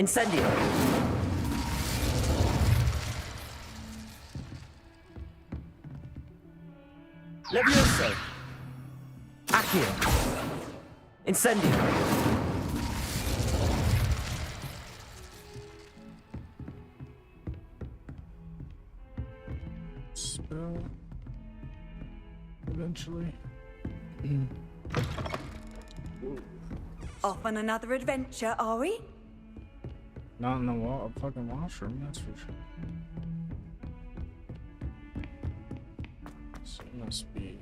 Incendio! Levioso! Accio! Incendio! Spell. Eventually. Off on another adventure, are we? Not in the fucking washroom, that's for sure. So it must be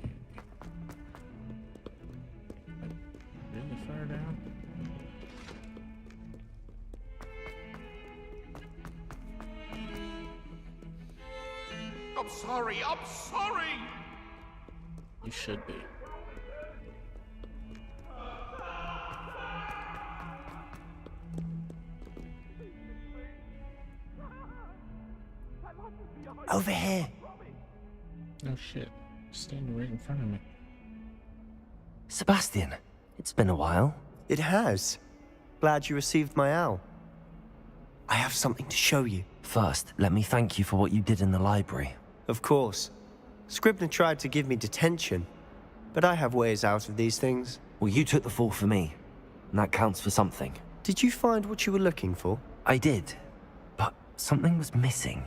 like really far down. I'm sorry, I'm sorry! You should be. Over here! Oh shit. Standing right in front of me. Sebastian, it's been a while. It has. Glad you received my owl. I have something to show you. First, let me thank you for what you did in the library. Of course. Scribner tried to give me detention, but I have ways out of these things. Well, you took the fall for me, and that counts for something. Did you find what you were looking for? I did, but something was missing.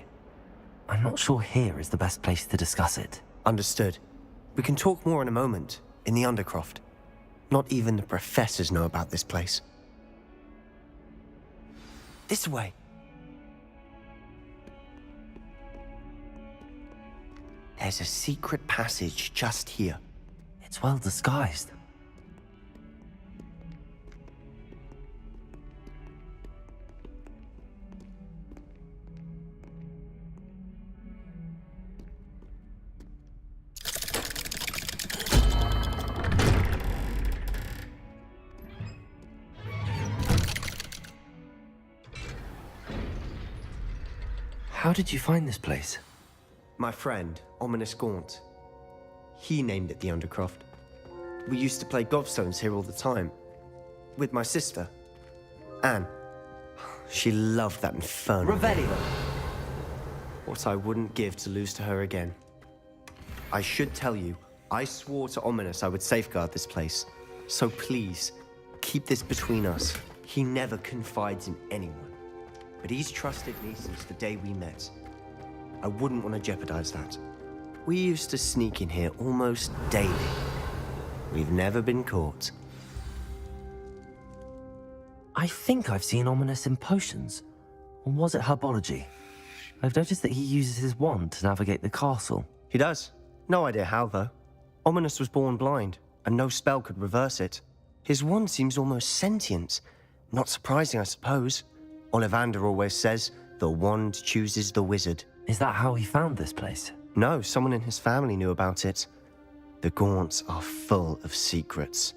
I'm not sure here is the best place to discuss it. Understood. We can talk more in a moment, in the Undercroft. Not even the professors know about this place. This way. There's a secret passage just here. It's well disguised. How did you find this place? My friend, Ominous Gaunt. He named it the Undercroft. We used to play gobstones here all the time. With my sister, Anne. She loved that infernal. Revelio! What I wouldn't give to lose to her again. I should tell you, I swore to Ominous I would safeguard this place. So please, keep this between us. He never confides in anyone. But he's trusted me since the day we met. I wouldn't want to jeopardize that. We used to sneak in here almost daily. We've never been caught. I think I've seen Ominous in potions. Or was it herbology? I've noticed that he uses his wand to navigate the castle. He does. No idea how, though. Ominous was born blind, and no spell could reverse it. His wand seems almost sentient. Not surprising, I suppose. Ollivander always says, the wand chooses the wizard. Is that how he found this place? No, someone in his family knew about it. The Gaunts are full of secrets.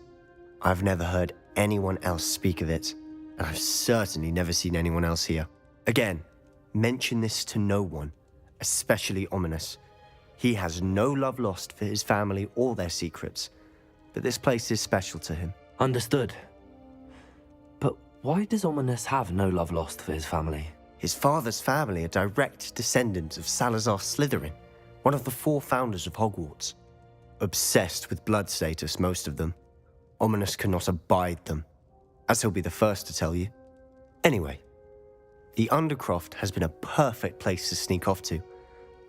I've never heard anyone else speak of it, and I've certainly never seen anyone else here. Again, mention this to no one, especially Ominous. He has no love lost for his family or their secrets, but this place is special to him. Understood. But why does Ominous have no love lost for his family? His father's family are direct descendants of Salazar Slytherin, one of the 4 founders of Hogwarts. Obsessed with blood status, most of them. Ominous cannot abide them, as he'll be the first to tell you. Anyway, the Undercroft has been a perfect place to sneak off to,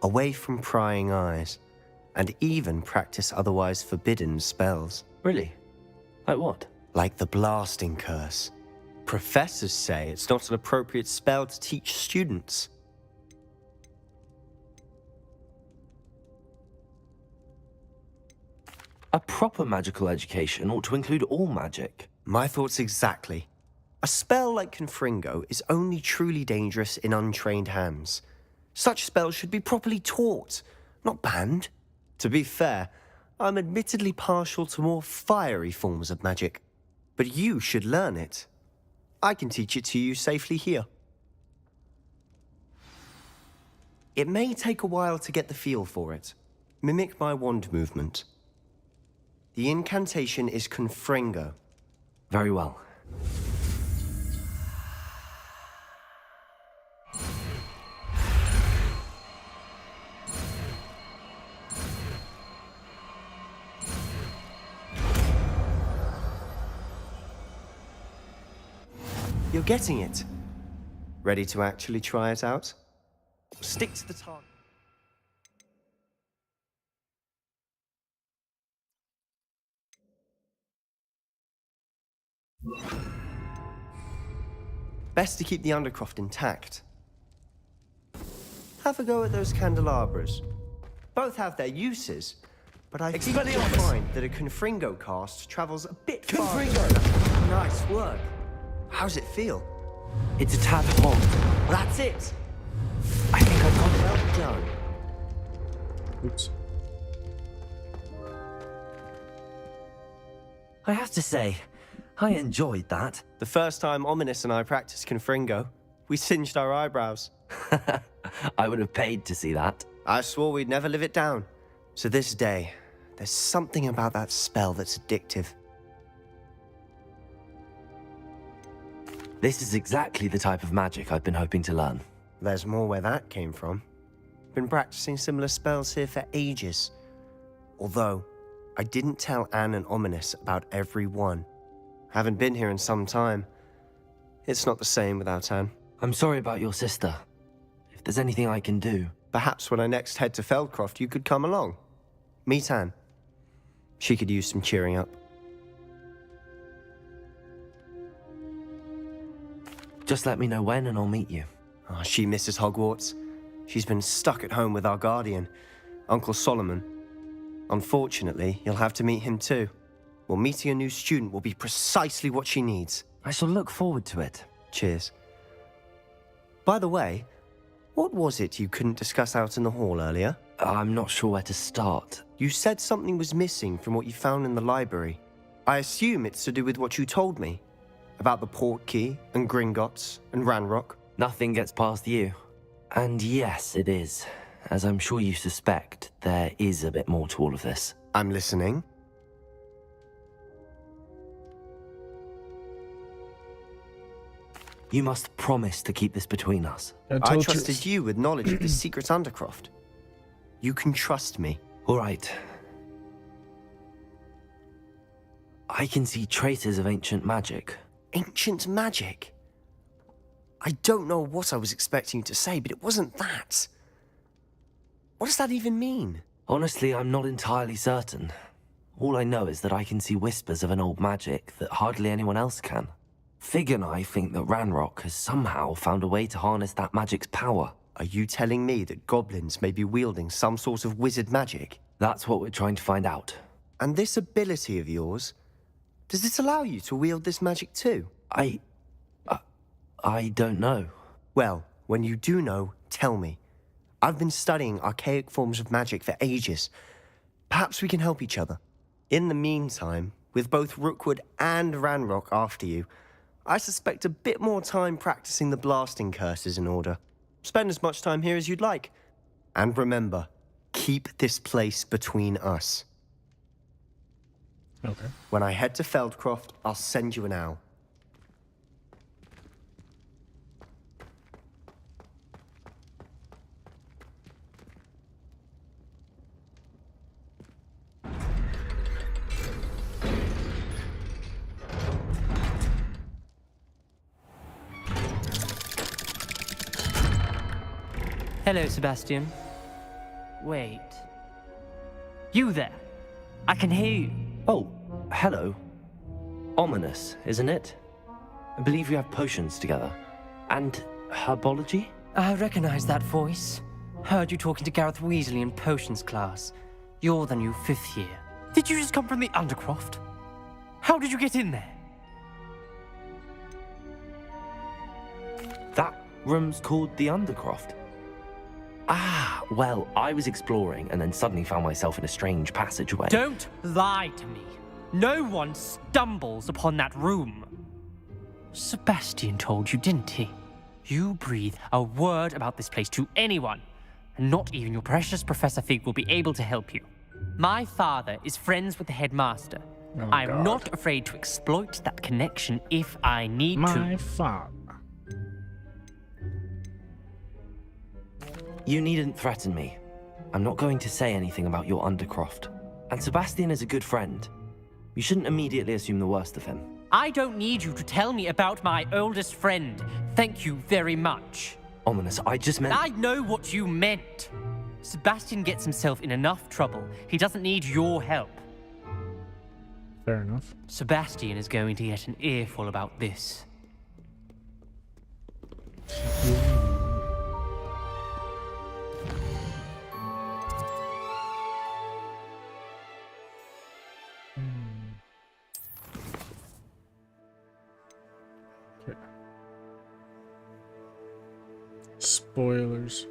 away from prying eyes, and even practice otherwise forbidden spells. Really? Like what? Like the blasting curse. Professors say it's not an appropriate spell to teach students. A proper magical education ought to include all magic. My thoughts exactly. A spell like Confringo is only truly dangerous in untrained hands. Such spells should be properly taught, not banned. To be fair, I'm admittedly partial to more fiery forms of magic. But you should learn it. I can teach it to you safely here. It may take a while to get the feel for it. Mimic my wand movement. The incantation is Confringo. Very well. You're getting it. Ready to actually try it out? Stick to the target. Best to keep the Undercroft intact. Have a go at those candelabras. Both have their uses, but I think you'll find that a Confringo cast travels a bit far. Nice work. How's it feel? It's a tad hot. That's it. I think I've got it. Well done. Oops. I have to say, I enjoyed that. The first time Ominous and I practiced Confringo, we singed our eyebrows. I would have paid to see that. I swore we'd never live it down. So this day, there's something about that spell that's addictive. This is exactly the type of magic I've been hoping to learn. There's more where that came from. Been practicing similar spells here for ages. Although, I didn't tell Anne and Ominous about every one. Haven't been here in some time. It's not the same without Anne. I'm sorry about your sister. If there's anything I can do... Perhaps when I next head to Feldcroft, you could come along. Meet Anne. She could use some cheering up. Just let me know when and I'll meet you. Oh, she misses Hogwarts. She's been stuck at home with our guardian, Uncle Solomon. Unfortunately, you'll have to meet him too. Well, meeting a new student will be precisely what she needs. I shall look forward to it. Cheers. By the way, what was it you couldn't discuss out in the hall earlier? I'm not sure where to start. You said something was missing from what you found in the library. I assume it's to do with what you told me. About the Portkey, and Gringotts, and Ranrock. Nothing gets past you. And yes, it is. As I'm sure you suspect, there is a bit more to all of this. I'm listening. You must promise to keep this between us. I trusted you with knowledge of the secret Undercroft. You can trust me. All right. I can see traces of ancient magic. Ancient magic? I don't know what I was expecting you to say, but it wasn't that. What does that even mean? Honestly, I'm not entirely certain. All I know is that I can see whispers of an old magic that hardly anyone else can. Fig and I think that Ranrock has somehow found a way to harness that magic's power. Are you telling me that goblins may be wielding some sort of wizard magic? That's what we're trying to find out. And this ability of yours, does it allow you to wield this magic too? I don't know. Well, when you do know, tell me. I've been studying archaic forms of magic for ages. Perhaps we can help each other. In the meantime, with both Rookwood and Ranrock after you, I suspect a bit more time practicing the blasting curse is in order. Spend as much time here as you'd like. And remember, keep this place between us. Okay. When I head to Feldcroft, I'll send you an owl. Hello, Sebastian. Wait. You there? I can hear you. Oh, hello. Ominous, isn't it? I believe we have potions together. And herbology? I recognize that voice. Heard you talking to Gareth Weasley in potions class. You're the new 5th year. Did you just come from the Undercroft? How did you get in there? That room's called the Undercroft. Ah, well, I was exploring and then suddenly found myself in a strange passageway. Don't lie to me. No one stumbles upon that room. Sebastian told you, didn't he? You breathe a word about this place to anyone, and not even your precious Professor Fig will be able to help you. My father is friends with the headmaster. Oh, I'm God. not afraid to exploit that connection if I need to. My father. You needn't threaten me. I'm not going to say anything about your Undercroft. And Sebastian is a good friend. You shouldn't immediately assume the worst of him. I don't need you to tell me about my oldest friend. Thank you very much. Ominous, I just meant... I know what you meant. Sebastian gets himself in enough trouble. He doesn't need your help. Fair enough. Sebastian is going to get an earful about this. Okay. Spoilers.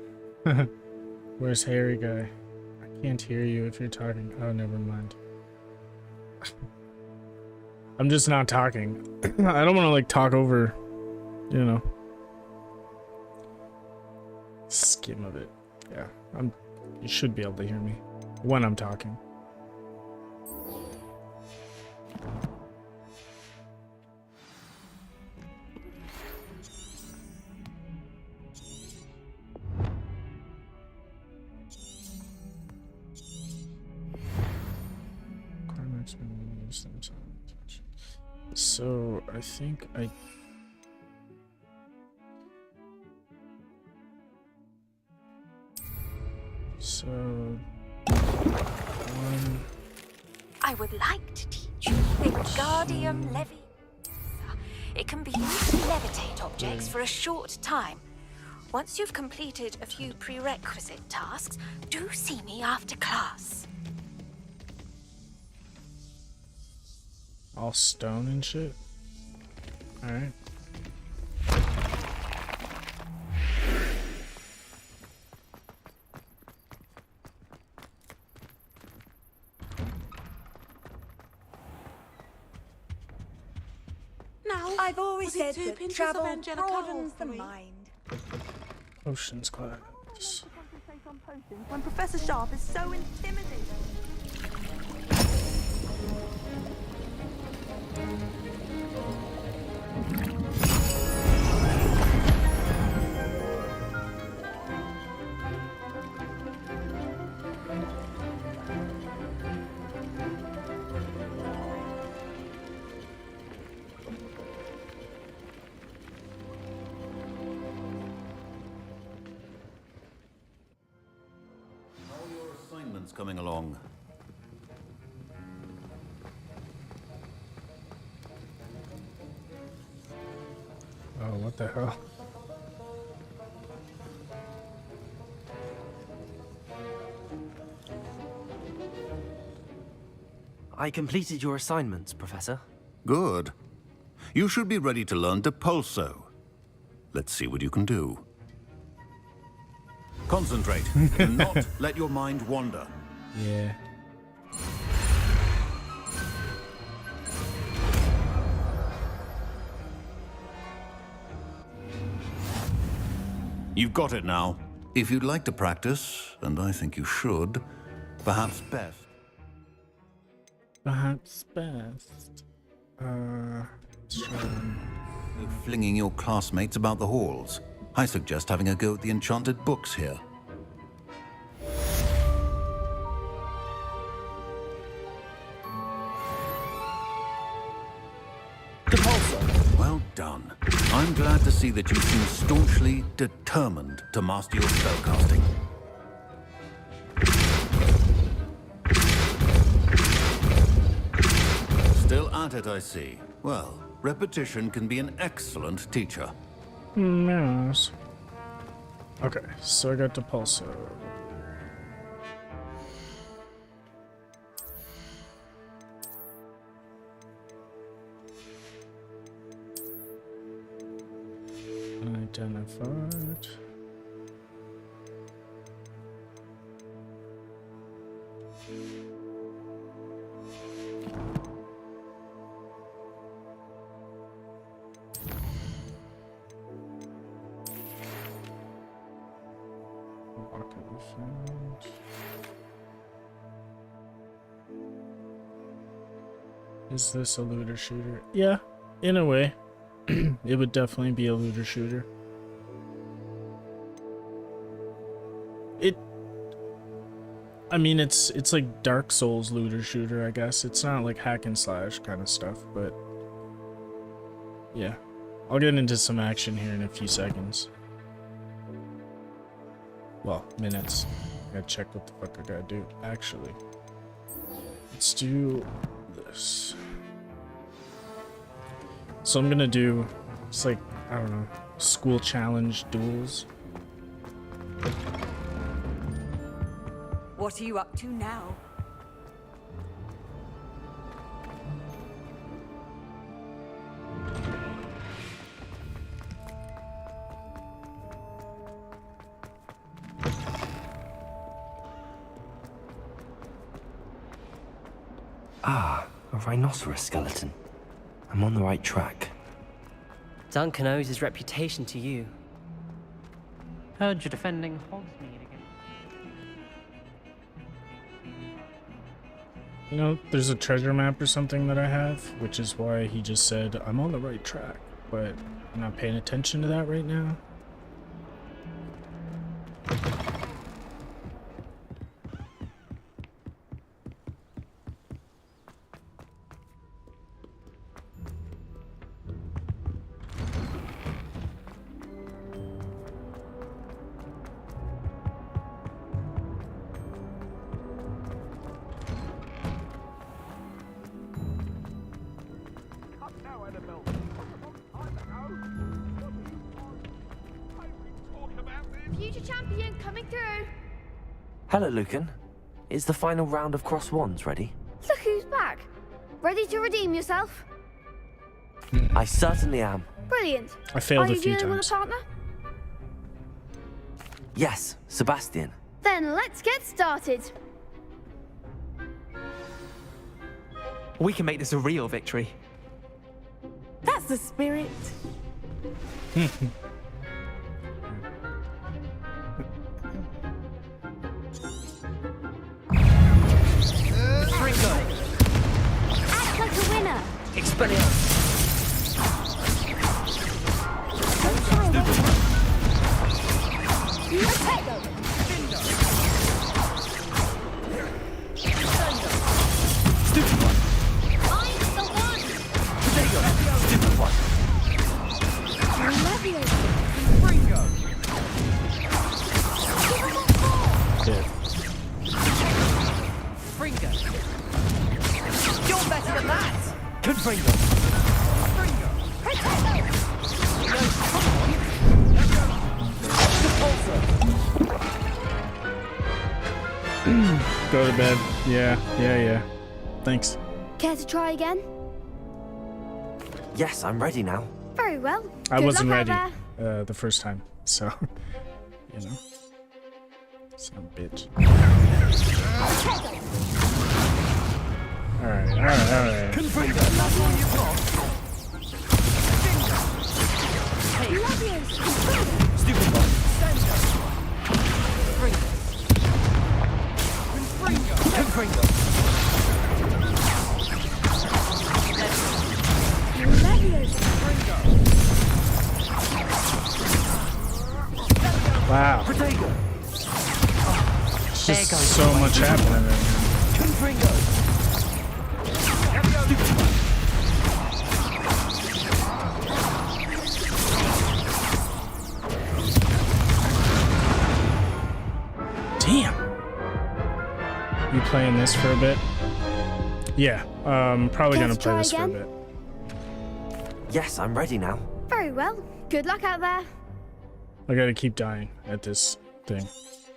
Where's Harry guy? I can't hear you if you're talking. Oh, never mind. I'm just not talking. I don't want to like talk over, you know, skim of it. Yeah, you should be able to hear me when I'm talking. So I think I would like to teach you Wingardium Leviosa. It can be used to levitate objects for a short time. Once you've completed a few prerequisite tasks, do see me after class. all stone and shit. All right. Now, I've always said two that pinches travel of angelic broadens the alchemy? mind. Potions class. Concentrate on potions when Professor Sharp is so intimidating. Coming along. Oh, what the hell? I completed your assignments, Professor. Good. You should be ready to learn Depulso. Let's see what you can do. Concentrate. Do not let your mind wander. Yeah. You've got it now. If you'd like to practice, and I think you should, perhaps best. Perhaps best. Let's try and... Flinging your classmates about the halls. I suggest having a go at the enchanted books here. Well done. I'm glad to see that you seem staunchly determined to master your spellcasting. Still at it, I see. Well, repetition can be an excellent teacher. Yes. Okay, so I got Depulso. Identified. Is this a looter shooter? Yeah, in a way. It would definitely be a looter shooter. I mean, it's like Dark Souls looter shooter, I guess. It's not like hack and slash kind of stuff, but Yeah. I'll get into some action here in a few seconds. Well, minutes. I gotta check what the fuck I gotta do. Actually, let's do this. So I'm gonna do, it's like, I don't know, school challenge duels. What are you up to now? Ah, a rhinoceros skeleton. I'm on the right track. Duncan owes his reputation to you. Heard you're defending Hogsmeade again. You know, there's a treasure map or something that I have, which is why he just said, I'm on the right track, but I'm not paying attention to that right now. Future champion coming through. Hello, Lucan. Is the final round of Cross Wands ready? Look who's back. Ready to redeem yourself? I certainly am. Brilliant. I failed Are a you few dealing with times. a partner? Yes, Sebastian. Then let's get started. We can make this a real victory. That's the spirit. Act like a winner. Expelliarmus! Stupid one! I'm the one. Stupid one! Dead. Fringo! You're better than that. Confringo! Go to bed. Yeah. Thanks. Care to try again? Yes, I'm ready now. Very well. I Good wasn't luck ready out there. the first time, so you know. Son of a bitch. Alright. Stupid one! Confringo! Wow. Protego! It's There just goes so the much happening right now. Confringo! Stupid one! Damn. You playing this for a bit? Yeah. Probably Care gonna to play try this for a again? bit. Yes, I'm ready now. Very well. Good luck out there. I gotta keep dying at this thing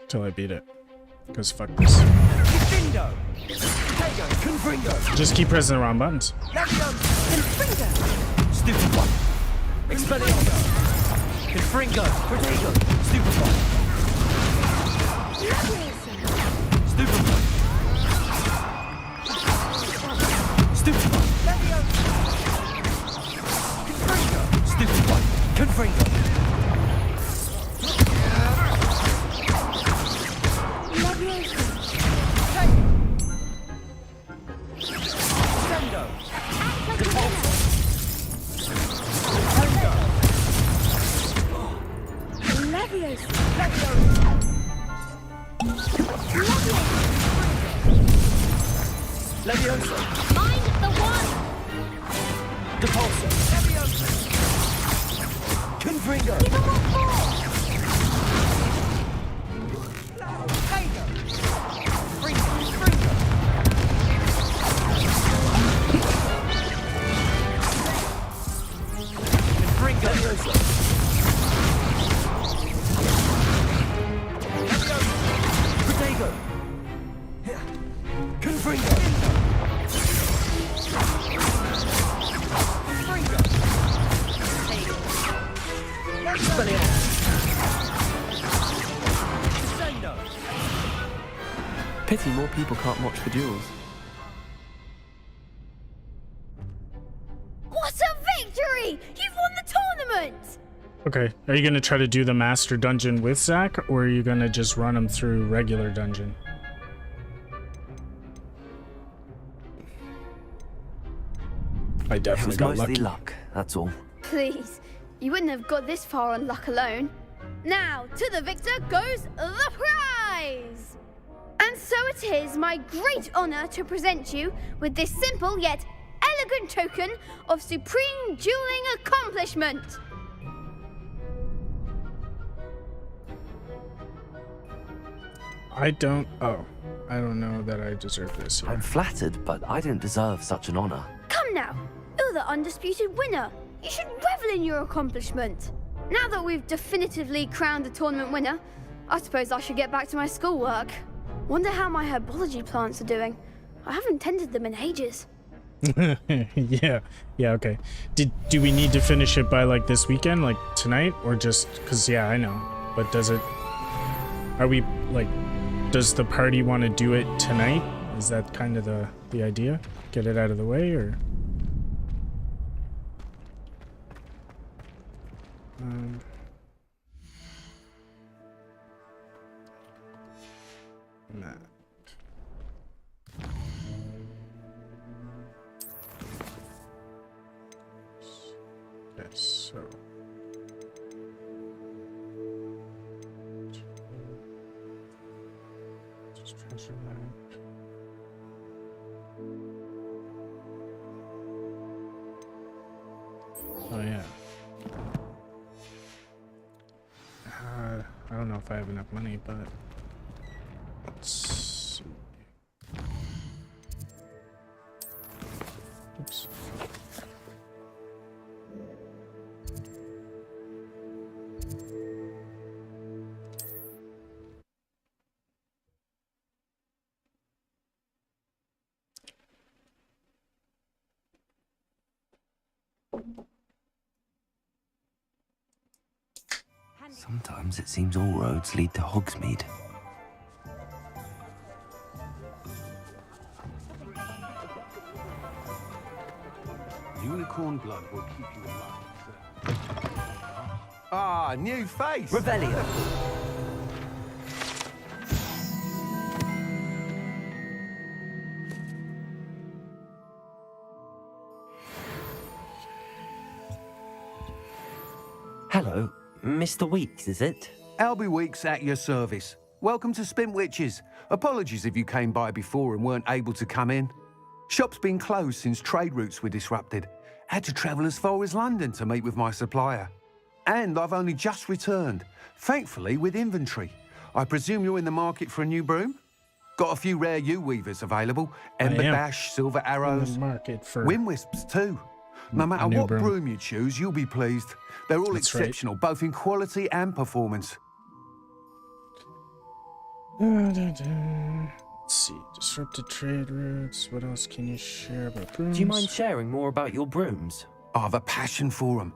till I beat it. Because fuck this. Confringo! Protego! Confringo! Just keep pressing the wrong buttons. Stupid one! Expelliarmus! Confringo! Protego! Stupid one! Stupid one! Stupid one! Confringo! Stupid one! Confringo! Sendo! Leviosa! Mind the one. Depulso! Pity more people can't watch the duels. What a victory! You've won the tournament! Okay, are you gonna try to do the master dungeon with Zach, or are you gonna just run him through regular dungeon? I It definitely was got mostly lucky. luck, that's all. Please, you wouldn't have got this far on luck alone. Now, to the victor goes the prize! And so it is my great honor to present you with this simple yet elegant token of supreme dueling accomplishment. I don't know that I deserve this here. I'm flattered, but I don't deserve such an honor. Come now, you're the undisputed winner. You should revel in your accomplishment. Now that we've definitively crowned the tournament winner, I suppose I should get back to my schoolwork. Wonder how my herbology plants are doing. I haven't tended them in ages. yeah, okay. Do we need to finish it by like this weekend, like tonight, or just because? Yeah, I know. But does the party want to do it tonight? Is that kind of the idea? Get it out of the way, or? Nah. Okay, so. Just transfer that. Oh yeah. I don't know if I have enough money, but let's see. Oops. Sometimes it seems all roads lead to Hogsmeade. Unicorn blood will keep you alive. Ah, new face! Revelio! Hello, Mr. Weeks, is it? Albie Weeks at your service. Welcome to Spintwitches. Apologies if you came by before and weren't able to come in. Shop's been closed since trade routes were disrupted. Had to travel as far as London to meet with my supplier. And I've only just returned, thankfully with inventory. I presume you're in the market for a new broom? Got a few rare U-weavers available. Ember Dash, Silver Arrows, Market for Wind Wisps too. No matter what broom you choose, you'll be pleased. They're all exceptional, both in quality and performance. Let's see, disrupted trade routes. What else can you share about brooms? Do you mind sharing more about your brooms? I have a passion for them.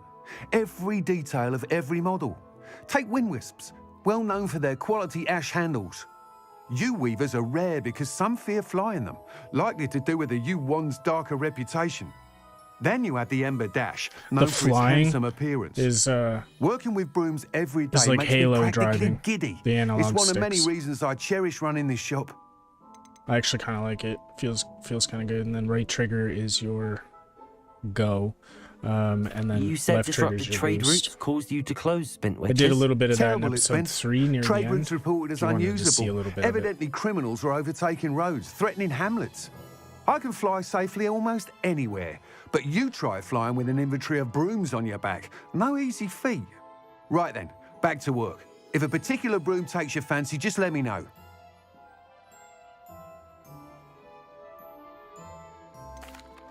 Every detail of every model. Take Wind Wisps, well known for their quality ash handles. U-weavers are rare because some fear flying them, likely to do with the U-wand's darker reputation. Then you add the Ember Dash, known for its handsome appearance. Is working with brooms every day like makes Halo me practically driving, giddy. the analog It's one of many sticks. reasons I cherish running this shop. I actually kind of like it. Feels kind of good. And then right trigger is your go, and then You said left trigger disrupted is your trade boost. routes caused you to close Spintwitches. I did a little bit of that in Terrible episode expense. 3 near Trade the routes end. reported as If you wanted to see a unusable. little bit of it. Evidently criminals are overtaking roads, threatening hamlets. I can fly safely almost anywhere, but you try flying with an inventory of brooms on your back. No easy feat. Right then, back to work. If a particular broom takes your fancy, just let me know.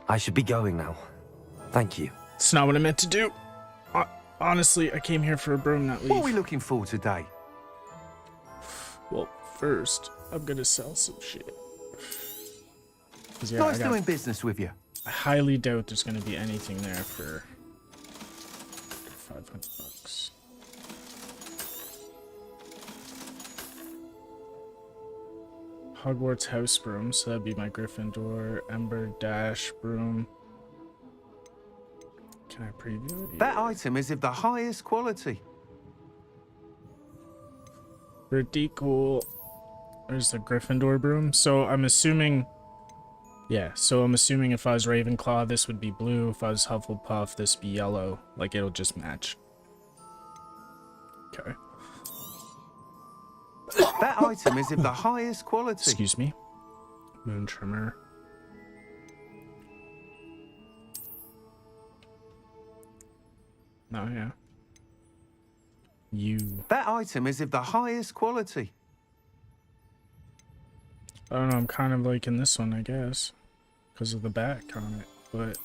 I should be going now. Thank you. It's not what I meant to do. Honestly, I came here for a broom, not leave. What are we looking for today? Well, first, I'm gonna sell some shit. 'Cause, yeah, Nice doing business with you. I highly doubt there's gonna be anything there for 500 bucks. Hogwarts house broom, so that'd be my Gryffindor, Ember Dash broom. Can I preview it? That item is of the highest quality. Pretty cool. There's the Gryffindor broom. So I'm assuming... Yeah, so I'm assuming if I was Ravenclaw, this would be blue. If I was Hufflepuff, this would be yellow. Like, it'll just match. Okay. That item is of the highest quality. Excuse me. Moon trimmer. Oh, yeah. That item is of the highest quality. I don't know, I'm kind of liking this one, I guess. Because of the back on it. But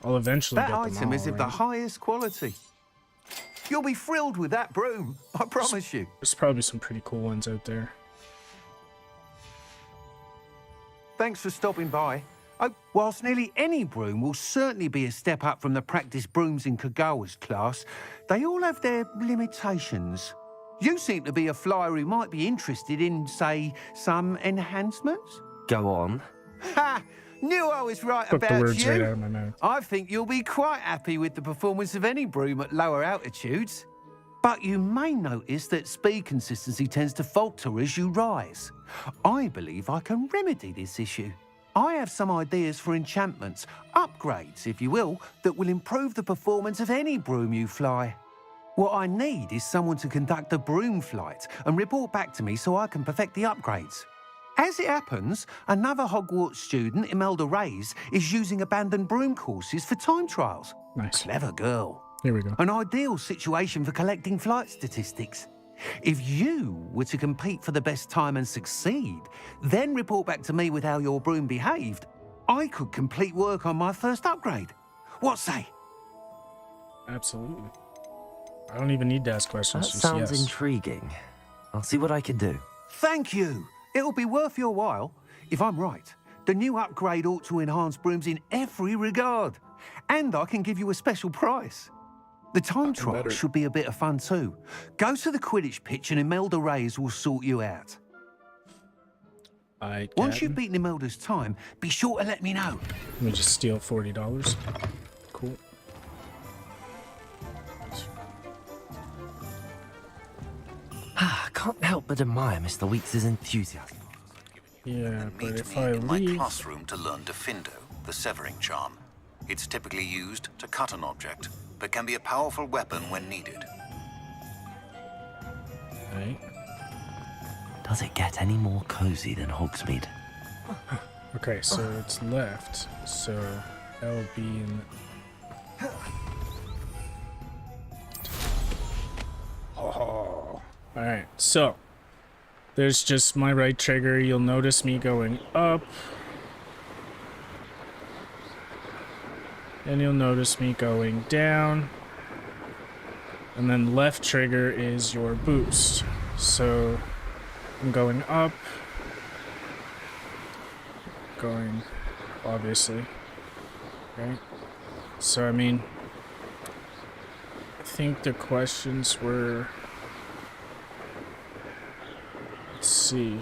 I'll eventually get them all, That item is of the right? highest quality. You'll be thrilled with that broom, I promise you. There's probably some pretty cool ones out there. Thanks for stopping by. Oh, whilst nearly any broom will certainly be a step up from the practice brooms in Kagawa's class, they all have their limitations. You seem to be a flyer who might be interested in, say, some enhancements? Go on. Ha! Knew I was right Took the about words you. right out of my mouth. I think you'll be quite happy with the performance of any broom at lower altitudes. But you may notice that speed consistency tends to falter as you rise. I believe I can remedy this issue. I have some ideas for enchantments, upgrades, if you will, that will improve the performance of any broom you fly. What I need is someone to conduct a broom flight and report back to me so I can perfect the upgrades. As it happens, another Hogwarts student, Imelda Reyes, is using abandoned broom courses for time trials. Nice. Clever girl. Here we go. An ideal situation for collecting flight statistics. If you were to compete for the best time and succeed, then report back to me with how your broom behaved, I could complete work on my first upgrade. What say? Absolutely. I don't even need to ask That questions. Just sounds yes. intriguing. I'll see what I can do. Thank you. It'll be worth your while. If I'm right, the new upgrade ought to enhance brooms in every regard. And I can give you a special price. The time trial better. should be a bit of fun too. Go to the Quidditch pitch and Imelda Reyes will sort you out. Once you've beaten Imelda's time, be sure to let me know. Let me just steal $40. Cool. I can't help but admire Mr. Weeks' enthusiasm. Yeah, but Meet if me I in my leave... classroom to learn Defindo, the severing charm. It's typically used to cut an object, but can be a powerful weapon when needed. Right. Does it get any more cozy than Hogsmeade? Okay, so it's left. So that'll be in... Oh. Alright, so there's just my right trigger. You'll notice me going up. And you'll notice me going down. And then left trigger is your boost. So I'm going up. Going, obviously. Okay. So, I mean, I think the questions were... Let's see.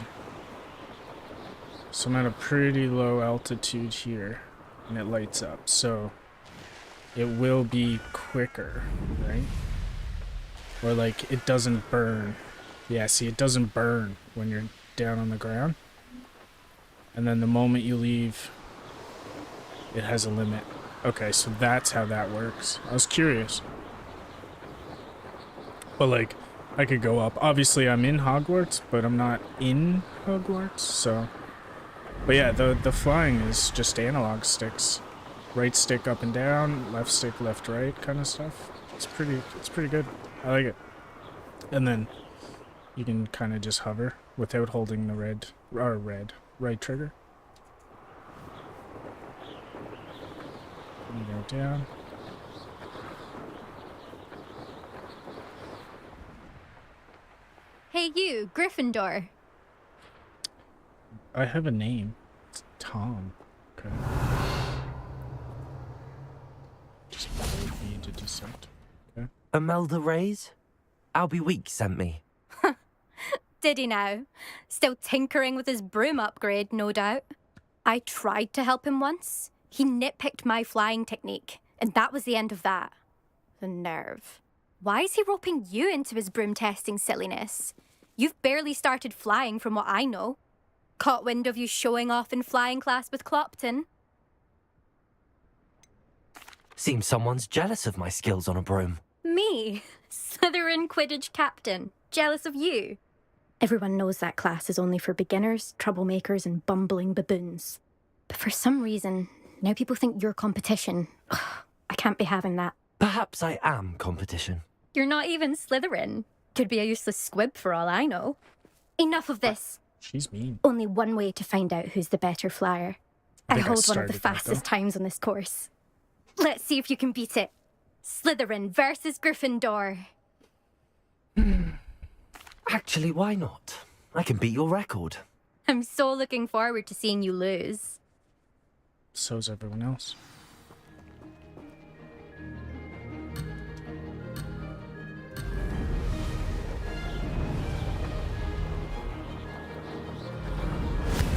So I'm at a pretty low altitude here, and it lights up. So it will be quicker, right? Or like it doesn't burn. Yeah, see, it doesn't burn when you're down on the ground. And then the moment you leave, it has a limit. Okay, so that's how that works. I was curious. But like, I could go up. Obviously, I'm in Hogwarts, but I'm not in Hogwarts, so... But yeah, the flying is just analog sticks. Right stick up and down, left stick left right kind of stuff. It's pretty good. I like it. And then you can kind of just hover without holding the right trigger. You go down. Hey you, Gryffindor. I have a name. It's Tom. Okay. Just need to decide. Okay. Imelda Reyes? Albie Weeks sent me. did he now? Still tinkering with his broom upgrade, no doubt. I tried to help him once. He nitpicked my flying technique, and that was the end of that. The nerve. Why is he roping you into his broom testing silliness? You've barely started flying from what I know. Caught wind of you showing off in flying class with Clopton. Seems someone's jealous of my skills on a broom. Me? Slytherin Quidditch captain. Jealous of you? Everyone knows that class is only for beginners, troublemakers, and bumbling baboons. But for some reason, now people think you're competition. Ugh, I can't be having that. Perhaps I am competition. You're not even Slytherin. Could be a useless squib for all I know. Enough of this. She's mean. Only one way to find out who's the better flyer. I hold one of the fastest times on this course. Let's see if you can beat it. Slytherin versus Gryffindor. Actually, why not? I can beat your record. I'm so looking forward to seeing you lose. So's everyone else.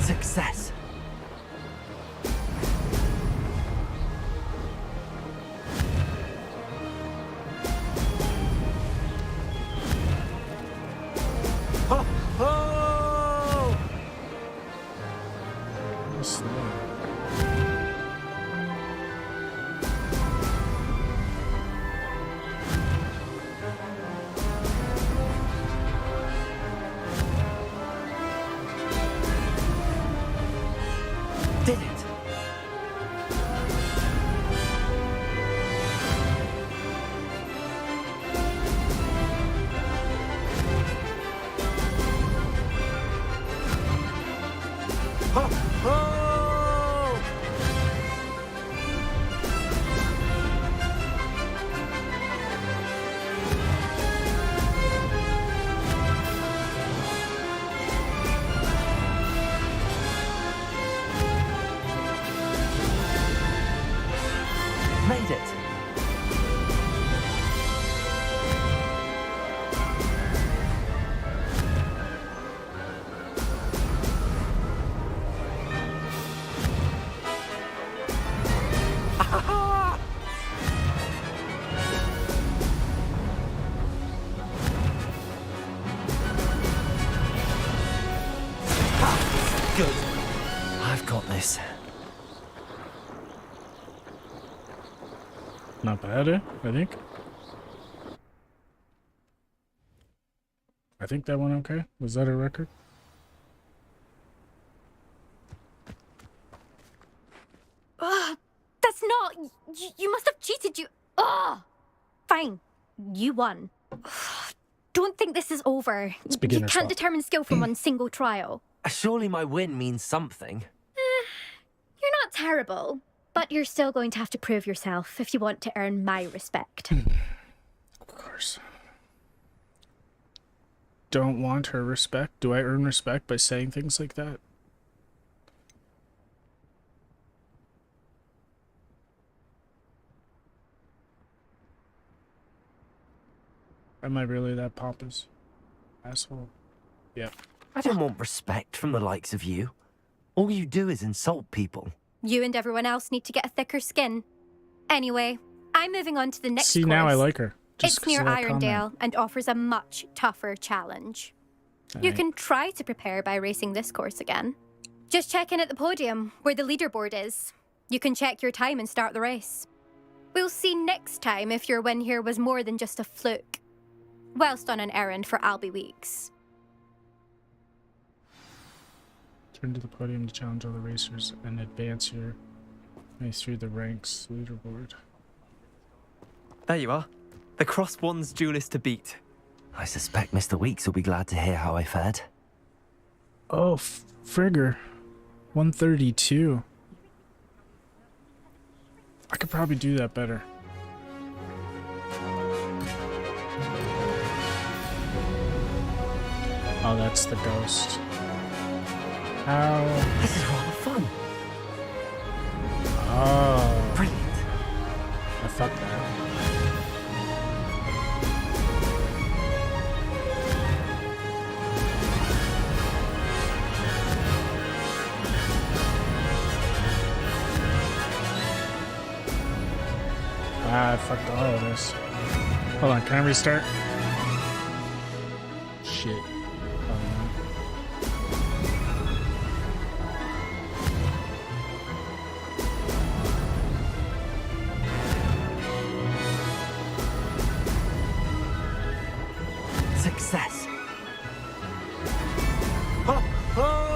Success. Oh! Oh! Did it? Oh! Oh! Made it. Good. I've got this. Not bad, I think. I think that went okay. Was that a record? That's not... You must have cheated, you... Ugh! Fine. You won. Don't think this is over. It's You beginner's can't fault. determine skill from one single trial. Surely my win means something. You're not terrible, but you're still going to have to prove yourself if you want to earn my respect. Of course. Don't want her respect? Do I earn respect by saying things like that? Am I really that pompous? Asshole. Yeah. I don't want respect from the likes of you. All you do is insult people. You and everyone else need to get a thicker skin. Anyway, I'm moving on to the next See, course. now I like her. Just It's 'cause near of that comment. Irondale and offers a much tougher challenge. You Alright. can try to prepare by racing this course again. Just check in at the podium, where the leaderboard is. You can check your time and start the race. We'll see next time if your win here was more than just a fluke. Whilst on an errand for Albie Weeks. Turn to the podium to challenge all the racers and advance your way through the ranks leaderboard. There you are. The Cross Wands duelist to beat. I suspect Mr. Weeks will be glad to hear how I fared. Oh, Frigger. 132. I could probably do that better. Oh, that's the ghost. Ow. This is rather fun. Oh. Brilliant. I fucked that. Ah, I fucked all of this. Hold on, can I restart? Shit. Success. Ho, ho!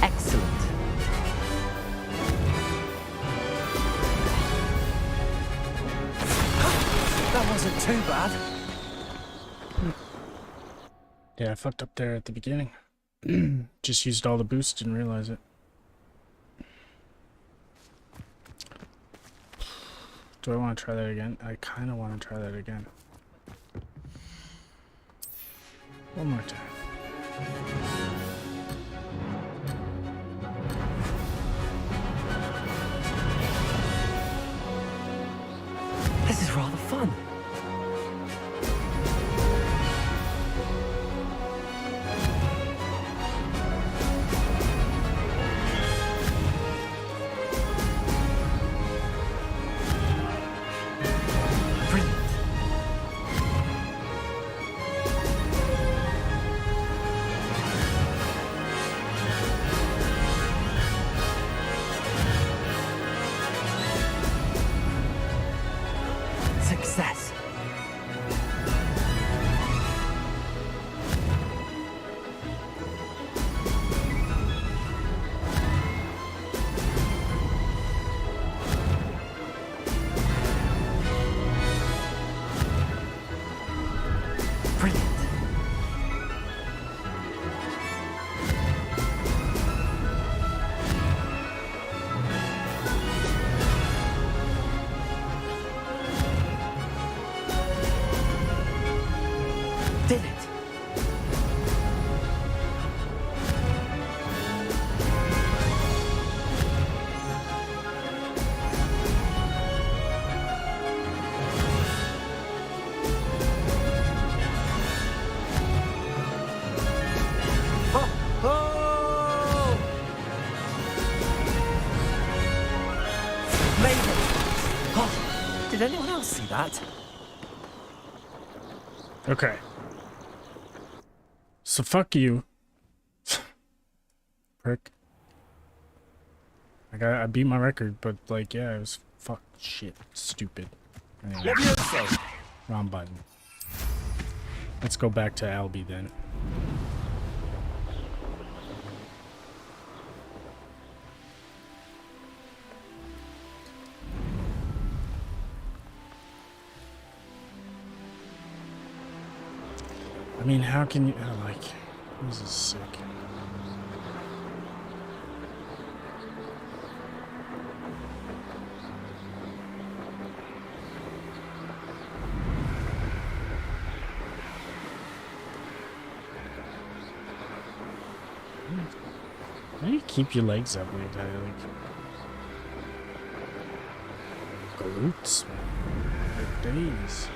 Excellent. That wasn't too bad. Yeah, I fucked up there at the beginning. Just used all the boosts, didn't realize it. Do I want to try that again? I kind of want to try that again. One more time. This is rather fun. Success. Brilliant. Did it. Oh, oh! Made it. Oh, did anyone else see that? Okay. So fuck you. Prick. I beat my record, but like, yeah, it was fuck shit. Stupid. Anyway. Wrong button. Let's go back to Albie then. I mean, how can you, like, this is sick. How do you keep your legs up like that? Like, glutes, man. For days.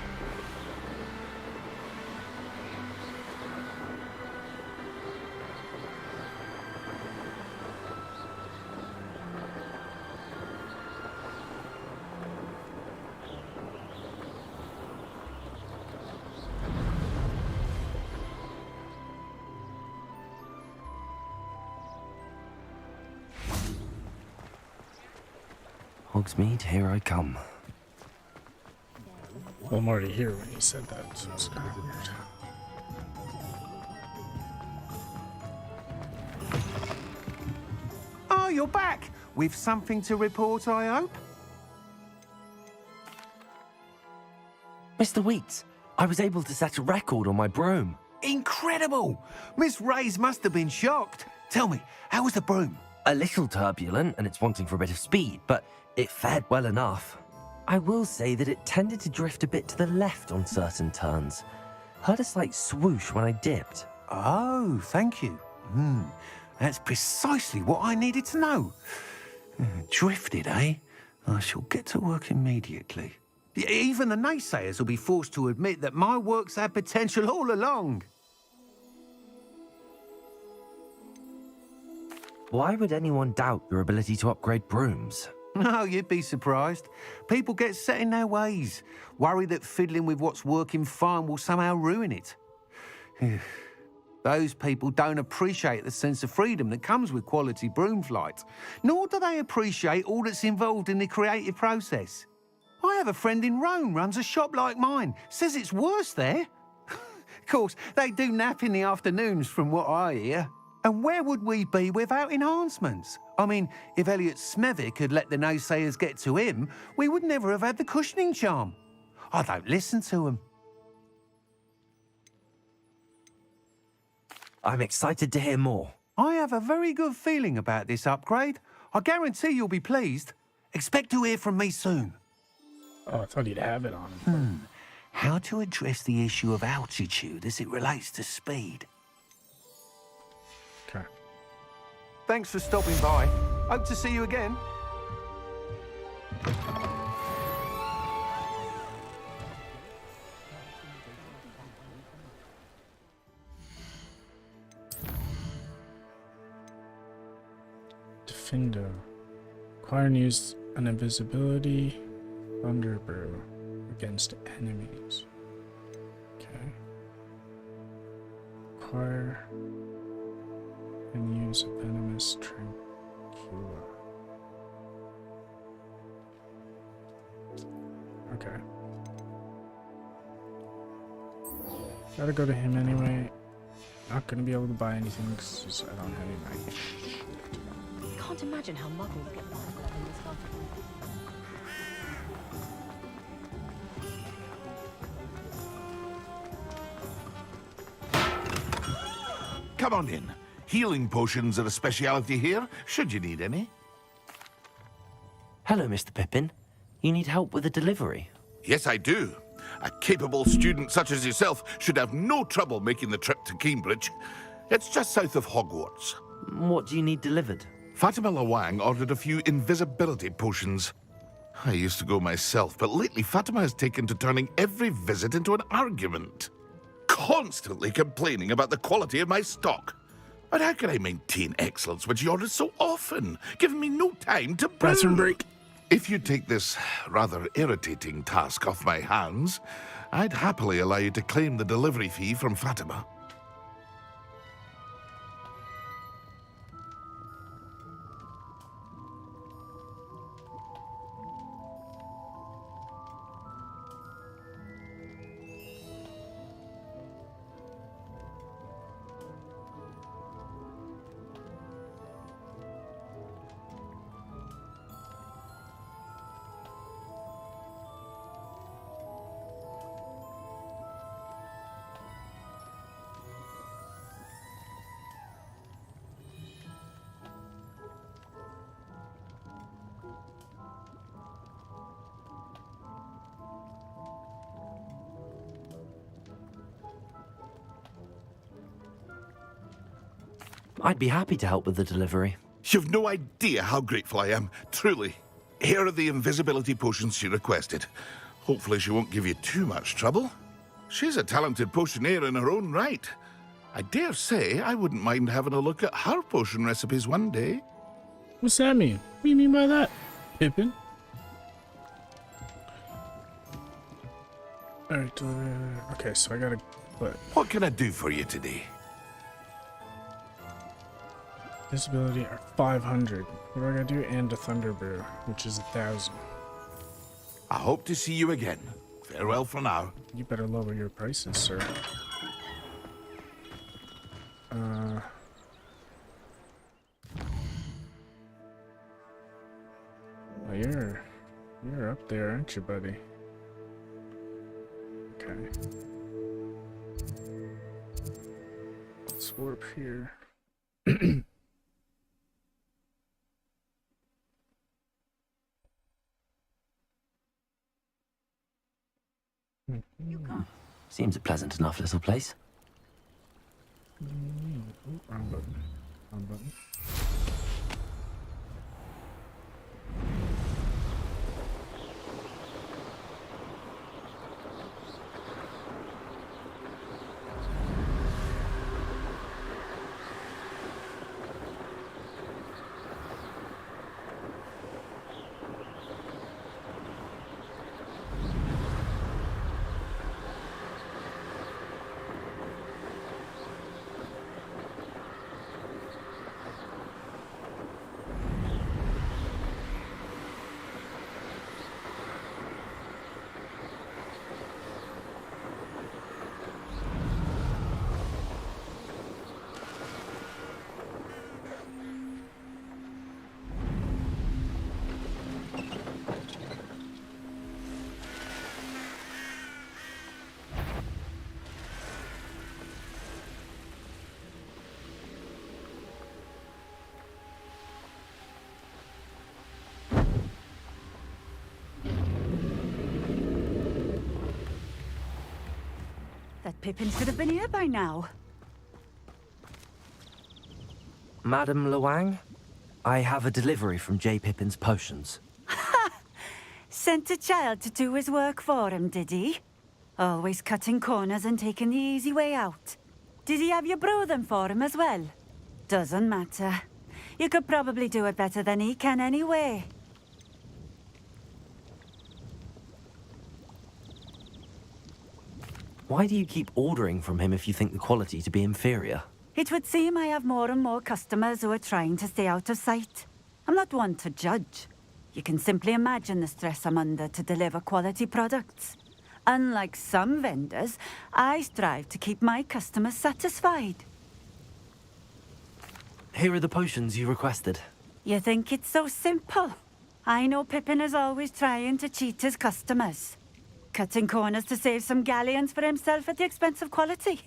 Hogsmeade, here I come. Well, I'm already here when you said that, so it's kind of weird. Oh, you're back! With something to report, I hope? Mr. Weeks, I was able to set a record on my broom. Incredible! Miss Reyes must have been shocked. Tell me, how was the broom? A little turbulent and it's wanting for a bit of speed, but it fared well enough. I will say that it tended to drift a bit to the left on certain turns. Heard a slight swoosh when I dipped. Oh, thank you. That's precisely what I needed to know. Drifted, eh? I shall get to work immediately. Even the naysayers will be forced to admit that my work's had potential all along. Why would anyone doubt your ability to upgrade brooms? No, you'd be surprised. People get set in their ways, worry that fiddling with what's working fine will somehow ruin it. Those people don't appreciate the sense of freedom that comes with quality broom flight, nor do they appreciate all that's involved in the creative process. I have a friend in Rome runs a shop like mine, says it's worse there. Of course, they do nap in the afternoons from what I hear. And where would we be without enhancements? I mean, if Elliot Smethwick had let the naysayers get to him, we would never have had the cushioning charm. I don't listen to him. I'm excited to hear more. I have a very good feeling about this upgrade. I guarantee you'll be pleased. Expect to hear from me soon. Oh, I thought he'd have it on him. How to address the issue of altitude as it relates to speed. Okay. Thanks for stopping by. Hope to see you again. Defendo. Acquire and use an invisibility thunder brew against enemies. Okay. Acquire and use a venomous tranquilla. Okay. Gotta go to him anyway. Not gonna be able to buy anything because I don't have any money. I can't imagine how muggles get by in this country. Come on in. Healing potions are a speciality here, should you need any. Hello, Mr. Pippin. You need help with a delivery? Yes, I do. A capable student such as yourself should have no trouble making the trip to Cambridge. It's just south of Hogwarts. What do you need delivered? Fatima Lawang ordered a few invisibility potions. I used to go myself, but lately Fatima has taken to turning every visit into an argument. Constantly complaining about the quality of my stock. But how can I maintain excellence when she orders so often, giving me no time to brew? Bathroom break. If you take this rather irritating task off my hands, I'd happily allow you to claim the delivery fee from Fatima. I'd be happy to help with the delivery. You've no idea how grateful I am, truly. Here are the invisibility potions she requested. Hopefully she won't give you too much trouble. She's a talented potioneer in her own right. I dare say I wouldn't mind having a look at her potion recipes one day. What's that mean? What do you mean by that, Pippin? Alright, okay, so I gotta... What can I do for you today? Visibility are 500. What do I gotta do? And a thunder brew, which is 1,000. I hope to see you again. Farewell for now. You better lower your prices, sir. Well, you're up there, aren't you, buddy? Okay. warp here. Seems a pleasant enough little place. Wrong button. Wrong button. That Pippin should have been here by now. Madam Luang, I have a delivery from J. Pippin's potions. Sent a child to do his work for him, did he? Always cutting corners and taking the easy way out. Did he have you brew them for him as well? Doesn't matter. You could probably do it better than he can anyway. Why do you keep ordering from him if you think the quality to be inferior? It would seem I have more and more customers who are trying to stay out of sight. I'm not one to judge. You can simply imagine the stress I'm under to deliver quality products. Unlike some vendors, I strive to keep my customers satisfied. Here are the potions you requested. You think it's so simple? I know Pippin is always trying to cheat his customers. Cutting corners to save some galleons for himself at the expense of quality.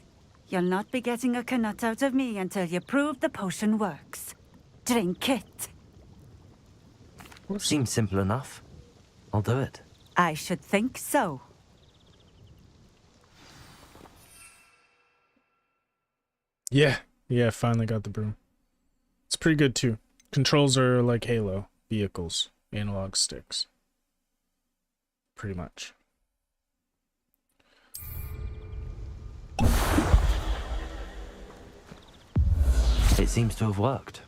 You'll not be getting a canut out of me until you prove the potion works. Drink it. Seems simple enough. I'll do it. I should think so. Yeah, finally got the broom. It's pretty good too. Controls are like Halo vehicles, analog sticks. Pretty much. It seems to have worked.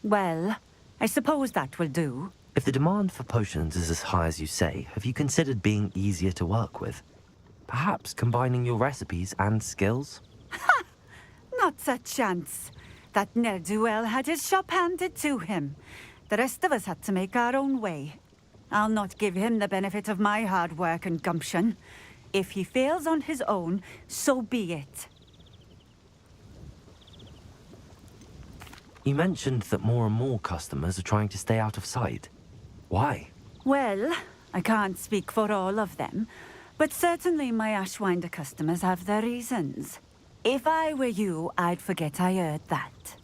Well, I suppose that will do. If the demand for potions is as high as you say, have you considered being easier to work with? Perhaps combining your recipes and skills? Not a chance. That ne'er-do-well had his shop handed to him. The rest of us had to make our own way. I'll not give him the benefit of my hard work and gumption. If he fails on his own, so be it. You mentioned that more and more customers are trying to stay out of sight. Why? Well, I can't speak for all of them, but certainly my Ashwinder customers have their reasons. If I were you, I'd forget I heard that.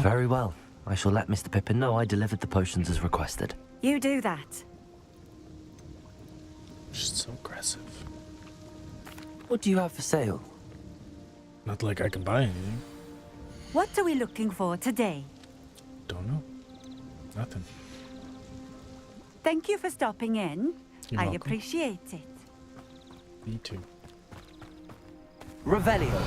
Very well. I shall let Mr. Pippin know I delivered the potions as requested. You do that. She's so aggressive. What do you have for sale? Not like I can buy anything. What are we looking for today? Don't know. Nothing. Thank you for stopping in. You're I welcome. appreciate it. Me too. Revelio.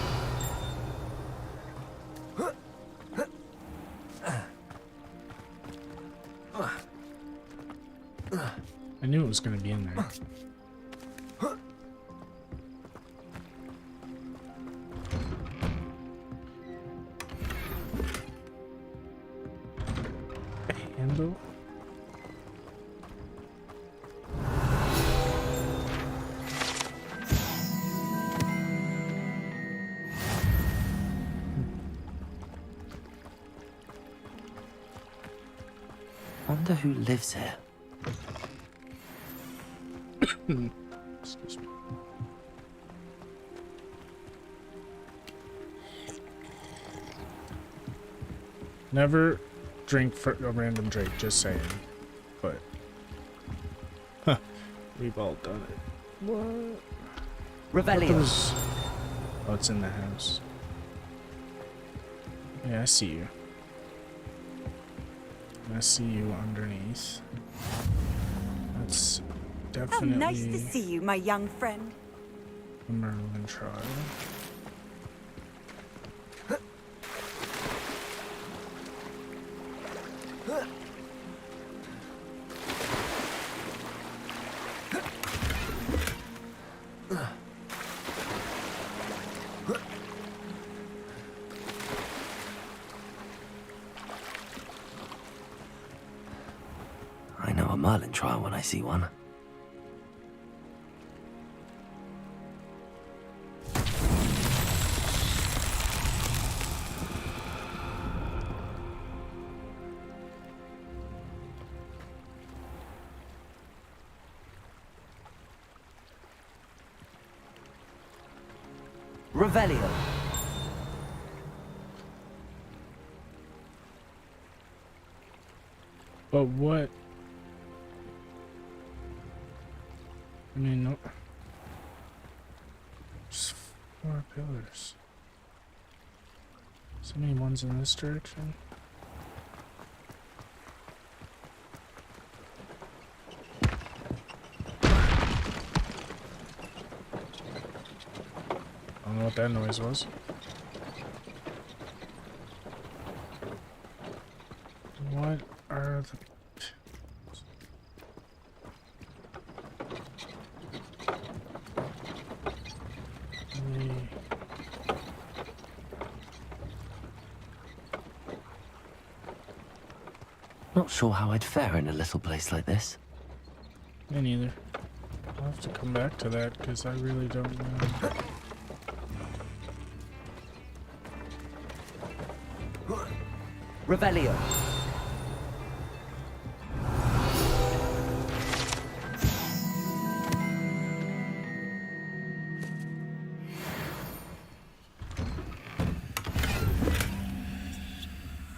I knew it was gonna be in there. Handle. Wonder who lives here. Excuse me. Never drink for a random drink, just saying. But we've all done it. What? Revelio. Oh, it's in the house. Yeah, I see you. I see you underneath. That's definitely How nice to see you, my young friend. a Merlin trial. I know a Merlin trial when I see one. Revelio. But what? I mean, no. Just 4 pillars. So many ones in this direction. I don't know what that noise was. What are the... Not sure how I'd fare in a little place like this. Me neither. I'll have to come back to that because I really don't know. Revelio.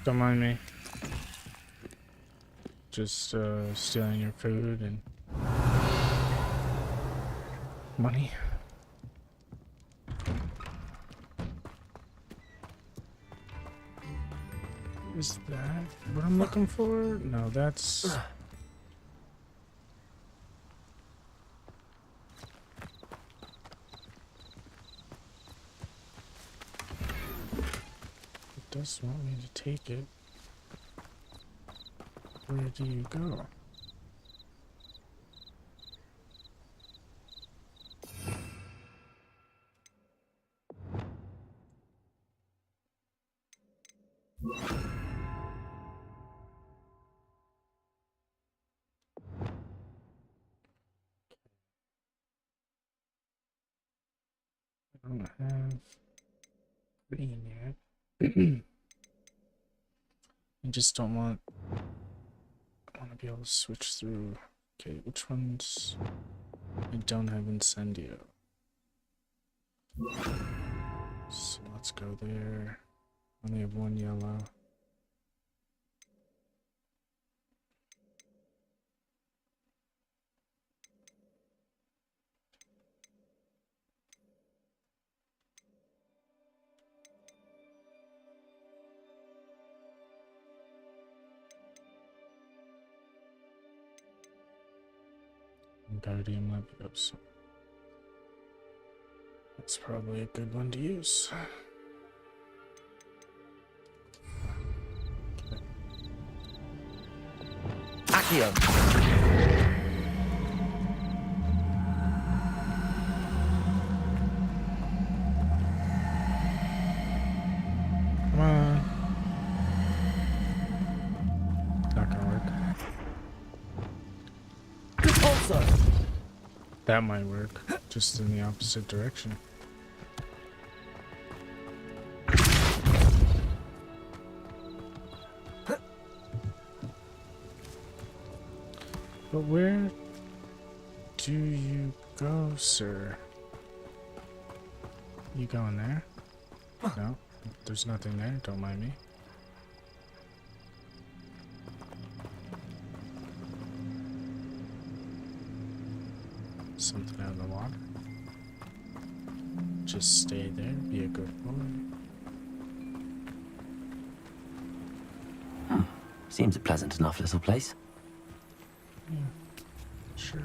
Don't mind me. Just stealing your food and money. Is that what I'm looking for? No, that's... It does want me to take it. Where do you go? I don't have green yet. I just don't want... I want to be able to switch through. Okay, which ones? I don't have Incendio. So let's go there. Only have 1 yellow. Guardian Leviosa. That's probably a good one to use. Accio. Come on. Not gonna work. That might work, just in the opposite direction. But where do you go, sir? You going there? No, there's nothing there, don't mind me. Something out of the water. Just stay there, be a good boy. Seems a pleasant enough little place. Yeah, sure.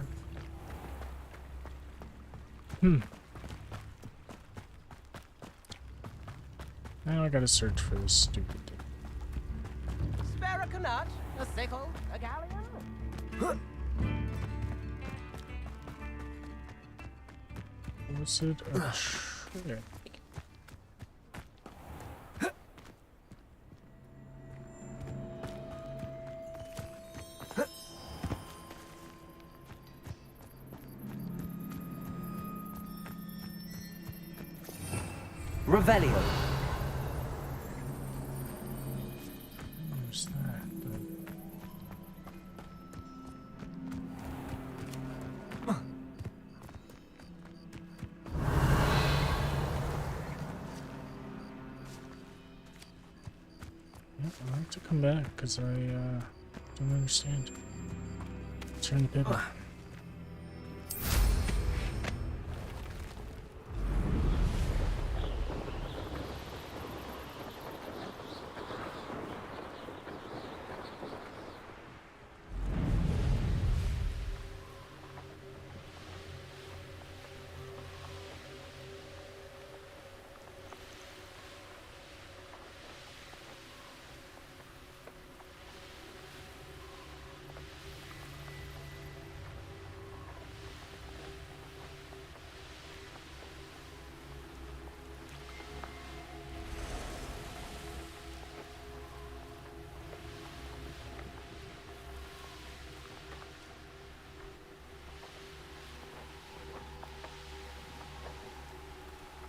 Now I gotta search for this stupid thing. Spare a canut, a sickle, a galleon. Was it a trick? Revelio. Where's that? I'd like to come back because I don't understand. Turn the paper.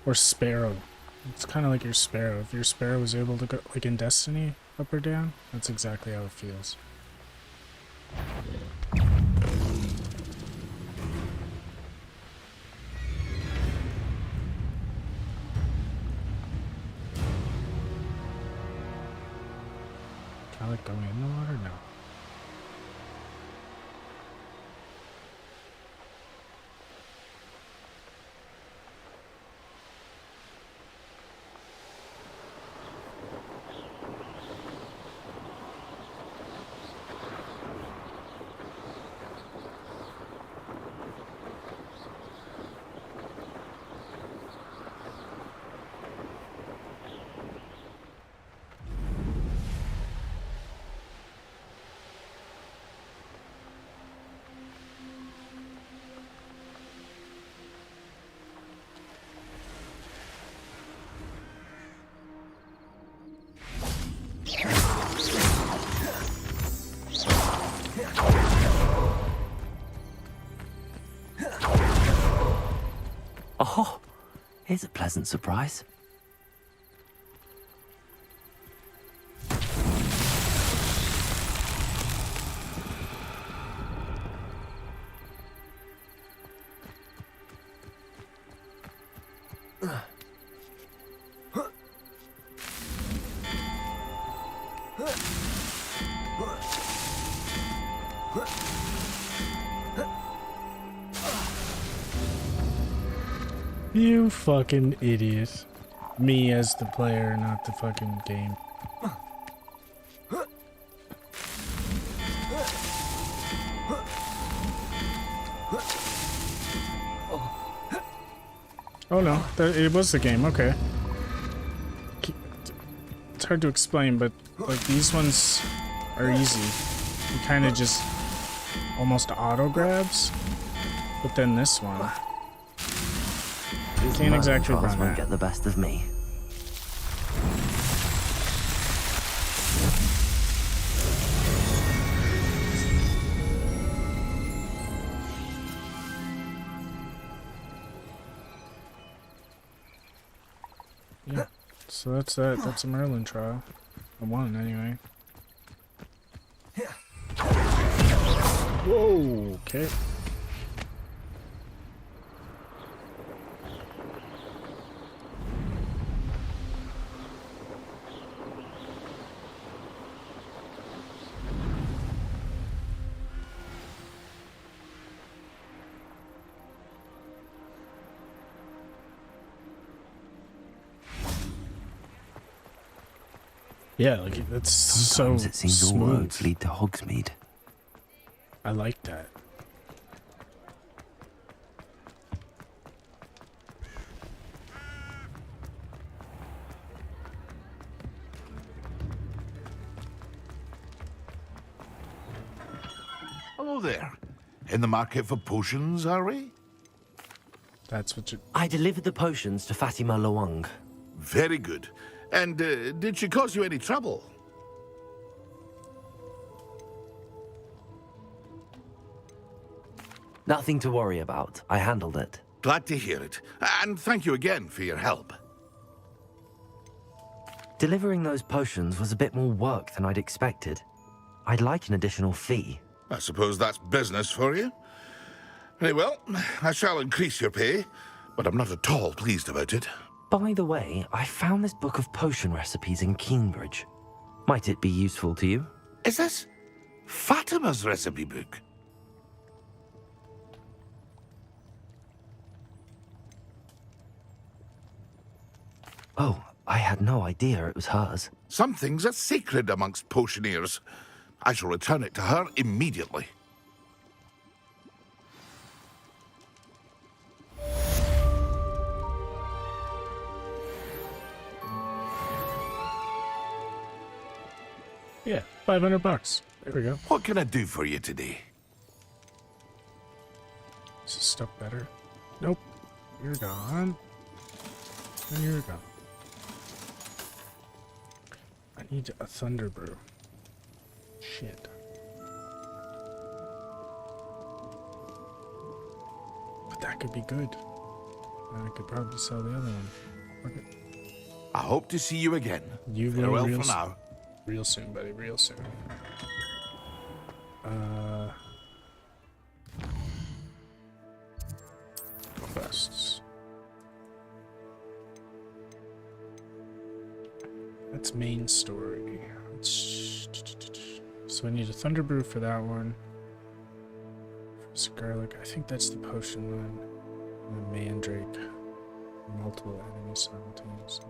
Or Sparrow. It's kind of like your Sparrow. If your Sparrow was able to go, like in Destiny, up or down, that's exactly how it feels. Can I like go in the water? No. Oh, here's a pleasant surprise. You fucking idiot. Me as the player, not the fucking game. Oh no, it was the game, okay. It's hard to explain, but like these ones are easy. You kind of just almost auto grabs, but then this one. These Can't exactly trials run won't that. get the best of me. Yeah, so that's that. That's a Merlin trial. I won anyway. Whoa, okay. Yeah, like it's Sometimes so it seems all smooth. roads lead to Hogsmeade. I like that. Hello there. In the market for potions, are we? That's what you... I delivered the potions to Fatima Lawang. Very good. And did she cause you any trouble? Nothing to worry about. I handled it. Glad to hear it. And thank you again for your help. Delivering those potions was a bit more work than I'd expected. I'd like an additional fee. I suppose that's business for you. Very well, I shall increase your pay, but I'm not at all pleased about it. By the way, I found this book of potion recipes in Cambridge. Might it be useful to you? Is this Fatima's recipe book? Oh, I had no idea it was hers. Some things are sacred amongst potioneers. I shall return it to her immediately. Yeah, $500. There we go. What can I do for you today? Is this stuff better? Nope. You're gone. And you're gone. I need a thunder brew. Shit. But that could be good. I could probably sell the other one. Okay. I hope to see you again. You will Farewell real for now. Real soon, buddy. Real soon. Quests. That's main story. So I need a thunder brew for that one. For garlic, I think that's the potion one. And mandrake. Multiple enemies simultaneously.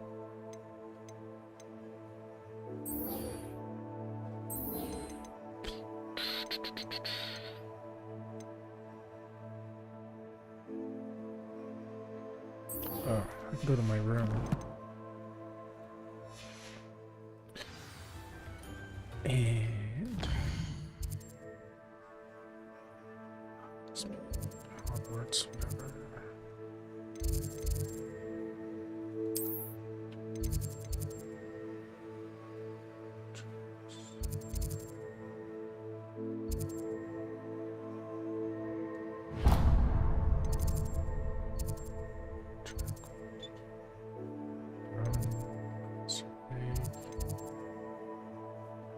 Oh, I can go to my room. And Hogwarts, whatever.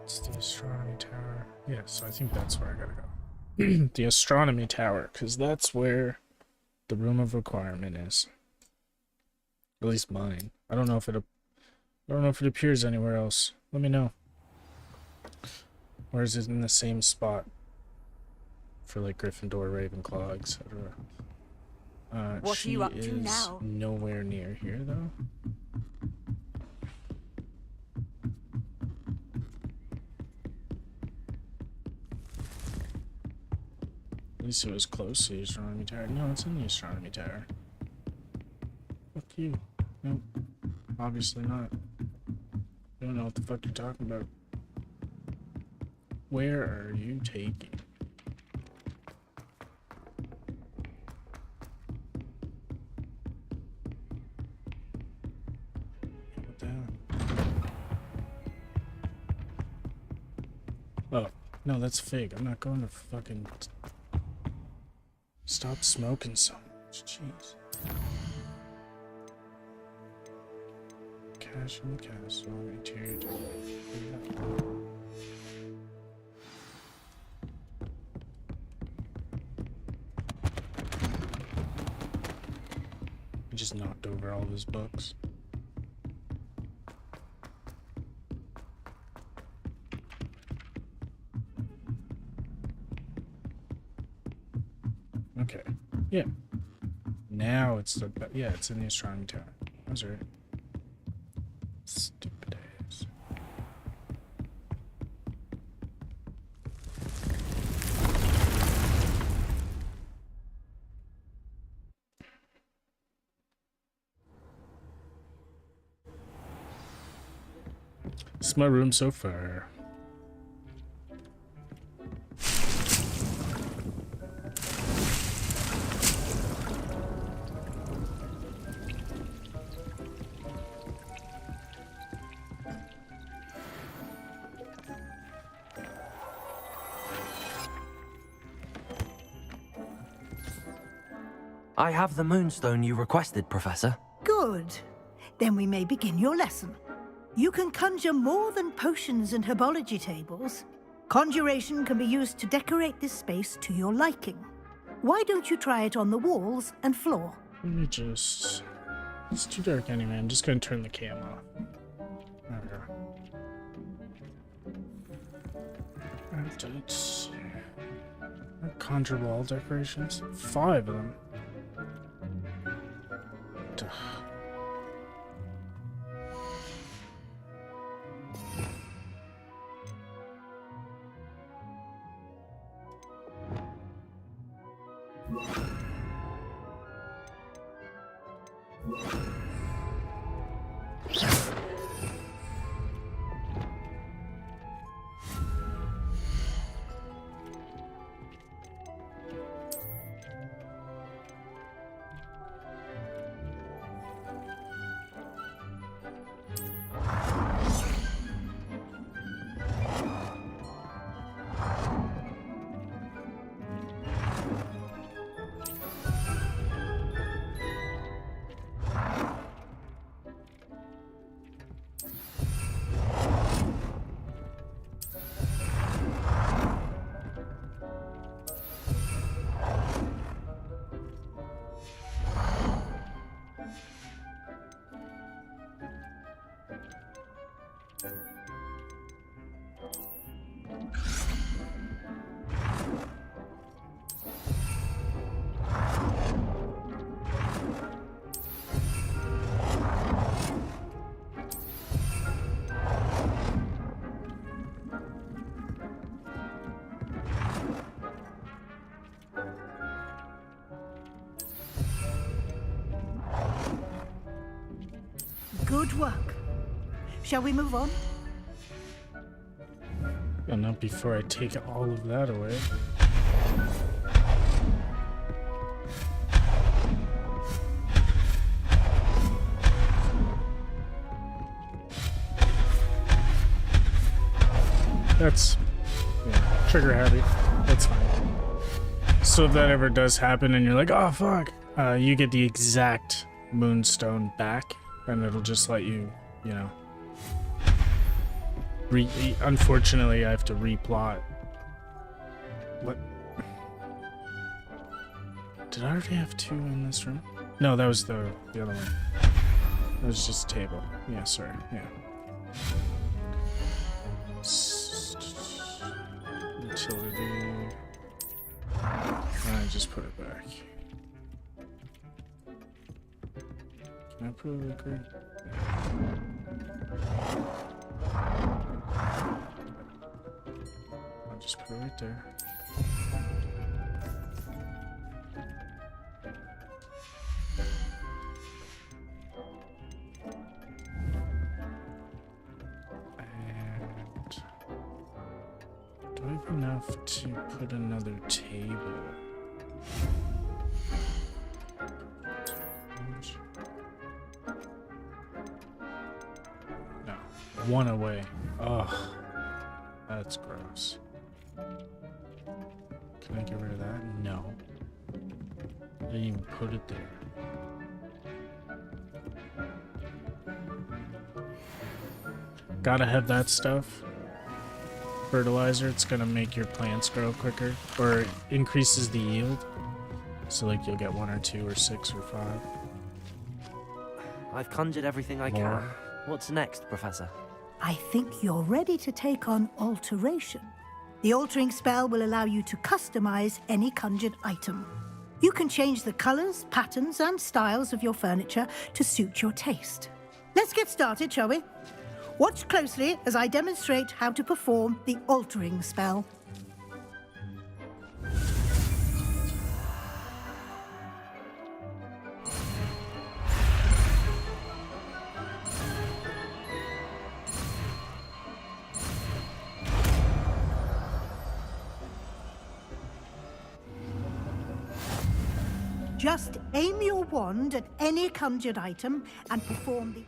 It's the astronomy tower. Yeah, so I think that's where I gotta go. The astronomy tower, because that's where the room of requirement is. At least mine. I don't know if it appears anywhere else. Let me know. Or is it in the same spot for like Gryffindor, Ravenclaw, etc.? What are you up to now? Nowhere near here though. At least it was close to the astronomy tower. No, it's in the astronomy tower. Fuck you. Nope. Obviously not. I don't know what the fuck you're talking about. Where are you taking? What the hell? Oh, no, that's fake. I'm not going to fucking... Stop smoking so much. Jeez. Cash in the castle. Interior decoration. I just knocked over all of his books. Okay. Yeah. Now it's the... Yeah, it's in the astronomy tower. I was right. Stupid ass. It's my room so far. I have the moonstone you requested, Professor. Good. Then we may begin your lesson. You can conjure more than potions and herbology tables. Conjuration can be used to decorate this space to your liking. Why don't you try it on the walls and floor? Let me just... It's too dark anyway. I'm just going to turn the cam off. There we go. Conjure wall decorations? 5 of them. Duh. Good work. Shall we move on? Well, not before I take all of that away. That's trigger happy. That's fine. So if that ever does happen and you're like, oh fuck, you get the exact moonstone back, and it'll just let you, you know. Unfortunately, I have to replot. What? Did I already have 2 in this room? No, that was the other one. That was just a table. Yeah, sorry. Yeah. Utility. I just put it back. Can I put it back right? I'll just put it right there. And do I have enough to put another table? No, 1 away. Ugh, that's gross. Can I get rid of that? No. I didn't even put it there. Gotta have that stuff. Fertilizer, it's gonna make your plants grow quicker, or it increases the yield. So like you'll get 1 or 2 or 6 or 5. I've conjured everything I can. What's next, Professor? I think you're ready to take on alteration. The altering spell will allow you to customize any conjured item. You can change the colors, patterns, and styles of your furniture to suit your taste. Let's get started, shall we? Watch closely as I demonstrate how to perform the altering spell. Just aim your wand at any conjured item and perform the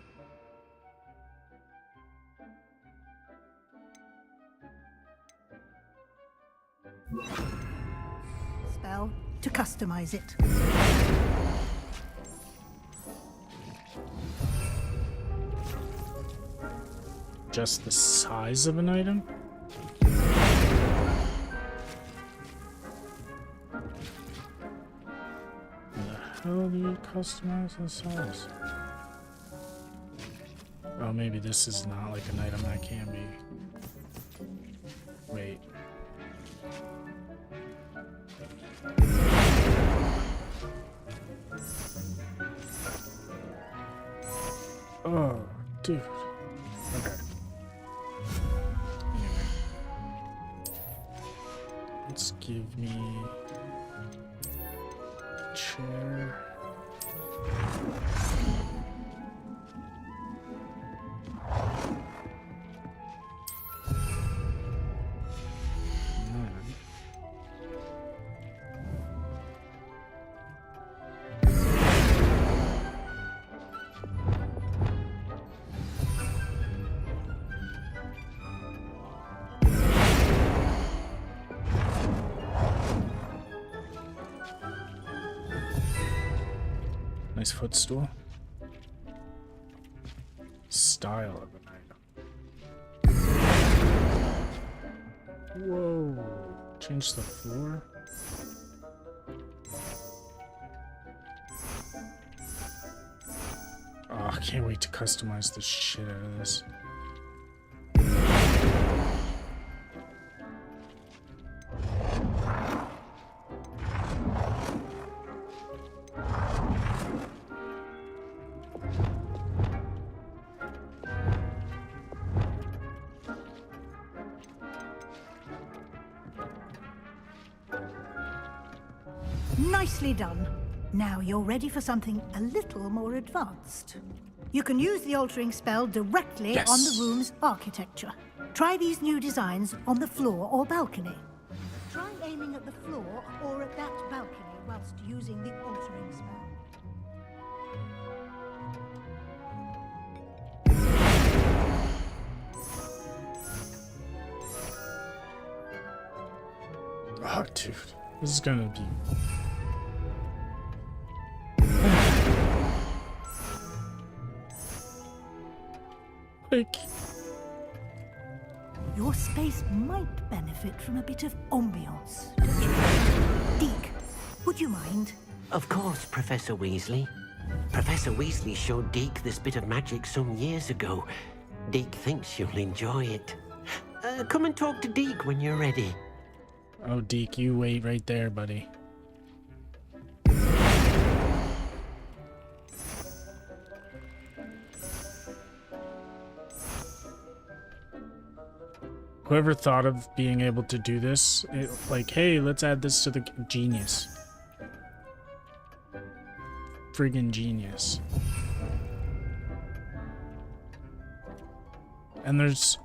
spell to customize it. Just the size of an item? How do you customize the size? Oh, maybe this is not like an item that can be. Wait. Oh, dude. Okay. Anyway. Let's give me a chair. Nice footstool. Style of an item. Whoa. Change the floor. Oh, I can't wait to customize the shit out of this. Nicely done. Now you're ready for something a little more advanced. You can use the altering spell directly on the room's architecture. Try these new designs on the floor or balcony. Try aiming at the floor or at that balcony whilst using the altering spell. Oh, dude. This is gonna be... like... Your space might benefit from a bit of ambiance. Deke, would you mind? Of course, Professor Weasley. Professor Weasley showed Deke this bit of magic some years ago. Deke thinks you'll enjoy it. Come and talk to Deke when you're ready. Oh, Deke, you wait right there, buddy. Whoever thought of being able to do this, like, hey, let's add this to the genius. Friggin' genius. And there's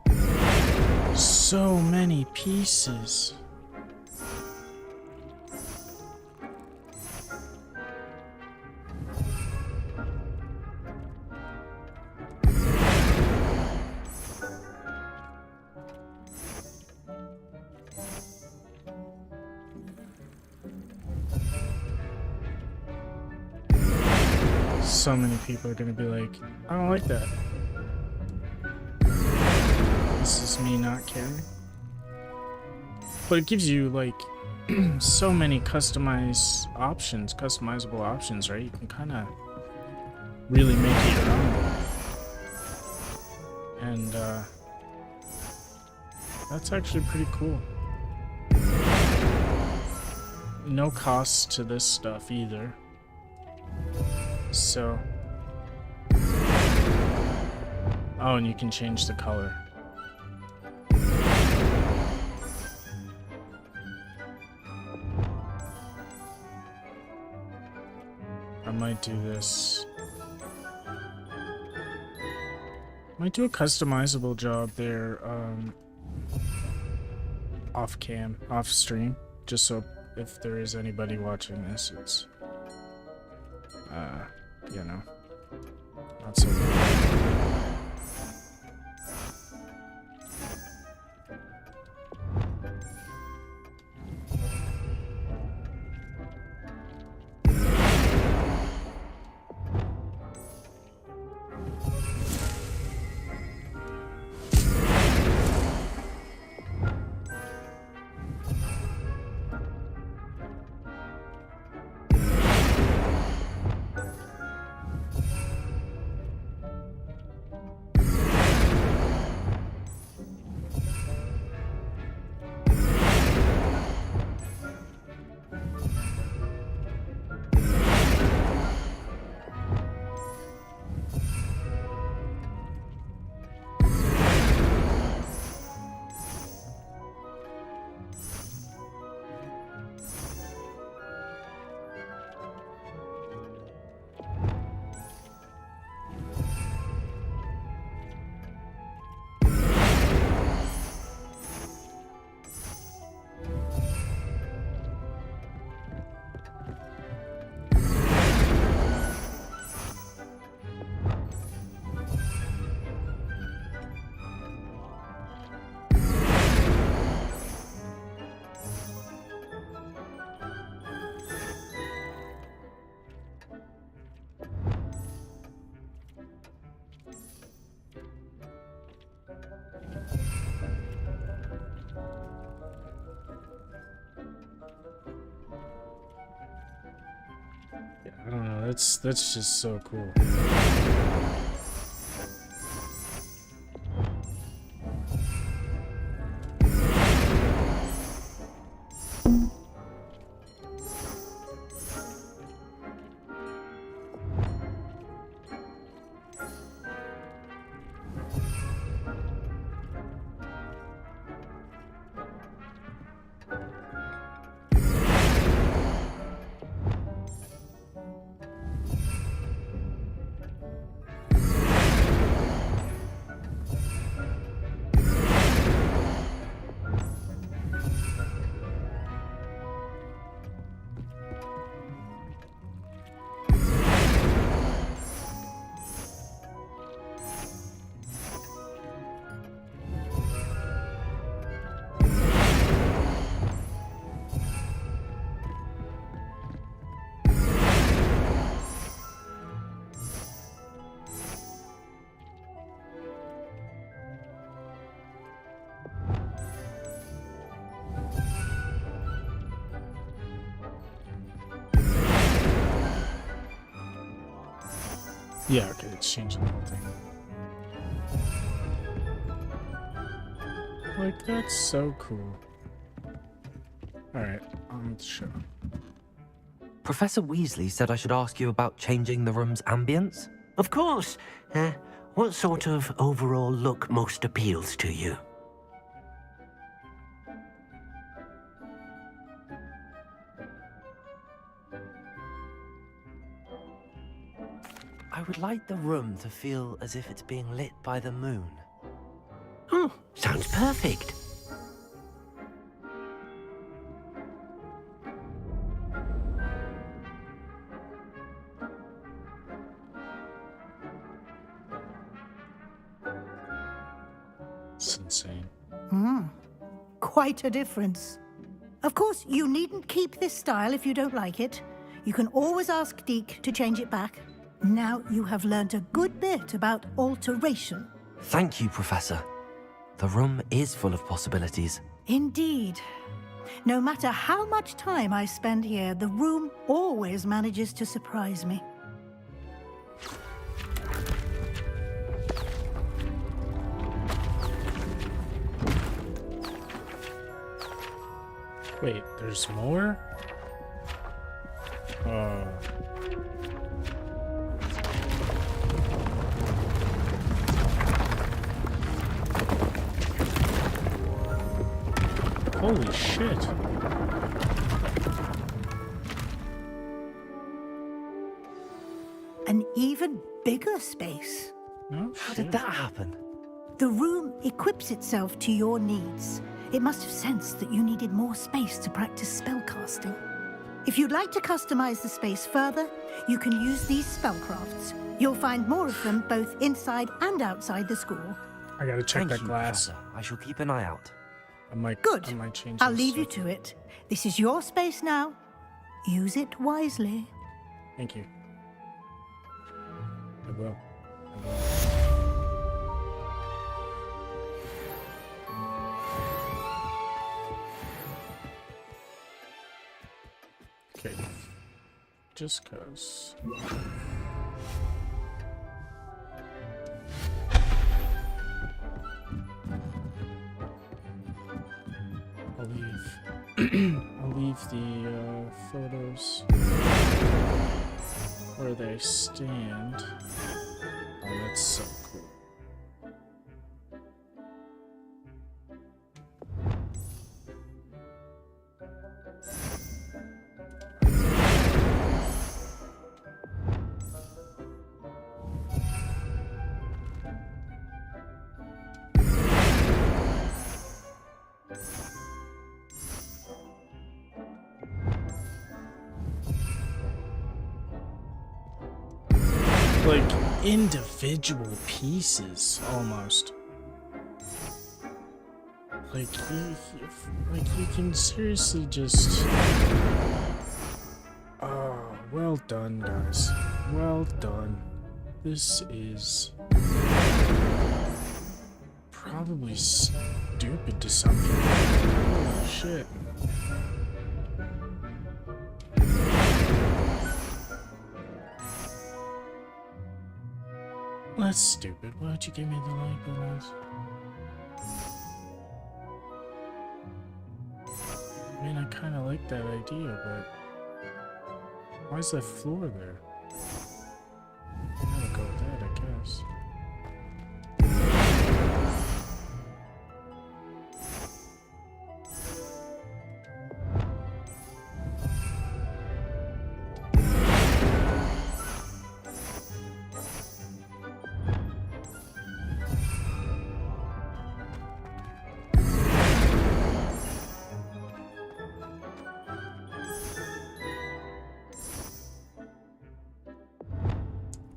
so many pieces. So many people are gonna be like, I don't like that. This is me not caring. But it gives you like so many customizable options, right? You can kind of really make it your own. And that's actually pretty cool. No cost to this stuff either. So, oh, and you can change the color. I might do this. Might do a customizable job there, off cam, off stream, just so if there is anybody watching this, it's you know, not so good. Yeah, I don't know. That's just so cool. Yeah, okay, it's changing the whole thing. Like, that's so cool. Alright, on with the show. Professor Weasley said I should ask you about changing the room's ambience? Of course. What sort of overall look most appeals to you? I would like the room to feel as if it's being lit by the moon. Oh, sounds perfect. It's insane. Quite a difference. Of course, you needn't keep this style if you don't like it. You can always ask Deke to change it back. Now you have learnt a good bit about alteration. Thank you, Professor. The room is full of possibilities. Indeed. No matter how much time I spend here, the room always manages to surprise me. Wait, there's more? Holy shit. An even bigger space. Oh, How did that happen? The room equips itself to your needs. It must have sensed that you needed more space to practice spellcasting. If you'd like to customize the space further, you can use these spellcrafts. You'll find more of them both inside and outside the school. I gotta check Thank that you, glass. Professor. I shall keep an eye out. Good. I might change I'll this leave you so- to it. This is your space now. Use it wisely. Thank you. I will. Okay. Just cause. I'll leave the photos where they stand. Oh, that's so cool. Like individual pieces, almost. Like you can seriously just. Oh, well done, guys. Well done. This is probably stupid to some people. Holy shit. Well, that's stupid. Why'd you give me the light balloons? I mean, I kind of like that idea, but why is that floor there? I'm gonna go with that, I guess.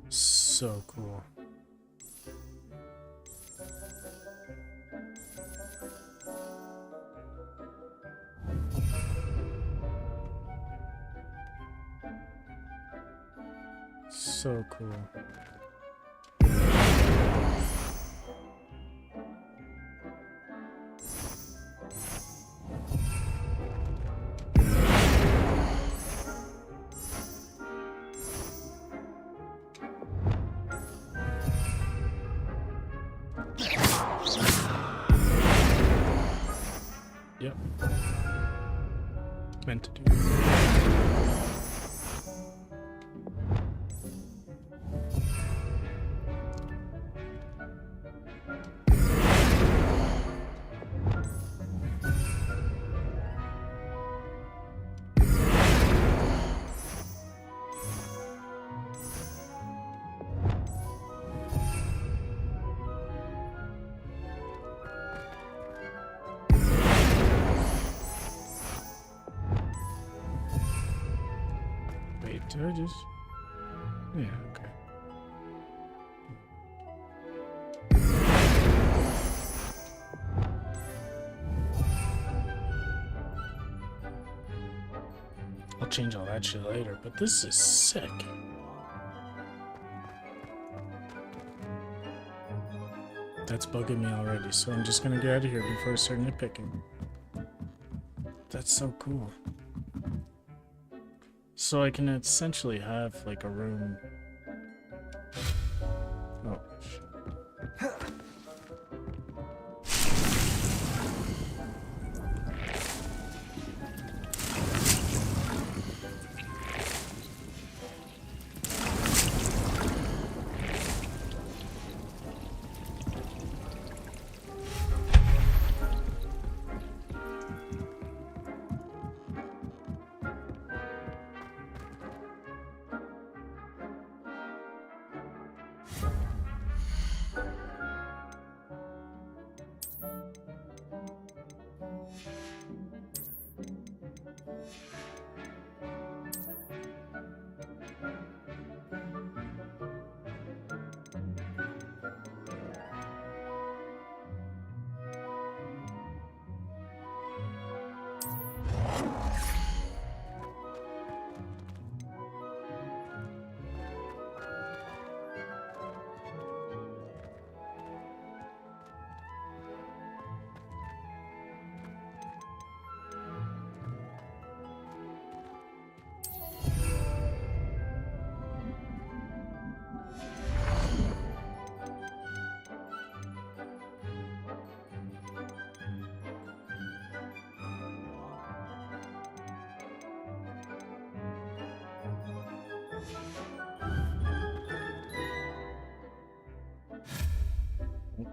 So cool. So cool. Yep. Meant to do. Wait, did I just... Yeah, okay. I'll change all that shit later, but this is sick. That's bugging me already, so I'm just gonna get out of here before I start nitpicking. That's so cool. So I can essentially have like a room. Oh shit.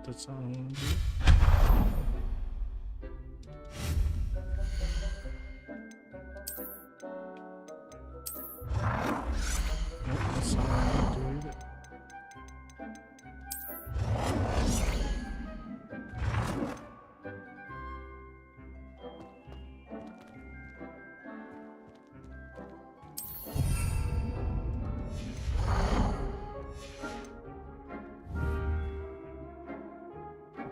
that's not what I want to do. Nope, that's not what I want to do either.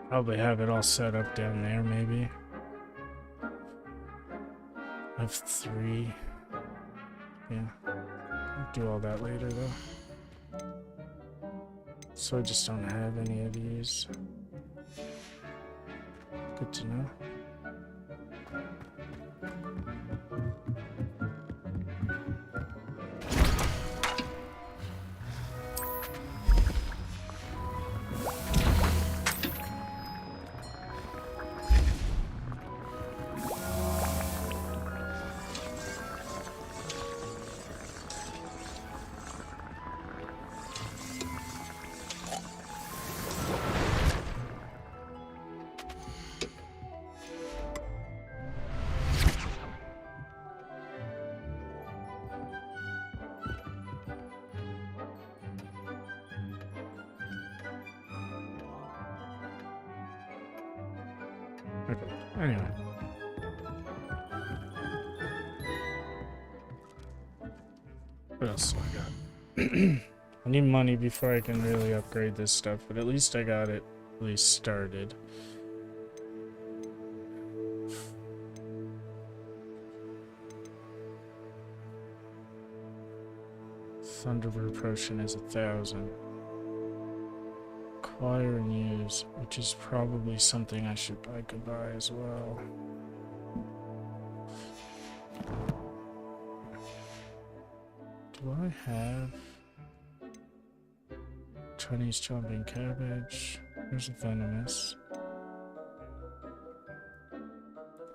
Probably have it all set up down there, maybe. I have 3. Yeah. I'll do all that later, though. So I just don't have any of these. Good to know. Okay, anyway. What else do I got? I need money before I can really upgrade this stuff, but at least I got it at least started. Thunderbird potion is 1,000. Acquire and use, which is probably something I could buy as well. Do I have Chinese chopping cabbage? There's a venomous.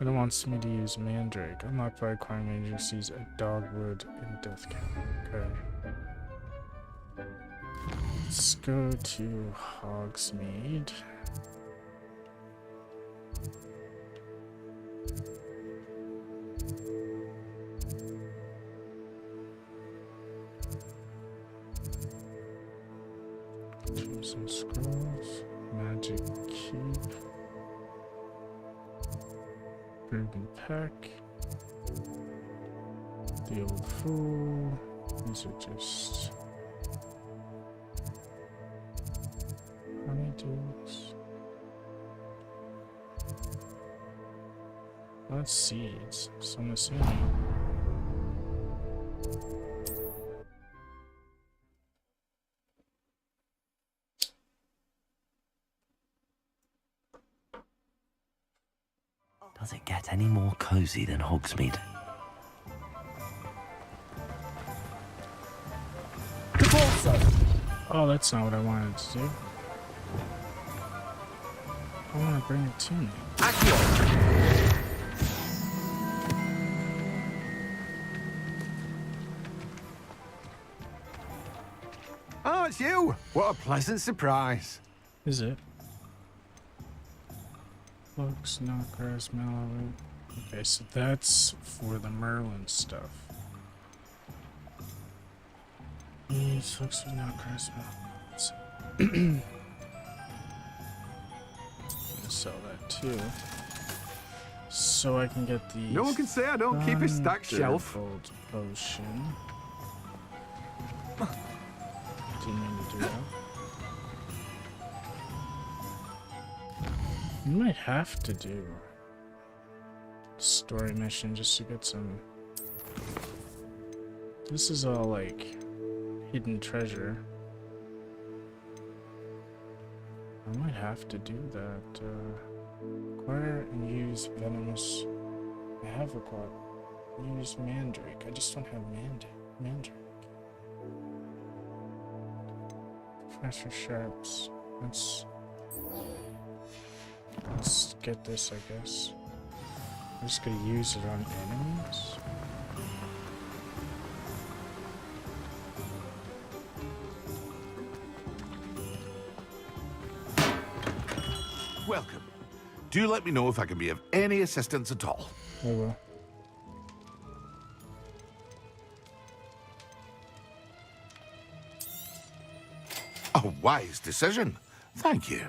It wants me to use mandrake. Unlocked by acquiring mandrake seeds at dogwood in death camp. Okay. Let's go to Hogsmeade. Do some scrolls. Magic Keep. Broom Pack. The Old Fool. These are just honeydews. That's seeds, so I'm assuming. Does it get any more cozy than Hogsmeade? Oh, that's not what I wanted to do. I want to bring it to me. Oh, it's you! What a pleasant surprise. Is it? Looks, knotgrass, mallow. Okay, so that's for the Merlin stuff. These looks with knotgrass, mallow. Sell that too. So I can get the. No one can say I don't keep a stacked shelf. Thunderbolt potion. Didn't mean to do that. You might have to do story mission just to get some. This is all like hidden treasure. I might have to do that. Acquire and use venomous. I have acquired. Use mandrake. I just don't have mandrake. Faster sharps. Let's get this, I guess. I'm just gonna use it on enemies. Do let me know if I can be of any assistance at all. I will. A wise decision. Thank you.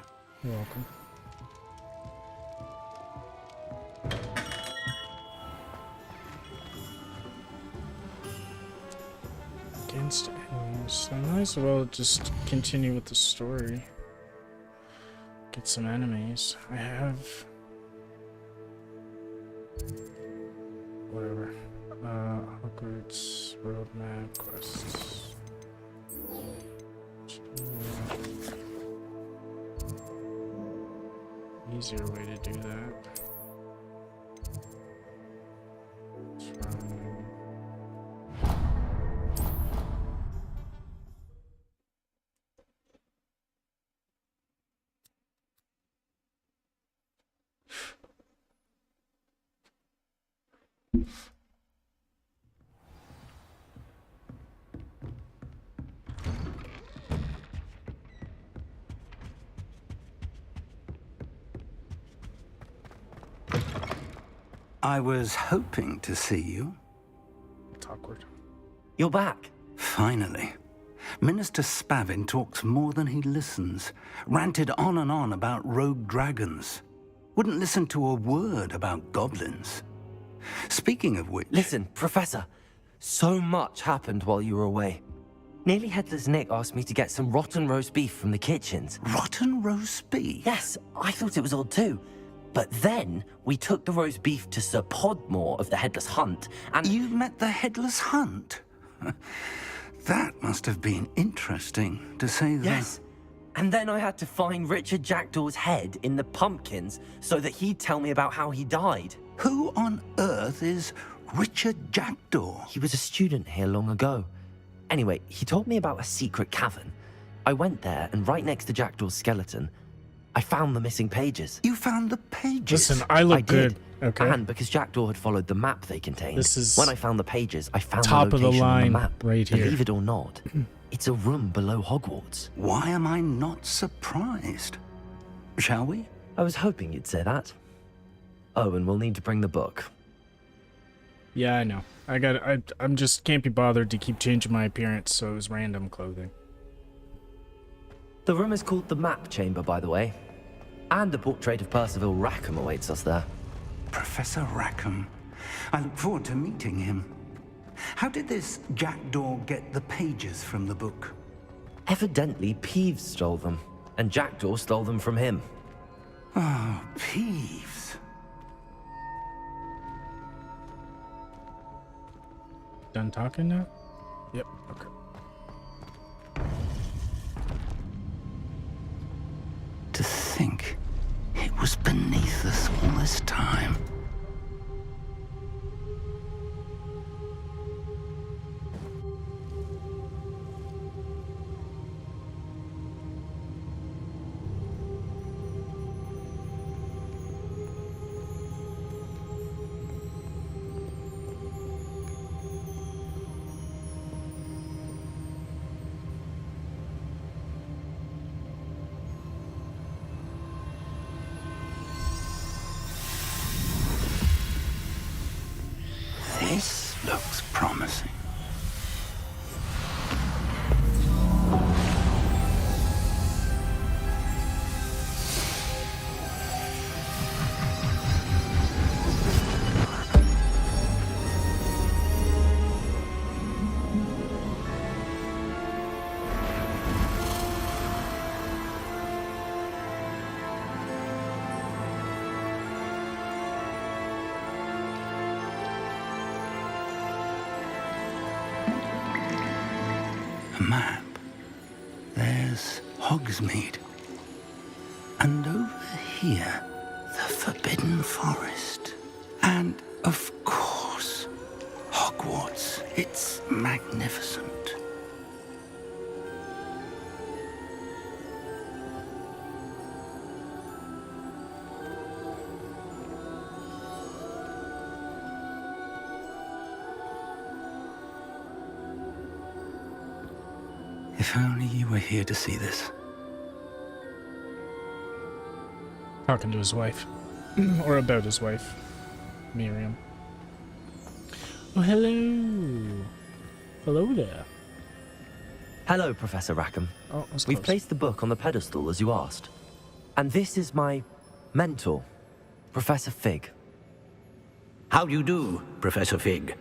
You're welcome. Against enemies. I might as well just continue with the story. Get some enemies. I have... whatever. Hogwarts roadmap quests. Easier way to do that. I was hoping to see you. It's awkward. You're back. Finally. Minister Spavin talks more than he listens. Ranted on and on about rogue dragons. Wouldn't listen to a word about goblins. Speaking of which... Listen, Professor. So much happened while you were away. Nearly Headless Nick asked me to get some rotten roast beef from the kitchens. Rotten roast beef? Yes, I thought it was odd too. But then we took the roast beef to Sir Podmore of the Headless Hunt, and... You met the Headless Hunt? That must have been interesting, to say the... Yes. And then I had to find Richard Jackdaw's head in the pumpkins so that he'd tell me about how he died. Who on earth is Richard Jackdaw? He was a student here long ago. Anyway, he told me about a secret cavern. I went there, and right next to Jackdaw's skeleton, I found the missing pages. You found the pages? Listen, I look good. Okay. And because Jackdaw had followed the map they contained, this is when I found the pages, I found top the of the location line on the map. right here. Believe it or not, it's a room below Hogwarts. Why am I not surprised? Shall we? I was hoping you'd say that. Oh, and we'll need to bring the book. Yeah, I know. I'm just can't be bothered to keep changing my appearance, so it was random clothing. The room is called the Map Chamber, by the way. And a portrait of Percival Rackham awaits us there. Professor Rackham. I look forward to meeting him. How did this Jackdaw get the pages from the book? Evidently, Peeves stole them, and Jackdaw stole them from him. Oh, Peeves. Done talking now? Yep, okay. To think it was beneath us all this time. This looks promising. A map. There's Hogsmeade. And over here, the Forbidden Forest. And, of course, Hogwarts. It's magnificent. If only you were here to see this. Talking to his wife. Or about his wife, Miriam. Oh, hello. Hello there. Hello, Professor Rackham. Oh, that's We've close. placed the book on the pedestal, as you asked. And this is my mentor, Professor Fig. How do you do, Professor Fig?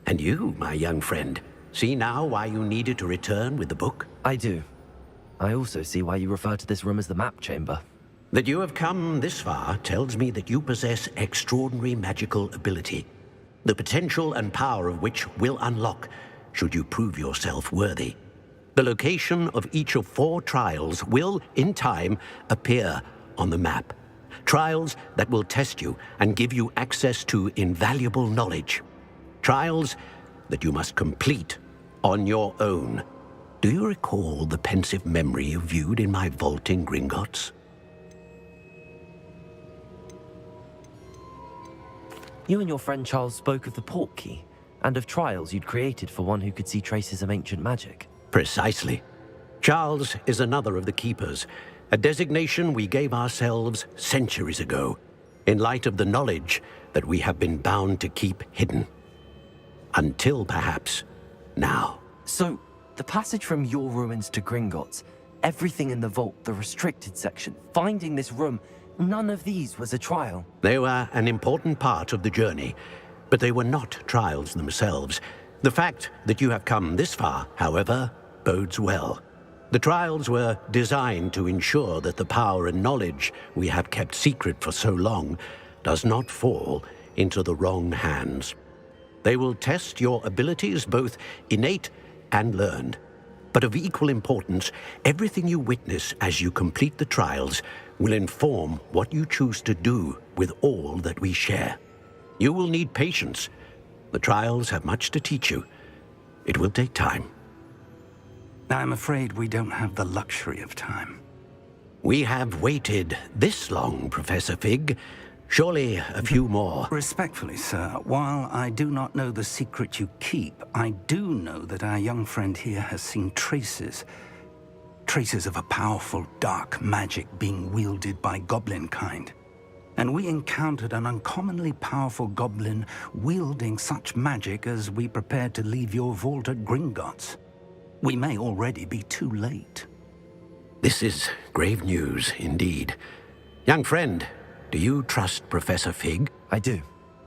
And you, my young friend, see now why you needed to return with the book? I do. I also see why you refer to this room as the map chamber. That you have come this far tells me that you possess extraordinary magical ability, the potential and power of which will unlock should you prove yourself worthy. The location of each of 4 trials will, in time, appear on the map. Trials that will test you and give you access to invaluable knowledge. Trials that you must complete on your own. Do you recall the pensive memory you viewed in my vault in Gringotts? You and your friend Charles spoke of the port key, and of trials you'd created for one who could see traces of ancient magic. Precisely. Charles is another of the keepers, a designation we gave ourselves centuries ago, in light of the knowledge that we have been bound to keep hidden. Until, perhaps, now. So, the passage from your ruins to Gringotts, everything in the vault, the restricted section, finding this room, none of these was a trial. They were an important part of the journey, but they were not trials themselves. The fact that you have come this far, however, bodes well. The trials were designed to ensure that the power and knowledge we have kept secret for so long does not fall into the wrong hands. They will test your abilities, both innate and learned. But of equal importance, everything you witness as you complete the trials will inform what you choose to do with all that we share. You will need patience. The trials have much to teach you. It will take time. I'm afraid we don't have the luxury of time. We have waited this long, Professor Fig. Surely a few more. Respectfully, sir, while I do not know the secret you keep, I do know that our young friend here has seen traces of a powerful dark magic being wielded by goblin kind. And we encountered an uncommonly powerful goblin wielding such magic as we prepared to leave your vault at Gringotts. We may already be too late. This is grave news indeed. Young friend, do you trust Professor Fig? I do.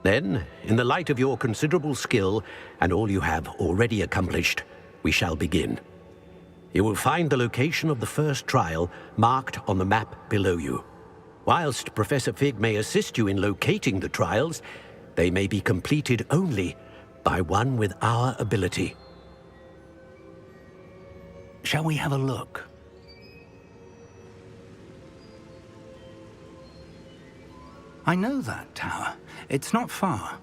Then, in the light of your considerable skill and all you have already accomplished, we shall begin. You will find the location of the first trial marked on the map below you. Whilst Professor Fig may assist you in locating the trials, they may be completed only by one with our ability. Shall we have a look? I know that tower. It's not far.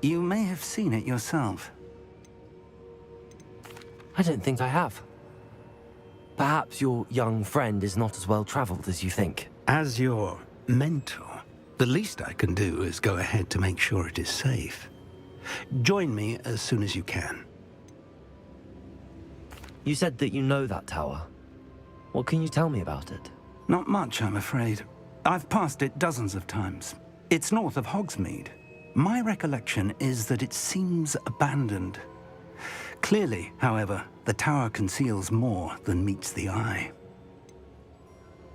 You may have seen it yourself. I don't think I have. Perhaps your young friend is not as well traveled as you think. As your mentor, the least I can do is go ahead to make sure it is safe. Join me as soon as you can. You said that you know that tower. What can you tell me about it? Not much, I'm afraid. I've passed it dozens of times. It's north of Hogsmeade. My recollection is that it seems abandoned. Clearly, however, the tower conceals more than meets the eye.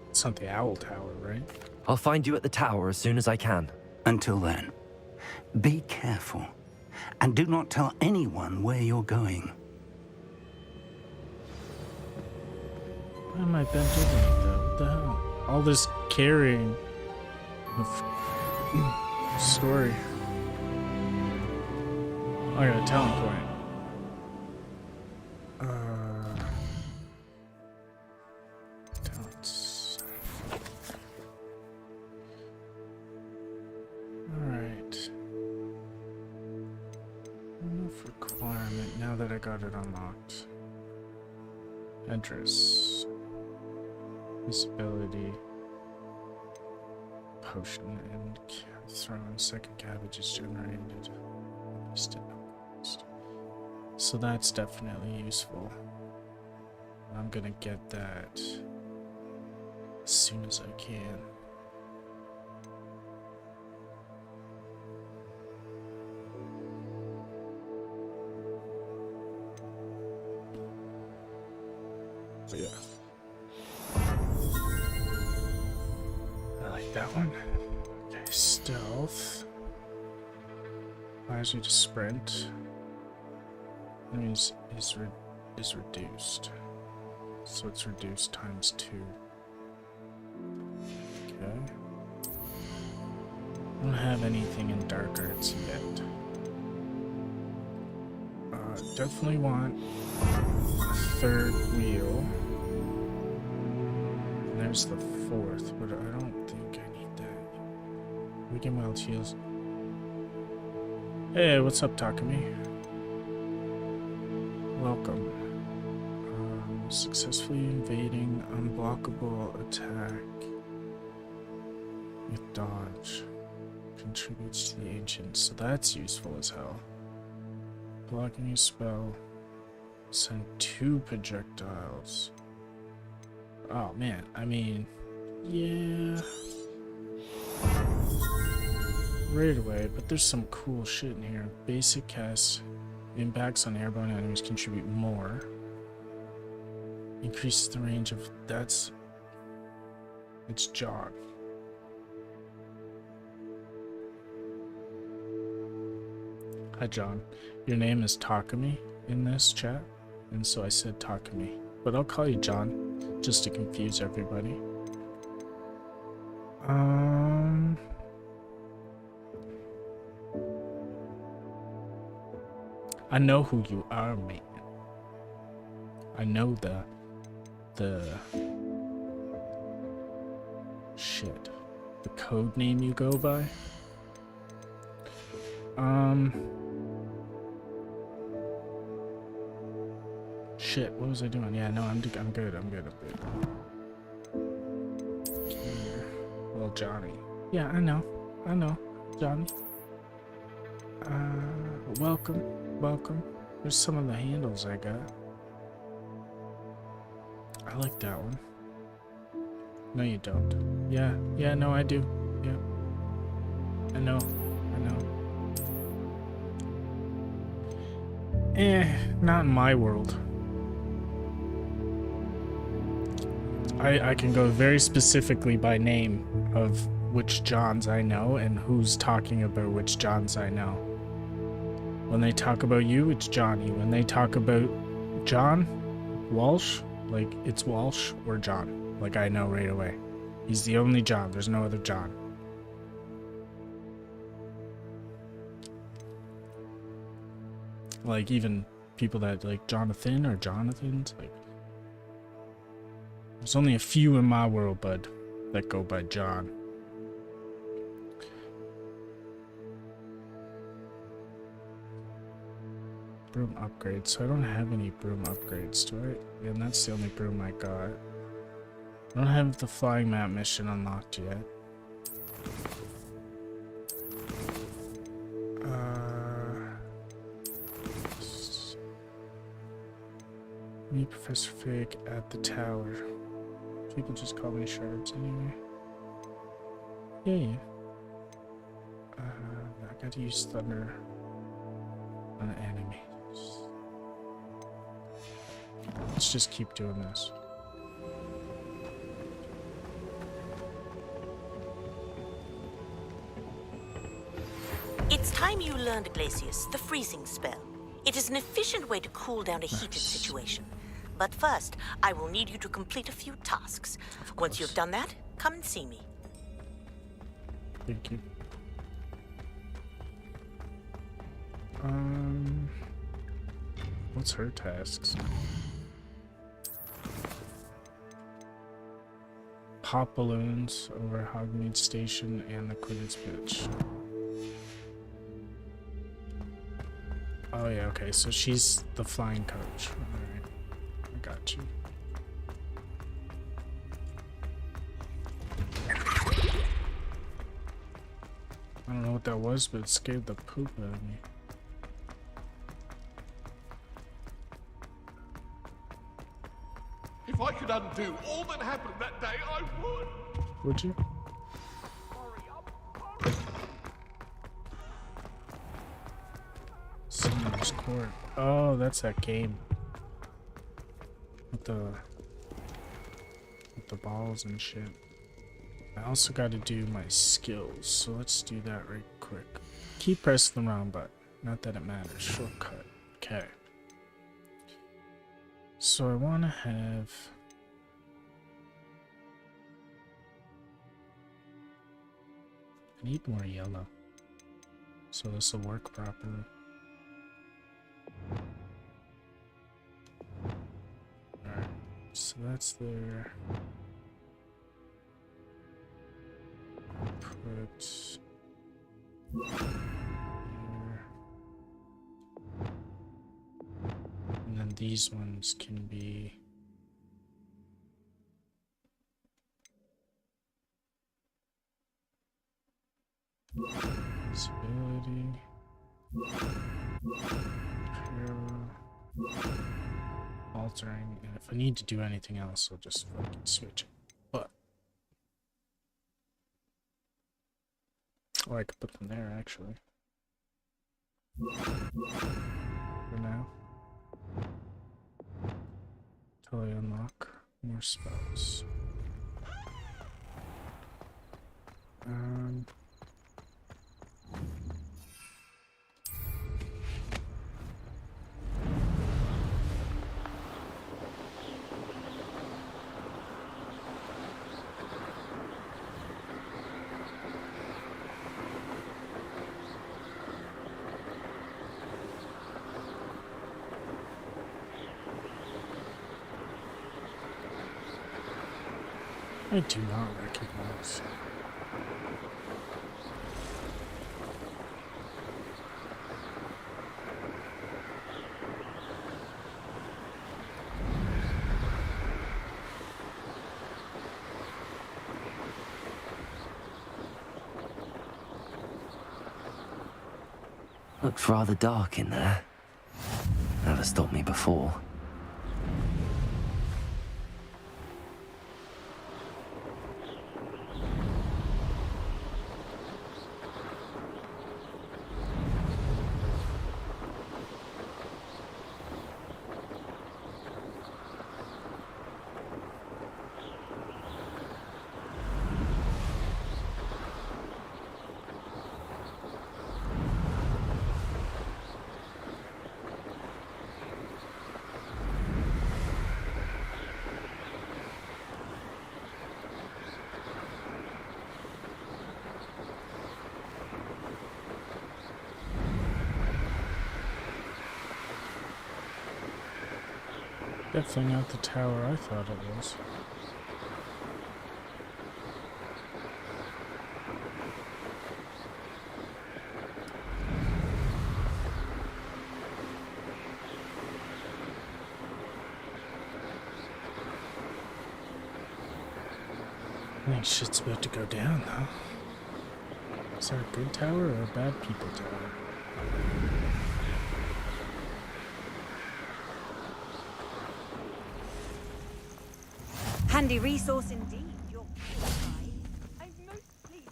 It's not the Owl Tower, right? I'll find you at the tower as soon as I can. Until then, be careful. And do not tell anyone where you're going. Why am I bent over like that? What the hell? All this carrying of story. I got a talent point. Talents. Alright. Enough requirement now that I got it unlocked. Address. Visibility. Potion and thrown. Second cabbage is generated. So that's definitely useful. I'm gonna get that as soon as I can. But yeah. I like that one. Okay, stealth. Allows you to sprint. Enemies is reduced. So it's reduced times 2. Okay. I don't have anything in dark arts yet. Definitely want a 3rd wheel. And there's the 4th, but I don't think I need that. Weekend wild heals. Hey, what's up, Takumi? Welcome. Successfully invading unblockable attack with dodge. Contributes to the ancients, so that's useful as hell. Blocking a spell. Send 2 projectiles. Oh man, I mean, yeah. Right away, but there's some cool shit in here. Basic cast. Impacts on airborne enemies contribute more. Increases the range of... that's... it's jog. Hi John. Your name is Takumi in this chat, and so I said Takumi. But I'll call you John, just to confuse everybody. I know who you are, mate. I know the shit. The code name you go by. Shit, what was I doing? Yeah, no, I'm good. I'm good. Okay. Well, Johnny. Yeah, I know, Johnny. Welcome. There's some of the handles I got. I like that one. No, you don't. Yeah, no, I do. Yeah. I know. Not in my world. I can go very specifically by name of which Johns I know and who's talking about which Johns I know. When they talk about you, it's Johnny. When they talk about John Walsh, like it's Walsh or John. Like I know right away. He's the only John. There's no other John. Like even people that like Jonathan or Jonathans, like there's only a few in my world, bud, that go by John. Broom upgrades. So I don't have any broom upgrades, do I? And that's the only broom I got. I don't have the flying map mission unlocked yet. Meet Professor Fig at the tower. People just call me Shards anyway. Yeah. I gotta use thunder on enemies. Let's just keep doing this. It's time you learned, Glacius, the freezing spell. It is an efficient way to cool down a heated situation. But first, I will need you to complete a few tasks. Once you've done that, come and see me. Thank you. What's her tasks? Pop balloons over Hogwarts Station and the Quidditch pitch. Oh yeah, okay, so she's the flying coach. Alright, I got you. I don't know what that was, but it scared the poop out of me. If I could undo all that happened that day, I would. Would you? Summoner's Court. Oh, that's that game. With the the balls and shit. I also got to do my skills, so let's do that right quick. Keep pressing the wrong button. Not that it matters. Shortcut. Okay. So I want to have... I need more yellow, so this will work properly. Alright, so that's there. Put here. And then these ones can be visibility, altering, and if I need to do anything else, I'll just fucking switch it. But or I could put them there actually. For now. Till I unlock more spells. I do not recognize. Looks rather dark in there. Never stopped me before. Definitely not the tower I thought it was. I think shit's about to go down, though. Is that a good tower or a bad people tower? Handy resource indeed. Your I'm most pleased.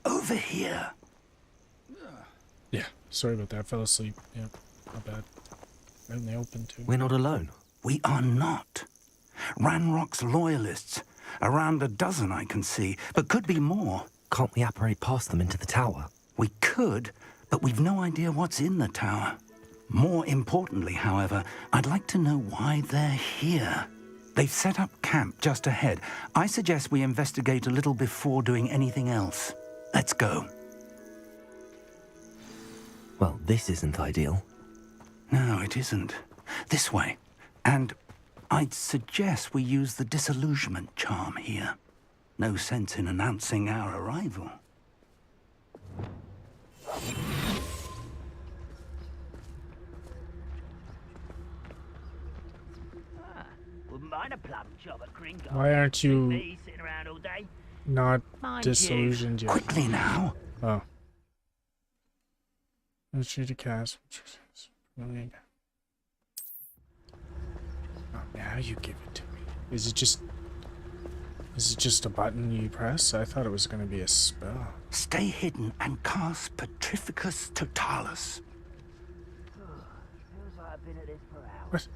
Over here. Yeah, sorry about that. I fell asleep. Yep, not bad. Out in the open, too. We're not alone. We are not. Ranrock's loyalists. Around a dozen I can see, but could be more. Can't we apparate past them into the tower? We could, but we've no idea what's in the tower. More importantly, however, I'd like to know why they're here. They've set up camp just ahead. I suggest we investigate a little before doing anything else. Let's go. Well, this isn't ideal. No, it isn't. This way. And I'd suggest we use the disillusionment charm here. No sense in announcing our arrival. Why aren't you not disillusioned yet? Quickly now. Oh. Let's read a cast. Brilliant. Oh, now you give it to me. Is it just a button you press? I thought it was going to be a spell. Stay hidden and cast Petrificus Totalis. What?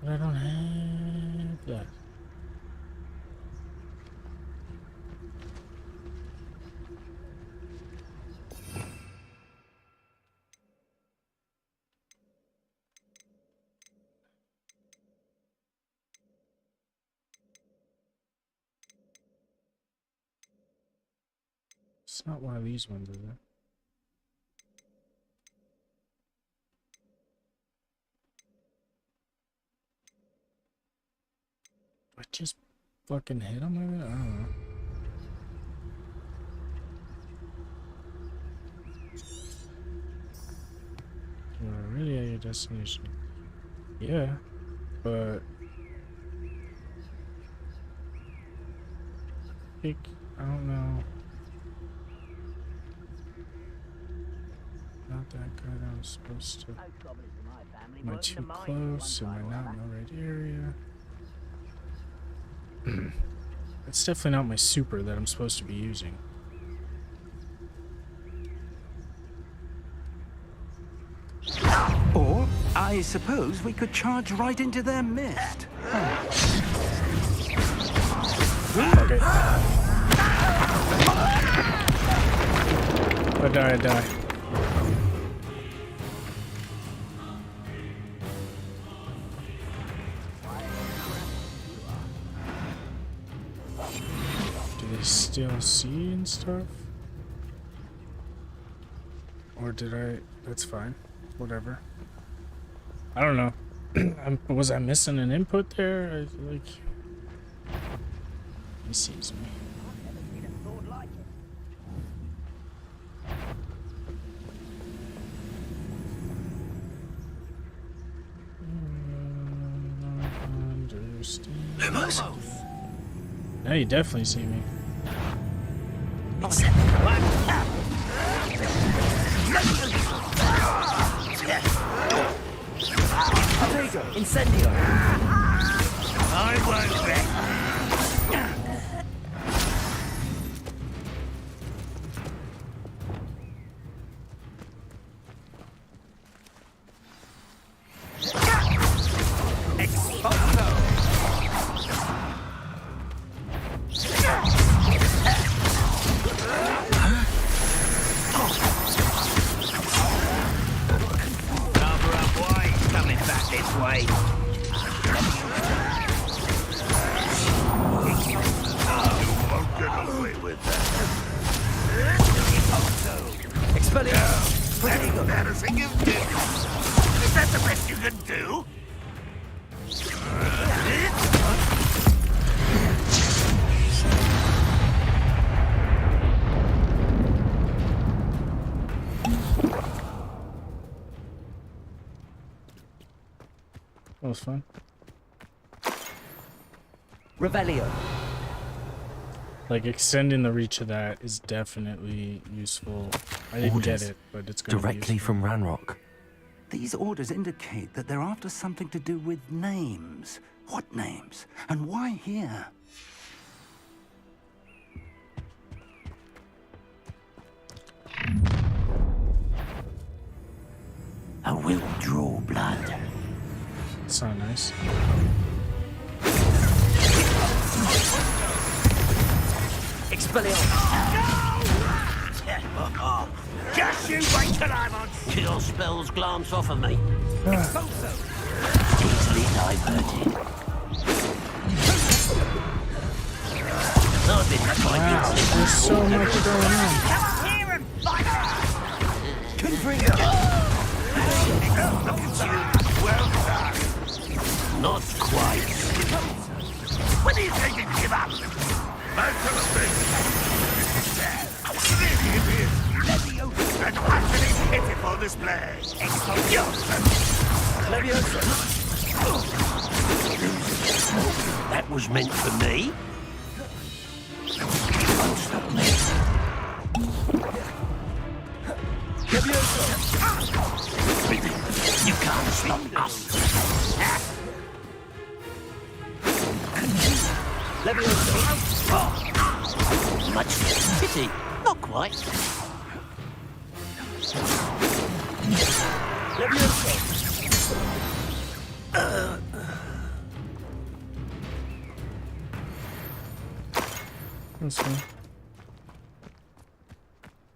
But I don't have that. It's not one of these ones, is it? I just fucking hit him with it? I don't know. You're really at your destination. Yeah, but I don't know. Not that good. I was supposed to. Am I too close? Am I not in the right area? It's definitely not my super that I'm supposed to be using. Or, I suppose we could charge right into their mist. Okay. I die. Do they still see and stuff? Or did I? That's fine. Whatever. I don't know. Was I missing an input there? Like, he sees me. Lumos? Now you definitely see me. Incendio! I won't bet. That was fun. Revelio. Like, extending the reach of that is definitely useful. I didn't get it, but it's going to be directly from Ranrock. These orders indicate that they're after something to do with names. What names? And why here? I will draw blood. It's not nice. Just you wait till I'm on. Kill spells glance off of me. Expulso. Easily diverted. I've been Wow, there's so much going on. Come up here and fight. Well done. Not quite. When are you going to give up? Most of the thing. An utterly pitiful display. That was meant for me. Won't stop me. You can't stop us. Much pity. Not quite. This one.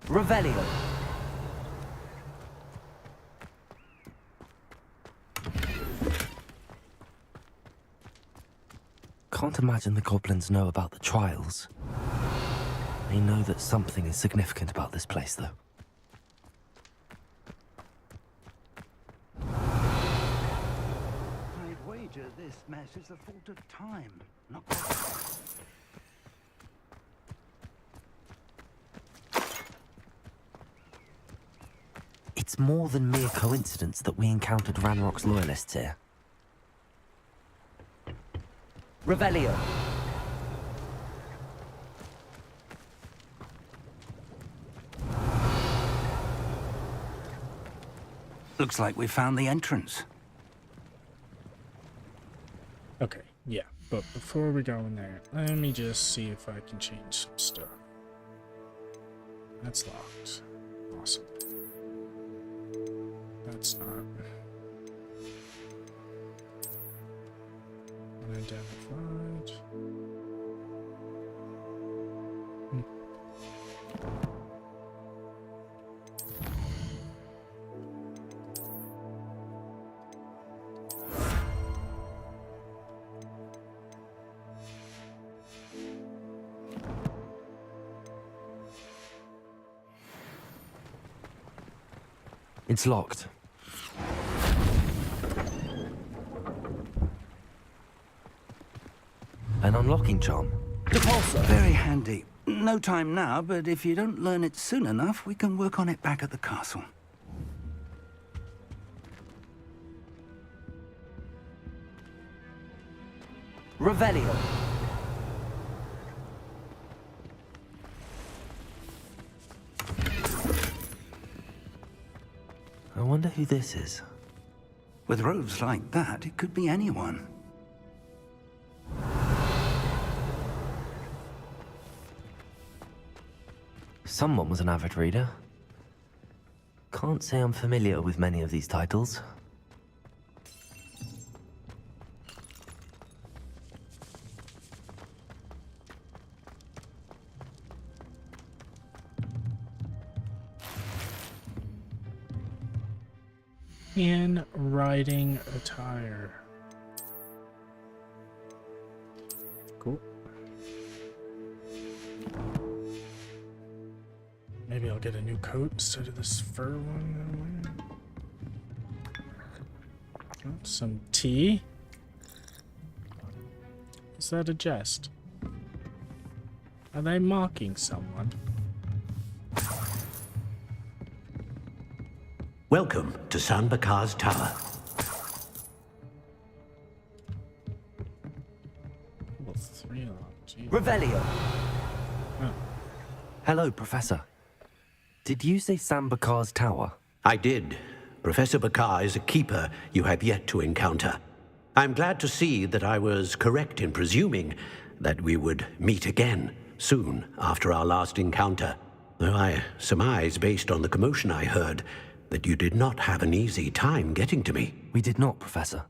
Revelio. Can't imagine the goblins know about the trials. They know that something is significant about this place, though. I'd wager this mess is the fault of time, not... It's more than mere coincidence that we encountered Ranrock's loyalists here. Revelio. Looks like we found the entrance. Okay, yeah, but before we go in there, let me just see if I can change some stuff. That's locked. Awesome. That's not. Unidentified. It's locked. An unlocking charm. Very handy. No time now, but if you don't learn it soon enough, we can work on it back at the castle. Revelio. I wonder who this is. With robes like that, it could be anyone. Someone was an avid reader. Can't say I'm familiar with many of these titles. In riding attire. Cool. Maybe I'll get a new coat instead of this fur one. Oh, some tea. Is that a jest? Are they mocking someone? Welcome to San Bakar's Tower. Level 3 locked. Revelio. Oh. Hello, Professor. Did you say Sam Bakar's tower? I did. Professor Bakar is a keeper you have yet to encounter. I'm glad to see that I was correct in presuming that we would meet again soon after our last encounter, though I surmise, based on the commotion I heard, that you did not have an easy time getting to me. We did not, Professor.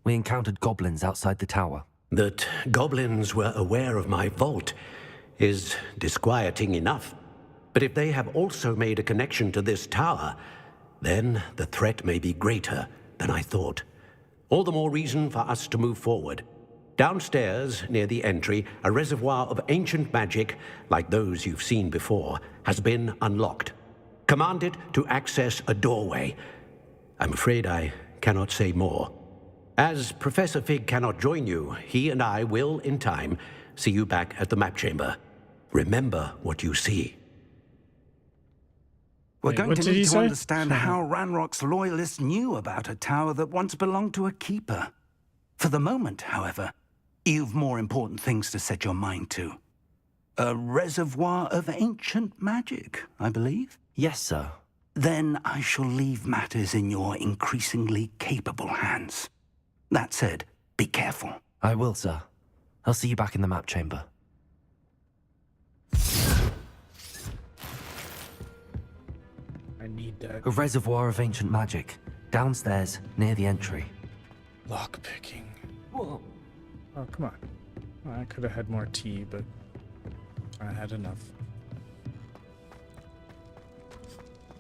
We encountered goblins outside the tower. That goblins were aware of my vault is disquieting enough. But if they have also made a connection to this tower, then the threat may be greater than I thought. All the more reason for us to move forward. Downstairs, near the entry, a reservoir of ancient magic, like those you've seen before, has been unlocked. Command it to access a doorway. I'm afraid I cannot say more. As Professor Fig cannot join you, he and I will, in time, see you back at the map chamber. Remember what you see. We're going to need to understand how Ranrock's loyalists knew about a tower that once belonged to a keeper. For the moment, however, you've more important things to set your mind to. A reservoir of ancient magic, I believe? Yes, sir. Then I shall leave matters in your increasingly capable hands. That said, be careful. I will, sir. I'll see you back in the map chamber. I need that. A reservoir of ancient magic. Downstairs, near the entry. Lockpicking. Whoa. Oh, come on. Well, I could have had more tea, but I had enough.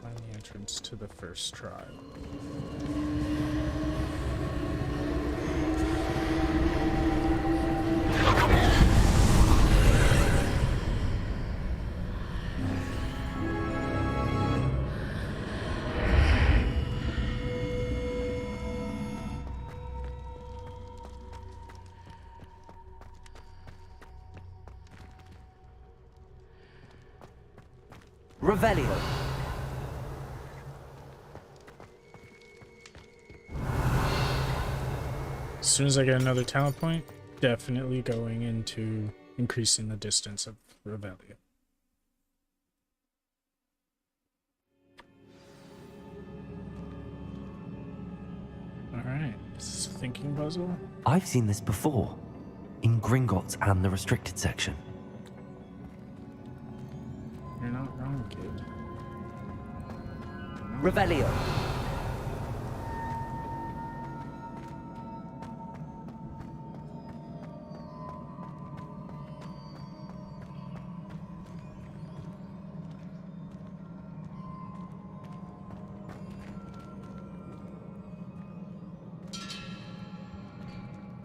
Find the entrance to the first trial. Revelio. As soon as I get another talent point, definitely going into increasing the distance of Revelio. Alright, thinking puzzle. I've seen this before. In Gringotts and the restricted section. You're not wrong, kid. Revelio.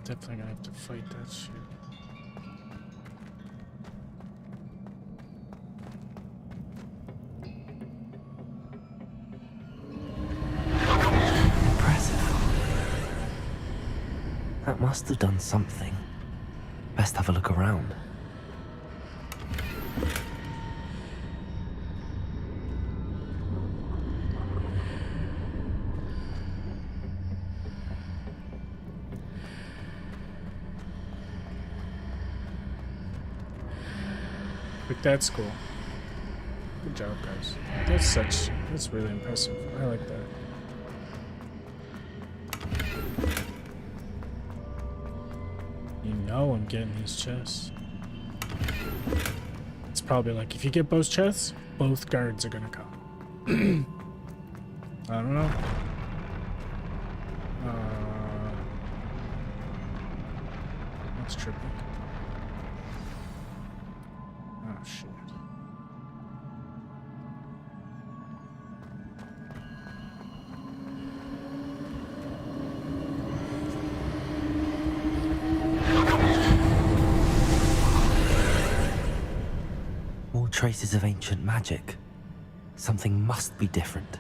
Definitely gonna have to fight that shit. That must have done something. Best have a look around. But that's cool. Good job, guys. That's really impressive. I like that. You know I'm getting these chests. It's probably like, if you get both chests, both guards are gonna come. I don't know. That's trippy. Oh, shit. More traces of ancient magic. Something must be different.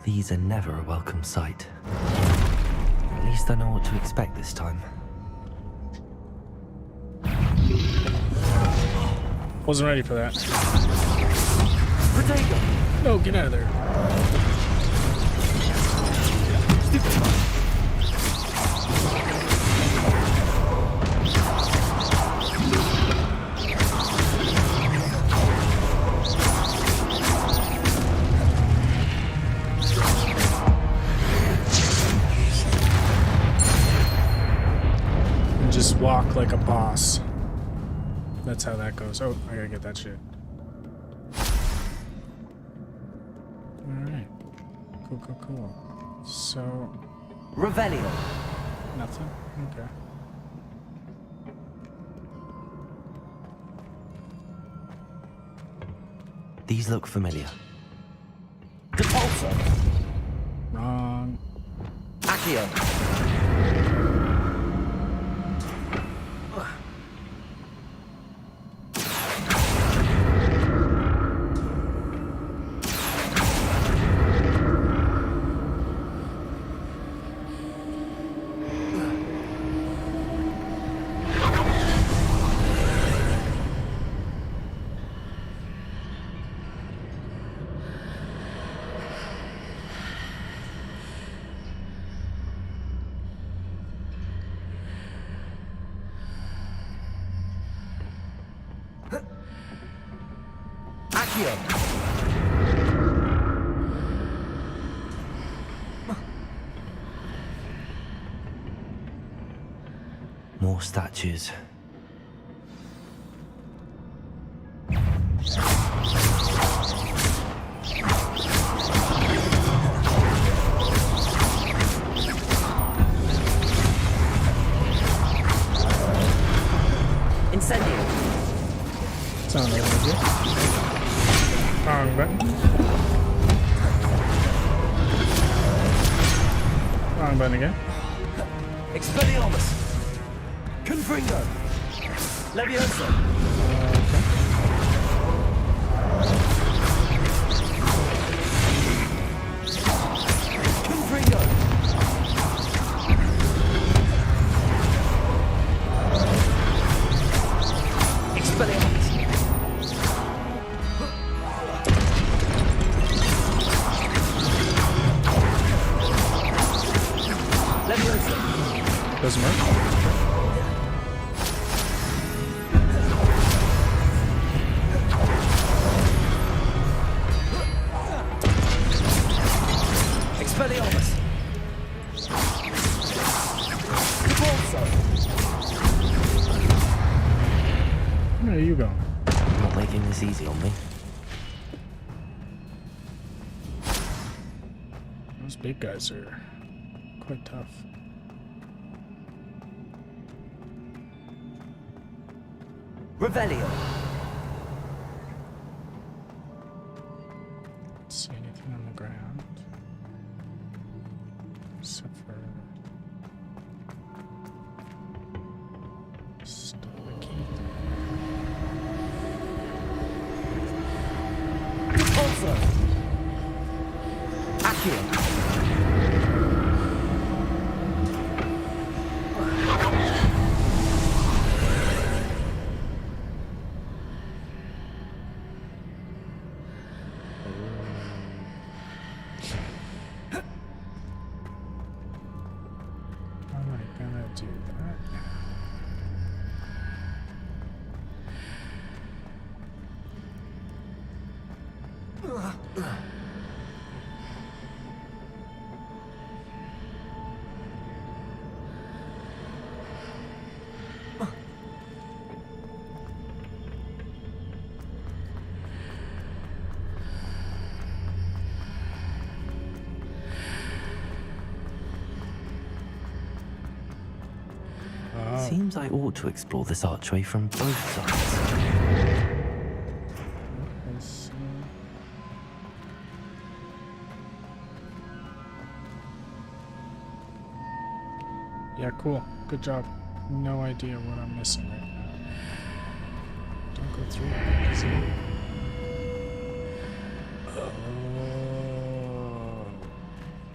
These are never a welcome sight. At least I know what to expect this time. Wasn't ready for that. No, get out of there. Just walk like a boss. That's how that goes. Oh, I gotta get that shit. Alright. Cool, cool, cool. So... Revelio. Nothing? Okay. These look familiar. Depulso. Wrong. Accio. More statues. Incendio. Sound like it. Wrong button. Wrong button again. Expelliarmus! Confringo! Leviosa! Confringo! Expelliarmus! Leviosa! Doesn't work. Expelliarmus! Where are you going? I'm not making this easy on me. Those big guys are quite tough. Revelio! See anything on the ground? Except for Stoicky. Repulsor! Accio! Seems I ought to explore this archway from both sides. Yeah, cool. Good job. No idea what I'm missing right now. Don't go through it. See?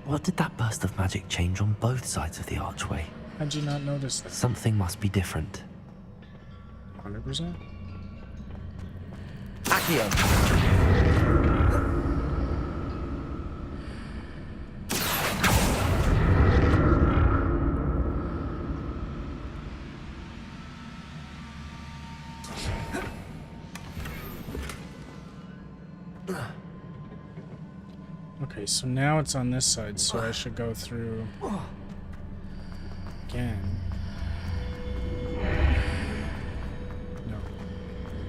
What did that burst of magic change on both sides of the archway? How'd you not notice that? Something must be different. 100%? Accio! Okay, so now it's on this side, so I should go through again. No.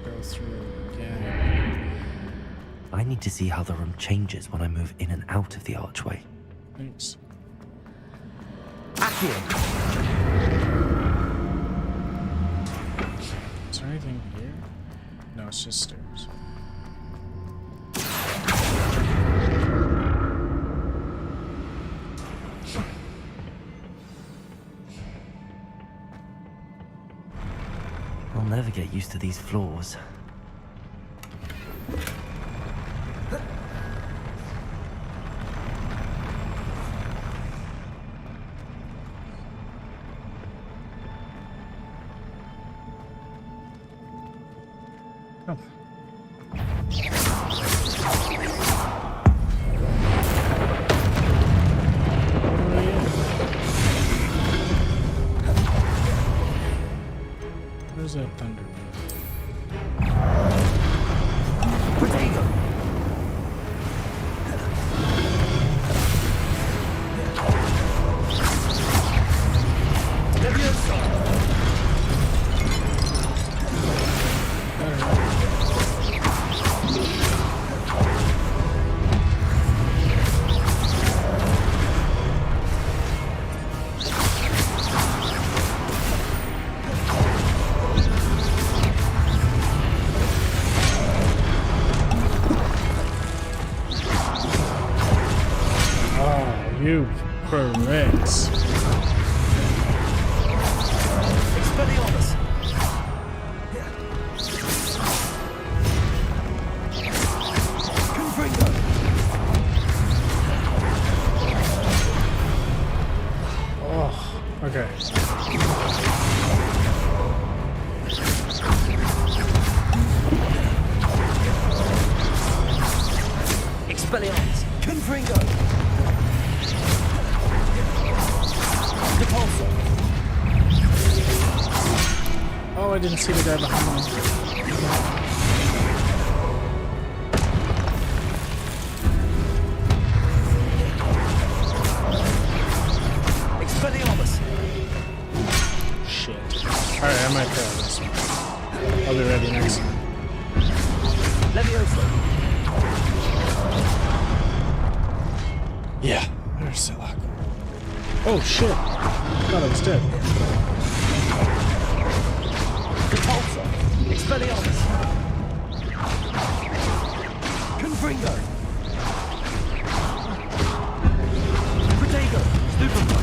Go through again. I need to see how the room changes when I move in and out of the archway. Thanks. Accio! Is there anything here? No, it's just stairs. I'll never get used to these floors. Oh. Where's that thunder? Protego! You pricks. Expelliarmus! Confringo! Oh, okay. Expelliarmus! Confringo! Depulso! Oh, I didn't see the guy behind me. Expelliarmus! Shit. Alright, I might fail this one. I'll be ready next time. Levioso! Yeah, there's Silak. Oh shit! I thought I was dead. Repulsor! Expelliarmus! Confringo! Protego! Stupefy!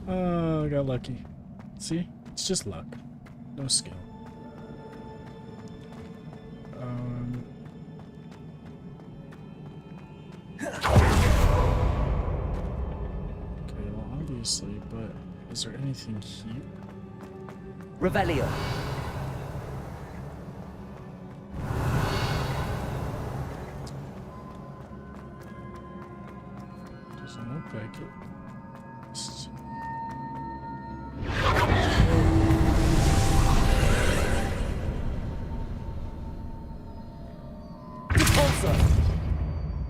Oh, I got lucky. See? It's just luck. No skill. Okay, well, obviously, but is there anything here? Revelio! Doesn't look like it.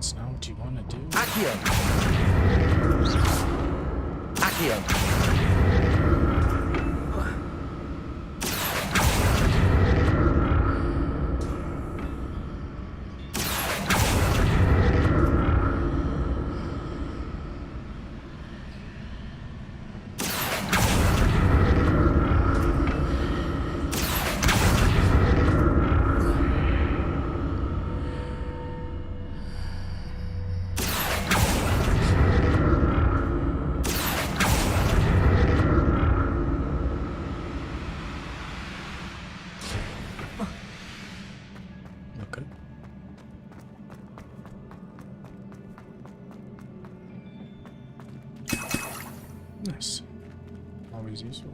So now what do you want to do? Accio! Accio! Okay. Nice. Always useful.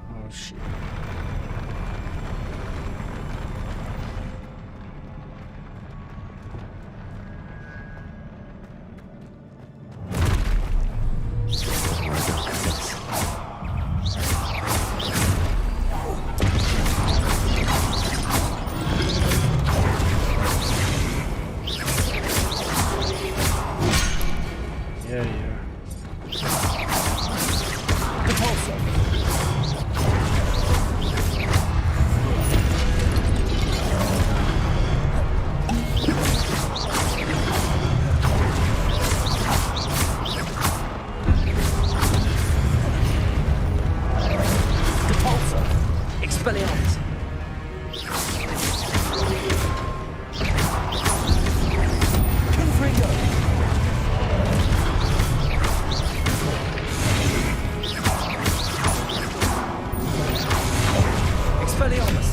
Oh shit. Yeah, yeah. Expelliarmus! Confringo! Expelliarmus!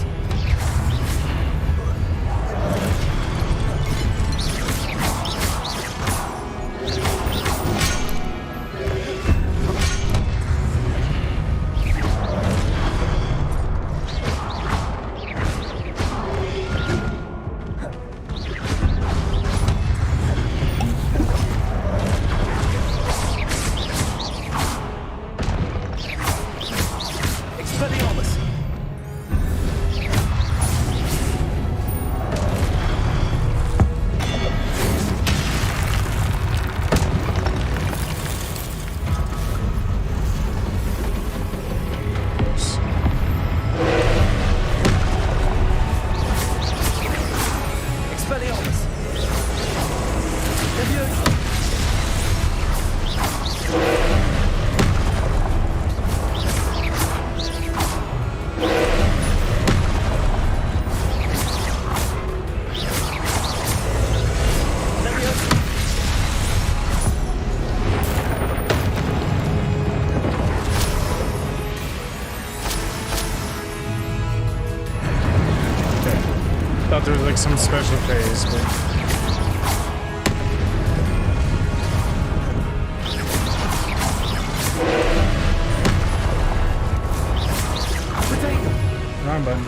there's like some special phase, but... Wrong button.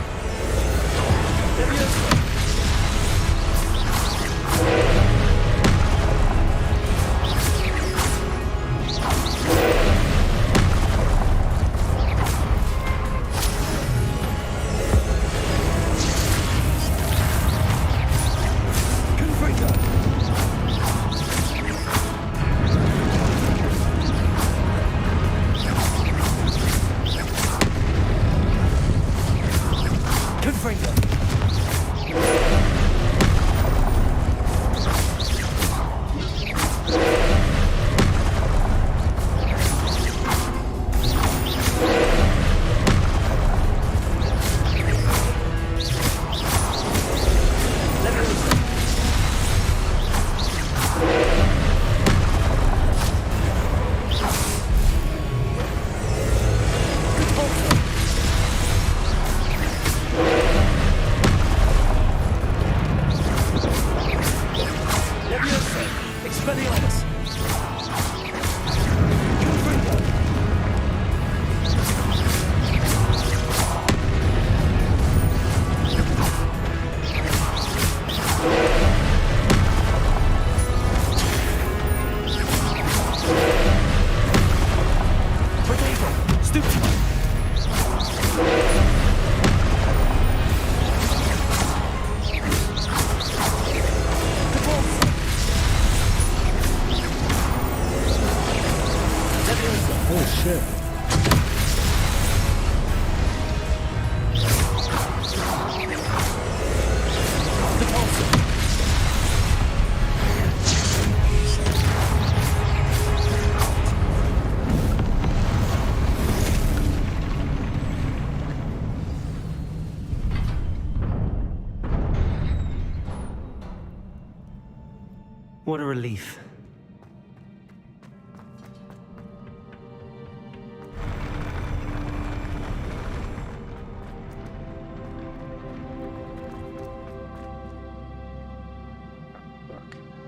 What a relief.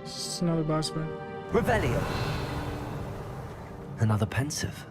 Just another boss fight. Revelio. Another pensive.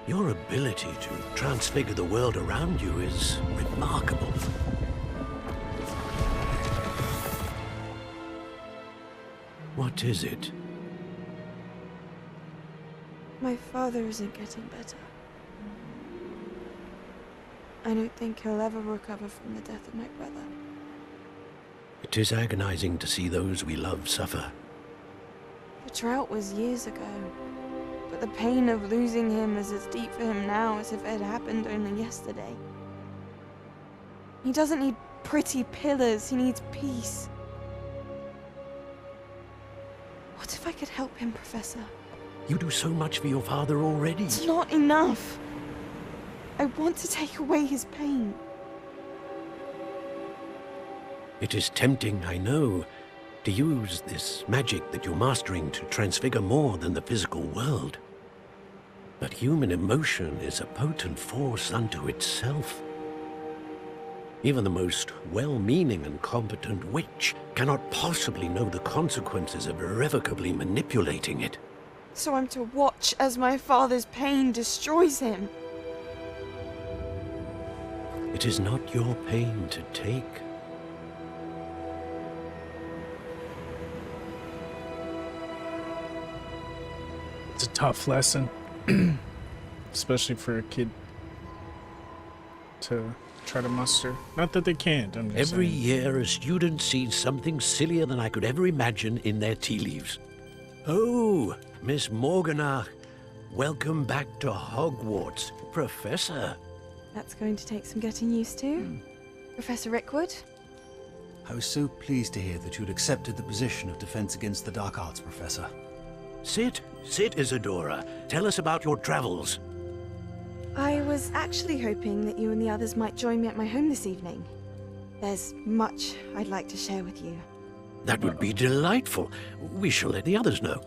Your ability to transfigure the world around you is remarkable. What is it? My father isn't getting better. I don't think he'll ever recover from the death of my brother. It is agonizing to see those we love suffer. The drought was years ago, but the pain of losing him is as deep for him now as if it had happened only yesterday. He doesn't need pretty pillars, he needs peace. What if I could help him, Professor? You do so much for your father already. It's not enough. I want to take away his pain. It is tempting, I know, to use this magic that you're mastering to transfigure more than the physical world. But human emotion is a potent force unto itself. Even the most well-meaning and competent witch cannot possibly know the consequences of irrevocably manipulating it. So I'm to watch as my father's pain destroys him. It is not your pain to take. It's a tough lesson, especially for a kid to try to muster. Not that they can't, I'm just Every saying. year, a student sees something sillier than I could ever imagine in their tea leaves. Oh, Miss Morganach, welcome back to Hogwarts, Professor. That's going to take some getting used to. Professor Rickwood? I was so pleased to hear that you'd accepted the position of Defense Against the Dark Arts, Professor. Sit, Isadora. Tell us about your travels. I was actually hoping that you and the others might join me at my home this evening. There's much I'd like to share with you. That would be delightful. We shall let the others know.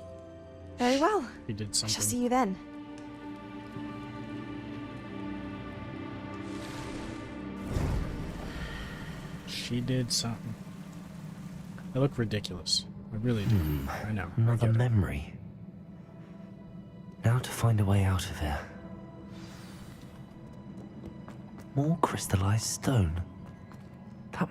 Very well. He did I something. shall see you then. She did something. I look ridiculous. I really do. I know. I Another get it. memory. Now to find a way out of here. More crystallized stone. That...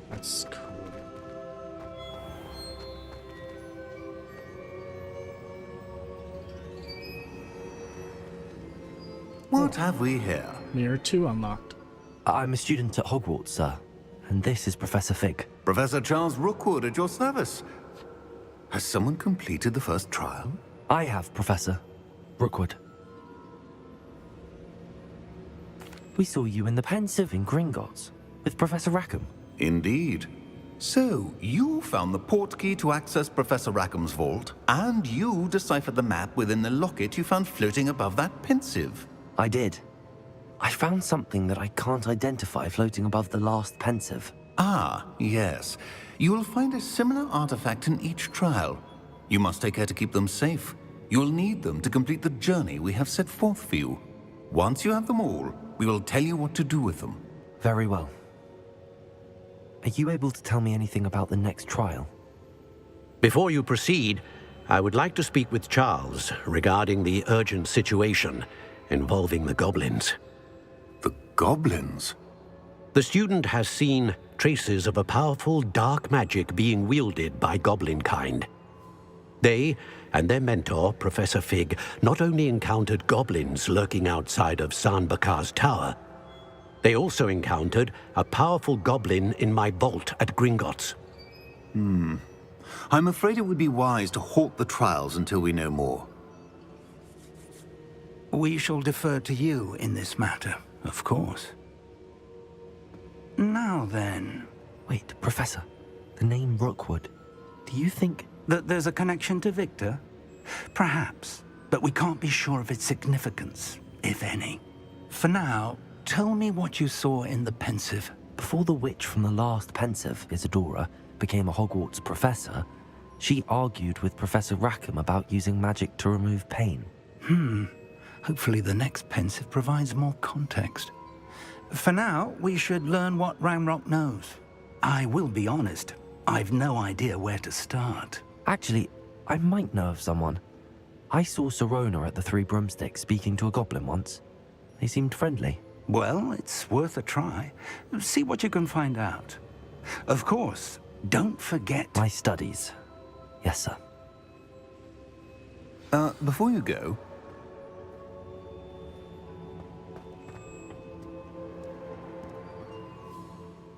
That's cool. What have we here? Mirror 2 unlocked. I'm a student at Hogwarts, sir. And this is Professor Fig. Professor Charles Rookwood at your service. Has someone completed the first trial? I have, Professor. Rookwood. We saw you in the Pensive in Gringotts with Professor Rackham. Indeed. So, you found the portkey to access Professor Rackham's vault, and you deciphered the map within the locket you found floating above that Pensive. I did. I found something that I can't identify floating above the last Pensive. Ah, yes. You will find a similar artifact in each trial. You must take care to keep them safe. You will need them to complete the journey we have set forth for you. Once you have them all, we will tell you what to do with them. Very well. Are you able to tell me anything about the next trial? Before you proceed, I would like to speak with Charles regarding the urgent situation involving the goblins. The goblins? The student has seen traces of a powerful dark magic being wielded by goblin kind. They and their mentor, Professor Fig, not only encountered goblins lurking outside of San Bakar's tower, they also encountered a powerful goblin in my vault at Gringotts. I'm afraid it would be wise to halt the trials until we know more. We shall defer to you in this matter, of course. Now then... Wait, Professor. The name Rookwood. Do you think... that there's a connection to Victor? Perhaps, but we can't be sure of its significance, if any. For now, tell me what you saw in the Pensive. Before the witch from the last Pensive, Isadora, became a Hogwarts professor, she argued with Professor Rackham about using magic to remove pain. Hopefully the next Pensive provides more context. For now, we should learn what Ranrock knows. I will be honest, I've no idea where to start. Actually, I might know of someone. I saw Serona at the Three Broomsticks speaking to a goblin once. They seemed friendly. Well, it's worth a try. See what you can find out. Of course, don't forget... My studies. Yes, sir. Before you go...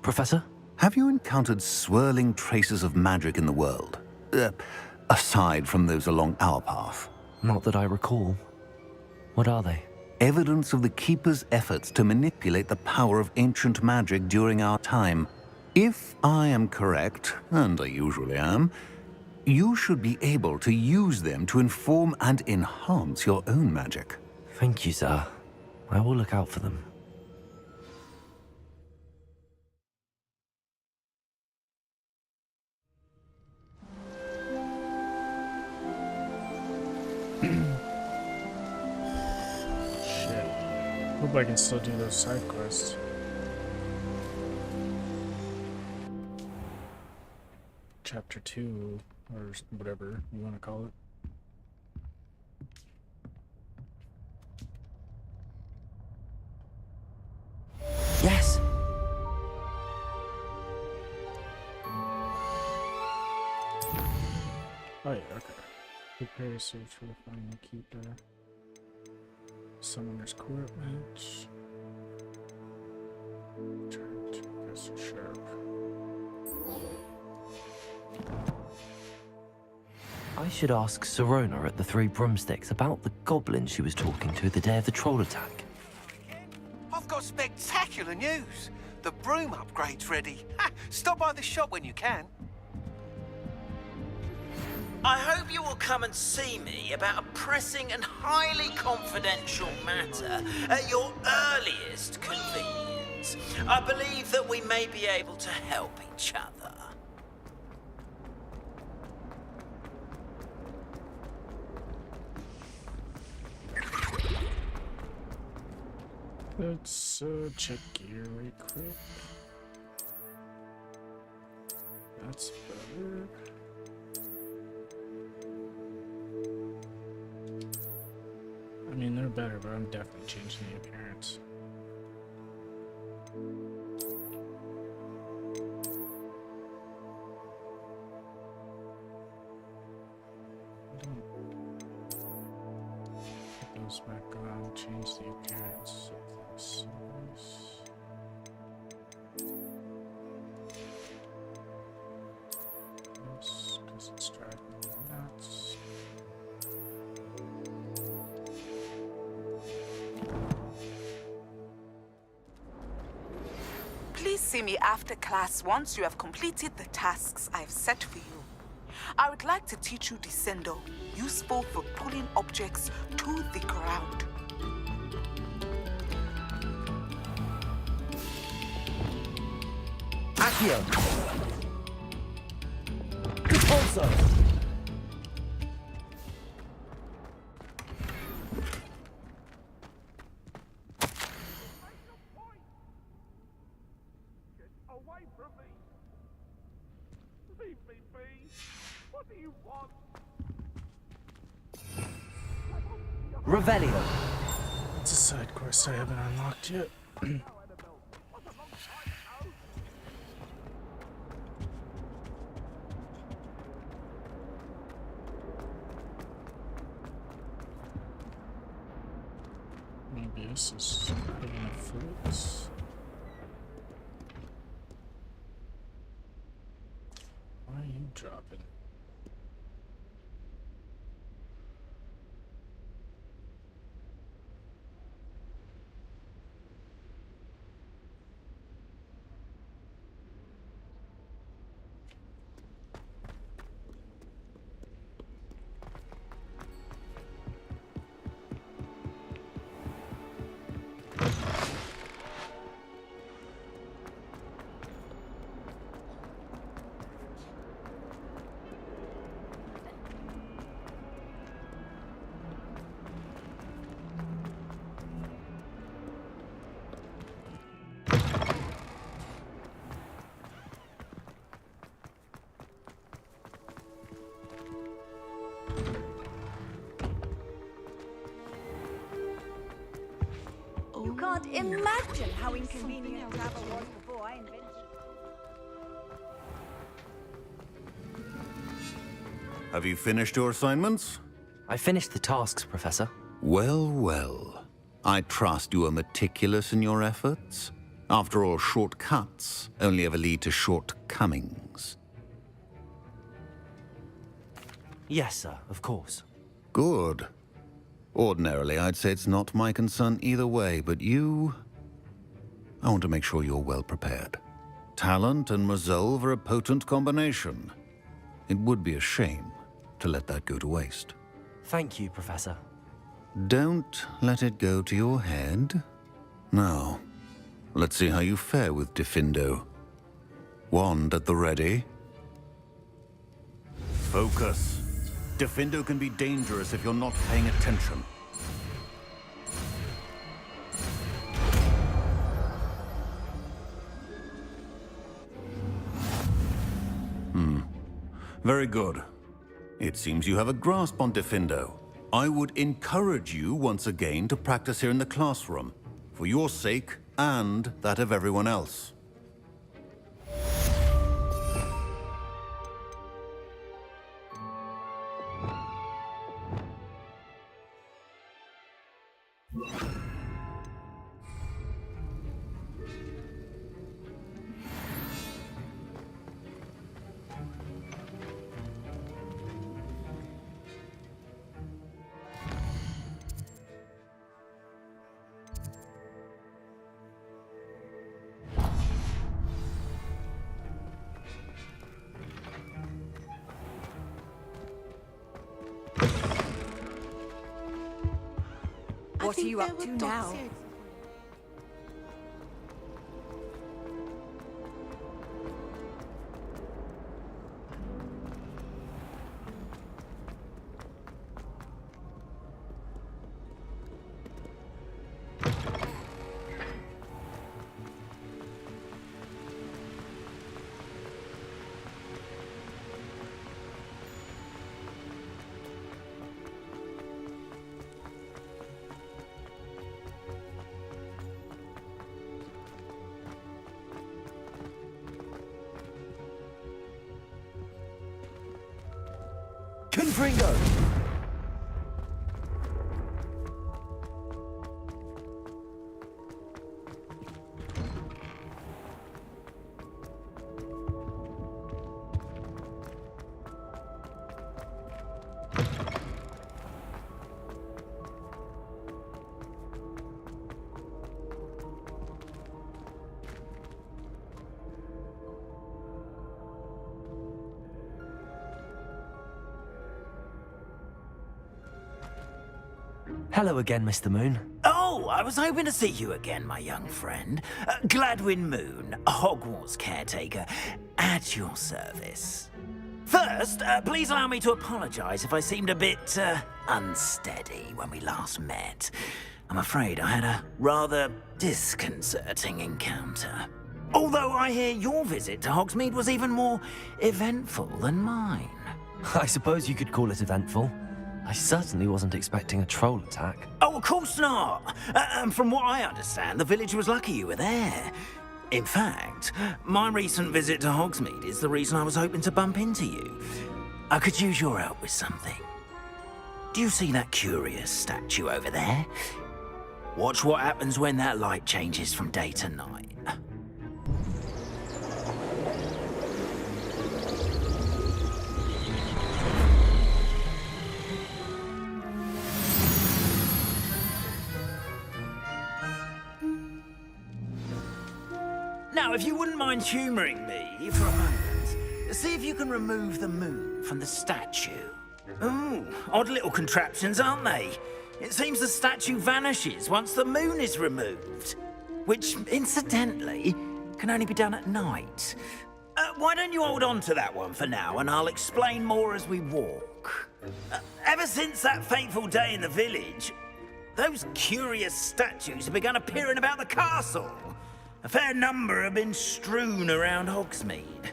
Professor? Have you encountered swirling traces of magic in the world? Aside from those along our path? Not that I recall. What are they? Evidence of the Keeper's efforts to manipulate the power of ancient magic during our time. If I am correct, and I usually am, you should be able to use them to inform and enhance your own magic. Thank you, sir. I will look out for them. Hope I can still do those side quests. Chapter 2, or whatever you want to call it. Yes! Oh yeah, okay. Prepare to search for the final keeper. Summoner's equipment. Turn to Professor Sharp. I should ask Sirona at the Three Broomsticks about the goblin she was talking to the day of the troll attack. I've got spectacular news. The broom upgrade's ready. Ha! Stop by the shop when you can. I hope you will come and see me about a pressing and highly confidential matter at your earliest convenience. I believe that we may be able to help each other. Let's check gear right quick. That's better. I mean, they're better, but I'm definitely changing the appearance. Put those back on, change the appearance of the service. This, because it's driving me nuts. Please see me after class once you have completed the tasks I've set for you. I would like to teach you Descendo, useful for pulling objects to the ground. Accio! Repulso! Away from me! Leave me be! What do you want? Revelio! It's a side quest I haven't unlocked yet. Maybe this is putting a fruits. Why are you dropping? You can't imagine how inconvenient travel was before I invented it. Have you finished your assignments? I finished the tasks, Professor. Well, well. I trust you are meticulous in your efforts. After all, shortcuts only ever lead to shortcomings. Yes, sir, of course. Good. Ordinarily, I'd say it's not my concern either way, but you... I want to make sure you're well prepared. Talent and resolve are a potent combination. It would be a shame to let that go to waste. Thank you, Professor. Don't let it go to your head. Now, let's see how you fare with Defendo. Wand at the ready. Focus. Defendo can be dangerous if you're not paying attention. Very good. It seems you have a grasp on Diffindo. I would encourage you once again to practice here in the classroom, for your sake and that of everyone else. What are you up to now? Confringo! Hello again, Mr. Moon. Oh, I was hoping to see you again, my young friend. Gladwin Moon, Hogwarts caretaker, at your service. First, please allow me to apologize if I seemed a bit unsteady when we last met. I'm afraid I had a rather disconcerting encounter. Although I hear your visit to Hogsmeade was even more eventful than mine. I suppose you could call it eventful. I certainly wasn't expecting a troll attack. Oh, of course not. And from what I understand, the village was lucky you were there. In fact, my recent visit to Hogsmeade is the reason I was hoping to bump into you. I could use your help with something. Do you see that curious statue over there? Watch what happens when that light changes from day to night. Now, if you wouldn't mind humouring me for a moment, see if you can remove the moon from the statue. Ooh, odd little contraptions, aren't they? It seems the statue vanishes once the moon is removed, which, incidentally, can only be done at night. Why don't you hold on to that one for now, and I'll explain more as we walk. Ever since that fateful day in the village, those curious statues have begun appearing about the castle. A fair number have been strewn around Hogsmeade.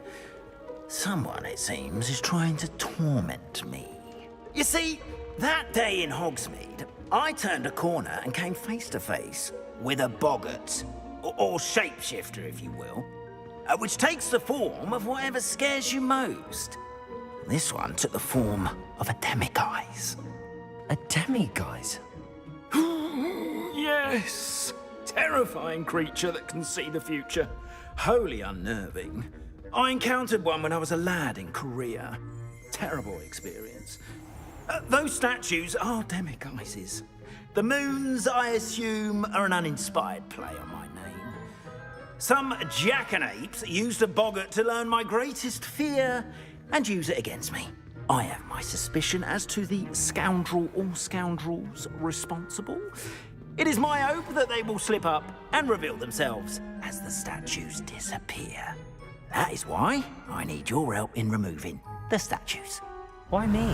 Someone, it seems, is trying to torment me. You see, that day in Hogsmeade, I turned a corner and came face to face with a boggart, or shapeshifter, if you will, which takes the form of whatever scares you most. This one took the form of a demiguise. A demiguise? Yes! Terrifying creature that can see the future. Wholly unnerving. I encountered one when I was a lad in Korea. Terrible experience. Those statues are demiguises. The moons, I assume, are an uninspired play on my name. Some jackanapes used a boggart to learn my greatest fear and use it against me. I have my suspicion as to the scoundrel or scoundrels responsible. It is my hope that they will slip up and reveal themselves as the statues disappear. That is why I need your help in removing the statues. Why me?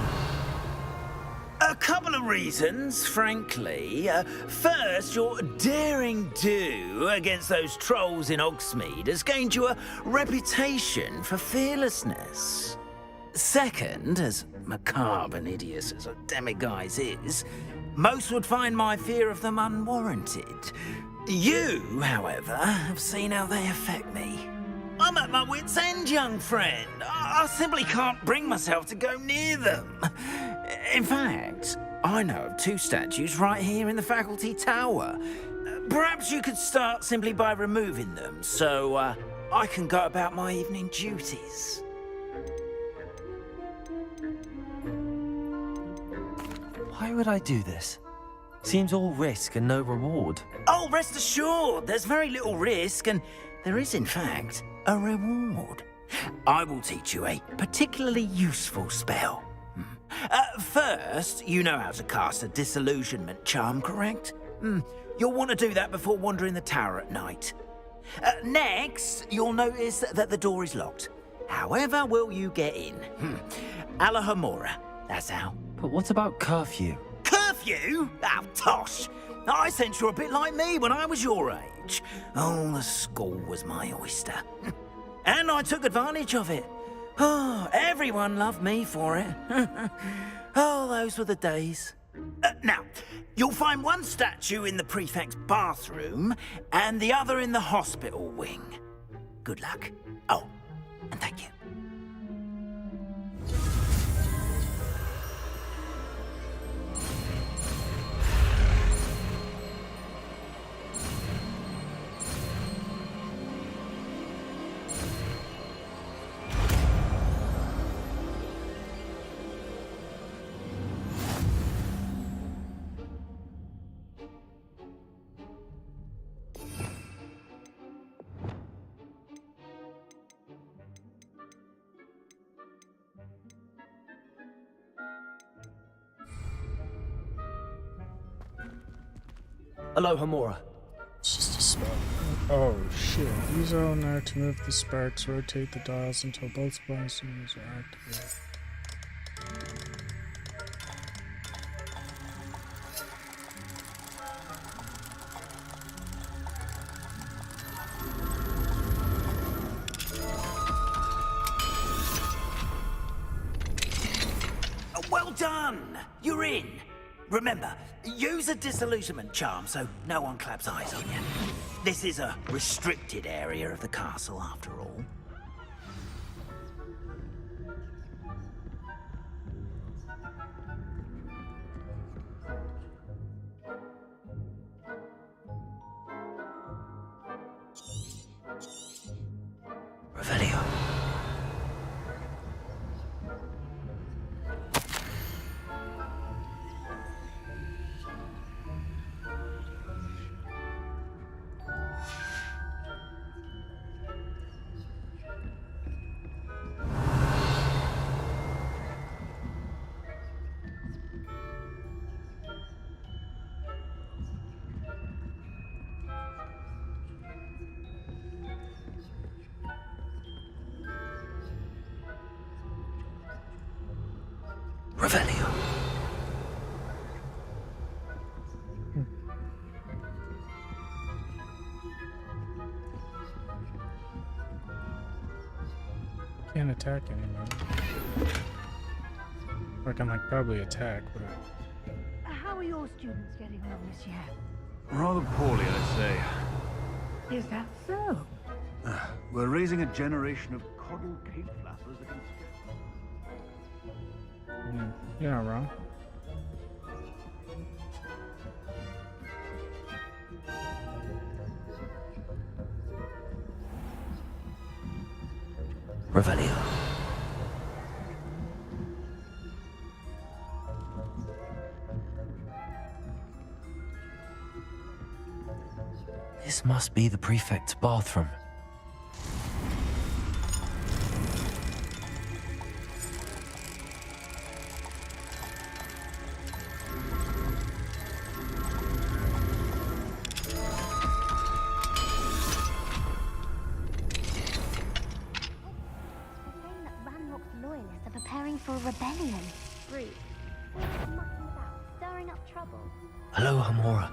A couple of reasons, frankly. First, your daring do against those trolls in Hogsmeade has gained you a reputation for fearlessness. Second, as macabre and hideous as a demiguise is, most would find my fear of them unwarranted. You, however, have seen how they affect me. I'm at my wit's end, young friend. I simply can't bring myself to go near them. In fact, I know of 2 statues right here in the faculty tower. Perhaps you could start simply by removing them, so I can go about my evening duties. Why would I do this? Seems all risk and no reward. Oh, rest assured, there's very little risk, and there is, in fact, a reward. I will teach you a particularly useful spell. First, you know how to cast a disillusionment charm, correct? You'll want to do that before wandering the tower at night. Next, you'll notice that the door is locked. However will you get in? Alahomora, that's how. But what about curfew? Curfew? Oh, tosh! I sense you're a bit like me when I was your age. Oh, the school was my oyster. And I took advantage of it. Oh, everyone loved me for it. Oh, those were the days. Now, you'll find one statue in the prefect's bathroom and the other in the hospital wing. Good luck. Oh, and thank you. Alohomora. It's just a spark. Oh shit. Use L&R to move the sparks, rotate the dials until both sparks are activated. Well done! You're in. Remember, use a disillusionment charm so no one claps eyes on you. This is a restricted area of the castle, after all. Revelio. Revelio. Can't attack anymore. Or can like probably attack, but How are your students getting on this year? Rather poorly, I'd say. Is that so? We're raising a generation of coddled cape flappers against... you're not wrong. Revelio. This must be the prefect's bathroom. For a rebellion. Rude. Mucking about, stirring up trouble. Alohomora.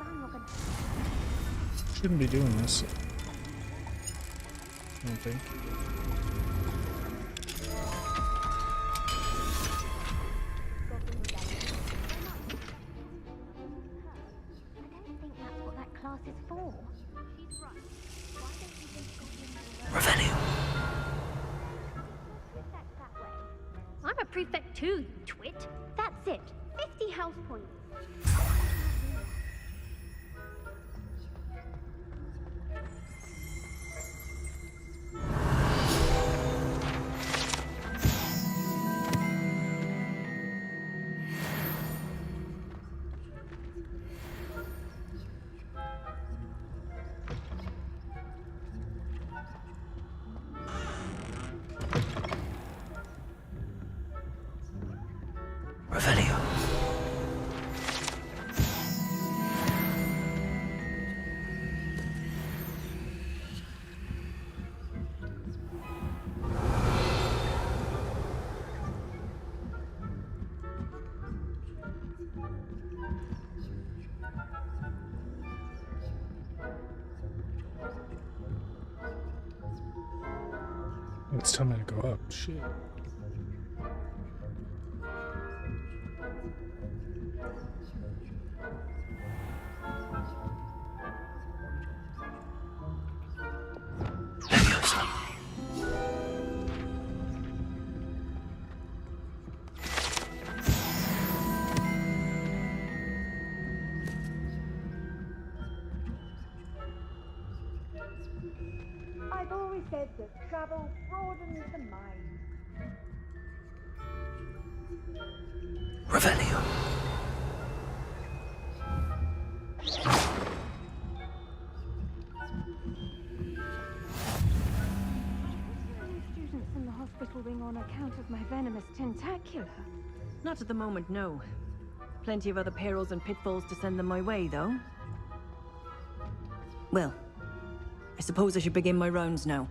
Shouldn't be doing this. I don't think. Revelio. I'm a prefect too, you twit. That's it. 50 house points. Revelio. It's telling me to go up. Shit. I've always said that travel broadens the mind. Revelio. Students in the hospital wing on account of my venomous tentacular. Not at the moment, no. Plenty of other perils and pitfalls to send them my way, though. Well, I suppose I should begin my rounds now.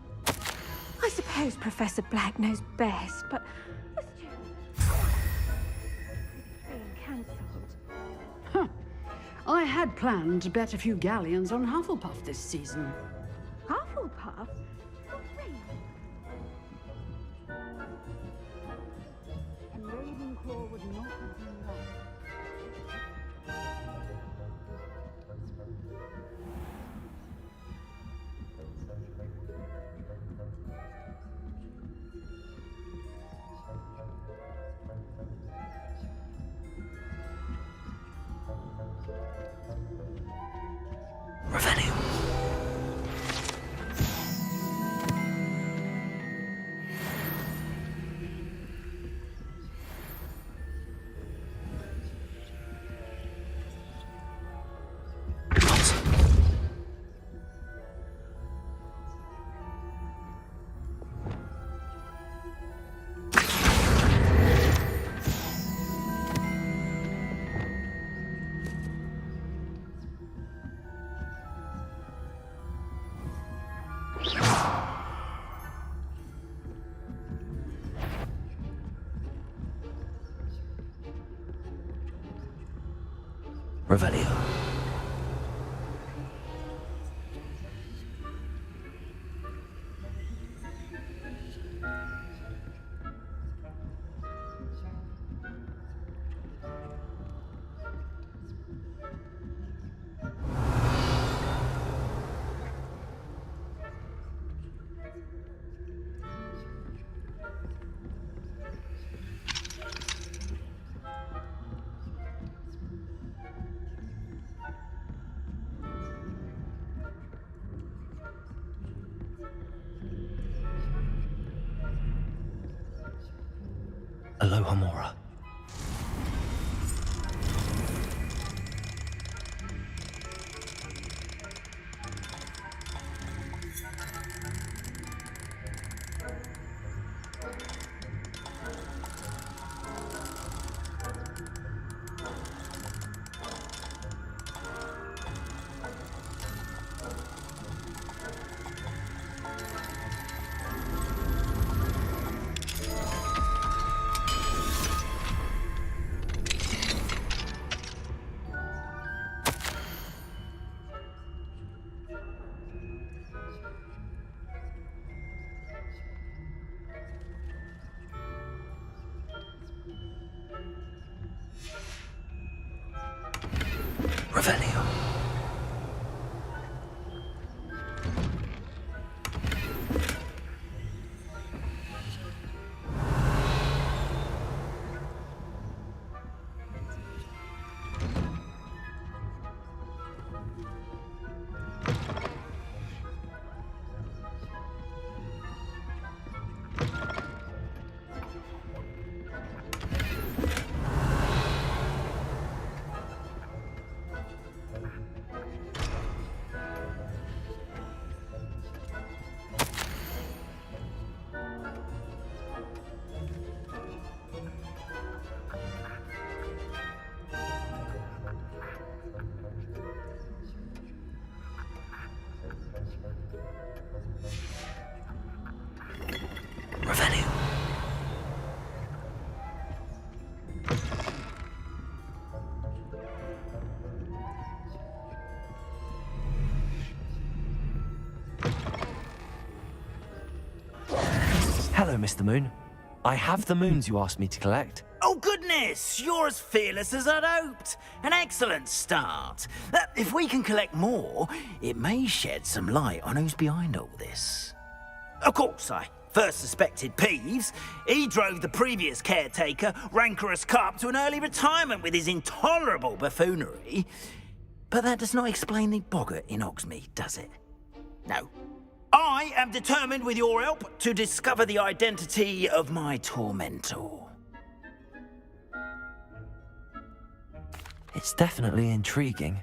I suppose Professor Black knows best, but the students being cancelled. I had planned to bet a few galleons on Hufflepuff this season. Hufflepuff? And Ravenclaw would not have been lost. Revelio. Revelio. Aloha Mora. Hello, Mr. Moon. I have the moons you asked me to collect. Oh, goodness! You're as fearless as I'd hoped. An excellent start. If we can collect more, it may shed some light on who's behind all this. Of course, I first suspected Peeves. He drove the previous caretaker, Rancorous Carp, to an early retirement with his intolerable buffoonery. But that does not explain the boggart in Hogsmeade, does it? No. I am determined, with your help, to discover the identity of my tormentor. It's definitely intriguing.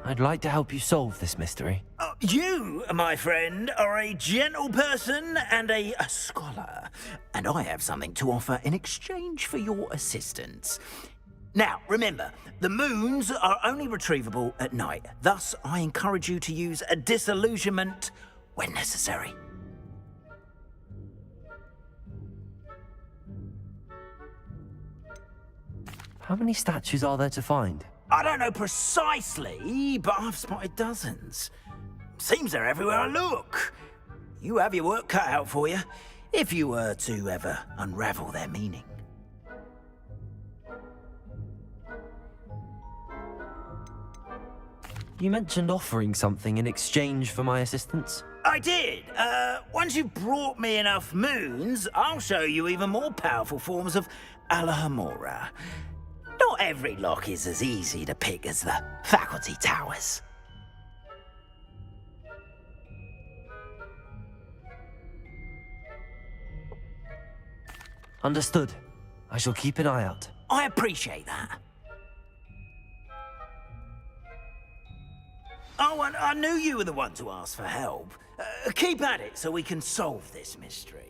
I'd like to help you solve this mystery. You, my friend, are a gentle person and a scholar, and I have something to offer in exchange for your assistance. Now, remember, the moons are only retrievable at night. Thus, I encourage you to use a disillusionment when necessary. How many statues are there to find? I don't know precisely, but I've spotted dozens. Seems they're everywhere I look. You have your work cut out for you, if you were to ever unravel their meaning. You mentioned offering something in exchange for my assistance? I did. Once you've brought me enough moons, I'll show you even more powerful forms of Alohomora. Not every lock is as easy to pick as the faculty towers. Understood. I shall keep an eye out. I appreciate that. Oh, and I knew you were the one to ask for help. Keep at it so we can solve this mystery.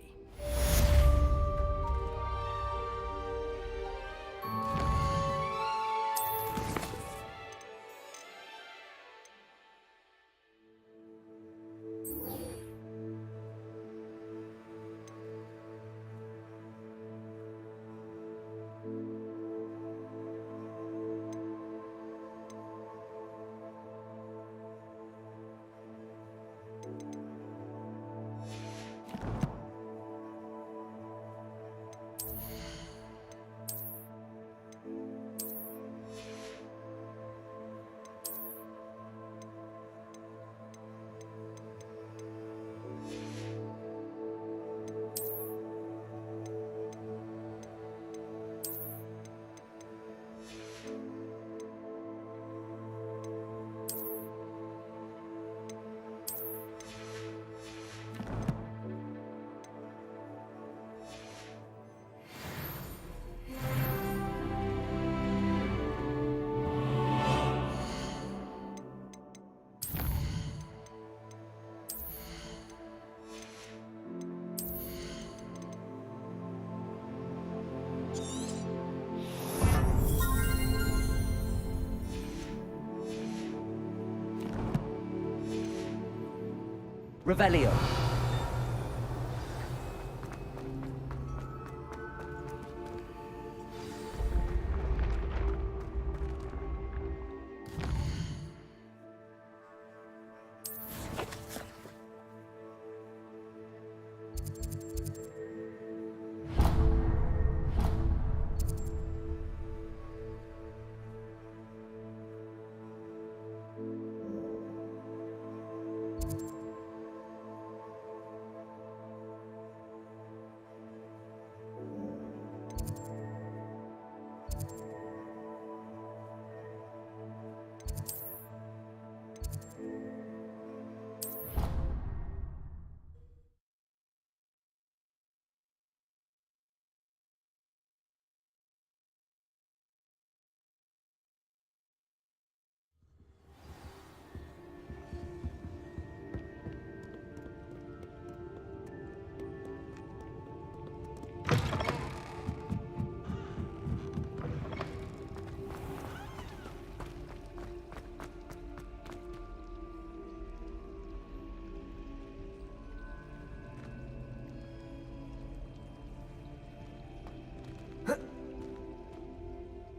Revelio.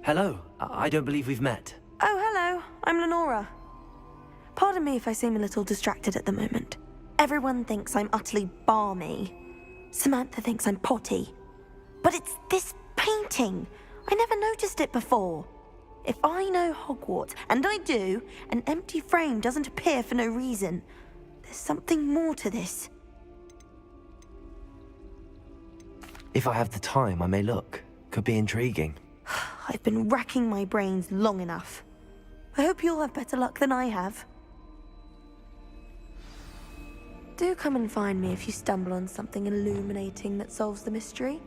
Hello. I don't believe we've met. Oh, hello. I'm Lenora. Pardon me if I seem a little distracted at the moment. Everyone thinks I'm utterly balmy. Samantha thinks I'm potty. But it's this painting. I never noticed it before. If I know Hogwarts, and I do, an empty frame doesn't appear for no reason. There's something more to this. If I have the time, I may look. Could be intriguing. I've been racking my brains long enough. I hope you'll have better luck than I have. Do come and find me if you stumble on something illuminating that solves the mystery.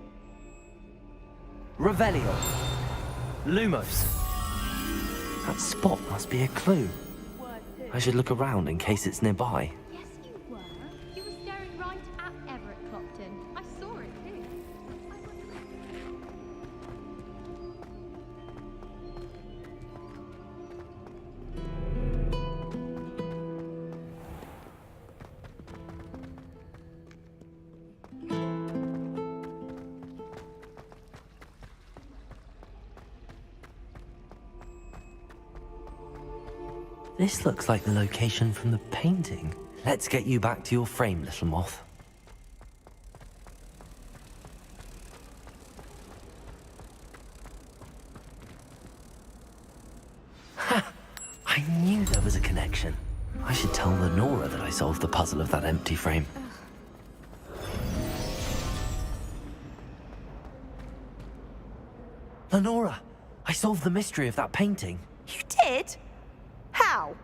Revelio. Lumos. That spot must be a clue. I should look around in case it's nearby. Yes, you were. You were staring right at Everett Clopton. I saw it too. This looks like the location from the painting. Let's get you back to your frame, little moth. Ha! I knew there was a connection. I should tell Lenora that I solved the puzzle of that empty frame. Lenora, I solved the mystery of that painting. You did? How?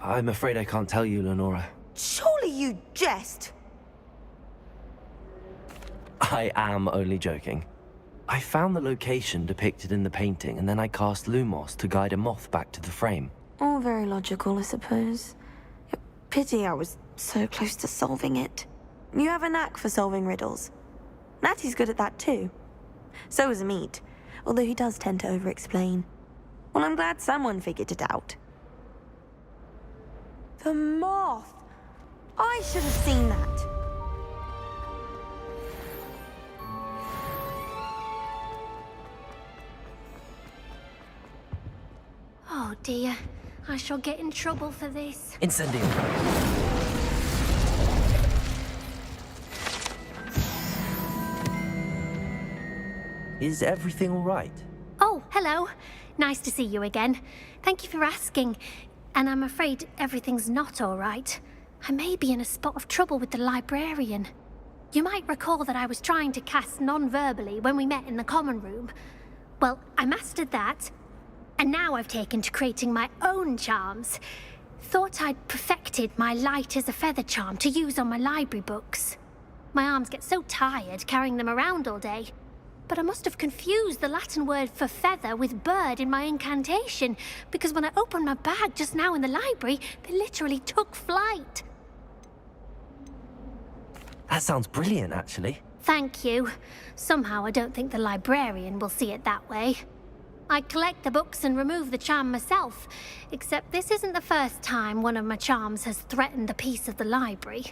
I'm afraid I can't tell you, Lenora. Surely you jest. I am only joking. I found the location depicted in the painting, and then I cast Lumos to guide a moth back to the frame. All very logical, I suppose. Pity I was so close to solving it. You have a knack for solving riddles. Natty's good at that too. So is Amit, although he does tend to over-explain. Well, I'm glad someone figured it out. The moth! I should have seen that. Oh dear. I shall get in trouble for this. Incendio. Is everything all right? Oh, hello. Nice to see you again. Thank you for asking. And I'm afraid everything's not all right. I may be in a spot of trouble with the librarian. You might recall that I was trying to cast non-verbally when we met in the common room. Well, I mastered that. And now I've taken to creating my own charms. Thought I'd perfected my light as a feather charm to use on my library books. My arms get so tired carrying them around all day. But I must have confused the Latin word for feather with bird in my incantation, because when I opened my bag just now in the library, they literally took flight. That sounds brilliant, actually. Thank you. Somehow I don't think the librarian will see it that way. I collect the books and remove the charm myself, except this isn't the first time one of my charms has threatened the peace of the library.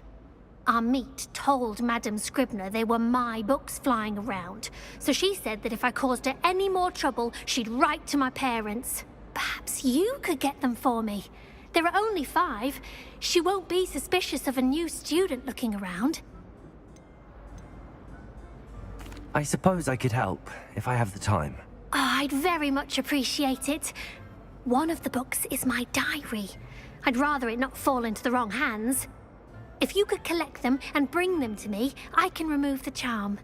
Amit told Madame Scribner they were my books flying around, so she said that if I caused her any more trouble, she'd write to my parents. Perhaps you could get them for me. There are only 5. She won't be suspicious of a new student looking around. I suppose I could help, if I have the time. Oh, I'd very much appreciate it. One of the books is my diary. I'd rather it not fall into the wrong hands. If you could collect them and bring them to me, I can remove the charm.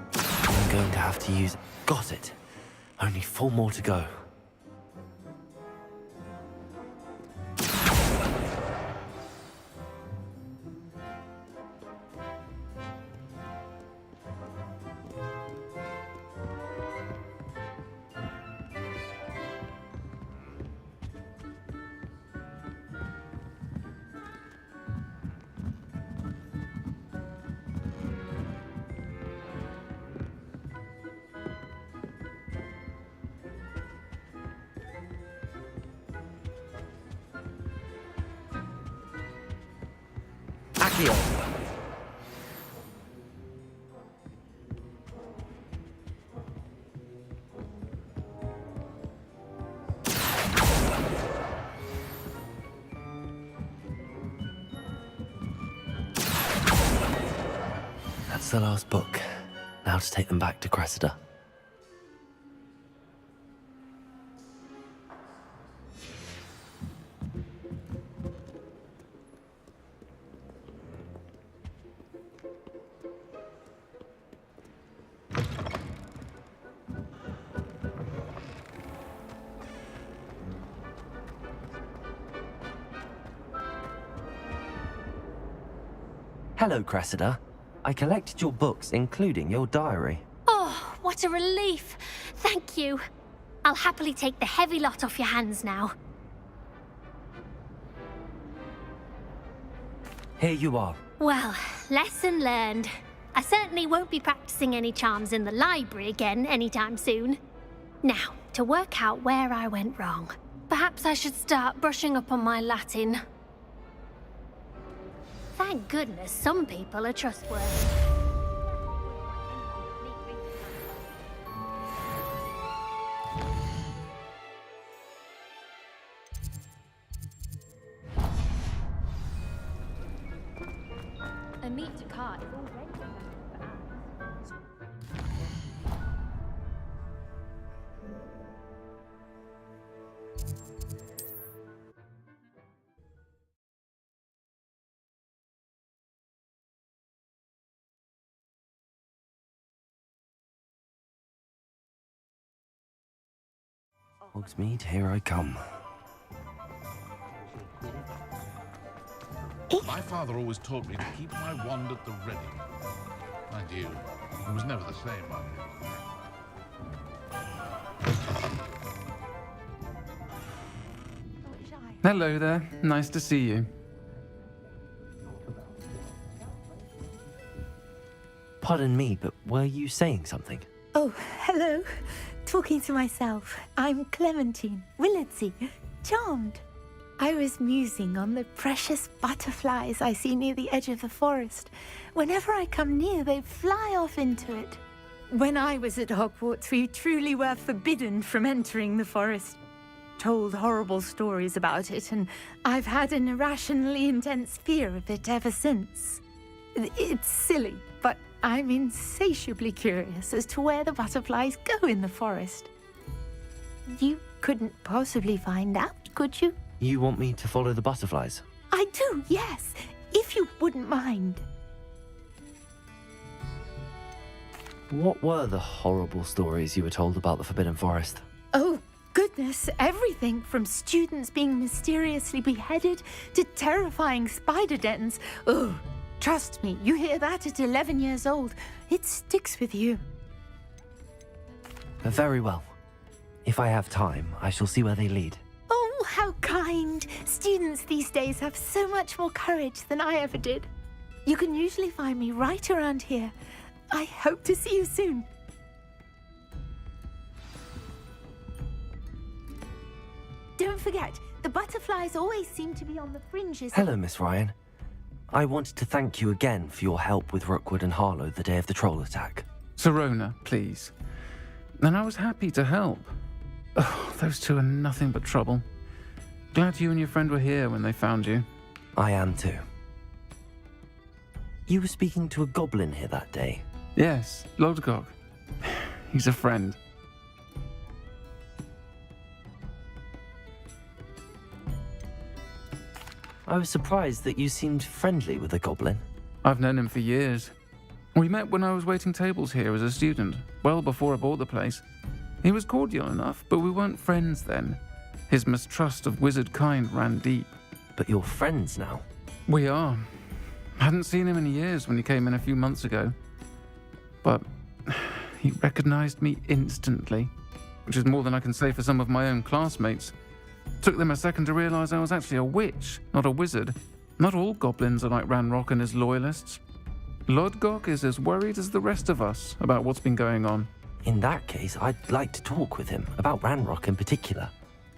I'm going to have to use... Got it. Only 4 more to go. That's the last book. Now to take them back to Cressida. Hello, Cressida. I collected your books, including your diary. Oh, what a relief. Thank you. I'll happily take the heavy lot off your hands now. Here you are. Well, lesson learned. I certainly won't be practicing any charms in the library again anytime soon. Now, to work out where I went wrong. Perhaps I should start brushing up on my Latin. Thank goodness some people are trustworthy. A meet to cart is already for hours. Hogsmeade, here I come. My father always taught me to keep my wand at the ready. Mind you, it was never the same one. Hello there. Nice to see you. Pardon me, but were you saying something? Oh, hello. Talking to myself. I'm Clementine, Willardsey, charmed. I was musing on the precious butterflies I see near the edge of the forest. Whenever I come near, they fly off into it. When I was at Hogwarts, we truly were forbidden from entering the forest. Told horrible stories about it, and I've had an irrationally intense fear of it ever since. It's silly, but I'm insatiably curious as to where the butterflies go in the forest. You couldn't possibly find out, could you? You want me to follow the butterflies? I do, yes, if you wouldn't mind. What were the horrible stories you were told about the Forbidden Forest? Oh, goodness, everything from students being mysteriously beheaded to terrifying spider dens. Oh, trust me, you hear that at 11 years old, it sticks with you. Very well. If I have time, I shall see where they lead. Oh, how kind. Students these days have so much more courage than I ever did. You can usually find me right around here. I hope to see you soon. Don't forget, the butterflies always seem to be on the fringes. Hello, Miss Ryan. I wanted to thank you again for your help with Rookwood and Harlow the day of the troll attack. Sirona, please. And I was happy to help. Oh, those two are nothing but trouble. Glad you and your friend were here when they found you. I am too. You were speaking to a goblin here that day. Yes, Lodgok. He's a friend. I was surprised that you seemed friendly with the goblin. I've known him for years. We met when I was waiting tables here as a student, well before I bought the place. He was cordial enough, but we weren't friends then. His mistrust of wizard kind ran deep. But you're friends now? We are. Hadn't seen him in years when he came in a few months ago. But he recognized me instantly, which is more than I can say for some of my own classmates. Took them a second to realize I was actually a witch, not a wizard. Not all goblins are like Ranrock and his loyalists. Lodgok is as worried as the rest of us about what's been going on. In that case, I'd like to talk with him, about Ranrock in particular.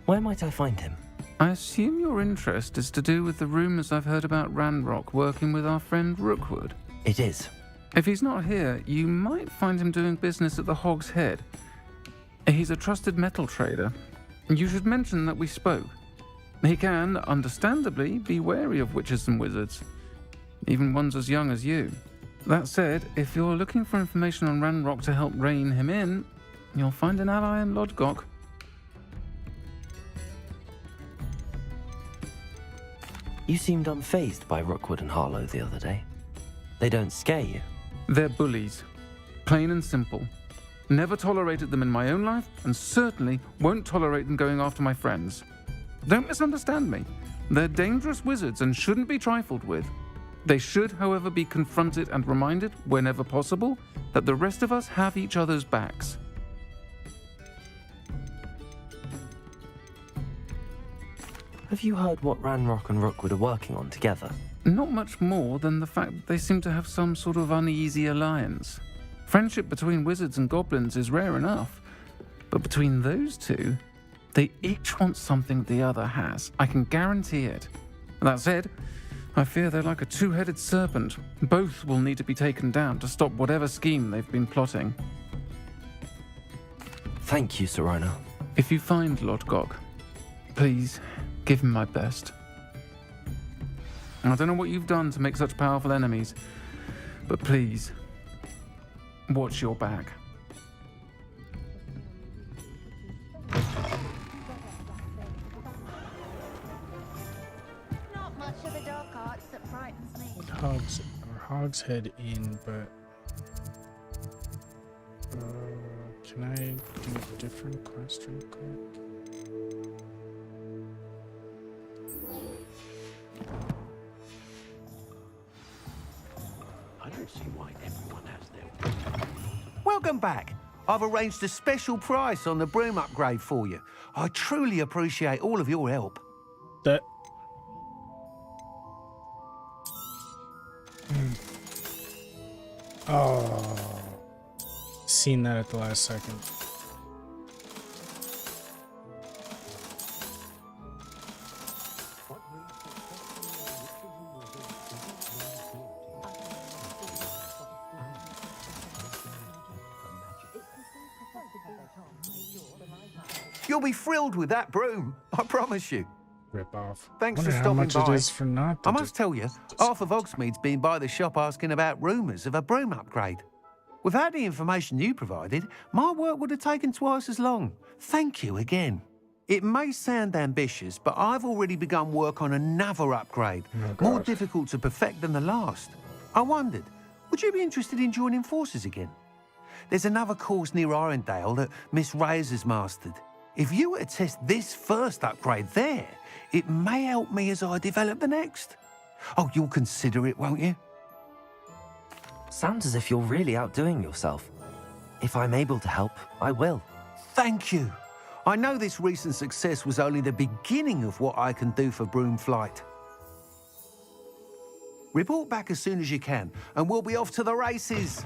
Where might I find him? I assume your interest is to do with the rumors I've heard about Ranrock working with our friend Rookwood. It is. If he's not here, you might find him doing business at the Hog's Head. He's a trusted metal trader. You should mention that we spoke. He can, understandably, be wary of witches and wizards, even ones as young as you. That said, if you're looking for information on Ranrock to help rein him in, you'll find an ally in Lodgok. You seemed unfazed by Rookwood and Harlow the other day. They don't scare you. They're bullies. Plain and simple. Never tolerated them in my own life, and certainly won't tolerate them going after my friends. Don't misunderstand me. They're dangerous wizards and shouldn't be trifled with. They should, however, be confronted and reminded, whenever possible, that the rest of us have each other's backs. Have you heard what Ranrock and Rookwood are working on together? Not much more than the fact that they seem to have some sort of uneasy alliance. Friendship between wizards and goblins is rare enough, but between those two, they each want something the other has. I can guarantee it. That said, I fear they're like a two-headed serpent. Both will need to be taken down to stop whatever scheme they've been plotting. Thank you, Serona. If you find Lodgok, please give him my best. I don't know what you've done to make such powerful enemies, but please, watch your back. Not much of the dark arts that frightens me. Hogshead Inn, but can I do a different quest real quick? I don't see why everyone has their... Welcome back. I've arranged a special price on the broom upgrade for you. I truly appreciate all of your help. That... Oh, seen that at the last second. You'll be thrilled with that broom, I promise you. Rip off. Thanks for Wonder how stopping much by. it is for not to I must tell you, half of Hogsmeade's been by the shop asking about rumours of a broom upgrade. Without the information you provided, my work would have taken twice as long. Thank you again. It may sound ambitious, but I've already begun work on another upgrade, more difficult to perfect than the last. I wondered, would you be interested in joining forces again? There's another course near Arendale that Miss Reyes has mastered. If you were to test this first upgrade there, it may help me as I develop the next. Oh, you'll consider it, won't you? Sounds as if you're really outdoing yourself. If I'm able to help, I will. Thank you. I know this recent success was only the beginning of what I can do for Broomflight. Report back as soon as you can, and we'll be off to the races.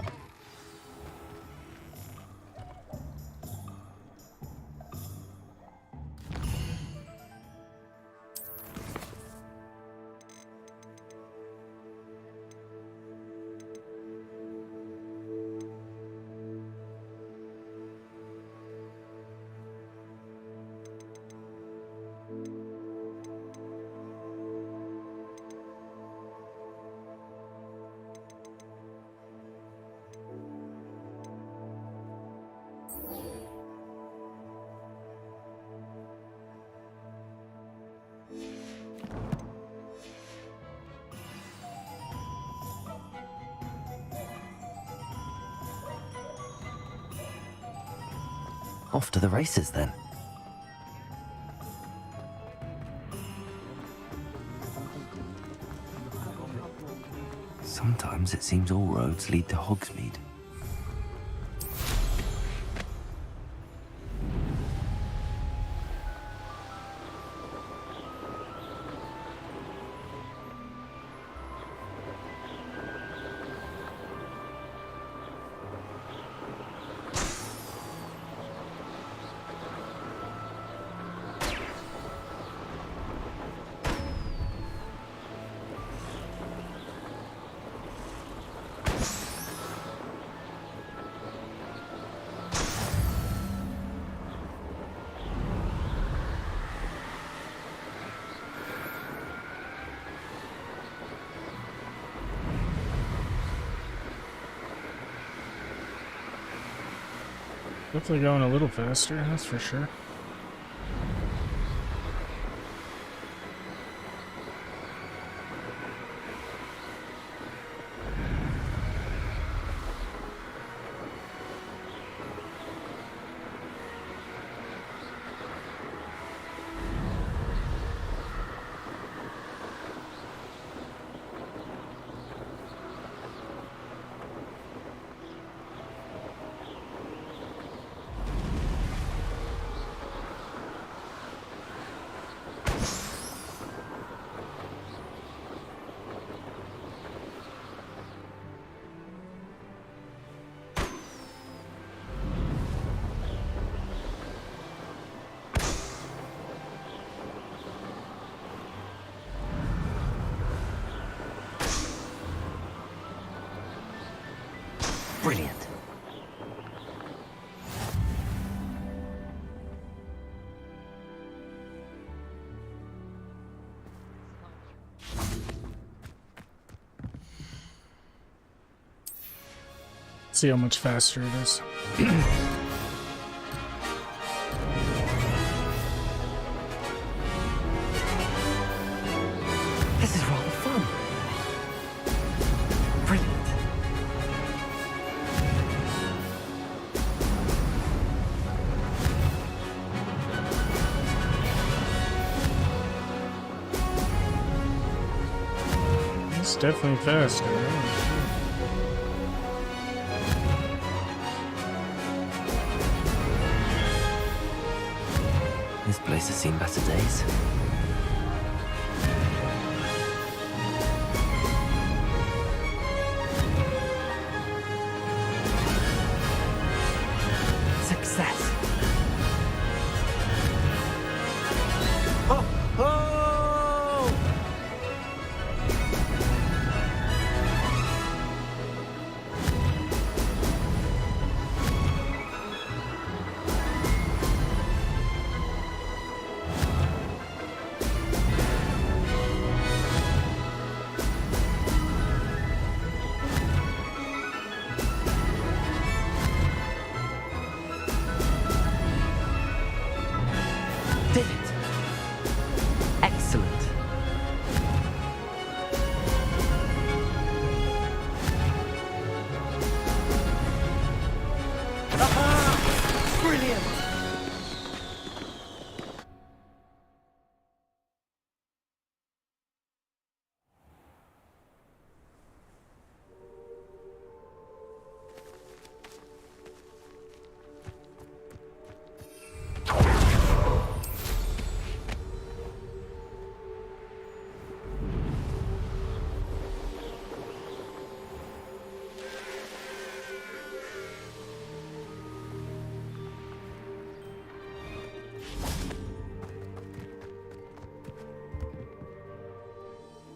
Off to the races, then. Sometimes it seems all roads lead to Hogsmeade. Definitely going a little faster, that's for sure. Brilliant. See how much faster it is. This is rather fun. Brilliant. It's definitely faster. This place has seen better days. Success. Oh! Oh! Did it. Excellent. Aha! Brilliant.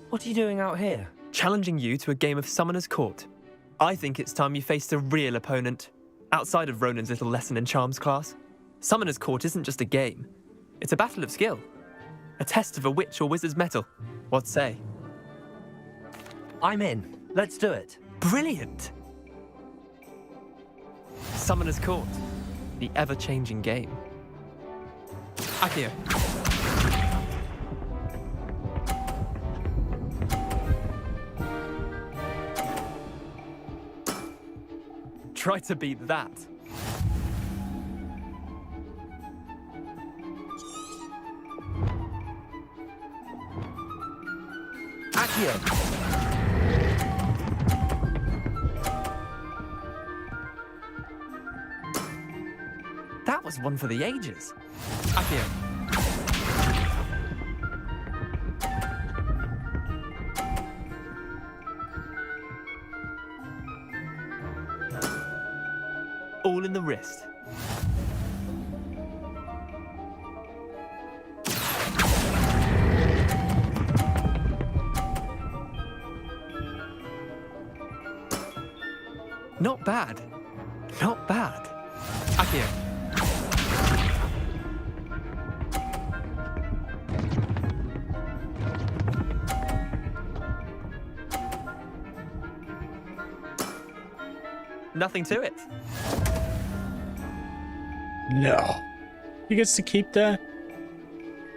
What are you doing out here? Challenging you to a game of Summoner's Court. I think it's time you faced a real opponent, outside of Ronan's little lesson in charms class. Summoner's Court isn't just a game. It's a battle of skill. A test of a witch or wizard's mettle. What say? I'm in. Let's do it. Brilliant! Summoner's Court. The ever-changing game. Akio. Try to beat that. Akio. That was one for the ages. Akio. All in the wrist. Not bad. Not bad. Akio. Nothing to it. No. He gets to keep that?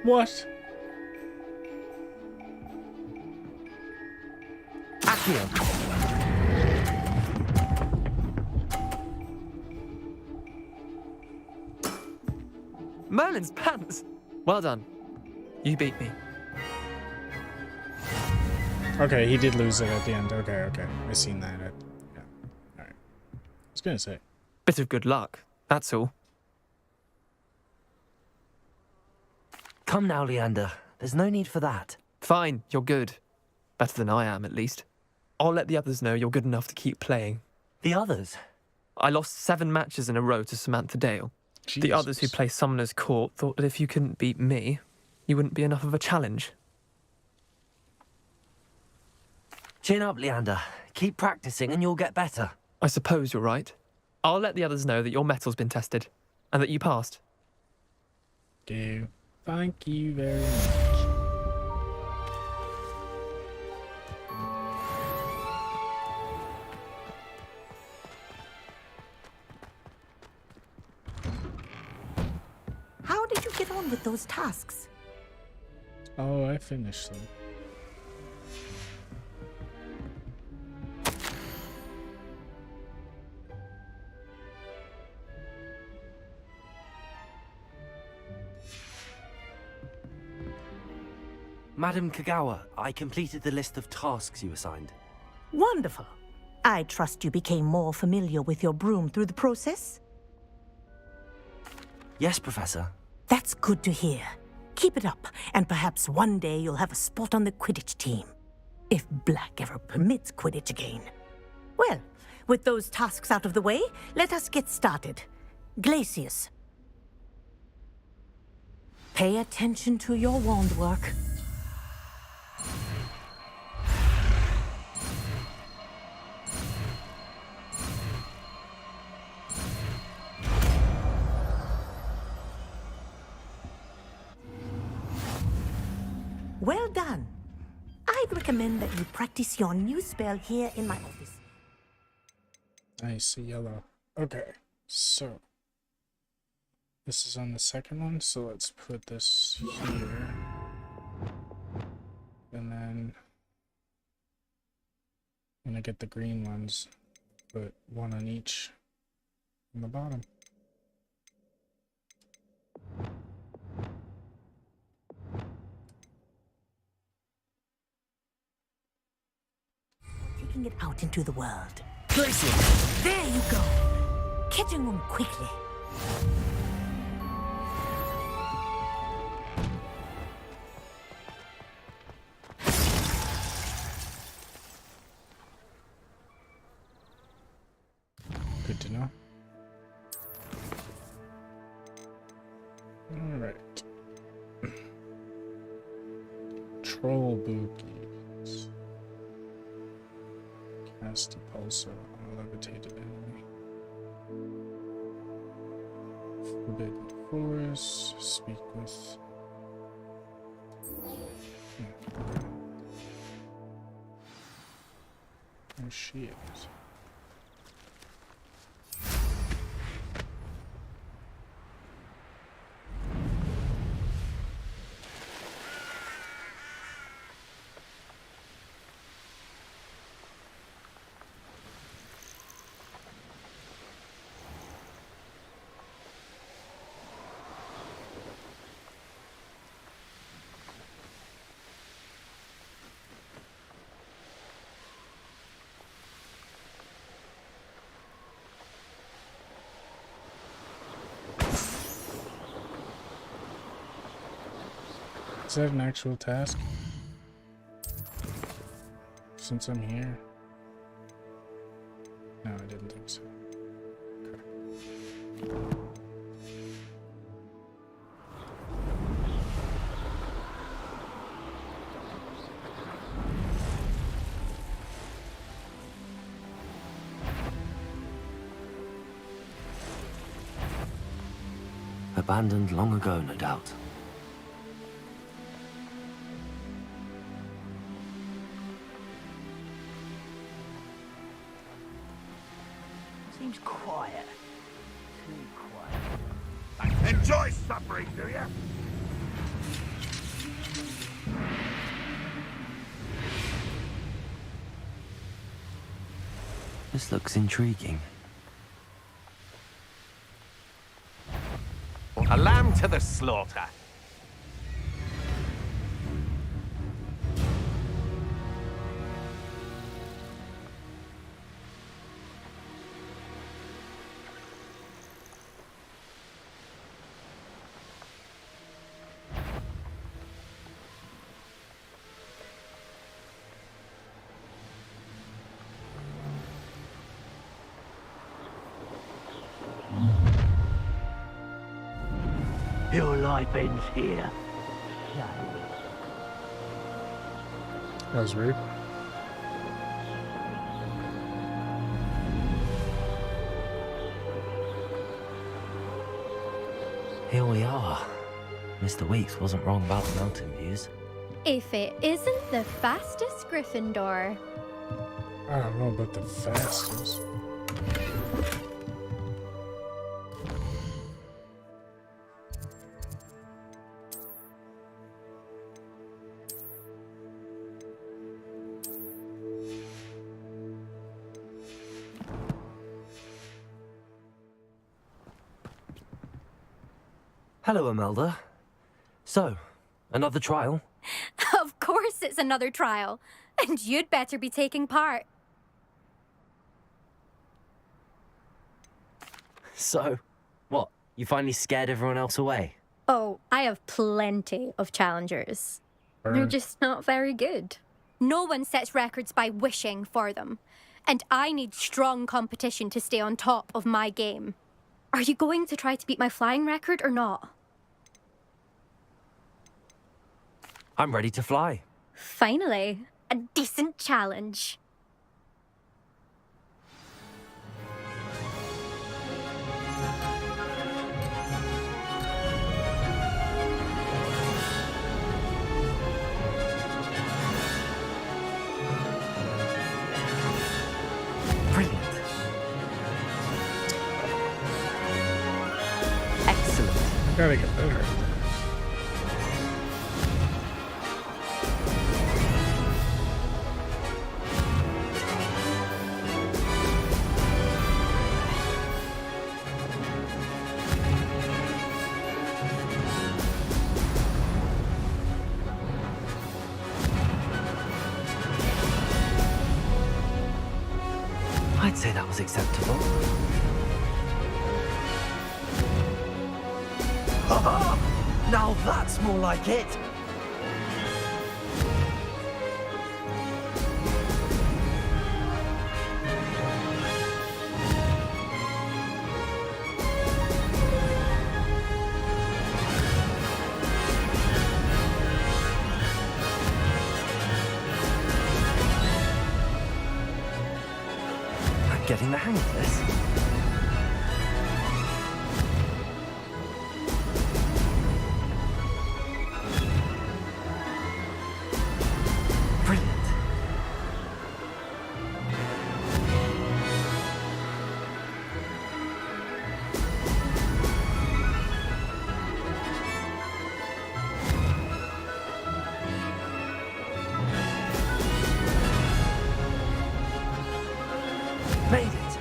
What? Accio. Merlin's pants! Well done. You beat me. Okay, he did lose it at the end. Okay. I seen that. Yeah. Alright. I was gonna say. Bit of good luck, that's all. Come now, Leander. There's no need for that. Fine, you're good. Better than I am, at least. I'll let the others know you're good enough to keep playing. The others? I lost 7 matches in a row to Samantha Dale. Jesus. The others who play Summoner's Court thought that if you couldn't beat me, you wouldn't be enough of a challenge. Chin up, Leander. Keep practicing and you'll get better. I suppose you're right. I'll let the others know that your metal's been tested, and that you passed. Thank you very much. How did you get on with those tasks? Oh, I finished them. Madam Kagawa, I completed the list of tasks you assigned. Wonderful. I trust you became more familiar with your broom through the process? Yes, Professor. That's good to hear. Keep it up, and perhaps one day you'll have a spot on the Quidditch team. If Black ever permits Quidditch again. Well, with those tasks out of the way, let us get started. Glacius. Pay attention to your wand work. Well done. I'd recommend that you practice your new spell here in my office. I see yellow. Okay, so this is on the second one, so let's put this here. And then when I get the green ones, put one on each on the bottom. Taking it out into the world. Glacius! There you go. Catching them quickly. Good to know. Alright. Troll boogies. Cast a pulsar on a levitated enemy. Forbidden Forest. Speak with. Okay. There she is. Is that an actual task? Since I'm here? No, I didn't think so. Okay. Abandoned long ago, no doubt. Seems quiet. Too quiet. enjoy suffering, do you? This looks intriguing. A lamb to the slaughter. Your life ends here. That was rude. Here we are. Mr. Weeks wasn't wrong about the mountain views. If it isn't the fastest Gryffindor. I don't know about the fastest. Hello, Imelda. So, another trial? Of course it's another trial. And you'd better be taking part. So, what? You finally scared everyone else away? Oh, I have plenty of challengers. They're just not very good. No one sets records by wishing for them. And I need strong competition to stay on top of my game. Are you going to try to beat my flying record or not? I'm ready to fly. Finally, a decent challenge. Brilliant. Excellent. Gotta get better. I'd say that was acceptable. Now that's more like it! I'm getting the hang of this. Made it!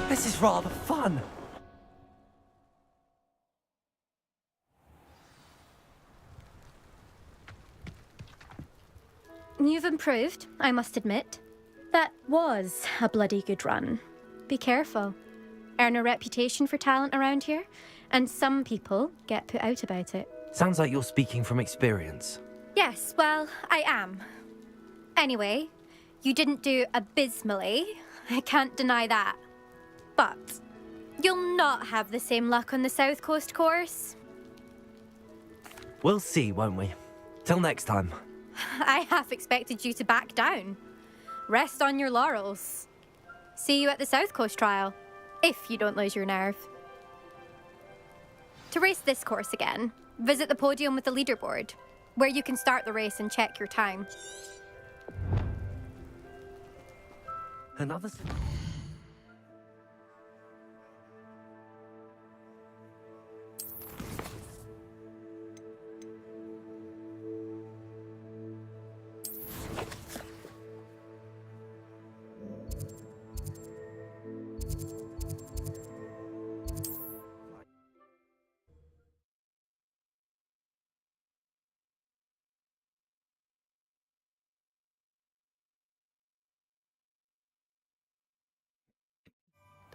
This is rather fun! You've improved, I must admit. That was a bloody good run. Be careful. Earn a reputation for talent around here, and some people get put out about it. Sounds like you're speaking from experience. Yes, well, I am. Anyway, you didn't do abysmally. I can't deny that. But you'll not have the same luck on the South Coast course. We'll see, won't we? Till next time. I half expected you to back down. Rest on your laurels. See you at the South Coast trial, if you don't lose your nerve. To race this course again, visit the podium with the leaderboard, where you can start the race and check your time. Another...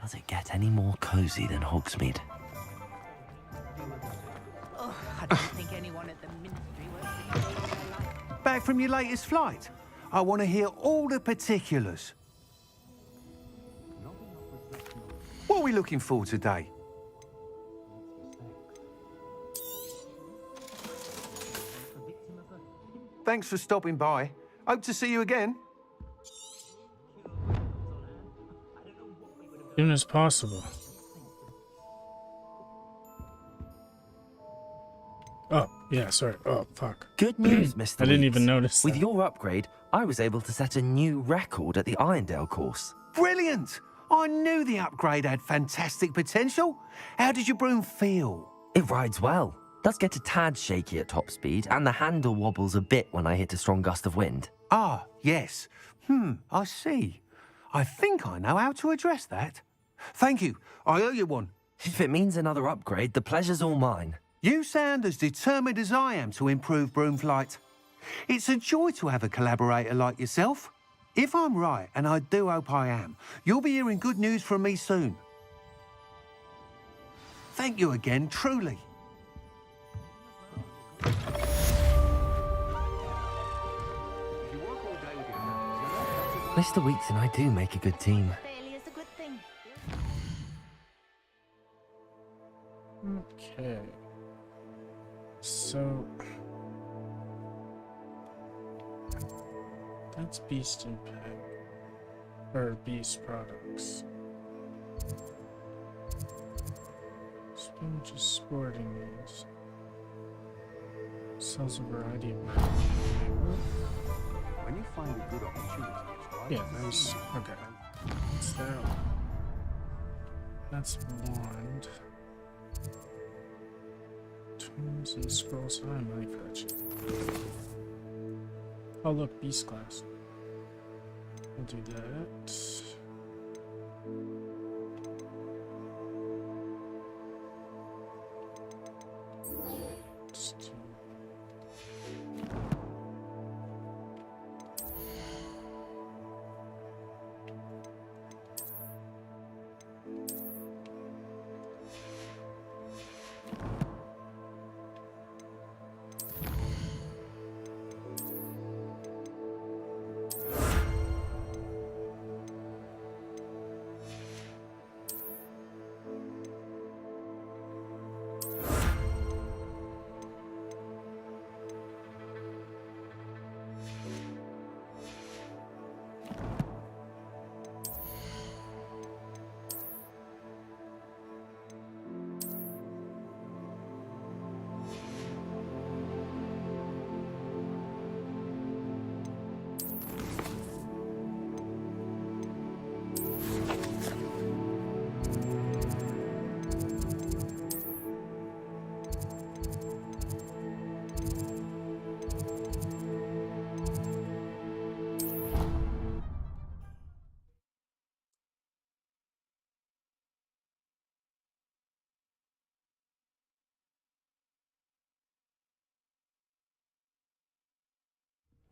Does it get any more cozy than Hogsmeade? Oh, I don't think anyone at the ministry was. Back from your latest flight? I want to hear all the particulars. What are we looking for today? Thanks for stopping by. Hope to see you again. As soon as possible. Oh, yeah, sorry. Oh, fuck. Good news, Mr. I didn't Weeks. even notice With that. your upgrade, I was able to set a new record at the Irondale course. Brilliant! I knew the upgrade had fantastic potential. How did your broom feel? It rides well. Does get a tad shaky at top speed, and the handle wobbles a bit when I hit a strong gust of wind. Ah, yes. I see. I think I know how to address that. Thank you. I owe you one. If it means another upgrade, the pleasure's all mine. You sound as determined as I am to improve broom flight. It's a joy to have a collaborator like yourself. If I'm right, and I do hope I am, you'll be hearing good news from me soon. Thank you again, truly. Mr. Weeks and I do make a good team. Failure's a good thing. Okay. So... that's Beast and Peg. Or Beast products. Spinach is sporting needs. Sells a variety of... When you find a good opportunity, yeah, those... okay. What's that one? That's wand. Tombs and scrolls. I have money for that shit. Oh look, beast class. We'll do that. Let's do...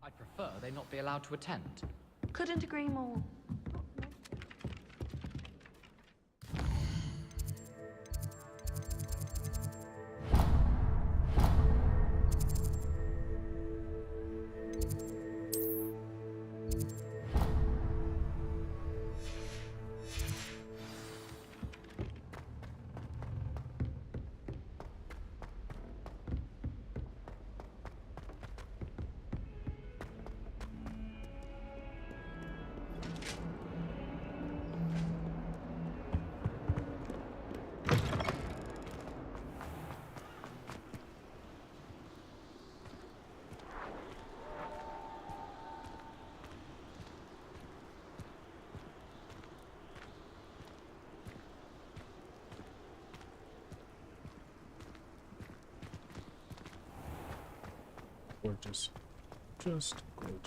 I'd prefer they not be allowed to attend. Couldn't agree more. gorgeous. Just gorgeous.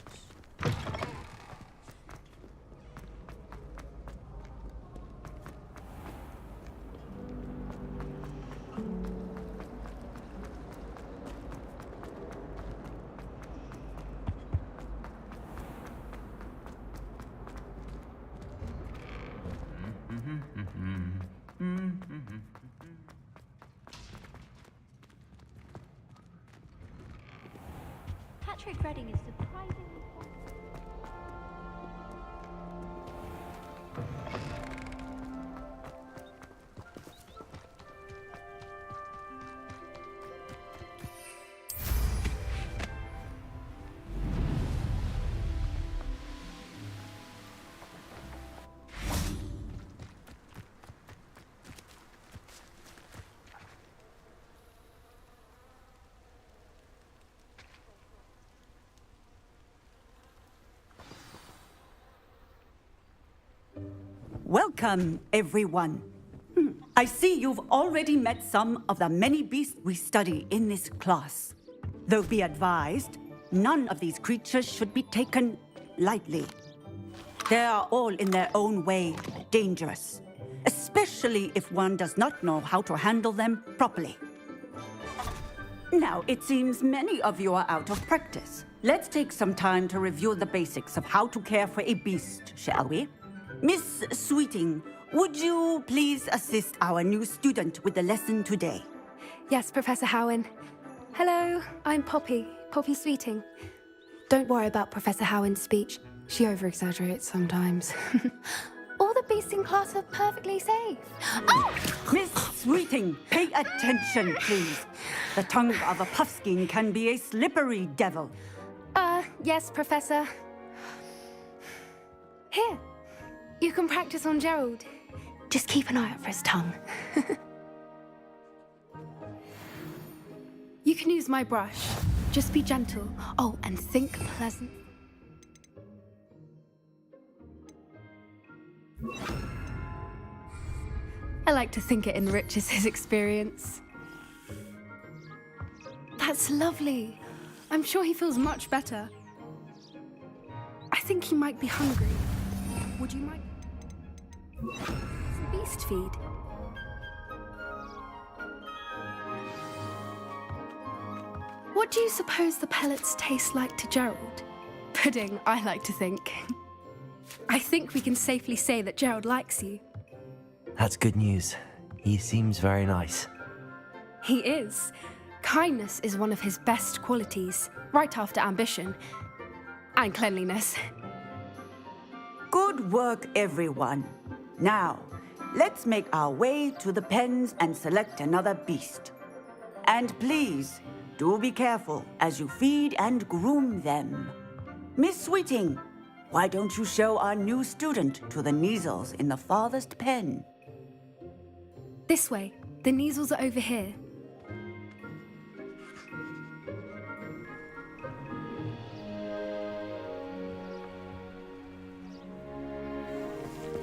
Patrick Redding is surprisingly. Welcome, everyone. I see you've already met some of the many beasts we study in this class. Though be advised, none of these creatures should be taken lightly. They are all in their own way dangerous, especially if one does not know how to handle them properly. Now, it seems many of you are out of practice. Let's take some time to review the basics of how to care for a beast, shall we? Miss Sweeting, would you please assist our new student with the lesson today? Yes, Professor Howen. Hello, I'm Poppy Sweeting. Don't worry about Professor Howen's speech. She over-exaggerates sometimes. All the beasts in class are perfectly safe. Oh! Miss Sweeting, pay attention, please. The tongue of a puffskein can be a slippery devil. Yes, Professor. Here. You can practice on Gerald. Just keep an eye out for his tongue. You can use my brush. Just be gentle. Oh, and think pleasant. I like to think it enriches his experience. That's lovely. I'm sure he feels much better. I think he might be hungry. Would you mind? Some beast feed. What do you suppose the pellets taste like to Gerald? Pudding, I like to think. I think we can safely say that Gerald likes you. That's good news. He seems very nice. He is. Kindness is one of his best qualities, right after ambition. And cleanliness. Good work, everyone. Now, let's make our way to the pens and select another beast. And please, do be careful as you feed and groom them. Miss Sweeting, why don't you show our new student to the Neasels in the farthest pen? This way. The Neasels are over here.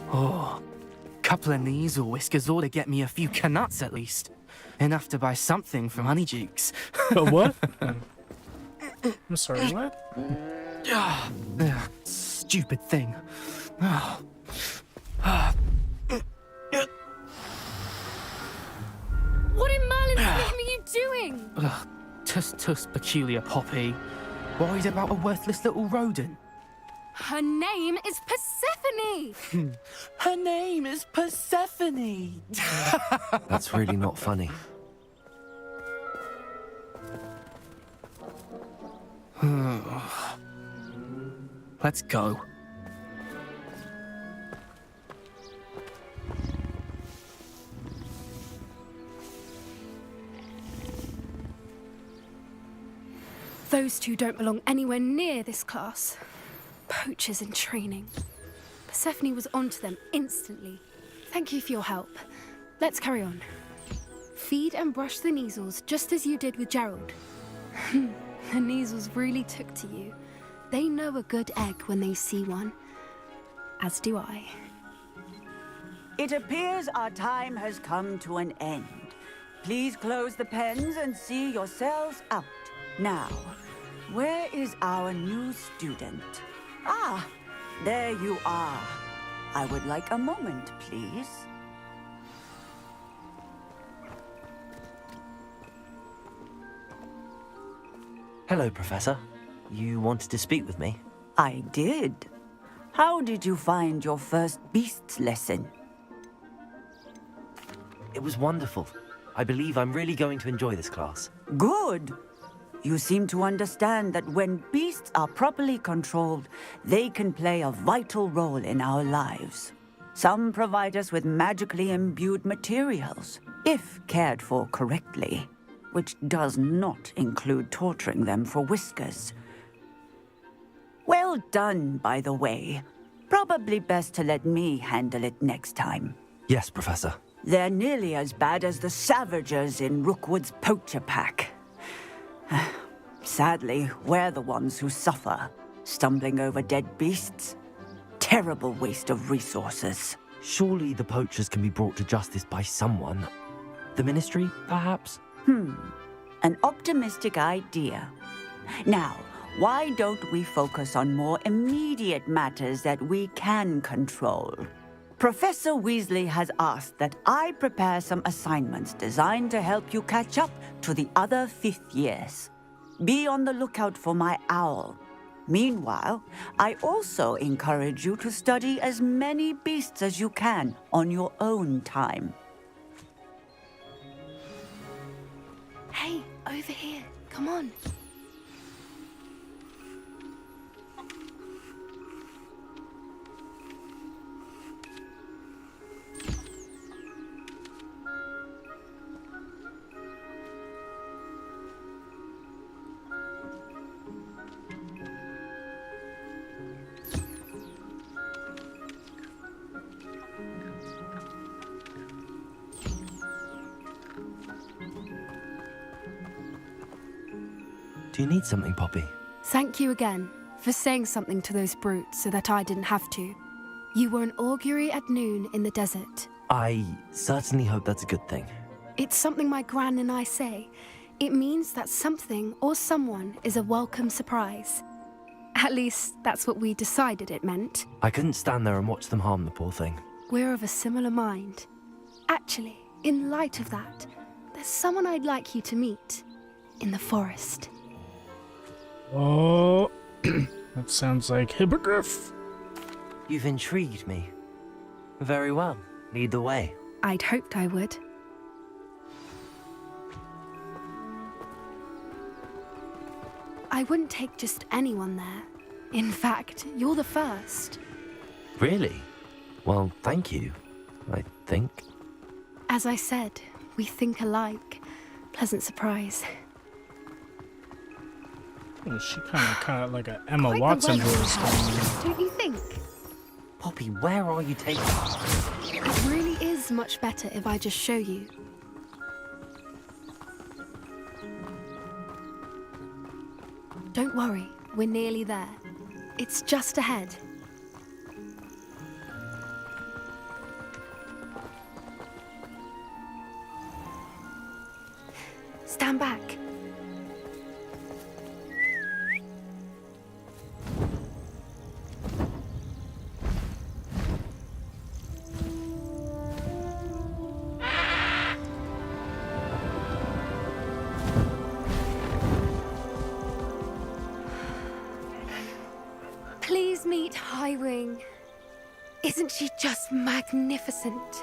Oh, couple of Neasel whiskers ought to get me a few canuts at least. Enough to buy something from Honeydukes. What? I'm sorry, what? Stupid thing. What in Merlin's name are you doing? Tuss peculiar Poppy. Worried about a worthless little rodent. Her name is Persephone! Her name is Persephone! That's really not funny. Let's go. Those two don't belong anywhere near this class. Poachers in training. Persephone was onto them instantly. Thank you for your help. Let's carry on. Feed and brush the Neasels just as you did with Gerald. The Neasels really took to you. They know a good egg when they see one. As do I. It appears our time has come to an end. Please close the pens and see yourselves out. Now, where is our new student? Ah, there you are. I would like a moment, please. Hello, Professor. You wanted to speak with me? I did. How did you find your first beasts lesson? It was wonderful. I believe I'm really going to enjoy this class. Good. You seem to understand that when beasts are properly controlled, they can play a vital role in our lives. Some provide us with magically imbued materials, if cared for correctly, which does not include torturing them for whiskers. Well done, by the way. Probably best to let me handle it next time. Yes, Professor. They're nearly as bad as the Savagers in Rookwood's poacher pack. Sadly, we're the ones who suffer, stumbling over dead beasts. Terrible waste of resources. Surely the poachers can be brought to justice by someone. The Ministry, perhaps? An optimistic idea. Now, why don't we focus on more immediate matters that we can control? Professor Weasley has asked that I prepare some assignments designed to help you catch up to the other 5th years. Be on the lookout for my owl. Meanwhile, I also encourage you to study as many beasts as you can on your own time. Hey, over here. Come on. Do you need something, Poppy? Thank you again for saying something to those brutes so that I didn't have to. You were an augury at noon in the desert. I certainly hope that's a good thing. It's something my gran and I say. It means that something or someone is a welcome surprise. At least, that's what we decided it meant. I couldn't stand there and watch them harm the poor thing. We're of a similar mind. Actually, in light of that, there's someone I'd like you to meet in the forest. Oh, that sounds like Hippogriff. You've intrigued me. Very well. Lead the way. I'd hoped I would. I wouldn't take just anyone there. In fact, you're the first. Really? Well, thank you, I think. As I said, we think alike. Pleasant surprise. Oh, she kind of like a Emma Quite Watson the welcome voice going on. Don't you think? Poppy, where are you taking us? It really is much better if I just show you. Don't worry, we're nearly there. It's just ahead. Stand back. Please meet Highwing. Isn't she just magnificent?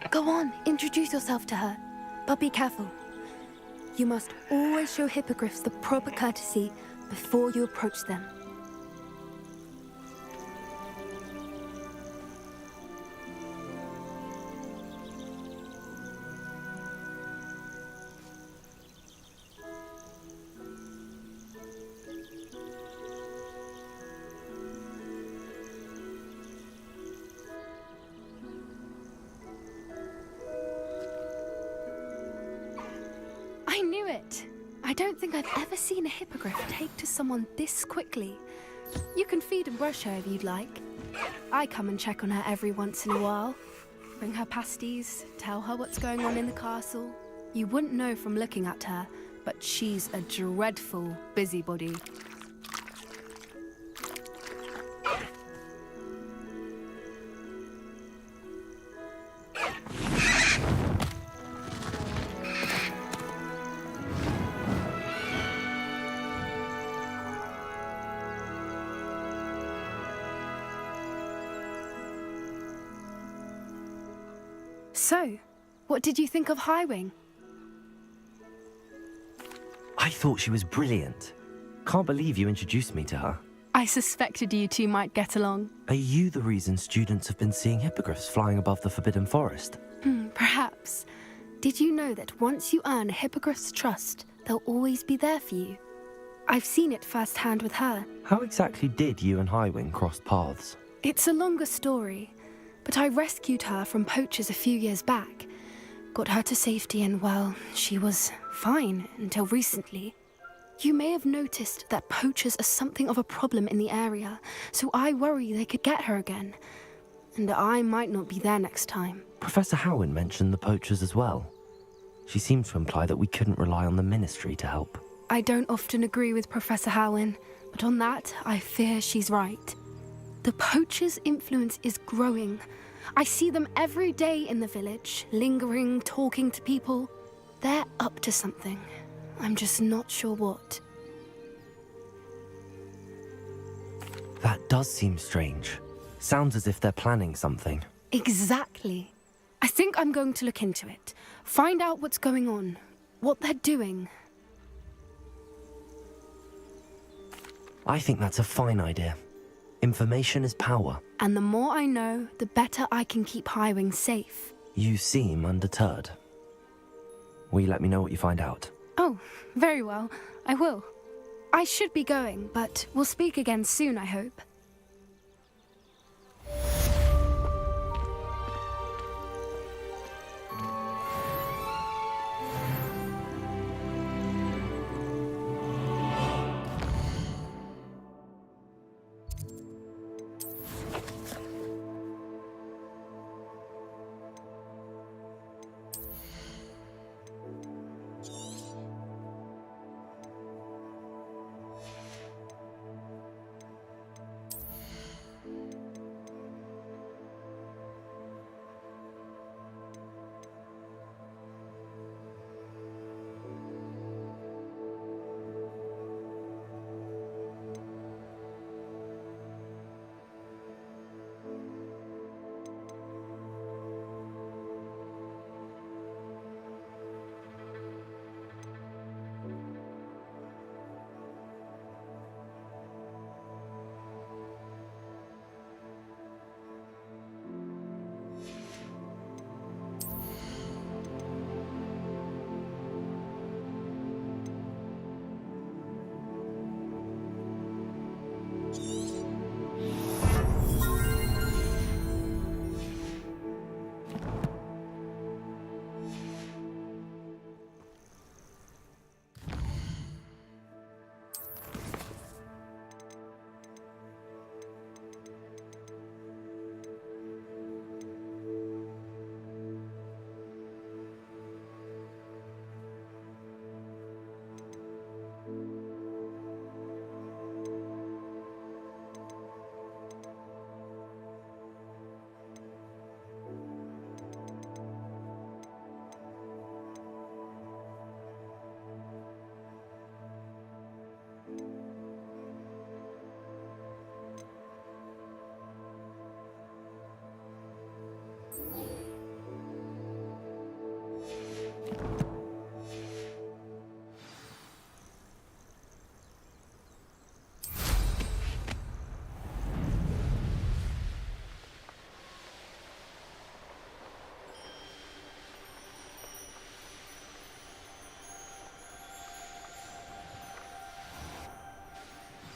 Go on, introduce yourself to her. But be careful. You must always show hippogriffs the proper courtesy before you approach them. I knew it! I don't think I've ever seen a hippogriff take to someone this quickly. You can feed and brush her if you'd like. I come and check on her every once in a while. Bring her pasties, tell her what's going on in the castle. You wouldn't know from looking at her, but she's a dreadful busybody. So, what did you think of Highwing? I thought she was brilliant. Can't believe you introduced me to her. I suspected you two might get along. Are you the reason students have been seeing hippogriffs flying above the Forbidden Forest? Perhaps. Did you know that once you earn a hippogriff's trust, they'll always be there for you? I've seen it firsthand with her. How exactly did you and Highwing cross paths? It's a longer story, but I rescued her from poachers a few years back. Got her to safety and, well, she was fine until recently. You may have noticed that poachers are something of a problem in the area, so I worry they could get her again. And I might not be there next time. Professor Howin mentioned the poachers as well. She seemed to imply that we couldn't rely on the Ministry to help. I don't often agree with Professor Howin, but on that, I fear she's right. The poachers' influence is growing. I see them every day in the village, lingering, talking to people. They're up to something. I'm just not sure what. That does seem strange. Sounds as if they're planning something. Exactly. I think I'm going to look into it. Find out what's going on, what they're doing. I think that's a fine idea. Information is power. And the more I know, the better I can keep Highwing safe. You seem undeterred. Will you let me know what you find out? Oh, very well. I will. I should be going, but we'll speak again soon, I hope.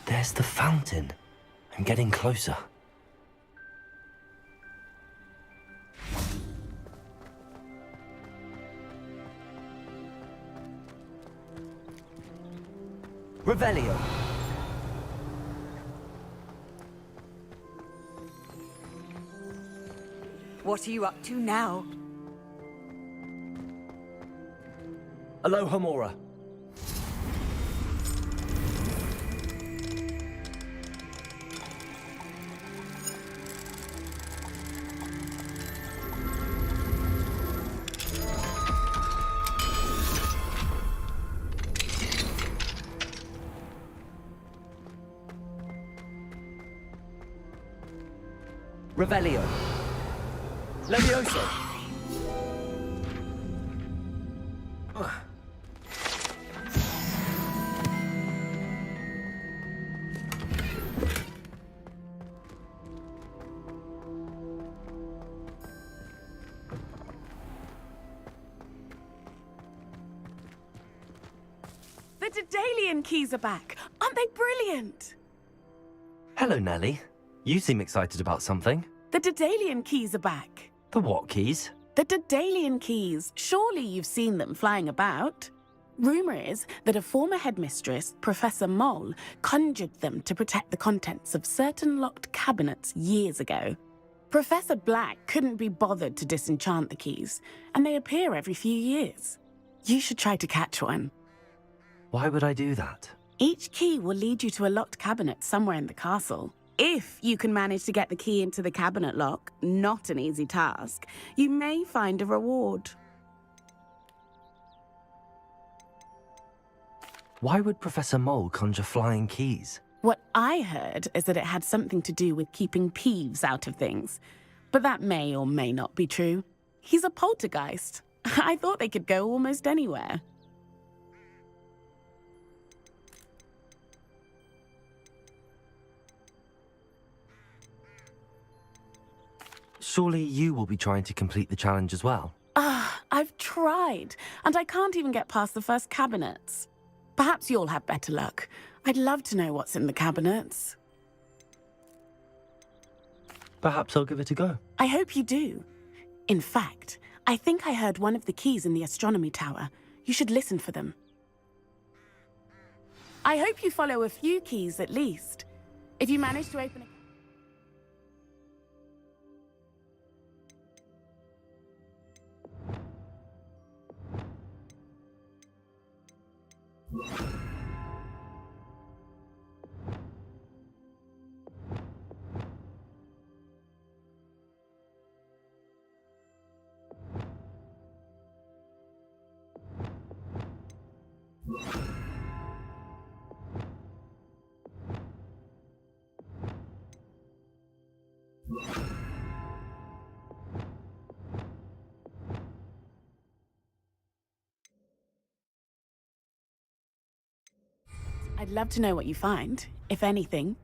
There's the fountain. I'm getting closer. Revelio. What are you up to now? Aloha Mora. Revelio. Levioso. The Daedalian keys are back. Aren't they brilliant? Hello, Nellie. You seem excited about something. The Daedalian keys are back. The what keys? The Daedalian keys. Surely you've seen them flying about. Rumour is that a former headmistress, Professor Mole, conjured them to protect the contents of certain locked cabinets years ago. Professor Black couldn't be bothered to disenchant the keys, and they appear every few years. You should try to catch one. Why would I do that? Each key will lead you to a locked cabinet somewhere in the castle. If you can manage to get the key into the cabinet lock, not an easy task, you may find a reward. Why would Professor Mole conjure flying keys? What I heard is that it had something to do with keeping Peeves out of things. But that may or may not be true. He's a poltergeist. I thought they could go almost anywhere. Surely you will be trying to complete the challenge as well. I've tried, and I can't even get past the first cabinets. Perhaps you'll have better luck. I'd love to know what's in the cabinets. Perhaps I'll give it a go. I hope you do. In fact, I think I heard one of the keys in the astronomy tower. You should listen for them. I hope you follow a few keys at least. If you manage to open a... I'd love to know what you find, if anything.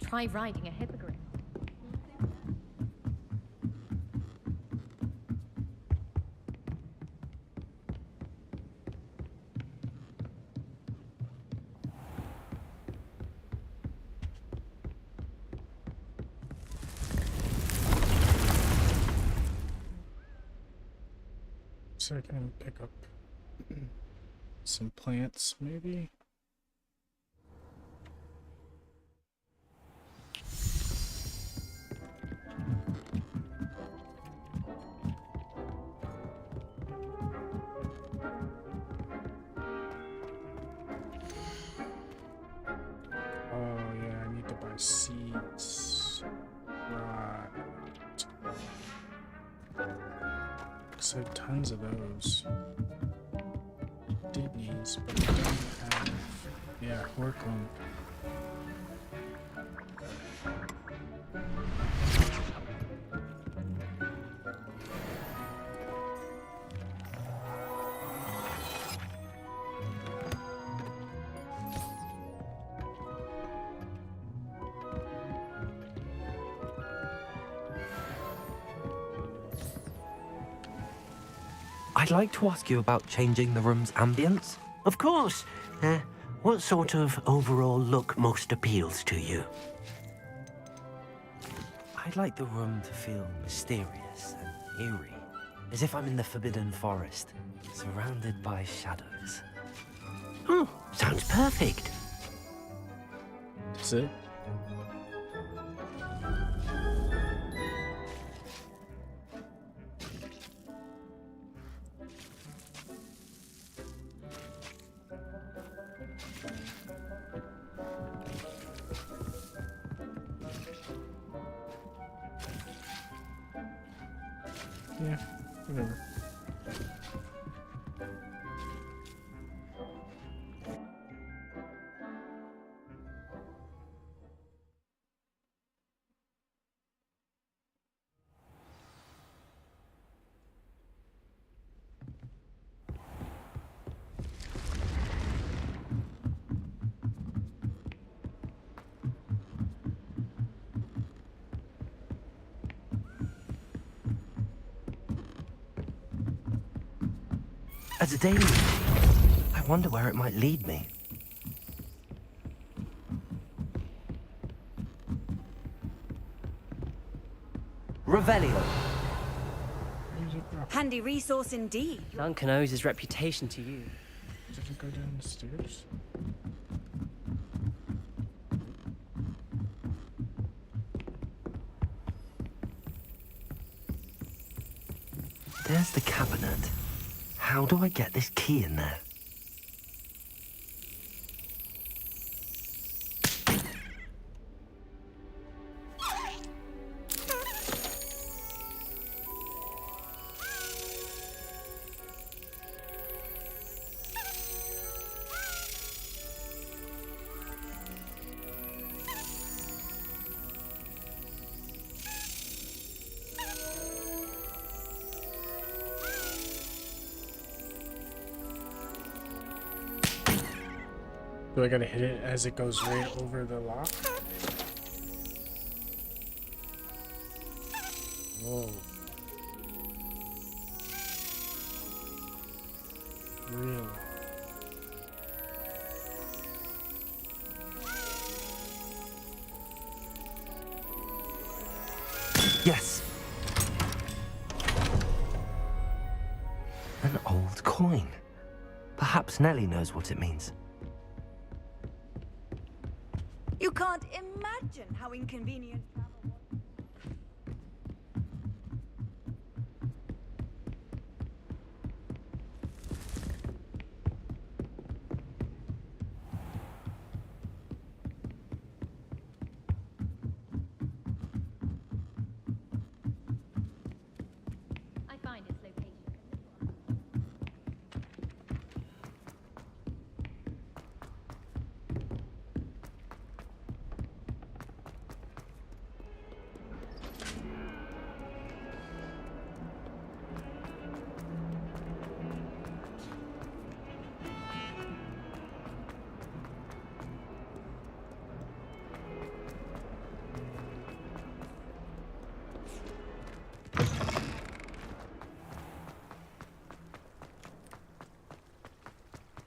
Try riding a hippogriff. So I can pick up some plants, maybe? Seeds. Right. So tons of those. Kidneys, but I don't have. Yeah, Horklum. I'd like to ask you about changing the room's ambience. Of course. What sort of overall look most appeals to you? I'd like the room to feel mysterious and eerie, as if I'm in the Forbidden Forest, surrounded by shadows. Oh, sounds perfect. That's it. Yeah, whatever. As a daily, I wonder where it might lead me. Revelio. Handy resource indeed. Duncan owes his reputation to you. Did it go down the stairs? There's the cabinet. How do I get this key in there? Do I gotta hit it as it goes right over the lock? Whoa. Really? Yes. An old coin. Perhaps Nellie knows what it means. You can't imagine how inconvenient travel was. I find its location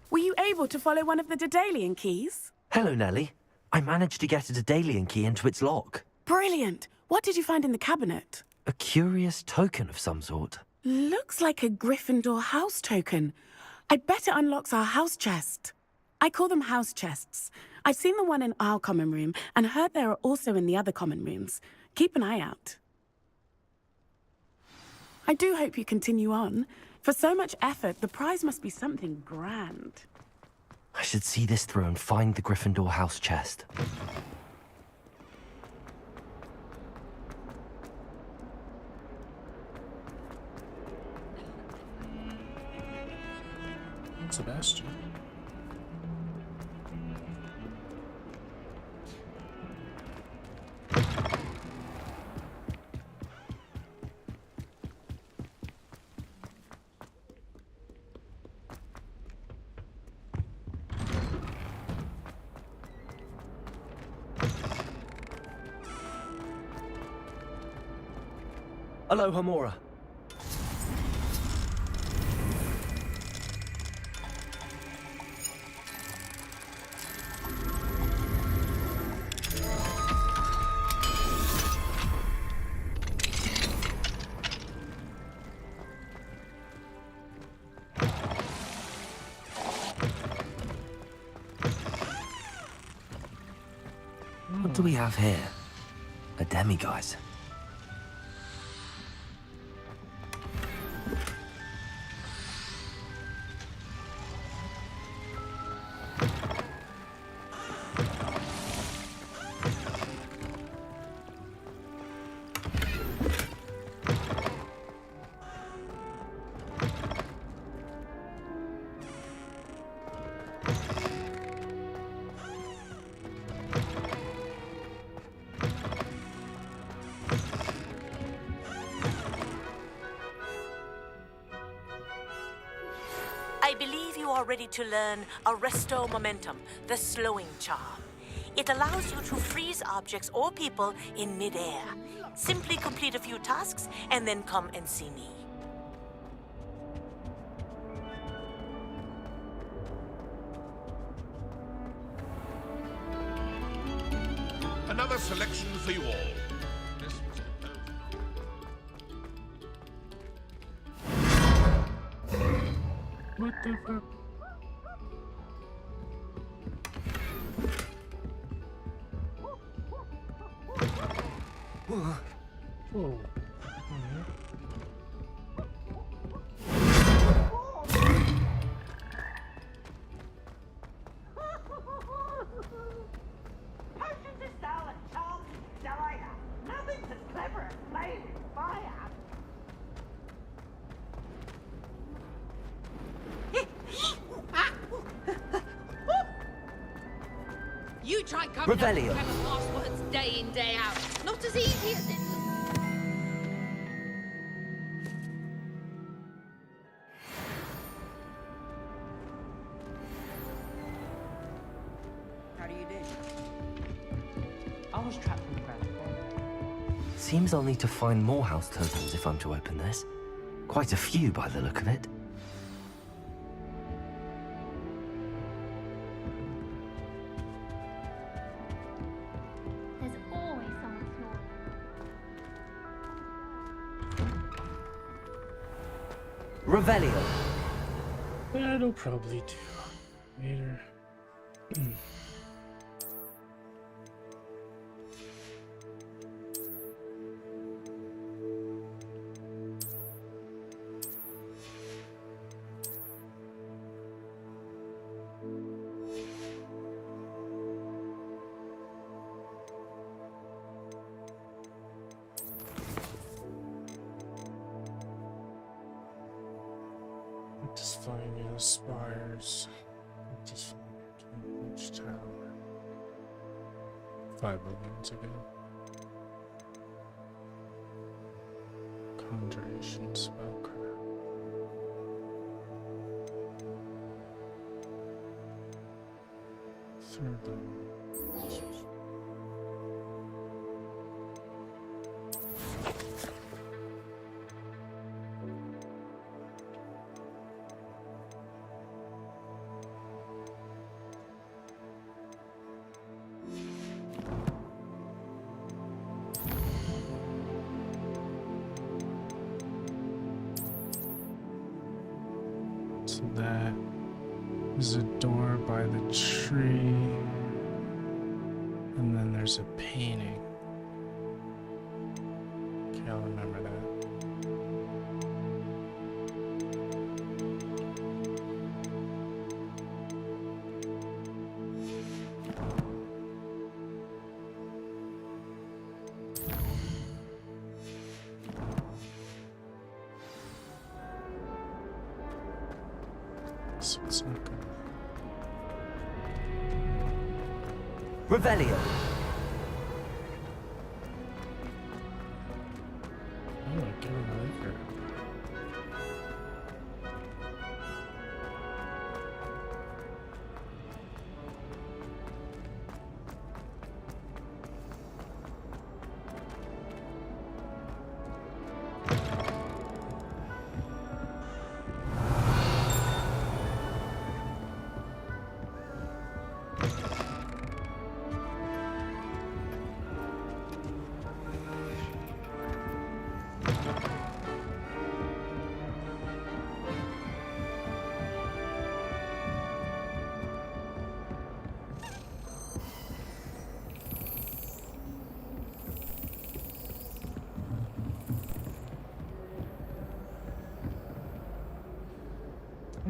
Were you able to follow one of the Daedalian keys? Hello, Nellie. I managed to get a Daedalian key into its lock. Brilliant. What did you find in the cabinet? A curious token of some sort. Looks like a Gryffindor house token. I bet it unlocks our house chest. I call them house chests. I've seen the one in our common room and heard there are also in the other common rooms. Keep an eye out. I do hope you continue on. For so much effort, the prize must be something grand. I should see this through and find the Gryffindor house chest. Sebastian. Aloha, Mora. do we have here? A demiguise. I believe you are ready to learn Arresto Momentum, the slowing charm. It allows you to freeze objects or people in midair. Simply complete a few tasks and then come and see me. Another selection for you all. This was What the fuck? Whoa. Potions of style and charm desire. Nothing's as clever as playing with fire. You try coming Revelio. up with clever passwords day in, day out. Not as easy as it looks. How do you do? I was trapped in the ground. Seems I'll need to find more house totems if I'm to open this. Quite a few by the look of it. There's always someone small. Revelio. That'll probably do. Later. Just finding the spires. Just which tower? 5 moments ago. Conjuration spellcraft. Third level. So that is a door by the tree. And then there's a painting. Okay, I'll remember that. So it's not good. Revelio. Oh, give him liquor.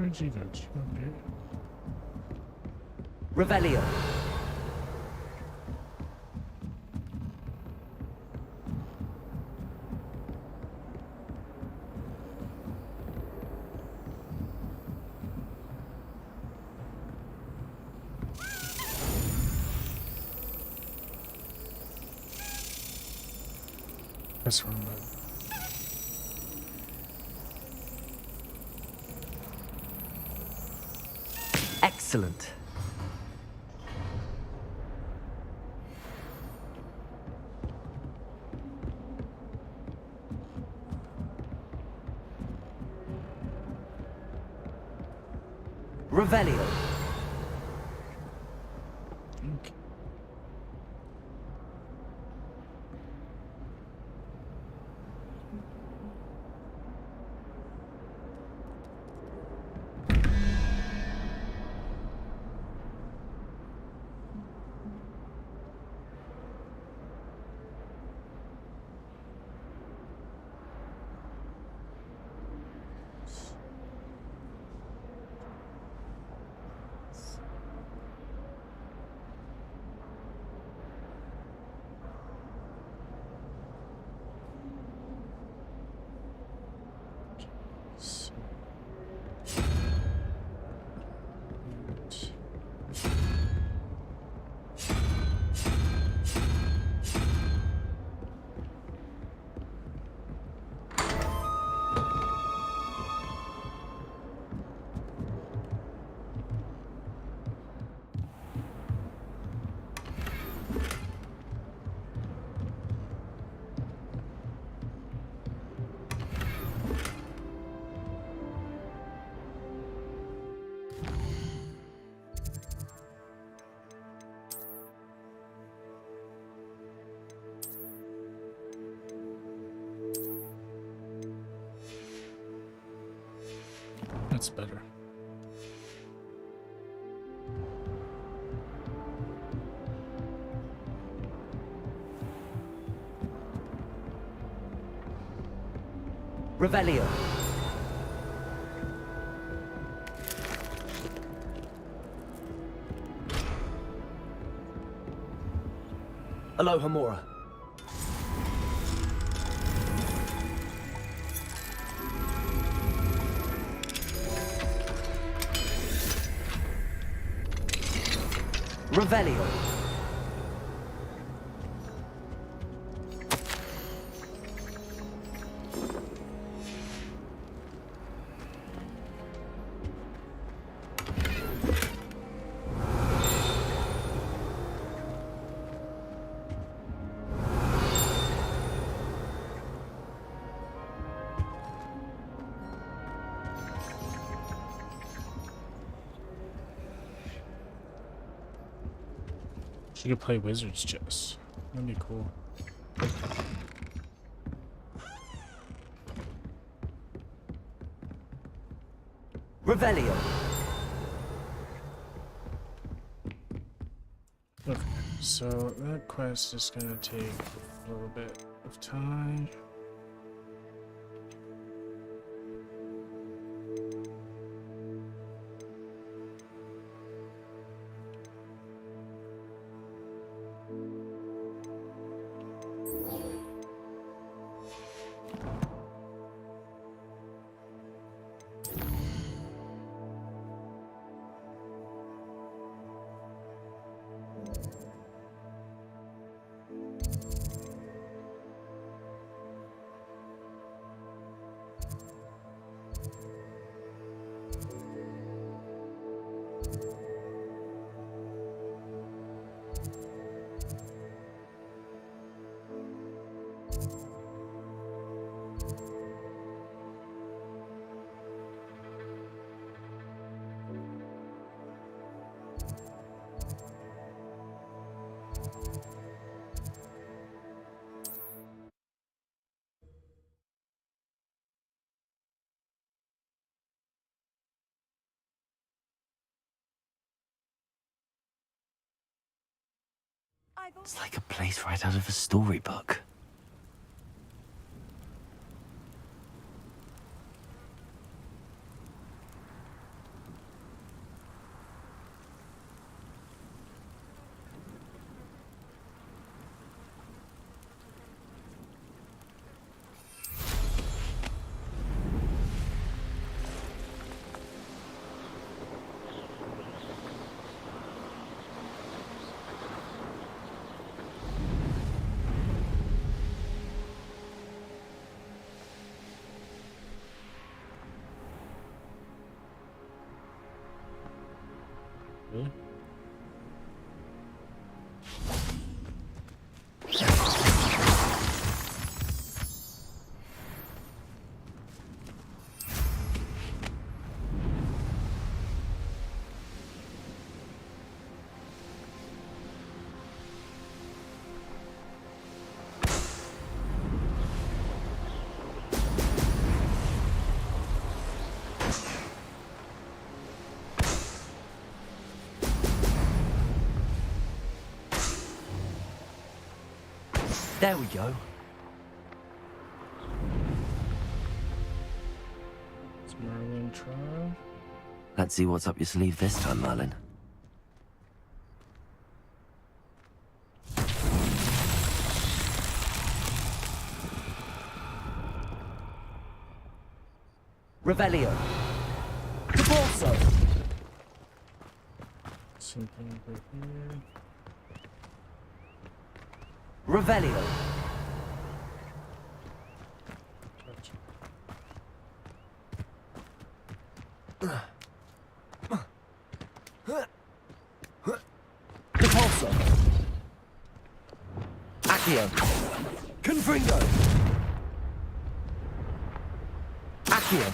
Where'd you go? Did you go up here? Revelio. That's wrong button. Excellent. Revelio. Okay. That's better. Revelio. Aloha Mora. Revelio. She could play wizard's chess. That'd be cool. Revelio. Okay, so that quest is gonna take a little bit of time. It's like a place right out of a storybook. There we go. It's Merlin trial. Let's see what's up your sleeve this time, Merlin. Revelio. Caborso. Something over here. Revelio. Caborso. Accio. Confringo. Accio.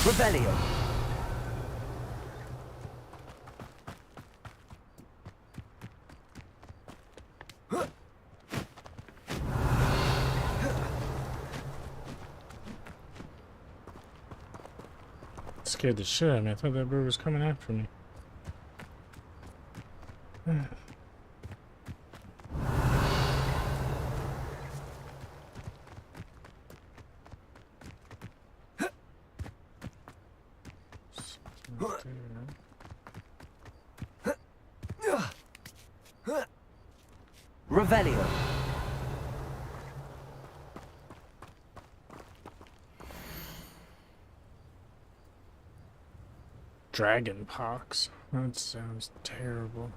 Revelio. Scared the shit out of me. I thought that bird was coming after me. Revelio. Dragon pox. That sounds terrible.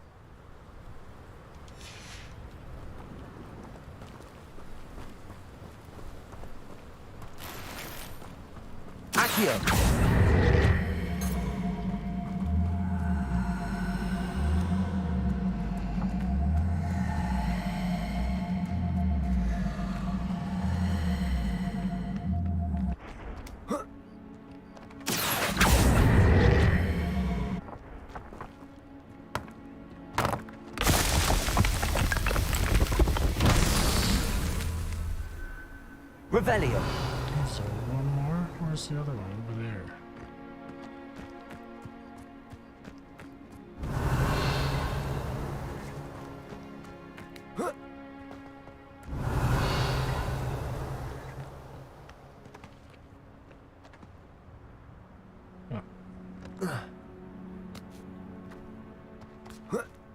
Accio. Revelio. So one more? Where's the other one? Over there.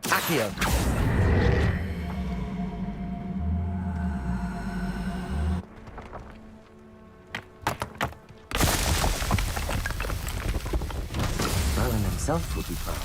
Accio. Merlin himself would be proud.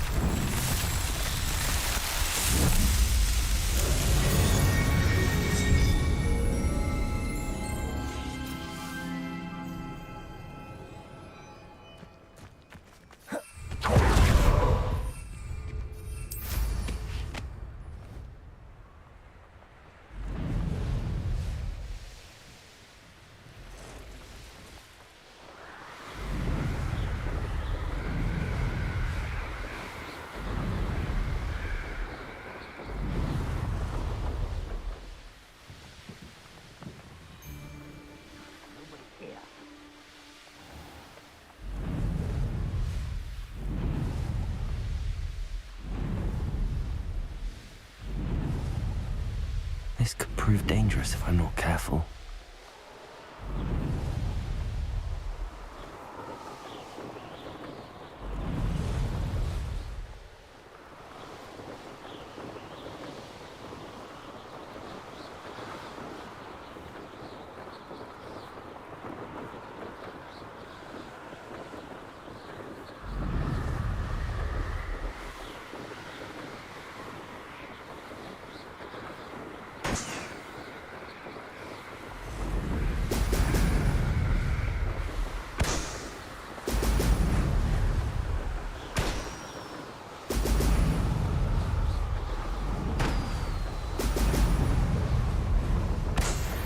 This could prove dangerous if I'm not careful.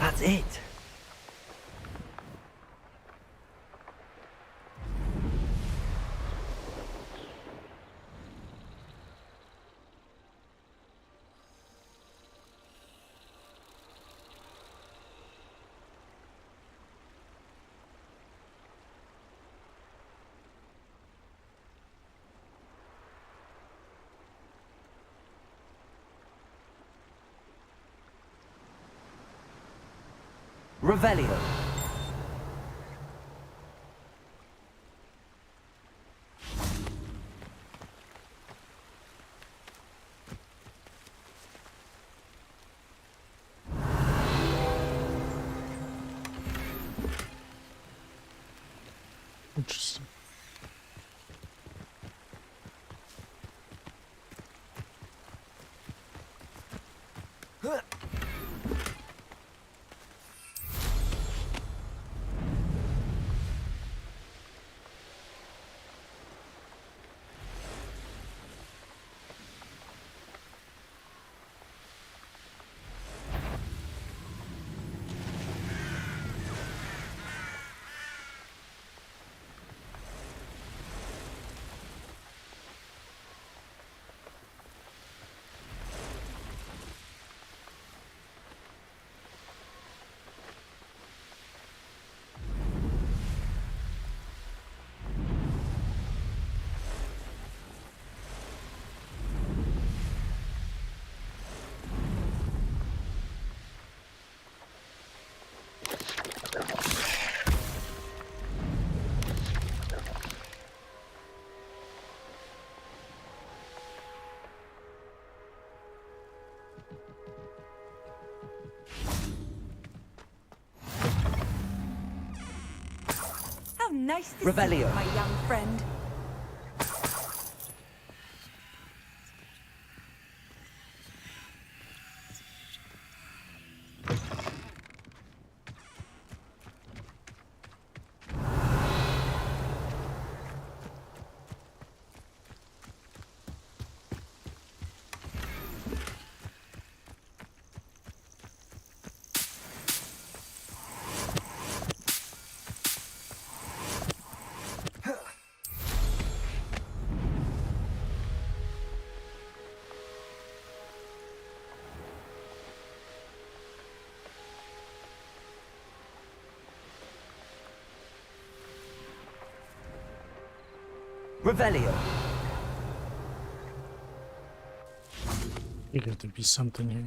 That's it. Revelio. Interesting. How nice to see Revelio. you, my young friend. Revelio. I figured there'd be something here.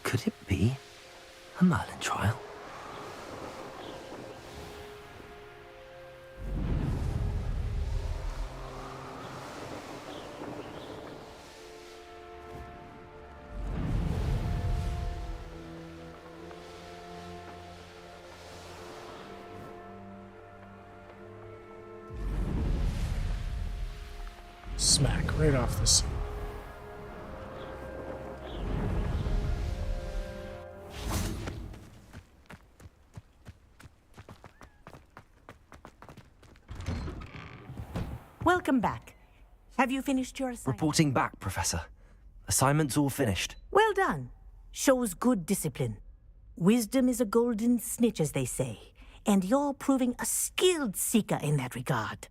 Could it be a Merlin trial? Smack right off the sea. Welcome back. Have you finished your assignment? Reporting back, Professor. Assignment's all finished. Well done. Shows good discipline. Wisdom is a golden snitch, as they say, and you're proving a skilled seeker in that regard.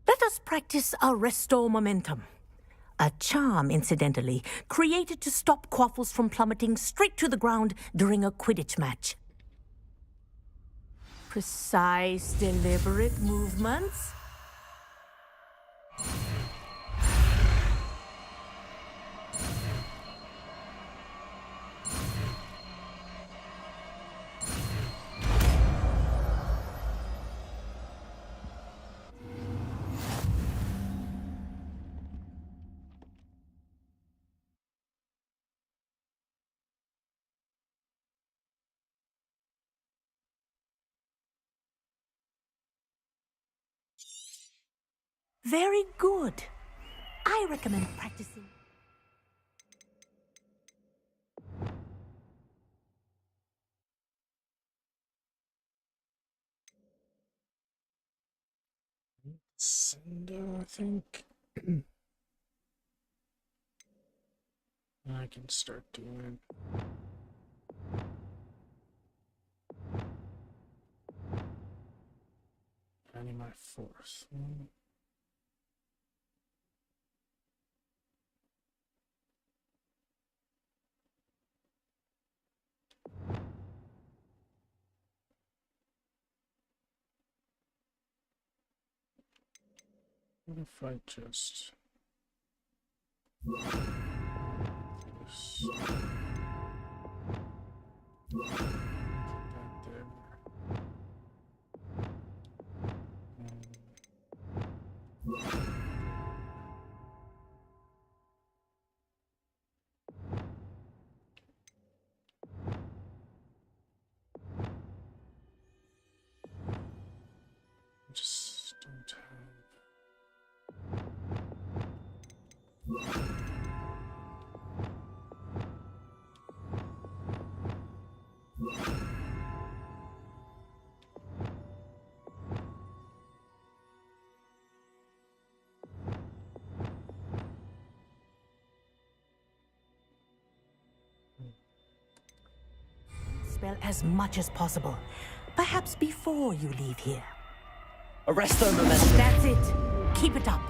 Let us practice Arresto Momentum. A charm, incidentally, created to stop quaffles from plummeting straight to the ground during a Quidditch match. Precise, deliberate movements. Very good. I recommend practicing. Sendo, I think. I can start doing. Finding my fourth one. What if I just... Just don't have... Spell as much as possible. Perhaps before you leave here. Arresto momentum. That's it. Keep it up.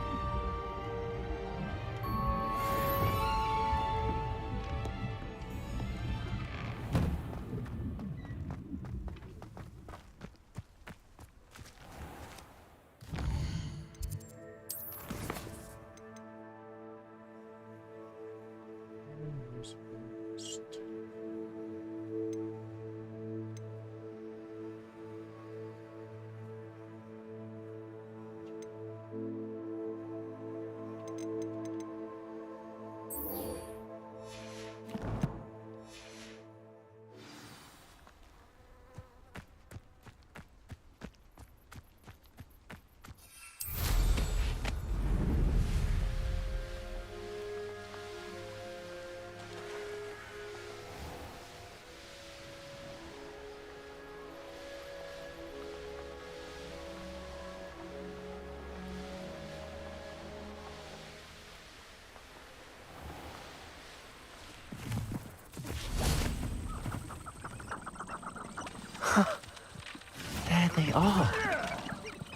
There they are.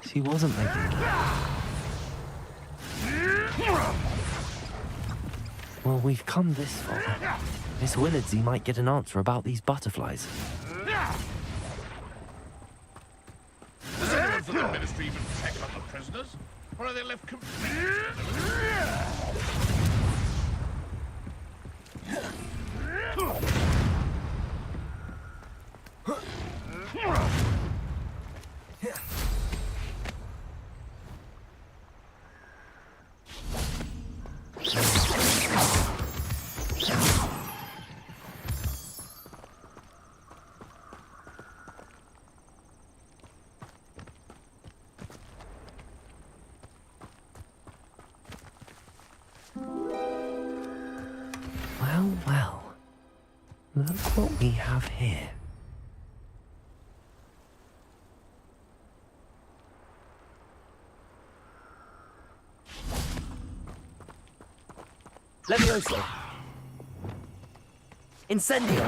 She wasn't making... Well, we've come this far. Miss Willardsey might get an answer about these butterflies. Does anyone from the Ministry even check on the prisoners? Or are they left completely? Well, well. Look what we have here. Levioso. Incendio.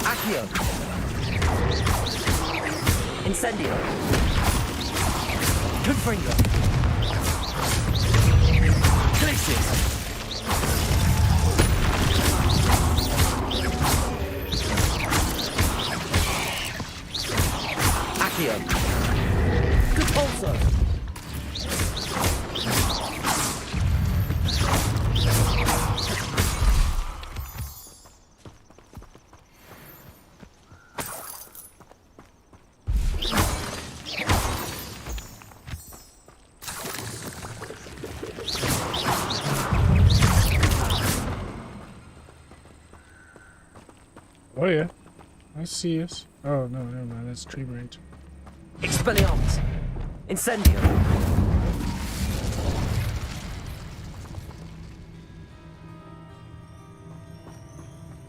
Accio. Incendio. Confringo. Glacius. Accio. Compulso. Oh yeah, I see us. Oh no, never mind. That's tree branch. Expelliarmus. Incendio.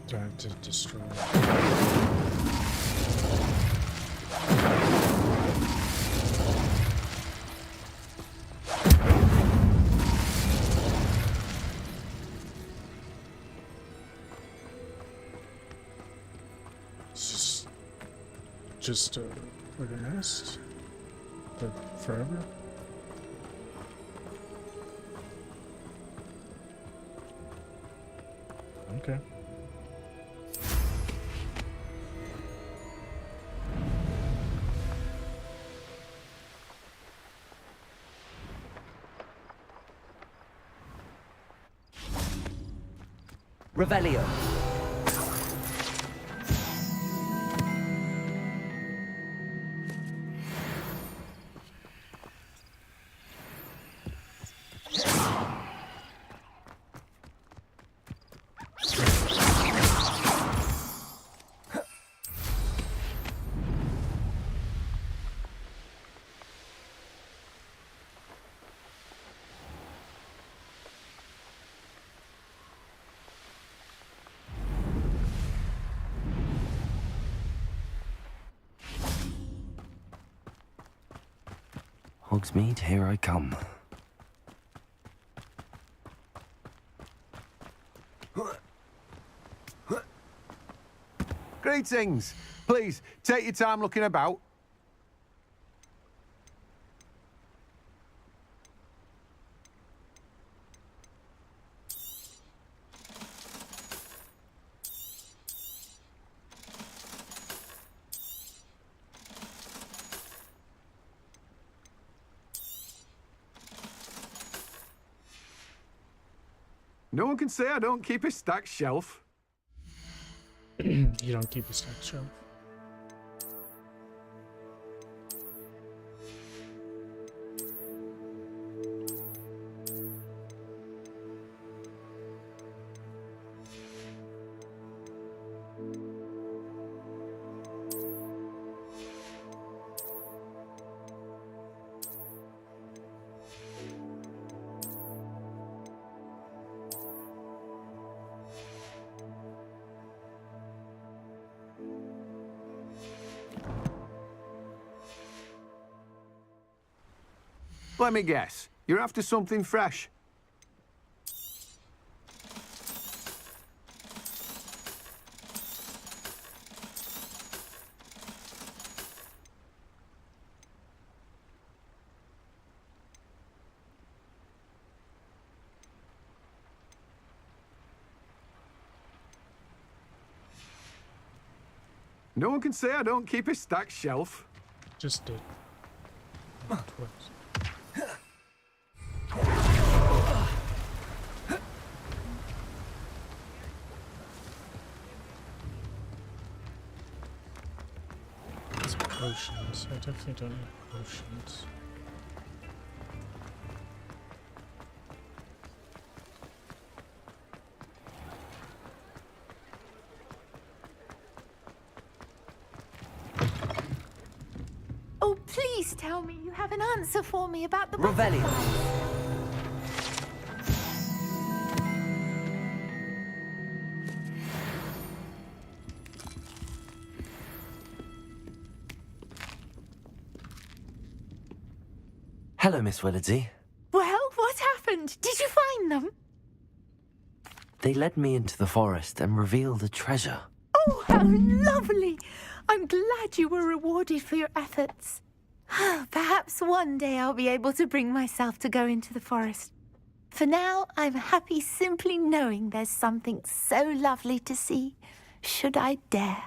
Time to destroy. Just like a nest, but forever. Okay. Revelio. Hogsmeade, here I come. Greetings. Please, take your time looking about. No one can say I don't keep a stacked shelf. You don't keep a stacked shelf. Let me guess. You're after something fresh. No one can say I don't keep a stacked shelf. Just did. Twice. Potions. I definitely don't need potions. Oh, please tell me you have an answer for me about the Revelio. Hello, Miss Willardsey. Well, what happened? Did you find them? They led me into the forest and revealed a treasure. Oh, how lovely! I'm glad you were rewarded for your efforts. Perhaps one day I'll be able to bring myself to go into the forest. For now, I'm happy simply knowing there's something so lovely to see, should I dare.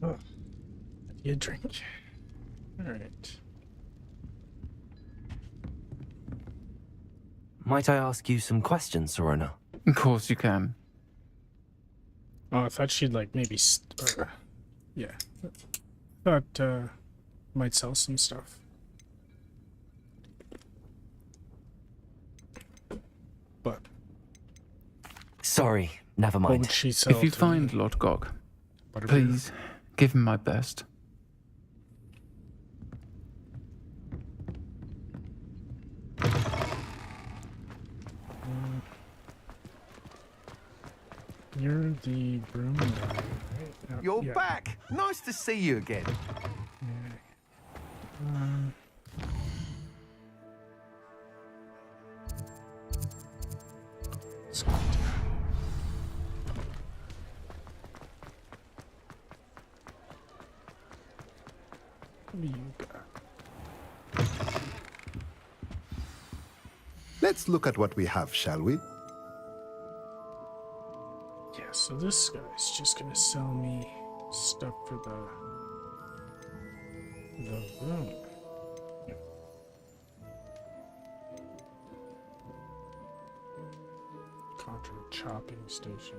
Oh, you drink. All right. Might I ask you some questions, Sorona? Of course you can. Oh, I thought she'd like maybe. Yeah. Thought might sell some stuff. But. Sorry, never mind. What would she sell? If you find Lord Gog, please give him my best. You're the broom guy, right? No, You're yeah. back. Nice to see you again. Let's look at what we have, shall we? Yeah, so this guy's just gonna sell me stuff for the room. Contra chopping station.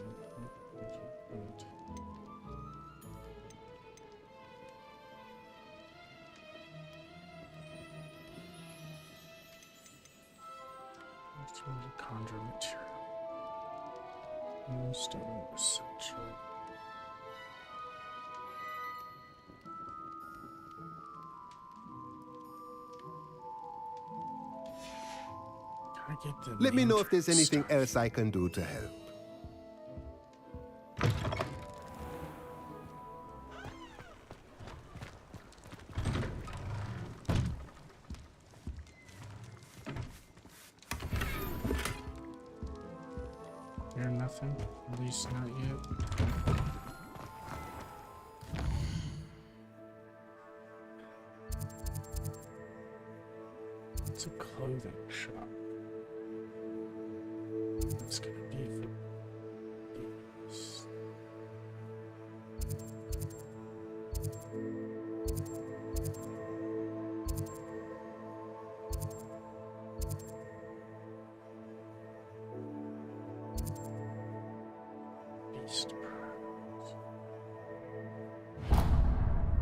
Conjure material. Most of it essential. Can I get the Let me know if there's mantra anything stuff? else I can do to help. Hear nothing? At least not yet. It's a clothing shop. It's gonna be for bees. Beast products. I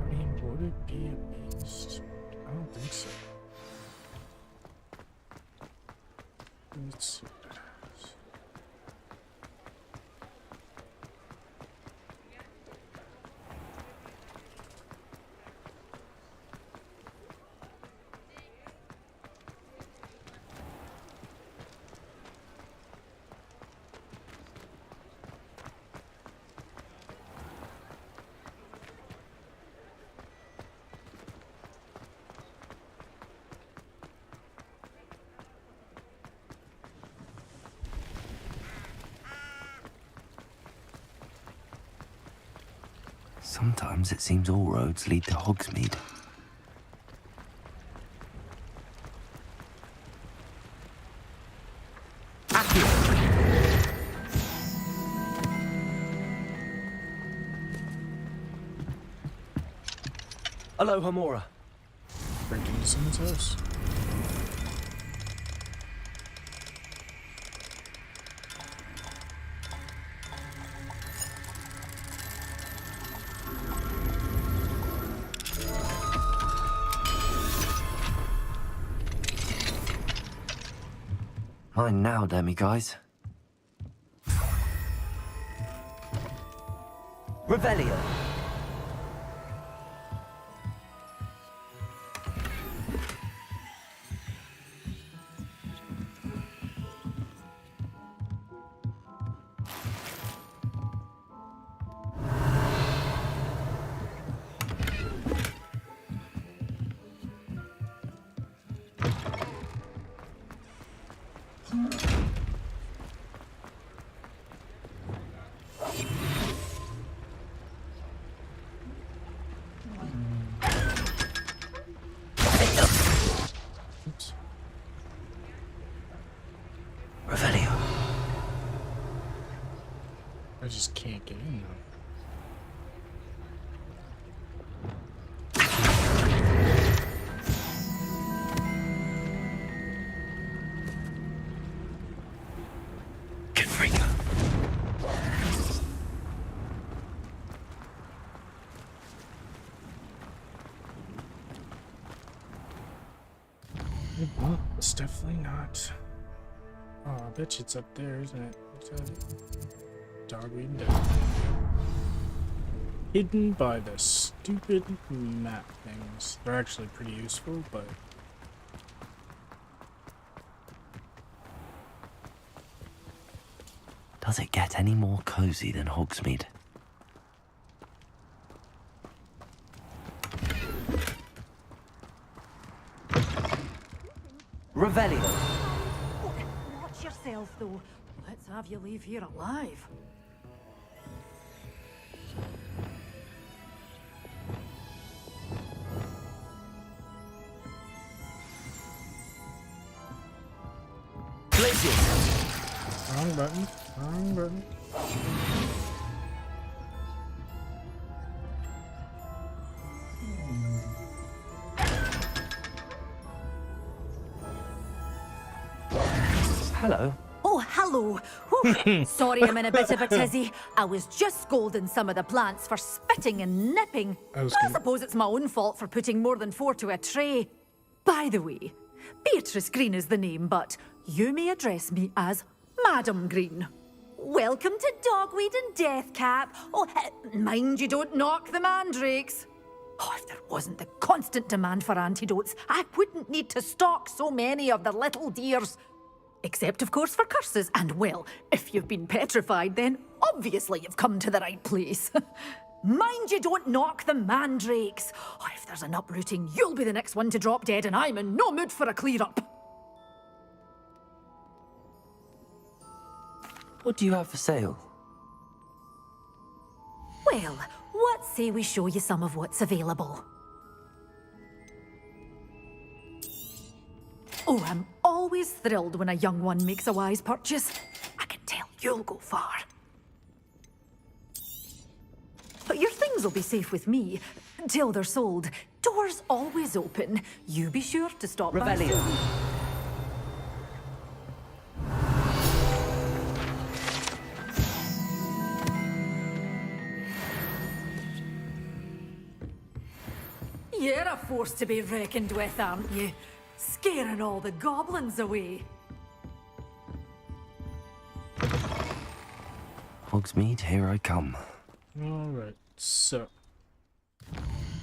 mean, would it be a beast? I don't think so. Let's see what it has. Sometimes it seems all roads lead to Hogsmeade. Aloha Mora. Break into someone's house. Mine now, demi-guys. Revelio. Revelio. I just can't get in though. Well, it's definitely not. Oh, I bet you it's up there, isn't it? Is that it? Dogweed Dog. Hidden by the stupid map things. They're actually pretty useful, but Does it get any more cozy than Hogsmeade? Revelio. Watch yourself, though. Let's have you leave here alive. button. Wrong button. Hello. Oh, hello. Whew. Sorry I'm in a bit of a tizzy. I was just scolding some of the plants for spitting and nipping. I suppose it's my own fault for putting more than 4 to a tray. By the way, Beatrice Green is the name, but you may address me as Madam Green. Welcome to Dogweed and Deathcap. Oh, mind you don't knock the mandrakes. Oh, if there wasn't the constant demand for antidotes, I wouldn't need to stock so many of the little dears. Except, of course, for curses. And, well, if you've been petrified, then obviously you've come to the right place. Mind you don't knock the mandrakes. Oh, if there's an uprooting, you'll be the next one to drop dead, and I'm in no mood for a clear-up. What do you have for sale? Well, what say we show you some of what's available? Oh, I'm always thrilled when a young one makes a wise purchase. I can tell you'll go far. But your things will be safe with me, till they're sold. Doors always open. You be sure to stop by Revelio. soon. You're a force to be reckoned with, aren't you? Scaring all the goblins away. Hogsmeade, here I come. Alright, so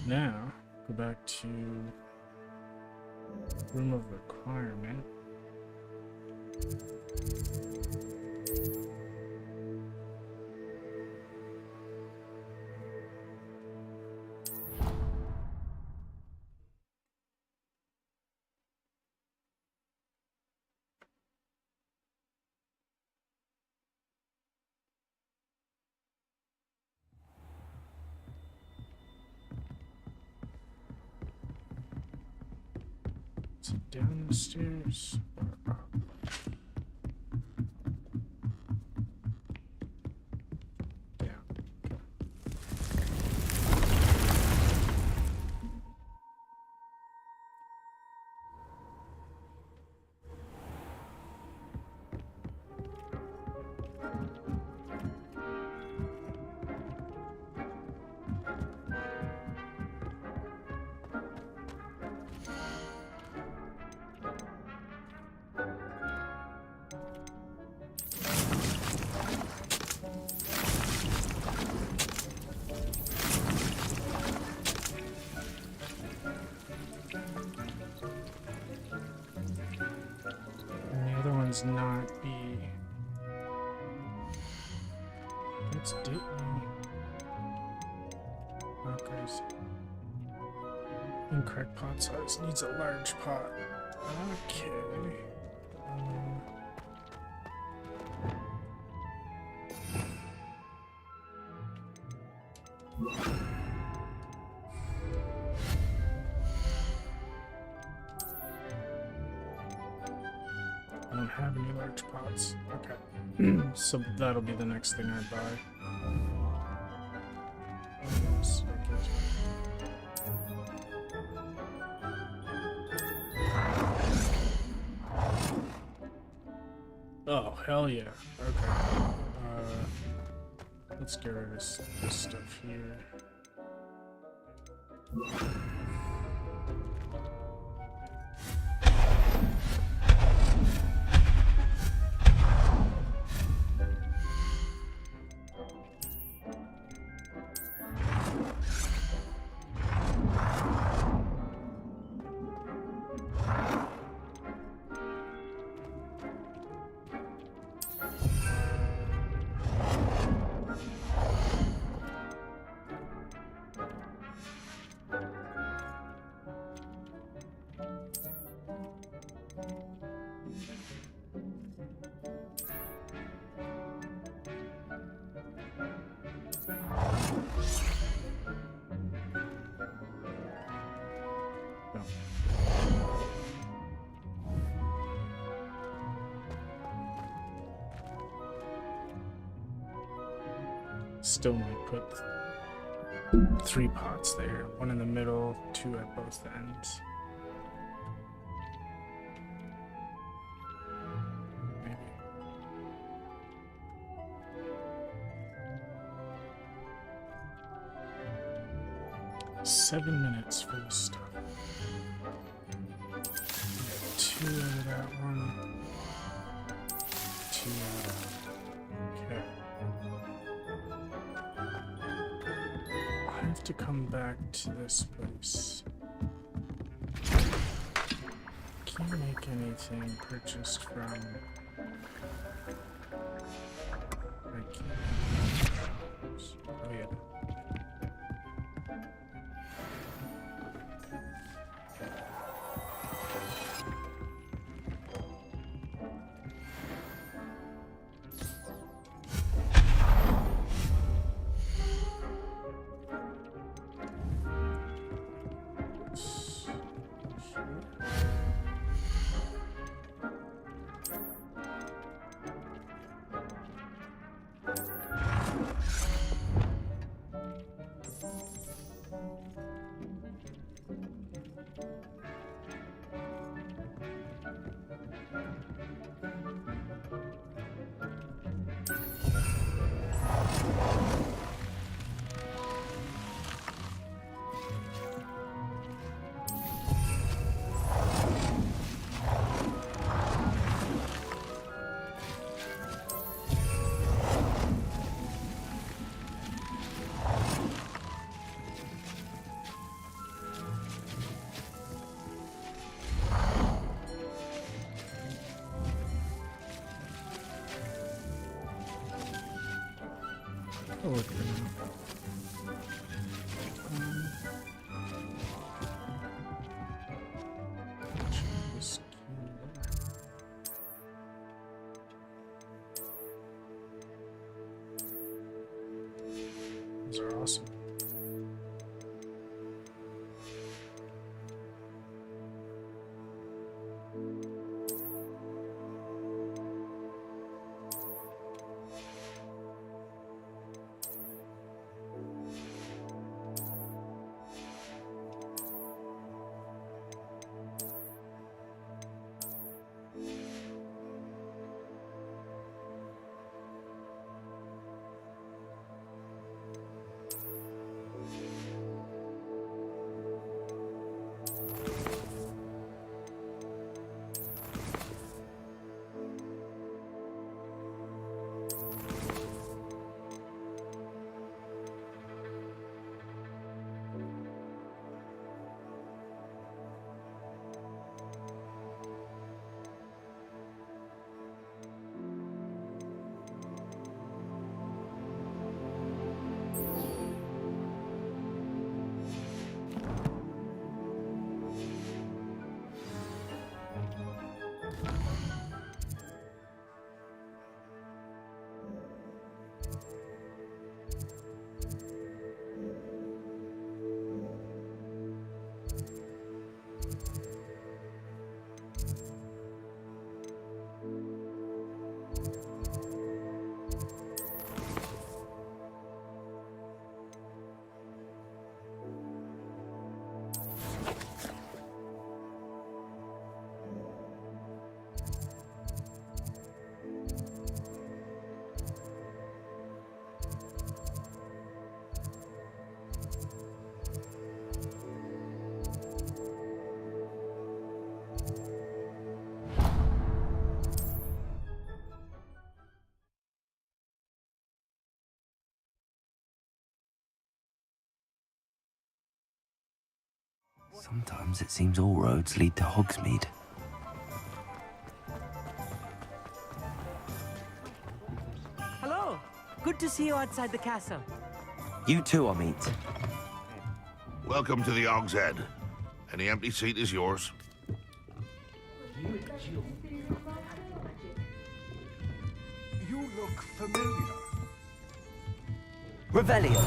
now go back to Room of Requirement. Is it down the stairs or up? Down. Okay. And the other one's not B. That's D. Okay. So incorrect pot size. Needs a large pot. Okay. I don't have any large pots. Okay. So that'll be the next thing I buy. Oh, hell yeah. Okay. Let's get rid of this stuff here. Still might put 3 pots there. 1 in the middle, 2 at both ends. Maybe. 7 minutes for this stuff. 2 out of that one. 2 out of that. Okay. I have to come back to this place. Can you make anything purchased from... I can't. Oh yeah. Those are awesome. Sometimes it seems all roads lead to Hogsmeade. Hello. Good to see you outside the castle. You too, Amit. Welcome to the Og's Head. Any empty seat is yours. You look familiar. Revelio.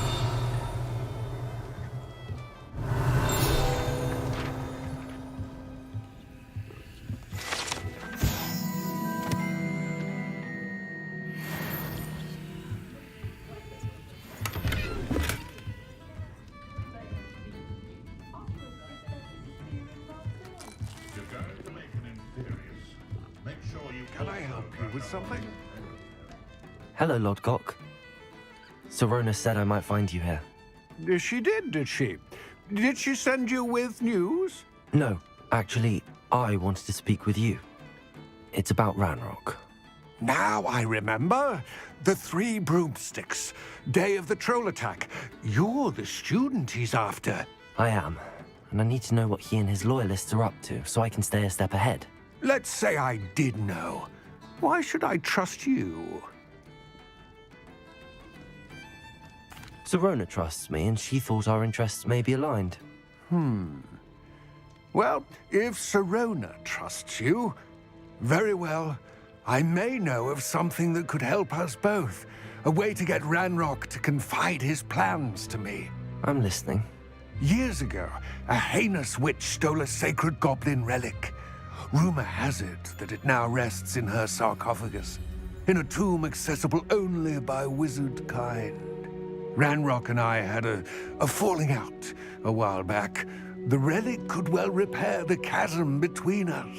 something? Hello, Lodgok. Serona said I might find you here. She did she? Did she send you with news? No, actually, I wanted to speak with you. It's about Ranrock. Now I remember. The 3 broomsticks. Day of the troll attack. You're the student he's after. I am, and I need to know what he and his loyalists are up to so I can stay a step ahead. Let's say I did know. Why should I trust you? Serona trusts me, and she thought our interests may be aligned. Well, if Serona trusts you, very well. I may know of something that could help us both. A way to get Ranrock to confide his plans to me. I'm listening. Years ago, a heinous witch stole a sacred goblin relic. Rumor has it that it now rests in her sarcophagus, in a tomb accessible only by wizard kind. Ranrock and I had a falling out a while back. The relic could well repair the chasm between us.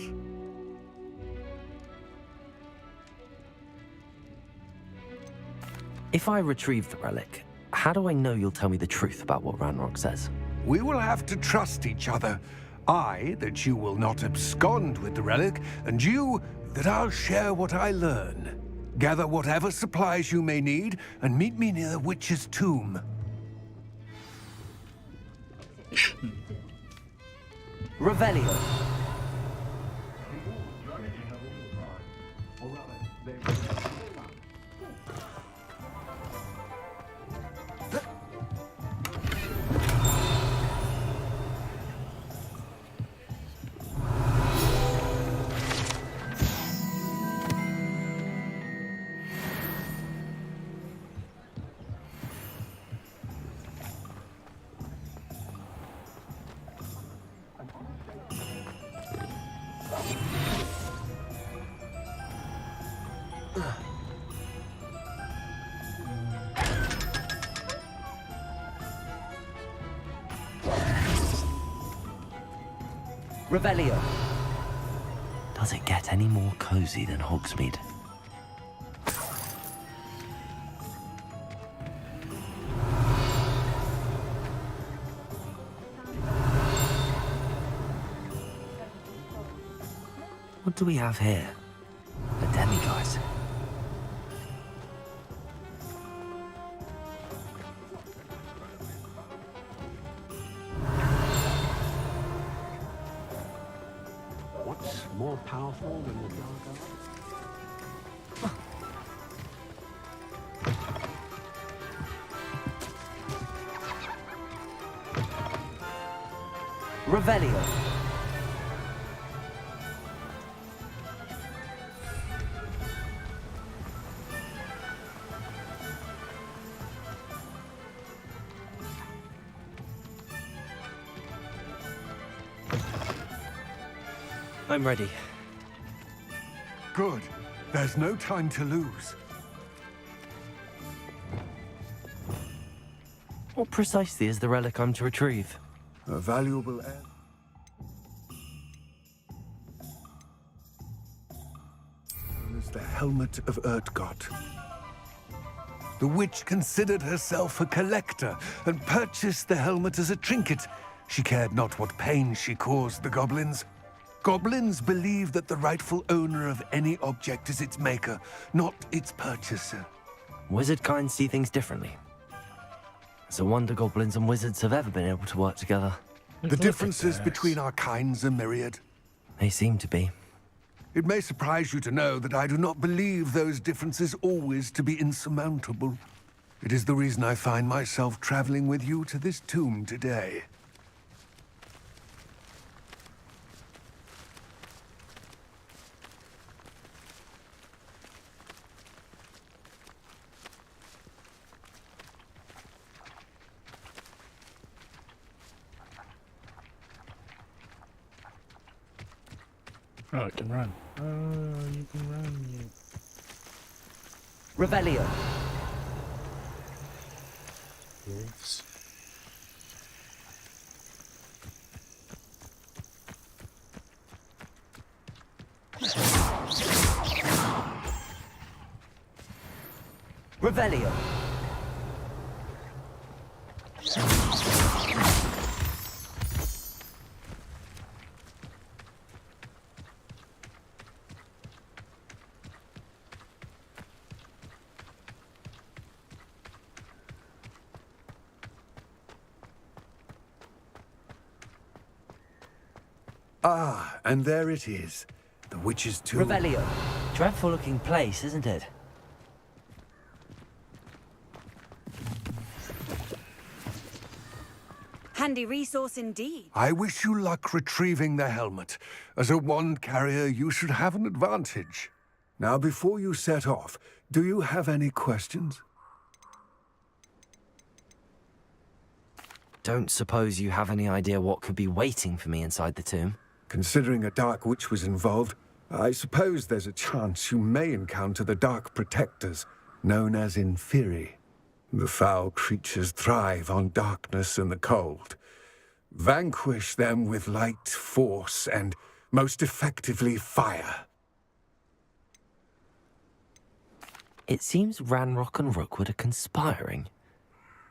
If I retrieve the relic, how do I know you'll tell me the truth about what Ranrock says? We will have to trust each other. I, that you will not abscond with the relic, and you, that I'll share what I learn. Gather whatever supplies you may need, and meet me near the witch's tomb. Revelio. Revelio. Does it get any more cozy than Hogsmeade? What do we have here? A demiguise. What's more powerful than the dark arts? Revelio. I'm ready. Good. There's no time to lose. What precisely is the relic I'm to retrieve? A valuable heir. Known as the Helmet of Urtgott. The witch considered herself a collector and purchased the helmet as a trinket. She cared not what pain she caused the goblins. Goblins believe that the rightful owner of any object is its maker, not its purchaser. Wizard kind see things differently. It's a wonder goblins and wizards have ever been able to work together. The differences between our kinds are myriad. They seem to be. It may surprise you to know that I do not believe those differences always to be insurmountable. It is the reason I find myself traveling with you to this tomb today. Oh, it can run. Oh, you can run. Revelio. Wolves. Revelio. Ah, and there it is. The witch's tomb. Revelio. Dreadful looking place, isn't it? Handy resource indeed. I wish you luck retrieving the helmet. As a wand carrier, you should have an advantage. Now, before you set off, do you have any questions? Don't suppose you have any idea what could be waiting for me inside the tomb? Considering a Dark Witch was involved, I suppose there's a chance you may encounter the Dark Protectors, known as Inferi. The foul creatures thrive on darkness and the cold. Vanquish them with light, force, and, most effectively, fire. It seems Ranrock and Rookwood are conspiring.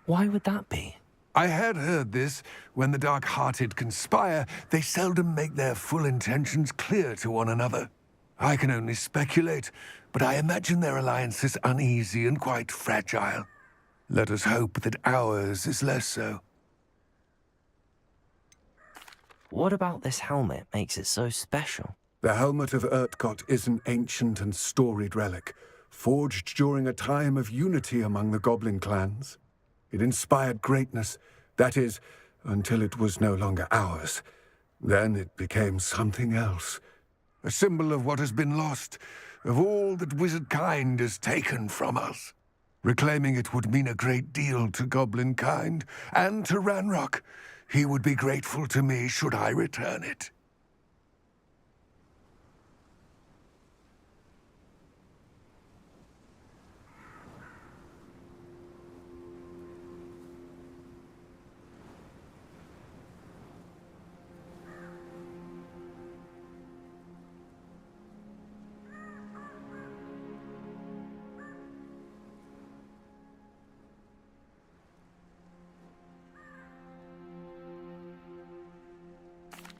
Why would that be? I had heard this. When the dark-hearted conspire, they seldom make their full intentions clear to one another. I can only speculate, but I imagine their alliance is uneasy and quite fragile. Let us hope that ours is less so. What about this helmet makes it so special? The helmet of Urtkot is an ancient and storied relic, forged during a time of unity among the goblin clans. It inspired greatness, that is, until it was no longer ours. Then it became something else. A symbol of what has been lost, of all that wizard kind has taken from us. Reclaiming it would mean a great deal to goblin kind, and to Ranrock. He would be grateful to me should I return it.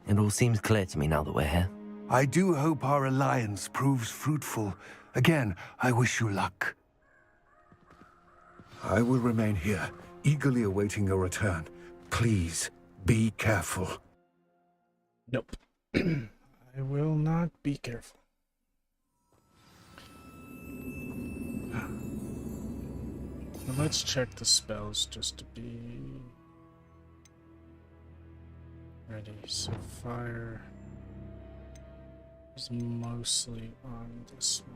It all seems clear to me now that we're here. I do hope our alliance proves fruitful. Again, I wish you luck. I will remain here, eagerly awaiting your return. Please, be careful. Nope. I will not be careful. Now let's check the spells just to be ready. So fire is mostly on this one.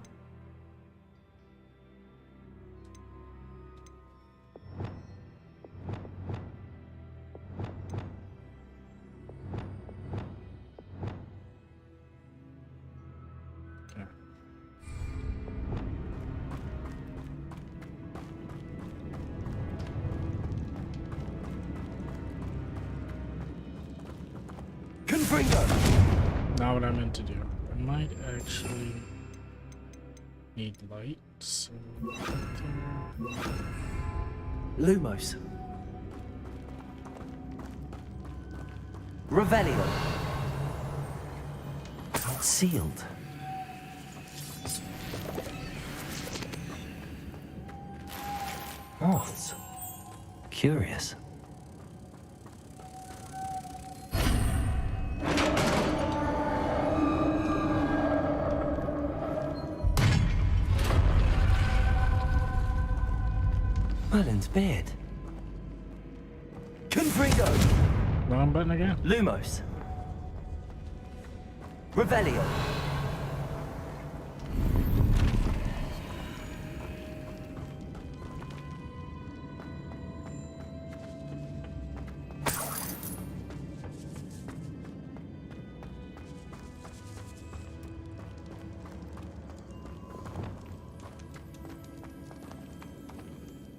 Not what I meant to do. I might actually need light, so Lumos. Revelio. It's sealed. Moths. Curious. Merlin's beard. Confringo! wrong button again. Lumos. Revelio.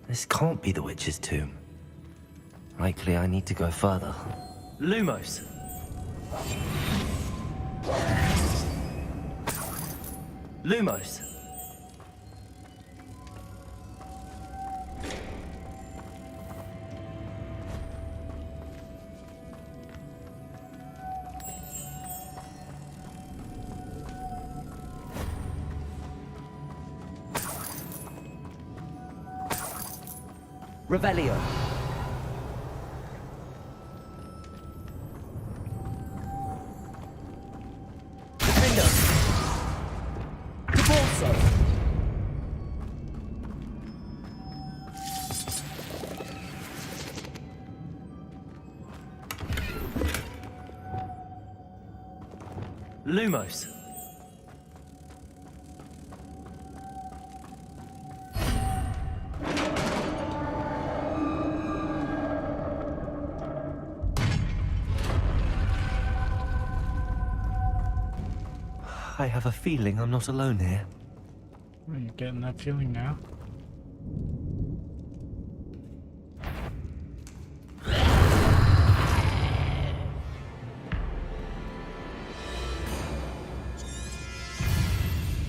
This can't be the witch's tomb. Likely I need to go further. Lumos! Lumos! Revelio. Defendo. Debolso. Lumos. I have a feeling I'm not alone here. Are you getting that feeling now?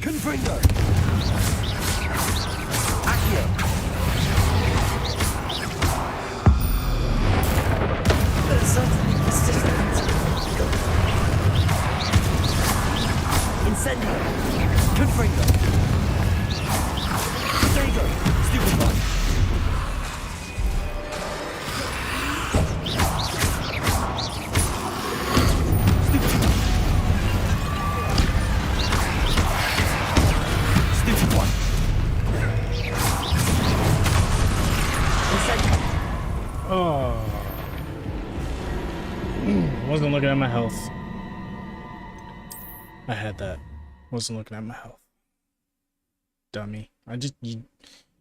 Confringo! Accio! They're certainly persistent. Incendio! Confringo! There you go! Stupid one! Oh. Wasn't looking at my health. I had that. Wasn't looking at my health. Dummy. You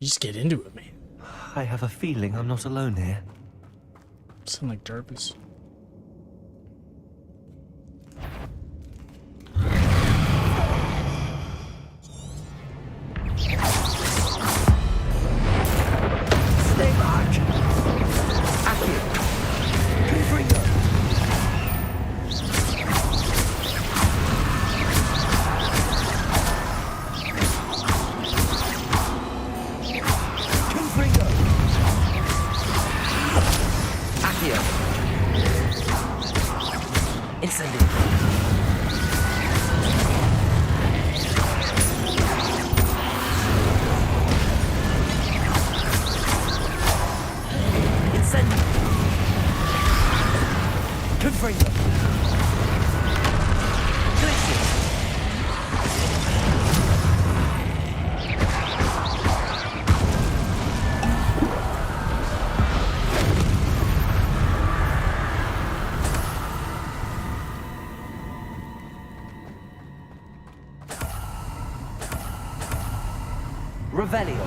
just get into it, man. I have a feeling I'm not alone here. Sound like Jarvis. Stay back! Accio! Confringo! Confringo! Accio! Incendio! Incendio! Confringo! Glacius! Revelio.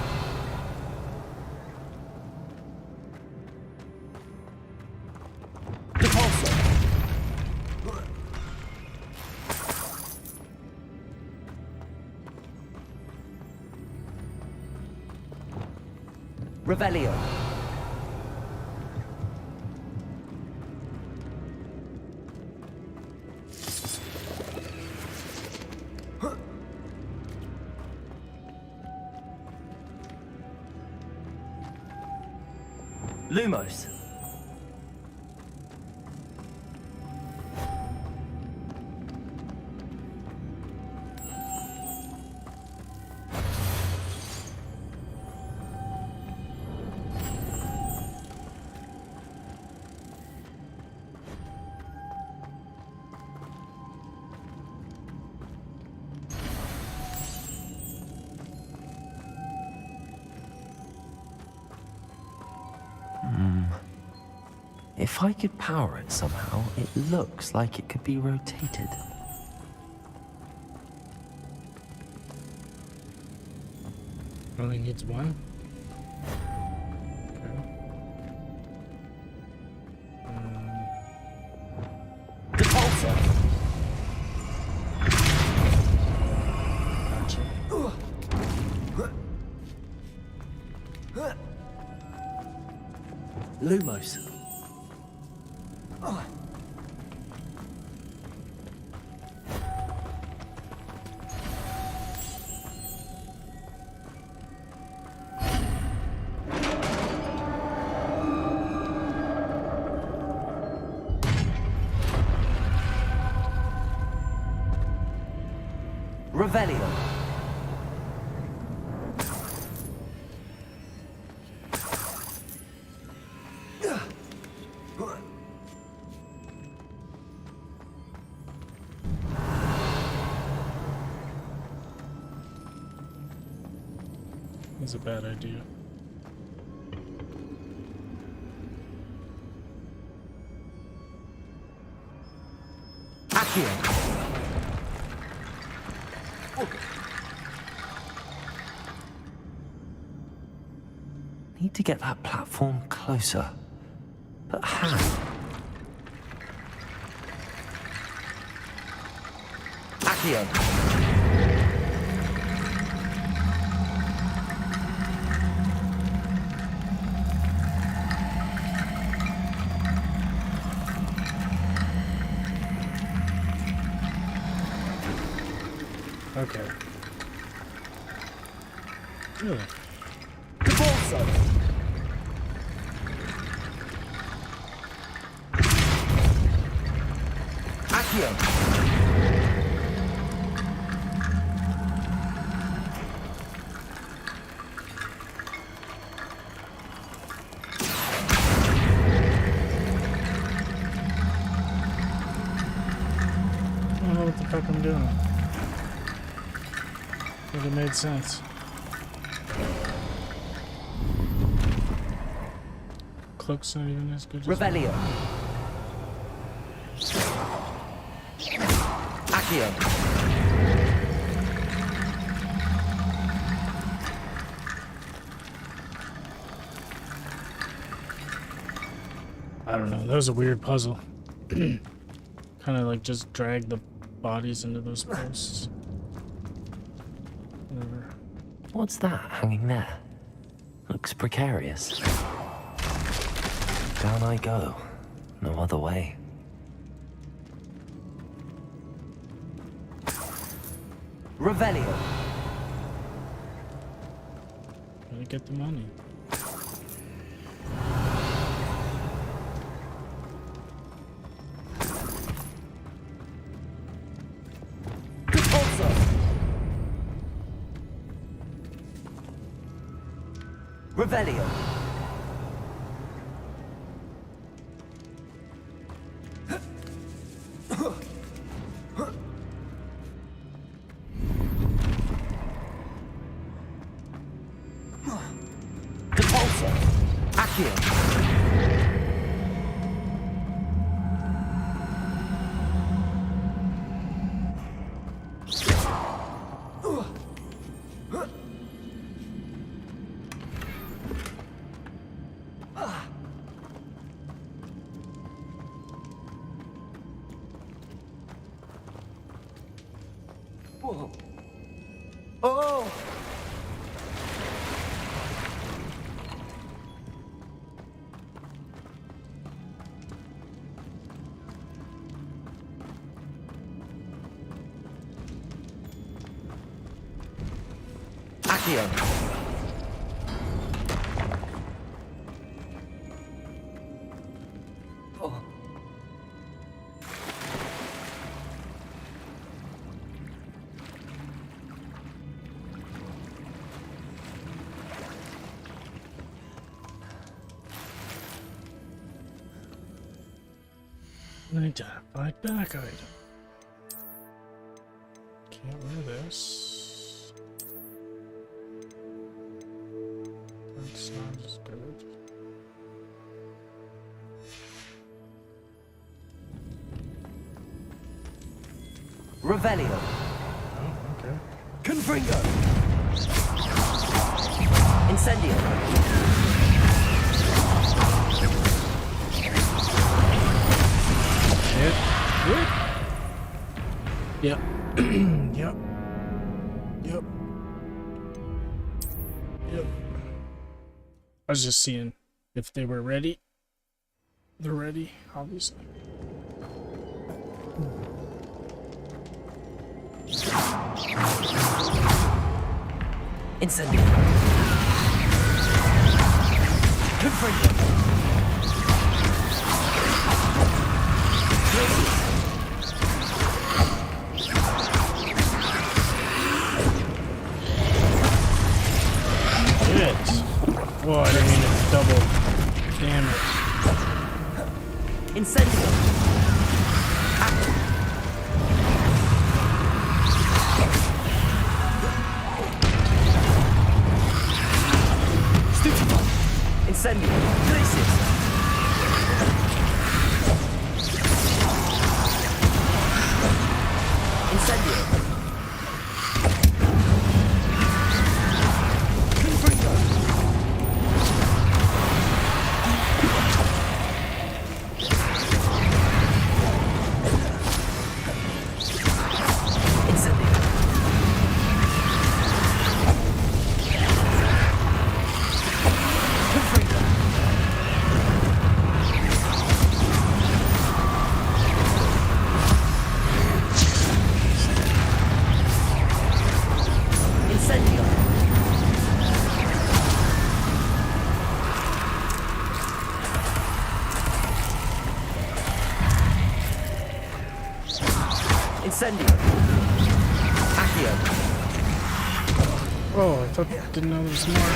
Depulso. Revelio. Lumos. If I could power it somehow, it looks like it could be rotated. Only needs one? Depulso. Gotcha. Lumos. Revelio. That's a bad idea. Need to get that platform closer. But how? Accio! Okay. Really? I don't know what the fuck I'm doing. But it made sense. Cloak's not even as good as Revelio. Accio. I don't know. That was a weird puzzle. Kind of like just drag the bodies into those posts. Whatever. What's that hanging there? Looks precarious. Down I go. No other way. Revelio. Gotta get the money. Revelio. Depulso. Accio. Whoa. Oh! Accio. Oh. I need to buy back item. Can't wear this. That's not as good. Revelio. Oh, okay. Confringo. Incendio. Yep. Yep. Yep. Yep. I was just seeing if they were ready. They're ready, obviously. Incendio. Confringo. Whoa, I didn't mean to double damage. Incendio. Incendio! Places! Incendio! Incendio! Accio! Oh, I thought, didn't know there was more.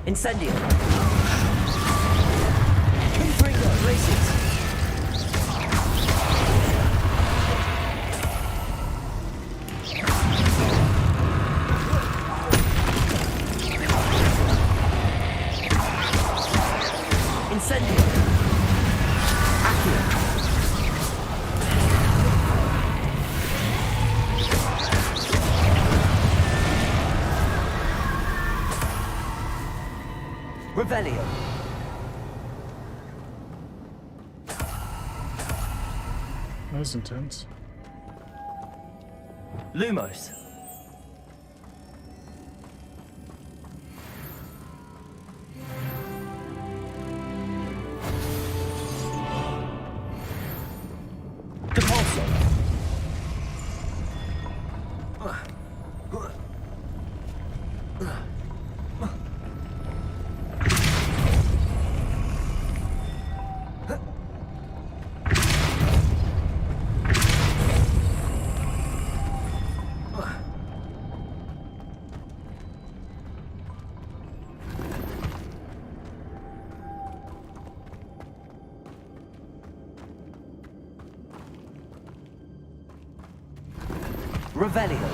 Incendio! Confringo! Places! Incendio! Accio! Revelio! That was intense. Lumos! Revelio!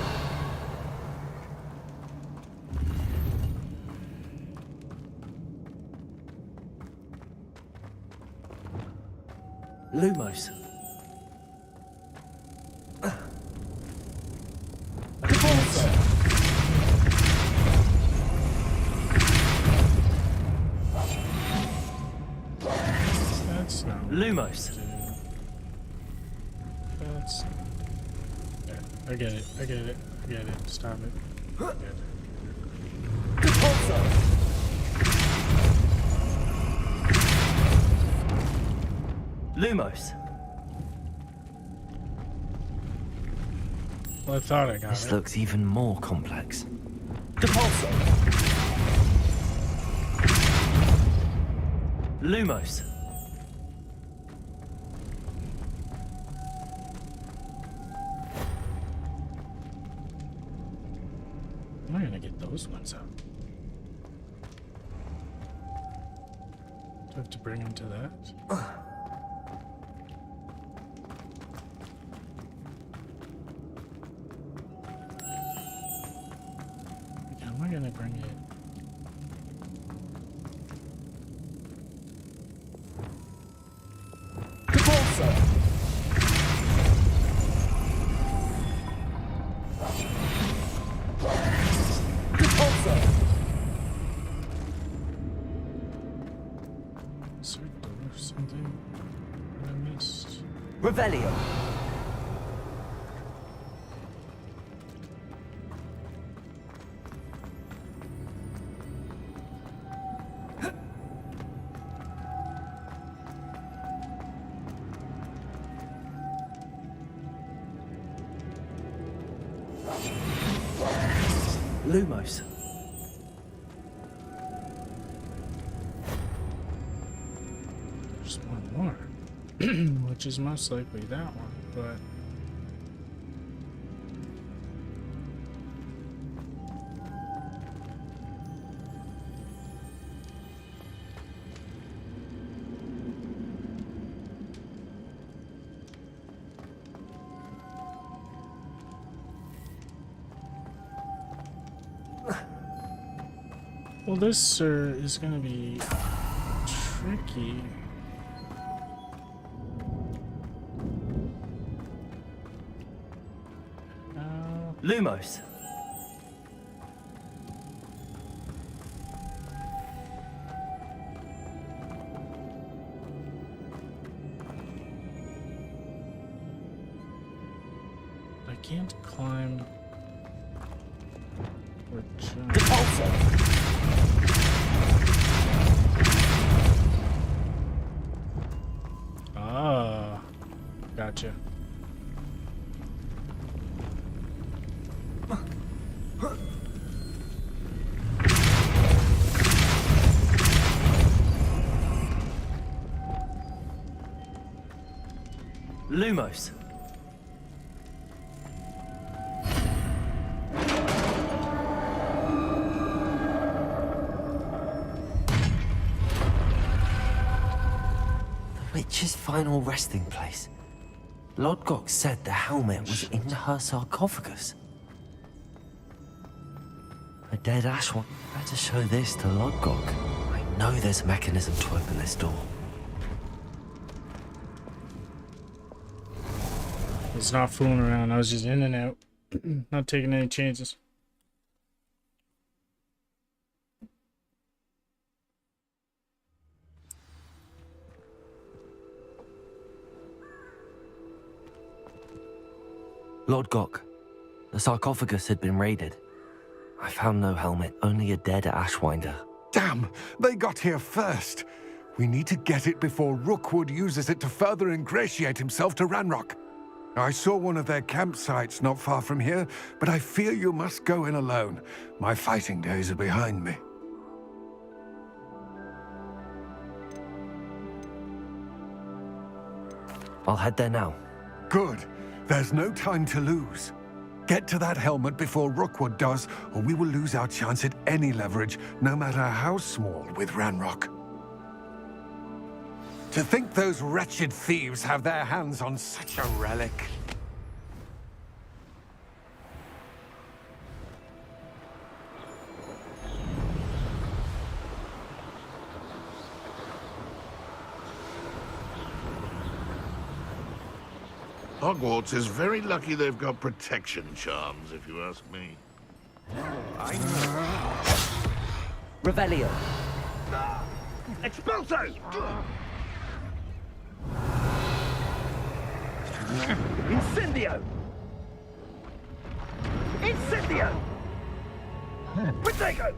Lumos! That's not... Lumos! That's... Yeah, I get it, I get it, I get it. Stop it. I get it. Lumos! Well, I thought I got This it. looks even more complex. Depulso! Lumos! Am I gonna get those ones out? Do I have to bring them to that? How am I gonna bring it? Is there a door or something that I missed? Revelio! Lumos. There's one more, which is most likely that one, but... Well, this, sir, is gonna be tricky. Lumos. I can't climb or jump. Ah, gotcha. Lumos. The witch's final resting place. Lodgok said the helmet was in her sarcophagus. A dead ash one. Better show this to Lodgok. I know there's a mechanism to open this door. I was not fooling around. I was just in and out. Not taking any chances. Lodgok, the sarcophagus had been raided. I found no helmet, only a dead ashwinder. Damn! They got here first. We need to get it before Rookwood uses it to further ingratiate himself to Ranrock. I saw one of their campsites not far from here, but I fear you must go in alone. My fighting days are behind me. I'll head there now. Good. There's no time to lose. Get to that helmet before Rookwood does, or we will lose our chance at any leverage, no matter how small, with Ranrock. To think those wretched thieves have their hands on such a relic. Hogwarts is very lucky they've got protection charms, if you ask me. Revelio. Expulso! Incendio! Incendio! Protego!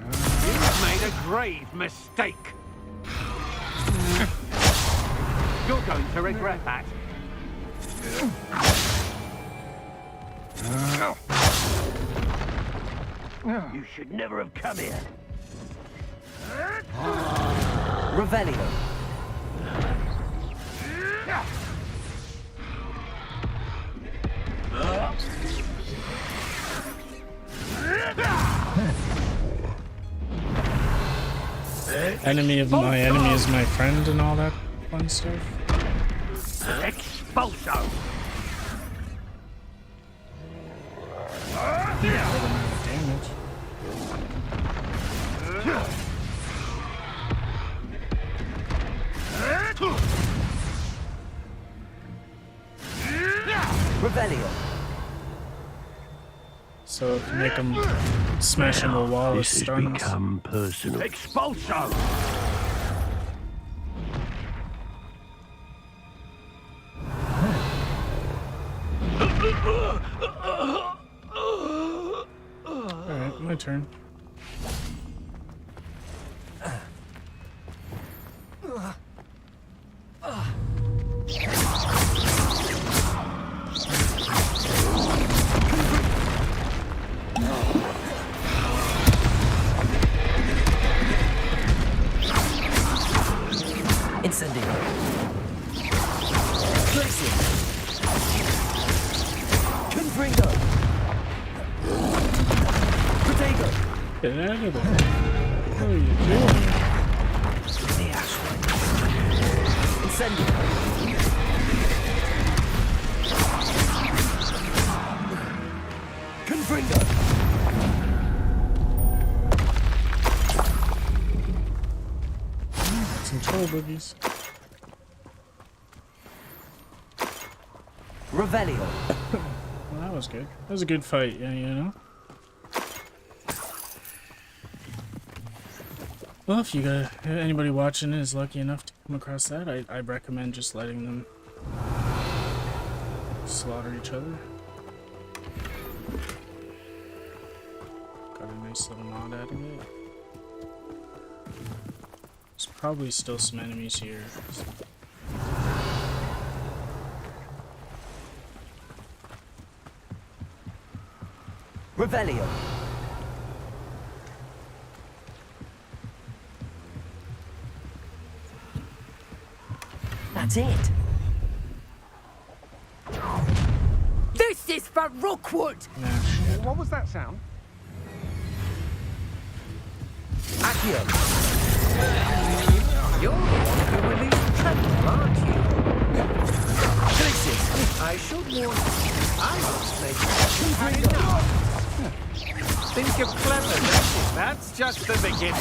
You've made a grave mistake. You're going to regret that. You should never have come here. Revelio. Enemy of my enemy is my friend and all that fun stuff. Expulso! Damage. Revelio. So if you make him smash into a wall with This has stuns. become personal. Expulso! Alright, my turn. Incendio. Glacier. Confringo. Protego. Get out of there. What are you doing? Incendio. Confringo. Go, boogies. Revelio. Well, that was good. That was a good fight, yeah, you know? Well, if you got anybody watching is lucky enough to come across that, I recommend just letting them slaughter each other. Got a nice little nod out of it. There's probably still some enemies here. So. Revelio. That's it. This is for Rookwood! What was that sound? Accio. You're the one who released the treadmill, aren't you? Glacius. I should warn you. I must make you had enough. Think you're clever, don't you? That's just the beginning.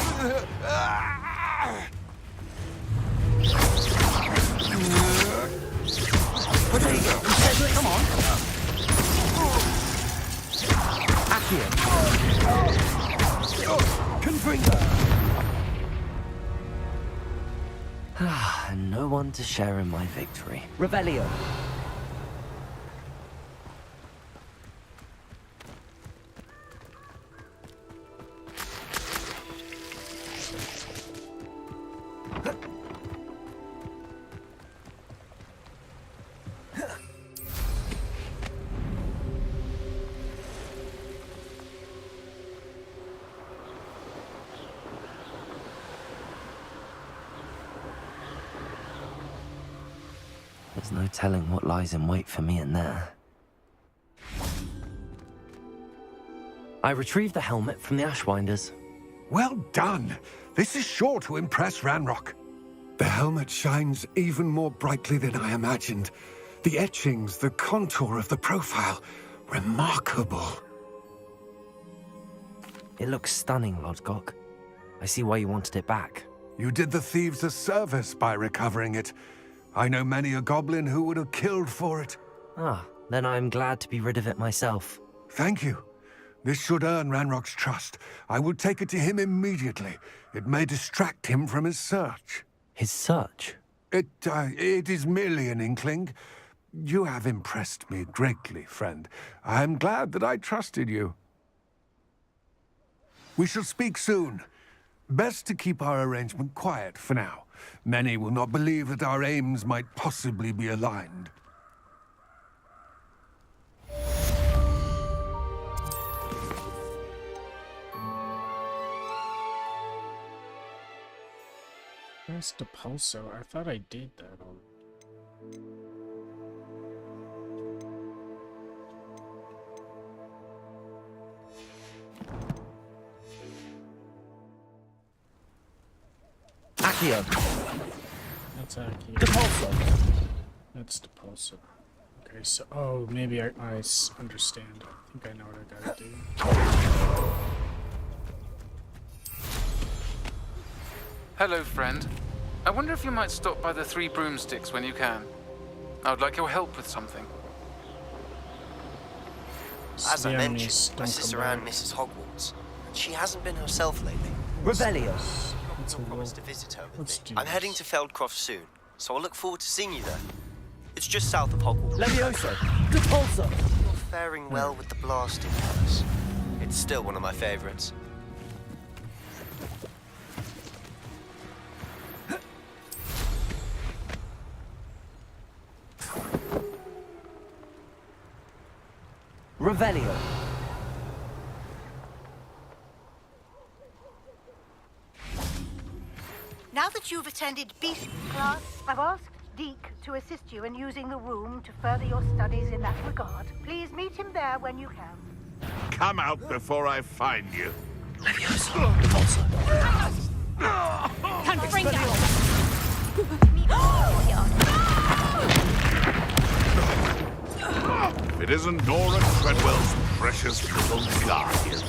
Well, there you go. Come on. Accio. Confringo. And no one to share in my victory. Revelio. There's no telling what lies in wait for me in there. I retrieved the helmet from the Ashwinders. Well done. This is sure to impress Ranrock. The helmet shines even more brightly than I imagined. The etchings, the contour of the profile, remarkable. It looks stunning, Lodgok. I see why you wanted it back. You did the thieves a service by recovering it. I know many a goblin who would have killed for it. Ah, then I'm glad to be rid of it myself. Thank you. This should earn Ranrock's trust. I will take it to him immediately. It may distract him from his search. His search? It is merely an inkling. You have impressed me greatly, friend. I am glad that I trusted you. We shall speak soon. Best to keep our arrangement quiet for now. Many will not believe that our aims might possibly be aligned. Where's the pulso? I thought I did that already. Accio. That's Accio. Depulso. That's Depulso. Okay, so... Oh, maybe I understand. I think I know what I gotta do. Hello, friend. I wonder if you might stop by the Three Broomsticks when you can. I would like your help with something. As I mentioned, my sister Anne misses Hogwarts, and she hasn't been herself lately. Revelio. I promised to visit her with me. I'm heading to Feldcroft soon, so I'll look forward to seeing you there. It's just south of Hogwarts. Levioso. Depulso. You're faring well with the blasting curse. It's still one of my favorites. Revelio. Now that you've attended Beast class, I've asked Deke to assist you in using the room to further your studies in that regard. Please meet him there when you can. Come out before I find you. Levioso. Depulso. If it isn't Nora Treadwell's precious little guardian.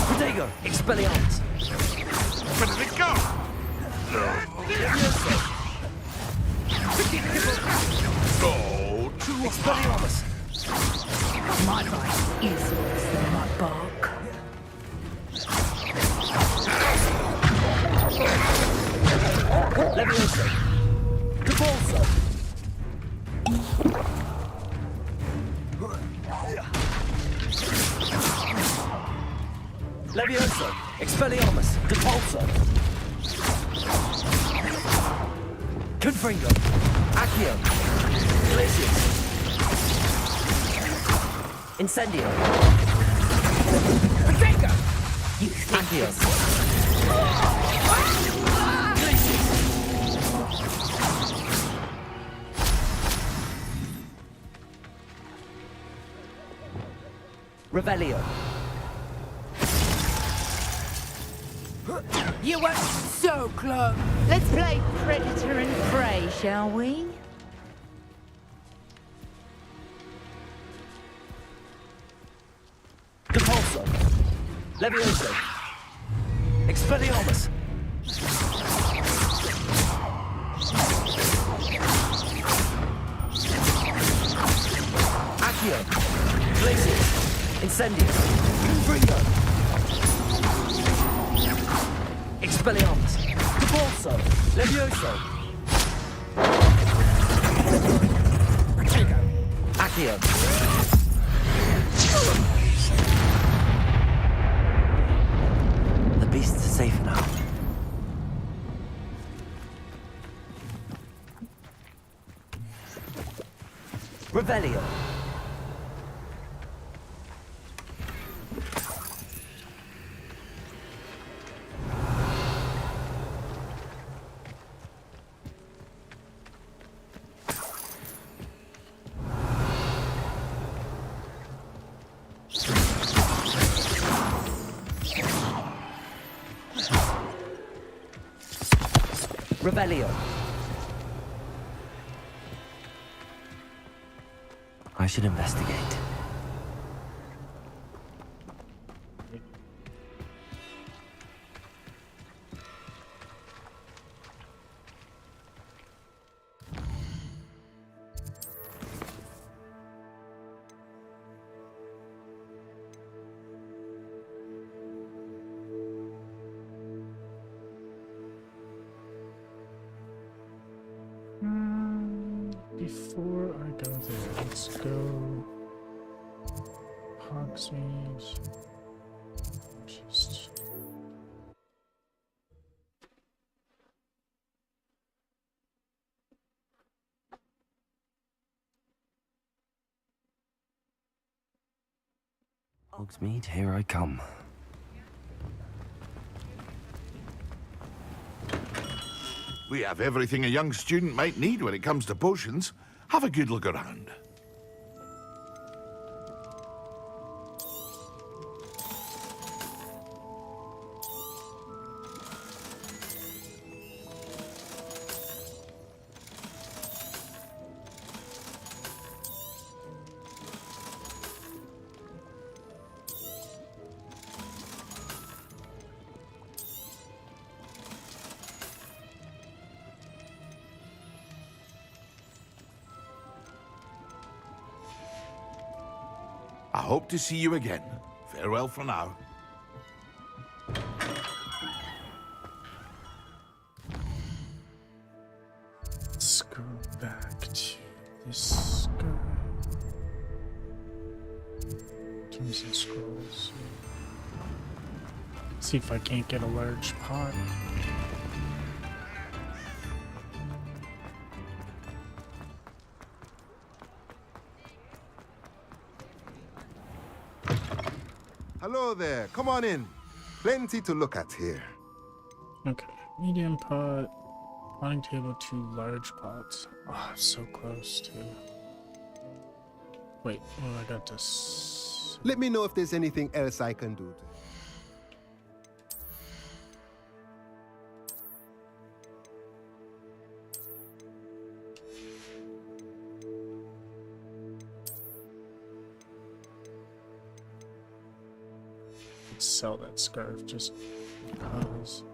Protego. Expelliarmus. But My price is worse than my bark. Levioso! Repulso! Levioso! Expelliarmus! Repulso! Confringo! Accio! Glacius! Incendio! Protego! Accio! Revelio. You were so close. Let's play predator and prey, shall we? Repulso. Levioso. Expelliarmus. Accio. Glacius. Incendio. Confringo. Expelliarmus. Repulso. Levioso. Protego. Accio. The beasts are safe now. Revelio. Revelio. I should investigate. Before I go there, let's go Hogsmeade. Just Hogsmeade, here I come. We have everything a young student might need when it comes to potions. Have a good look around. I hope to see you again. Farewell for now. let's go back to this guy. Tombs and scrolls. See if I can't get a large pot. Hello there. Come on in. Plenty to look at here. Okay, medium pot, potting table, 2 large pots. Oh, I'm so close to. Wait, well, I got this. Let me know if there's anything else I can do. Sell that scarf just because.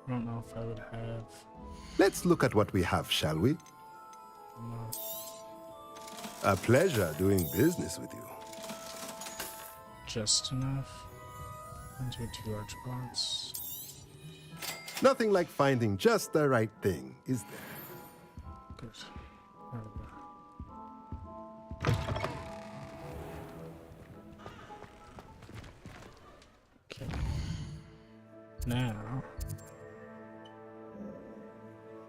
I don't know if I would have Let's look at what we have, shall we? enough. A pleasure doing business with you. Just enough. Into 2 large pots. Nothing like finding just the right thing, is there? Good. Okay. Now,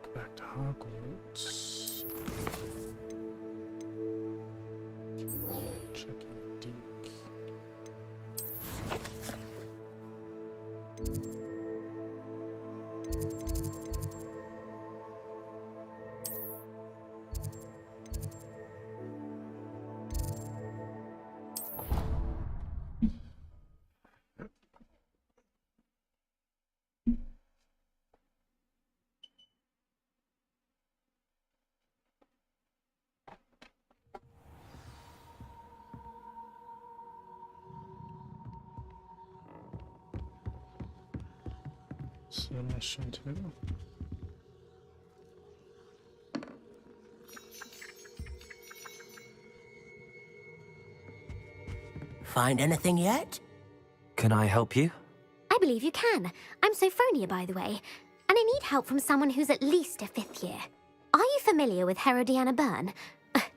go back to Hogwarts. Check in Deek. Submission 2. Find anything yet? Can I help you? I believe you can. I'm Sophronia, by the way, and I need help from someone who's at least a 5th year. Are you familiar with Herodiana Byrne?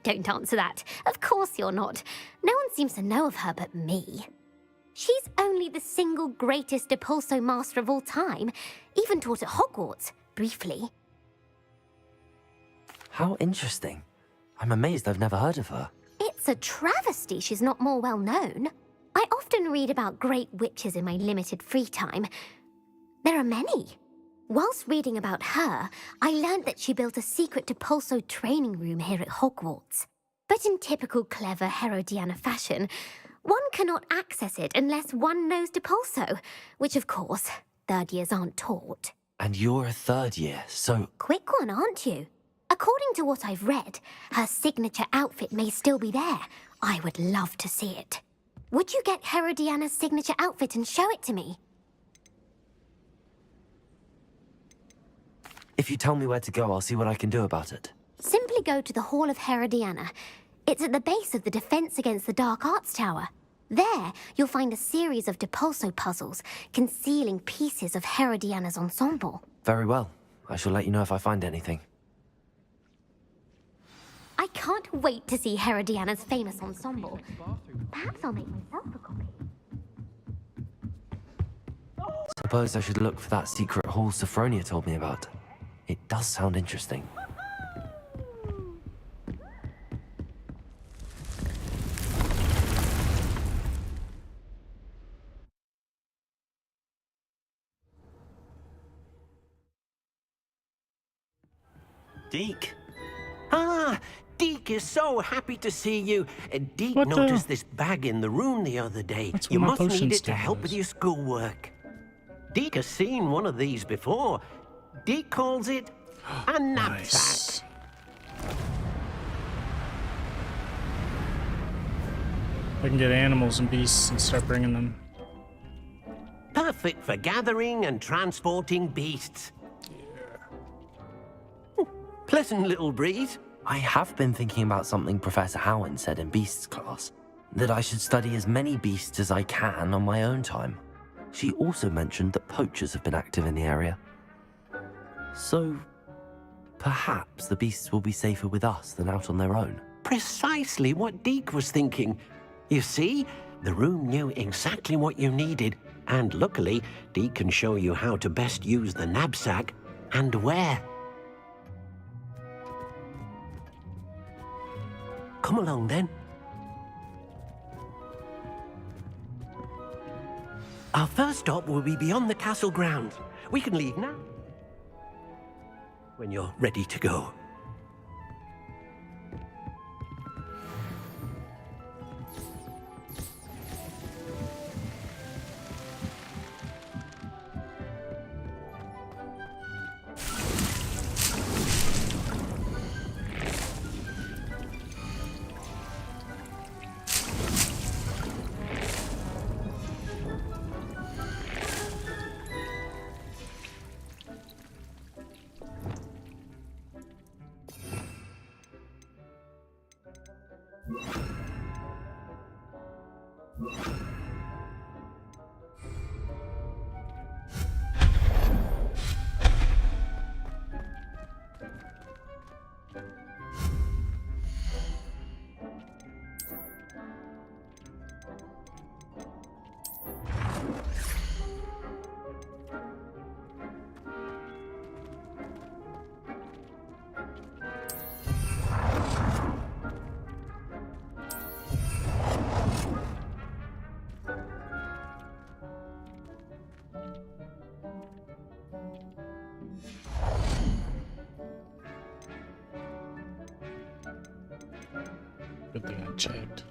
Don't answer that. Of course you're not. No one seems to know of her but me. She's only the single greatest Depulso master of all time, even taught at Hogwarts, briefly. How interesting. I'm amazed I've never heard of her. It's a travesty she's not more well known. I often read about great witches in my limited free time. There are many. Whilst reading about her, I learned that she built a secret Depulso training room here at Hogwarts. But in typical clever Herodiana fashion, one cannot access it unless one knows Depulso, which of course, 3rd years aren't taught. And you're a 3rd year, so... Quick one, aren't you? According to what I've read, her signature outfit may still be there. I would love to see it. Would you get Herodiana's signature outfit and show it to me? If you tell me where to go, I'll see what I can do about it. Simply go to the Hall of Herodiana. It's at the base of the Defense Against the Dark Arts Tower. There, you'll find a series of Depulso puzzles concealing pieces of Herodiana's ensemble. Very well. I shall let you know if I find anything. I can't wait to see Herodiana's famous ensemble. Perhaps I'll make myself a copy. Suppose I should look for that secret hall Sophronia told me about. It does sound interesting. Deek. Ah, Deek is so happy to see you. Deek What noticed this bag in the room the other day. That's You what my must need potion it to help with your schoolwork. Deek has seen one of these before. Deek calls it a knapsack. I can get animals and beasts and start bringing them. Perfect for gathering and transporting beasts. Pleasant little breeze. I have been thinking about something Professor Howard said in Beasts class. That I should study as many beasts as I can on my own time. She also mentioned that poachers have been active in the area. So, perhaps the beasts will be safer with us than out on their own. Precisely what Deek was thinking. You see, the room knew exactly what you needed, and luckily, Deek can show you how to best use the knapsack and where. Come along then. Our first stop will be beyond the castle grounds. We can leave now. When you're ready to go. Good thing I checked.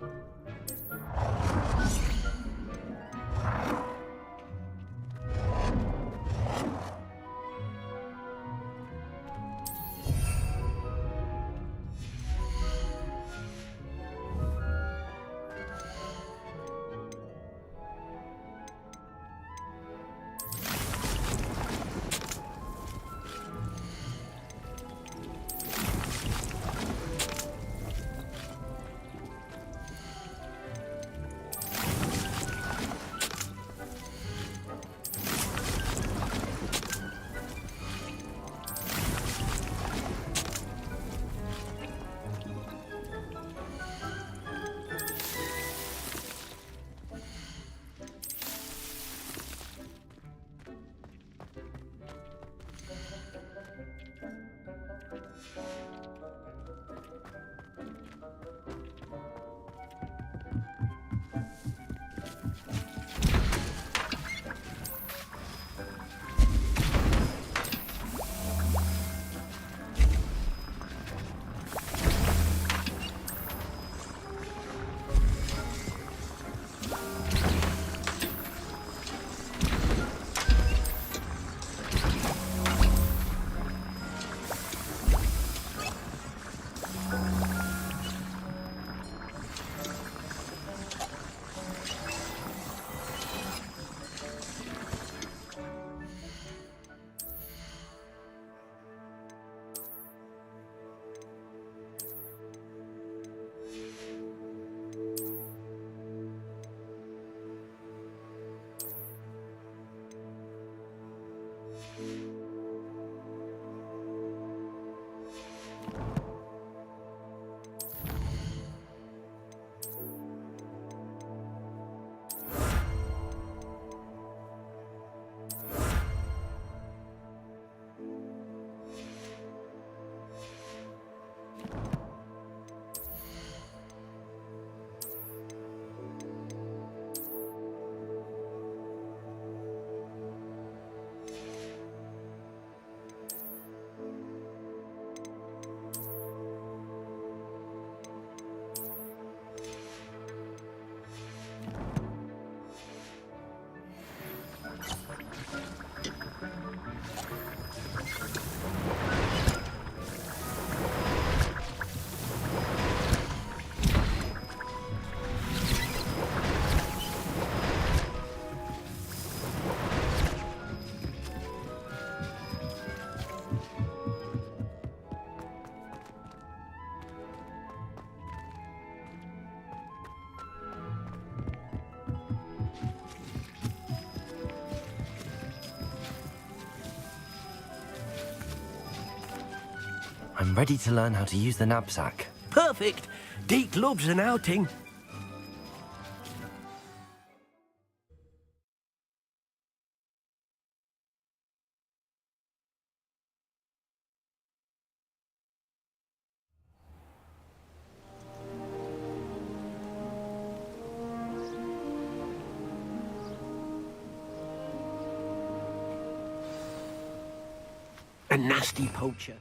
I'm ready to learn how to use the knapsack. Perfect. Deke loves an outing. A nasty poacher.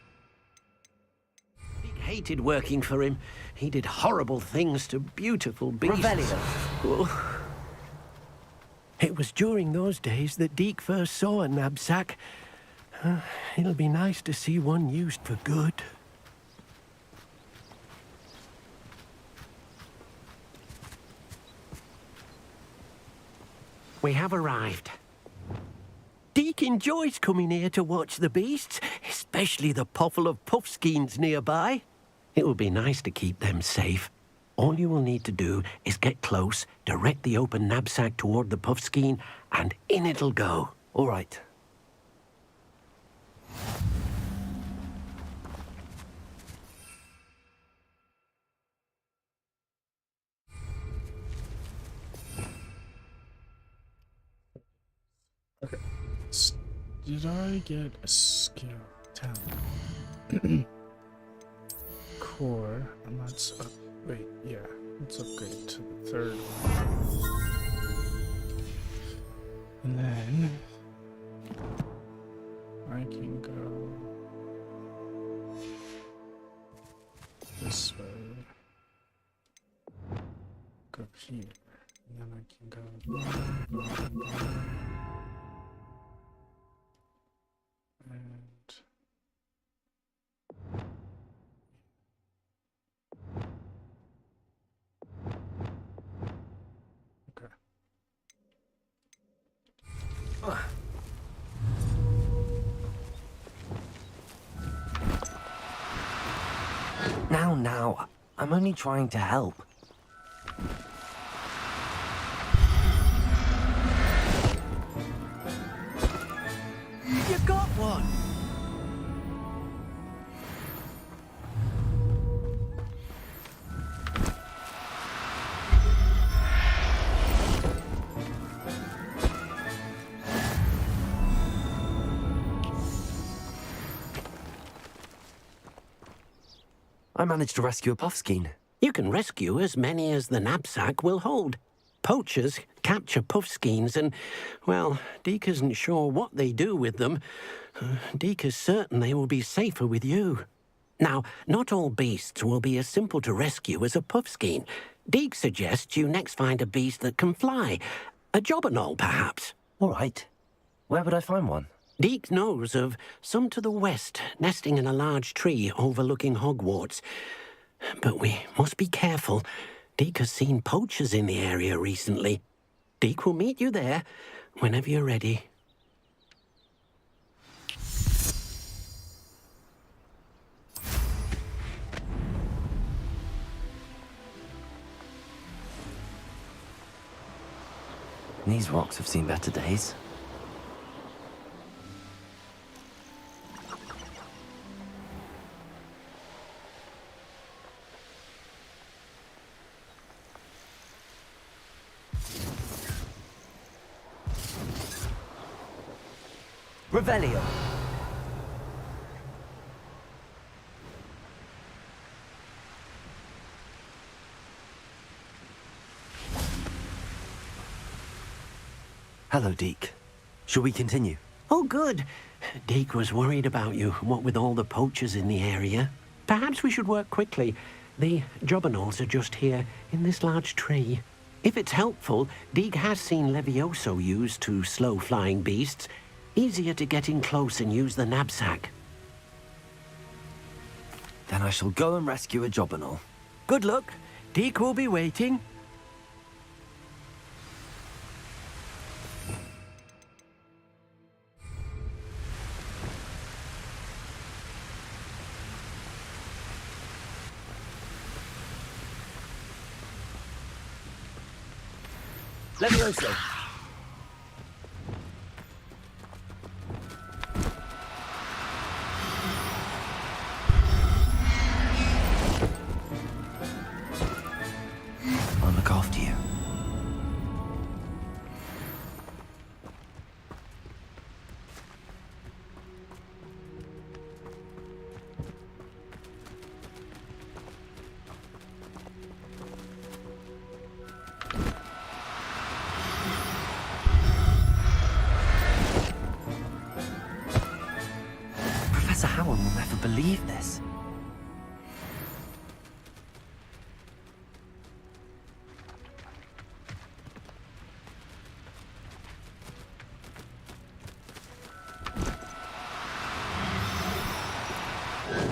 Deke hated working for him. He did horrible things to beautiful beasts. Revelio. Oh. It was during those days that Deke first saw a knapsack. It'll be nice to see one used for good. We have arrived. Deke enjoys coming here to watch the beasts, especially the potful of puffskeins nearby. It would be nice to keep them safe. All you will need to do is get close, direct the open knapsack toward the puffskein, and in it'll go. All right. Okay. Did I get a skill? Talent. Core, and let's up. Wait, yeah. Let's upgrade to the third one. And then I can go this way. Go here. And then I can go. And okay. Now, I'm only trying to help. You got one! I managed to rescue a puffskein. You can rescue as many as the knapsack will hold. Poachers capture puffskeins and, well, Deke isn't sure what they do with them. Deke is certain they will be safer with you. Now, not all beasts will be as simple to rescue as a puffskein. Deke suggests you next find a beast that can fly. A jobberknoll, perhaps. All right. Where would I find one? Deke knows of some to the west, nesting in a large tree overlooking Hogwarts. But we must be careful. Deke has seen poachers in the area recently. Deke will meet you there whenever you're ready. These rocks have seen better days. Revelio. Hello, Deke. Shall we continue? Oh, good. Deke was worried about you, what with all the poachers in the area. Perhaps we should work quickly. The jobberknolls are just here, in this large tree. If it's helpful, Deke has seen Levioso used to slow flying beasts. Easier to get in close and use the knapsack. Then I shall go and rescue a jobberknoll. Good luck. Deke will be waiting. Levioso. I'll look after you. Professor Howard will never believe this.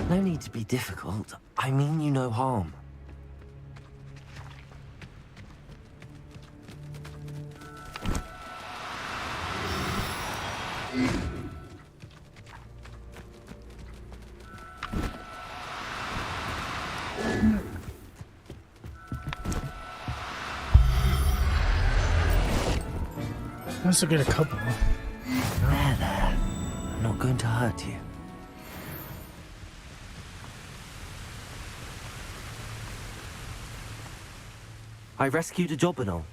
No need to be difficult. I mean you no harm. Must have got a couple. There. I'm not going to hurt you. I rescued a jobberknoll.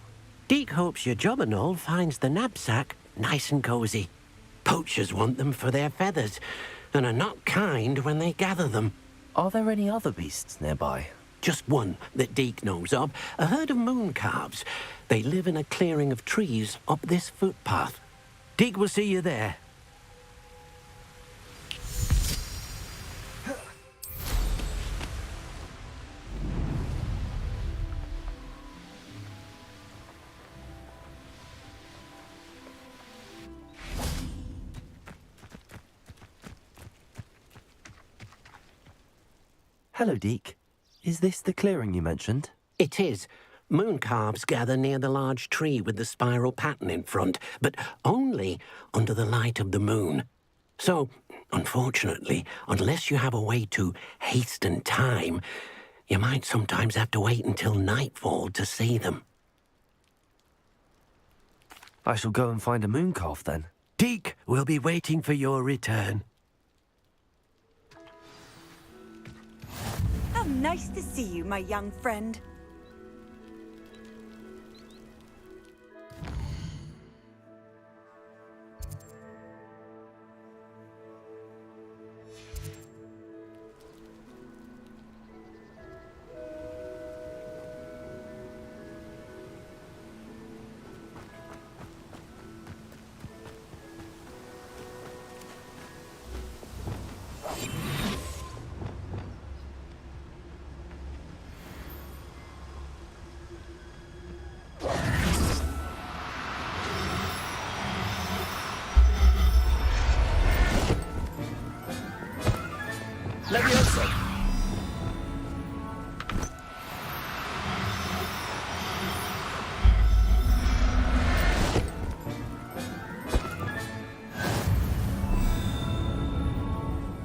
Deke hopes your jobberknoll finds the knapsack nice and cozy. Poachers want them for their feathers, and are not kind when they gather them. Are there any other beasts nearby? Just one that Deke knows of, a herd of moon calves. They live in a clearing of trees up this footpath. Deke will see you there. Hello, Deke. Is this the clearing you mentioned? It is. Moon calves gather near the large tree with the spiral pattern in front, but only under the light of the moon. So, unfortunately, unless you have a way to hasten time, you might sometimes have to wait until nightfall to see them. I shall go and find a moon calf then. Deke will be waiting for your return. How nice to see you, my young friend. Levioso!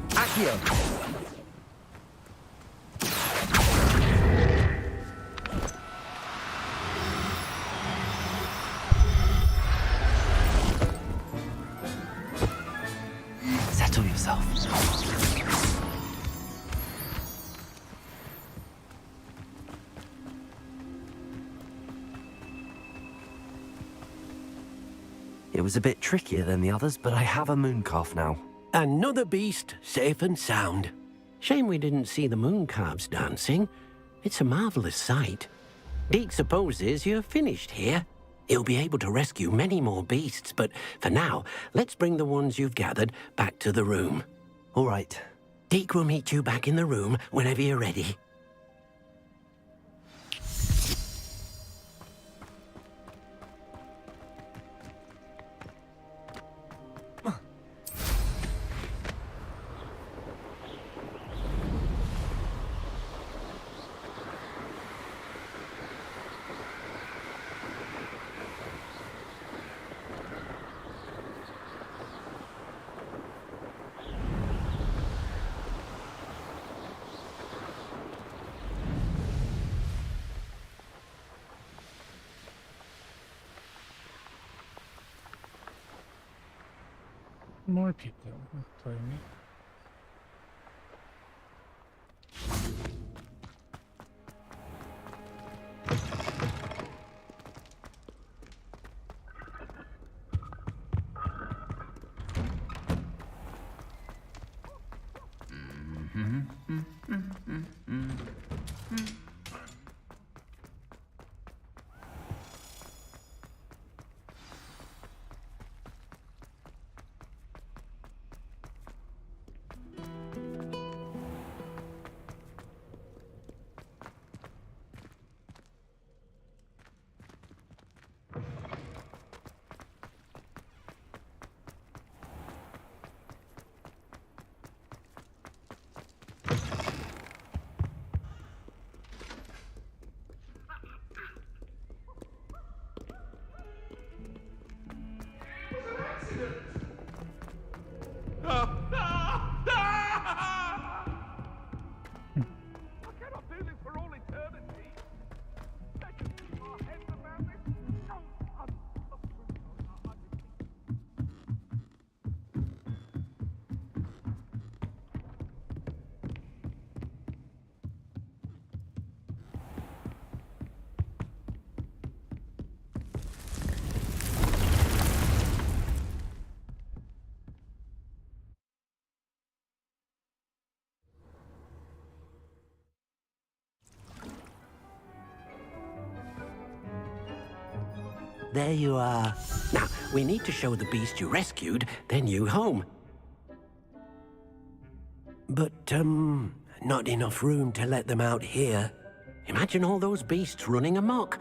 Accio! Settle yourself. It was a bit trickier than the others, but I have a moon calf now. Another beast, safe and sound. Shame we didn't see the moon calves dancing. It's a marvelous sight. Deke supposes you're finished here. He'll be able to rescue many more beasts, but for now, let's bring the ones you've gathered back to the room. All right. Deke will meet you back in the room whenever you're ready. More people play me. there you are. Now, we need to show the beast you rescued their new home. But, not enough room to let them out here. Imagine all those beasts running amok.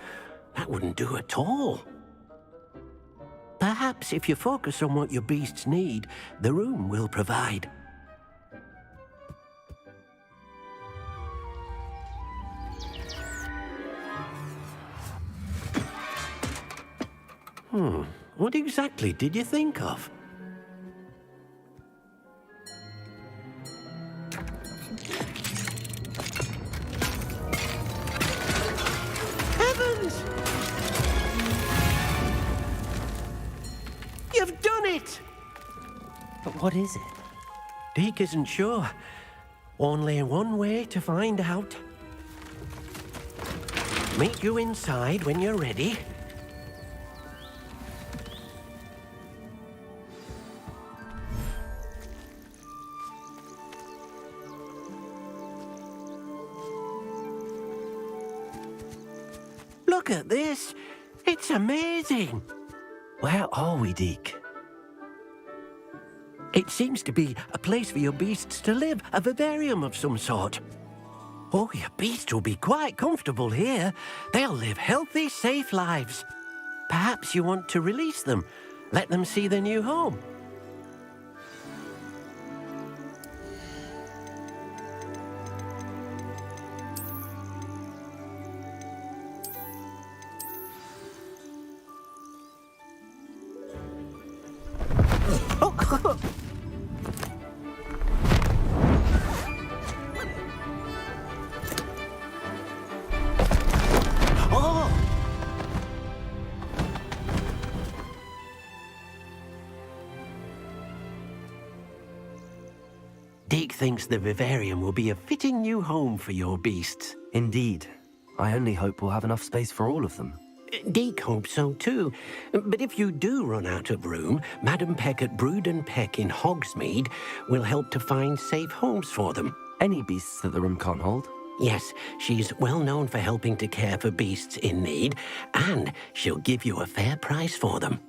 That wouldn't do at all. Perhaps if you focus on what your beasts need, the room will provide. What exactly did you think of? Heavens! You've done it! But what is it? Deke isn't sure. Only one way to find out. Meet you inside when you're ready. Look at this. It's amazing. Where are we, Deke? It seems to be a place for your beasts to live, a vivarium of some sort. Oh, your beasts will be quite comfortable here. They'll live healthy, safe lives. Perhaps you want to release them, let them see their new home. Deke thinks the vivarium will be a fitting new home for your beasts. Indeed. I only hope we'll have enough space for all of them. Deke hopes so too. But if you do run out of room, Madam Peck at Brood and Peck in Hogsmeade will help to find safe homes for them. Any beasts that the room can't hold? Yes, she's well known for helping to care for beasts in need, and she'll give you a fair price for them.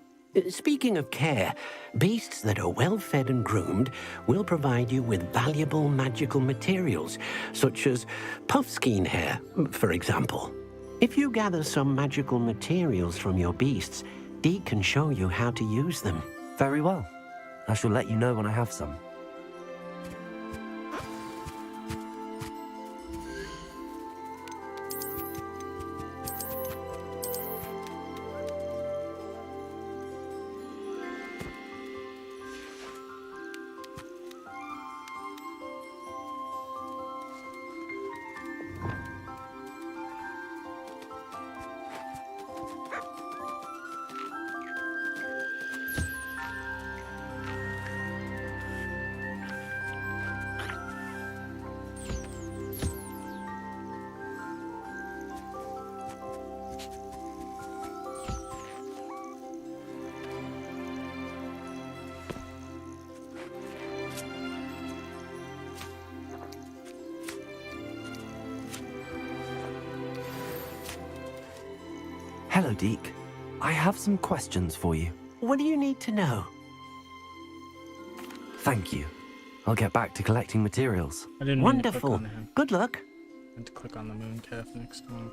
Speaking of care, beasts that are well fed and groomed will provide you with valuable magical materials, such as puffskein hair, for example. If you gather some magical materials from your beasts, Deke can show you how to use them. Very well. I shall let you know when I have some. Hello, Deke. I have some questions for you. What do you need to know? Thank you. I'll get back to collecting materials. I didn't mean to click on him. Good luck. I meant to click on the mooncalf next time.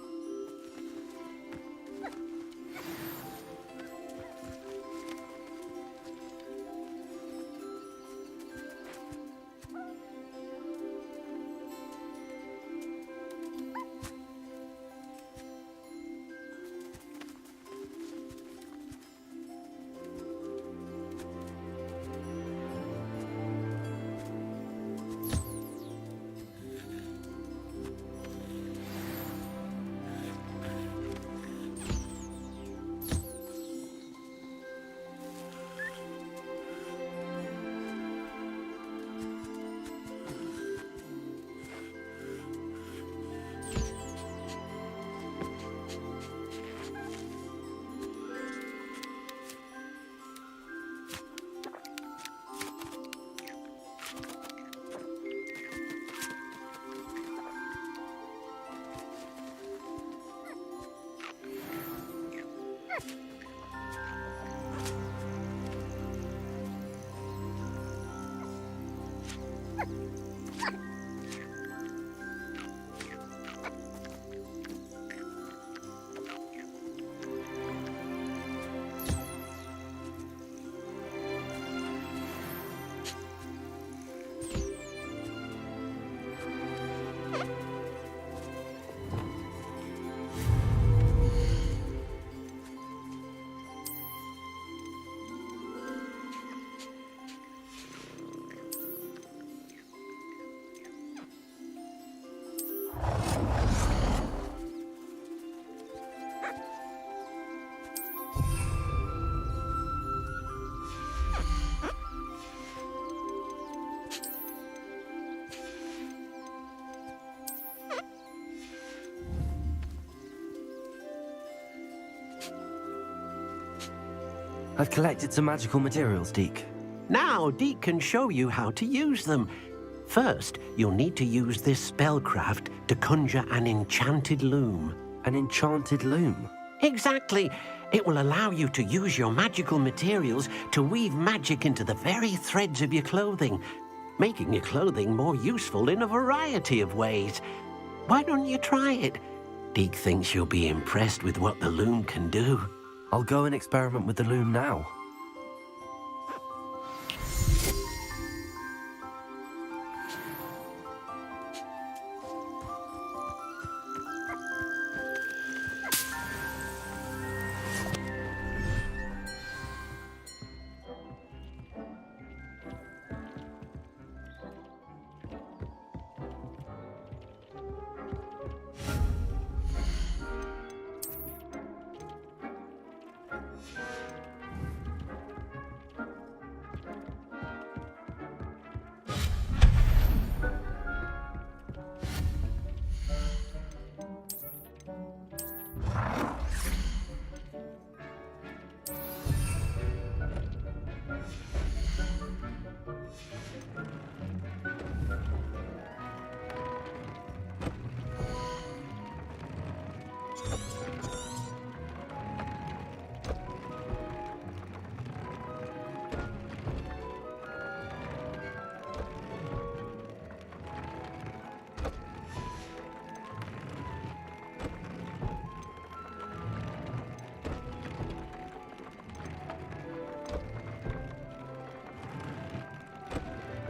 I've collected some magical materials, Deke. Now, Deke can show you how to use them. First, you'll need to use this spellcraft to conjure an enchanted loom. An enchanted loom? Exactly. It will allow you to use your magical materials to weave magic into the very threads of your clothing, making your clothing more useful in a variety of ways. Why don't you try it? Deke thinks you'll be impressed with what the loom can do. I'll go and experiment with the loom now.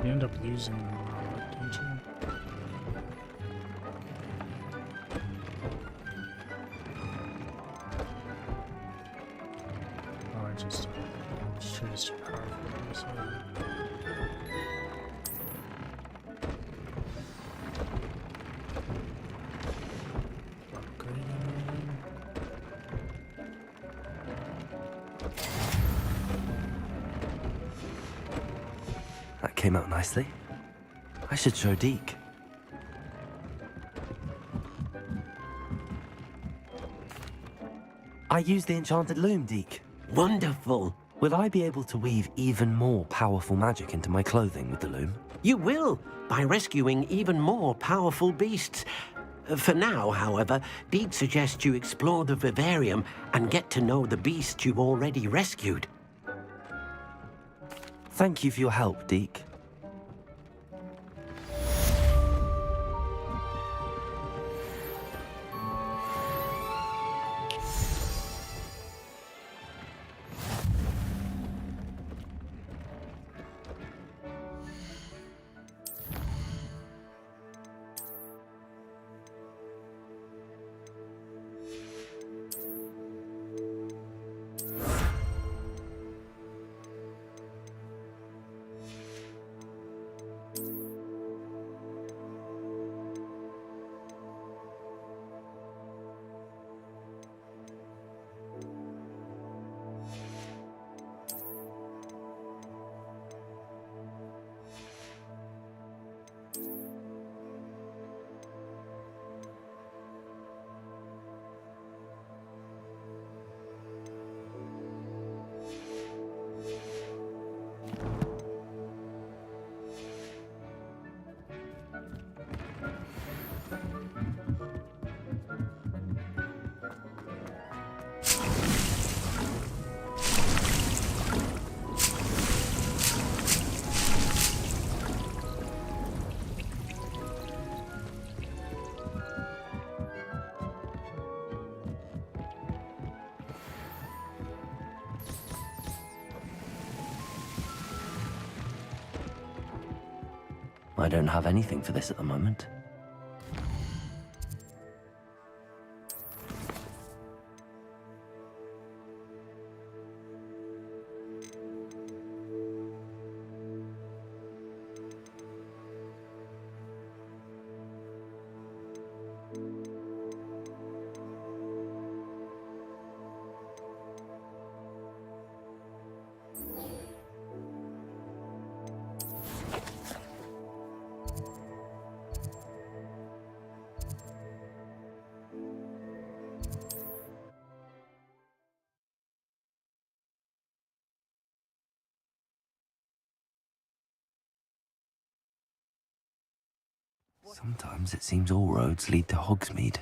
You end up losing them all, don't you? Oh, I just should have too powerful on this one. That came out nicely. I should show Deke. I used the enchanted loom, Deke. Wonderful. Will I be able to weave even more powerful magic into my clothing with the loom? You will, by rescuing even more powerful beasts. For now, however, Deke suggests you explore the vivarium and get to know the beasts you've already rescued. Thank you for your help, Deke. I don't have anything for this at the moment. Sometimes it seems all roads lead to Hogsmeade.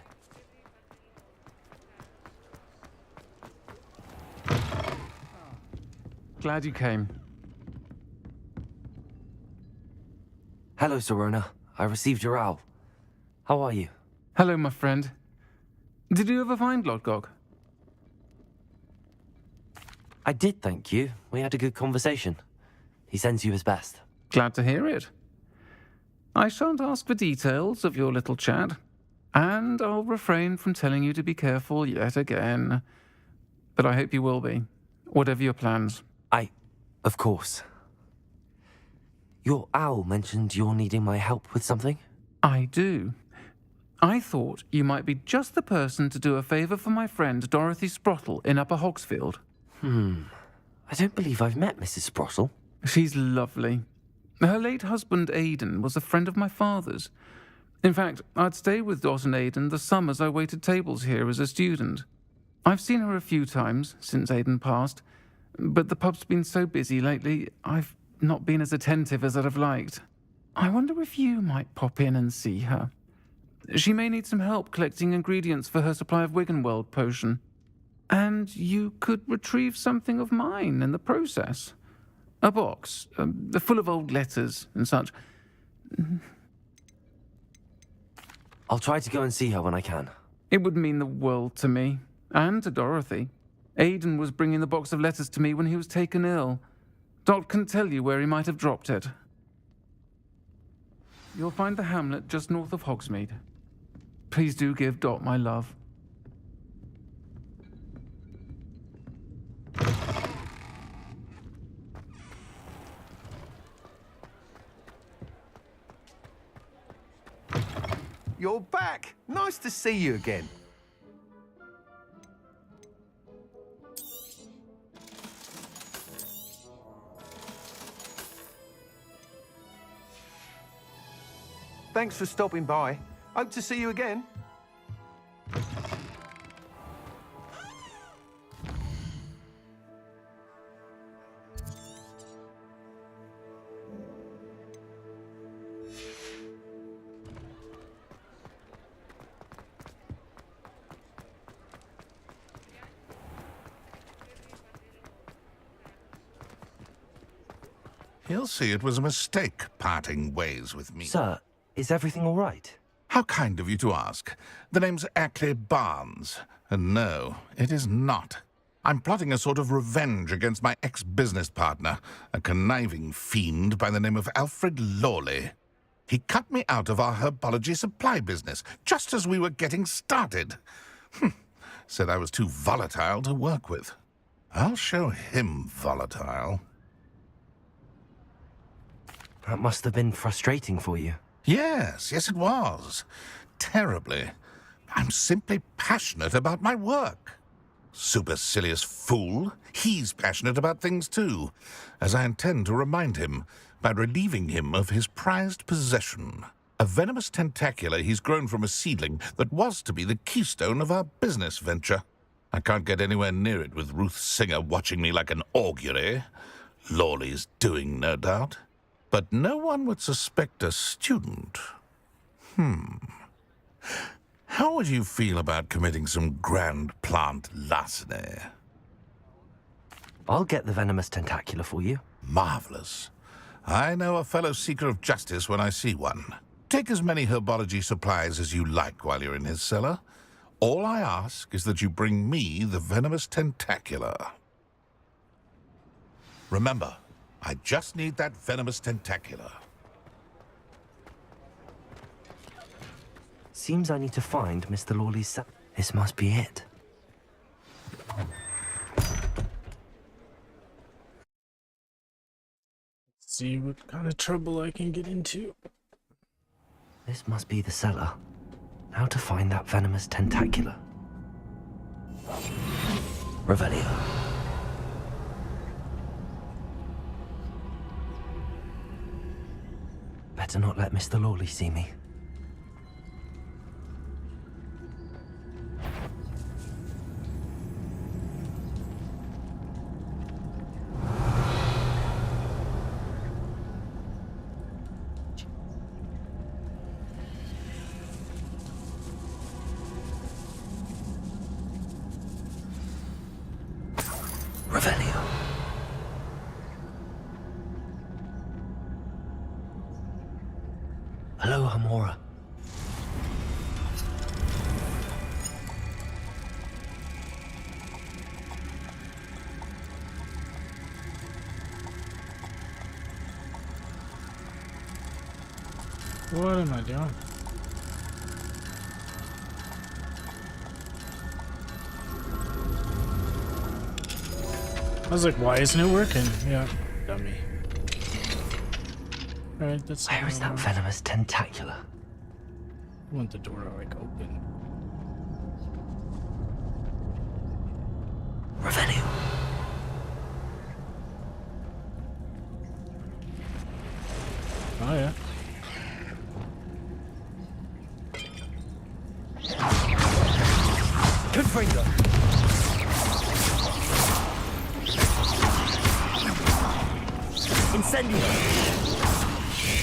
Glad you came. Hello, Serona. I received your owl. How are you? Hello, my friend. Did you ever find Lodgok? I did, thank you. We had a good conversation. He sends you his best. Glad to hear it. I shan't ask for details of your little chat, and I'll refrain from telling you to be careful yet again. But I hope you will be, whatever your plans. Of course. Your owl mentioned you're needing my help with something? I do. I thought you might be just the person to do a favour for my friend Dorothy Sprottle in Upper Hogsfield. I don't believe I've met Mrs. Sprottle. She's lovely. Her late husband, Aidan, was a friend of my father's. In fact, I'd stay with Dot and Aidan the summers I waited tables here as a student. I've seen her a few times since Aidan passed, but the pub's been so busy lately, I've not been as attentive as I'd have liked. I wonder if you might pop in and see her. She may need some help collecting ingredients for her supply of Wiggenweld potion. And you could retrieve something of mine in the process. A box, full of old letters and such. I'll try to go and see her when I can. It would mean the world to me, and to Dorothy. Aidan was bringing the box of letters to me when he was taken ill. Dot can tell you where he might have dropped it. You'll find the hamlet just north of Hogsmeade. Please do give Dot my love. You're back. Nice to see you again. Thanks for stopping by. Hope to see you again. He'll see it was a mistake parting ways with me. Sir, is everything all right? How kind of you to ask. The name's Ackley Barnes, and no, it is not. I'm plotting a sort of revenge against my ex-business partner, a conniving fiend by the name of Alfred Lawley. He cut me out of our herbology supply business, just as we were getting started. Said I was too volatile to work with. I'll show him volatile. That must have been frustrating for you. Yes, it was. Terribly. I'm simply passionate about my work. Supercilious fool. He's passionate about things too, as I intend to remind him by relieving him of his prized possession. A venomous tentacular he's grown from a seedling that was to be the keystone of our business venture. I can't get anywhere near it with Ruth Singer watching me like an augury. Lawley's doing, no doubt. But no one would suspect a student. How would you feel about committing some grand plant larceny? I'll get the venomous tentacular for you. Marvelous. I know a fellow seeker of justice when I see one. Take as many herbology supplies as you like while you're in his cellar. All I ask is that you bring me the venomous tentacular. Remember, I just need that venomous tentacular. Seems I need to find Mr. Lawley's cell. This must be it. See what kind of trouble I can get into. This must be the cellar. How to find that venomous tentacula? Revelio. Better not let Mr. Lawley see me. Revelio. Hello, Hamora. What am I doing? I was like, why isn't it working? Yeah, dummy. Alright, that's... Where is that venomous tentacula? I want the door, like, open. Revelio. Oh, yeah. Confringo. Incendio.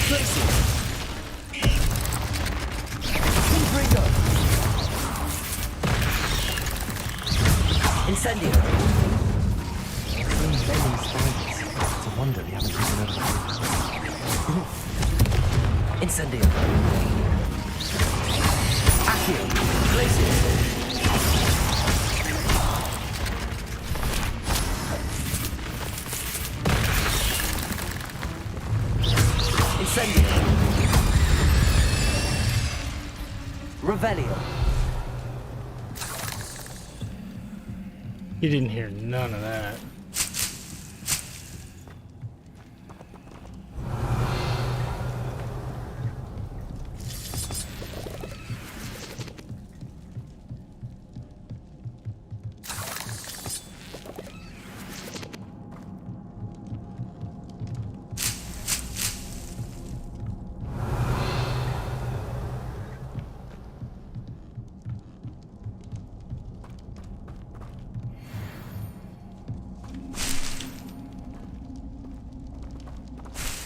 Glacier. Confringo. Incendio. It's a wonder we haven't taken over the Incendio. Accio. Glacier. Revelio. You didn't hear none of that.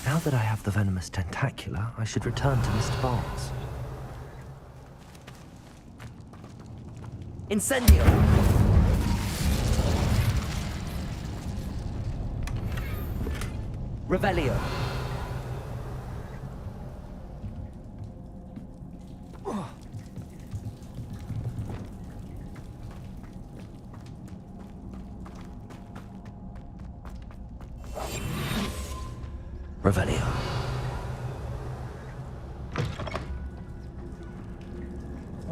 Now that I have the venomous tentacula, I should return to Mr. Barnes. Incendio! Revelio! Revelio.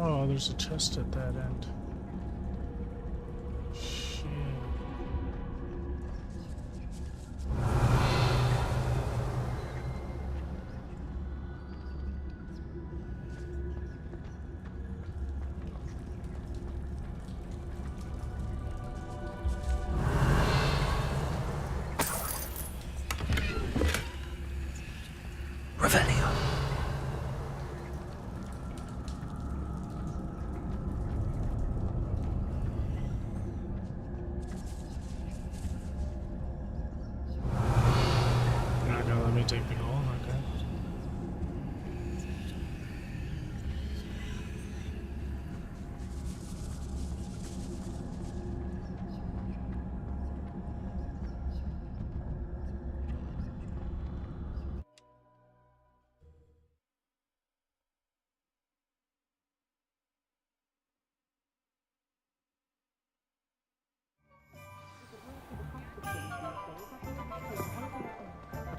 Oh, there's a chest at that end. Shit. Revelio. You're not gonna let me take the goal? Okay.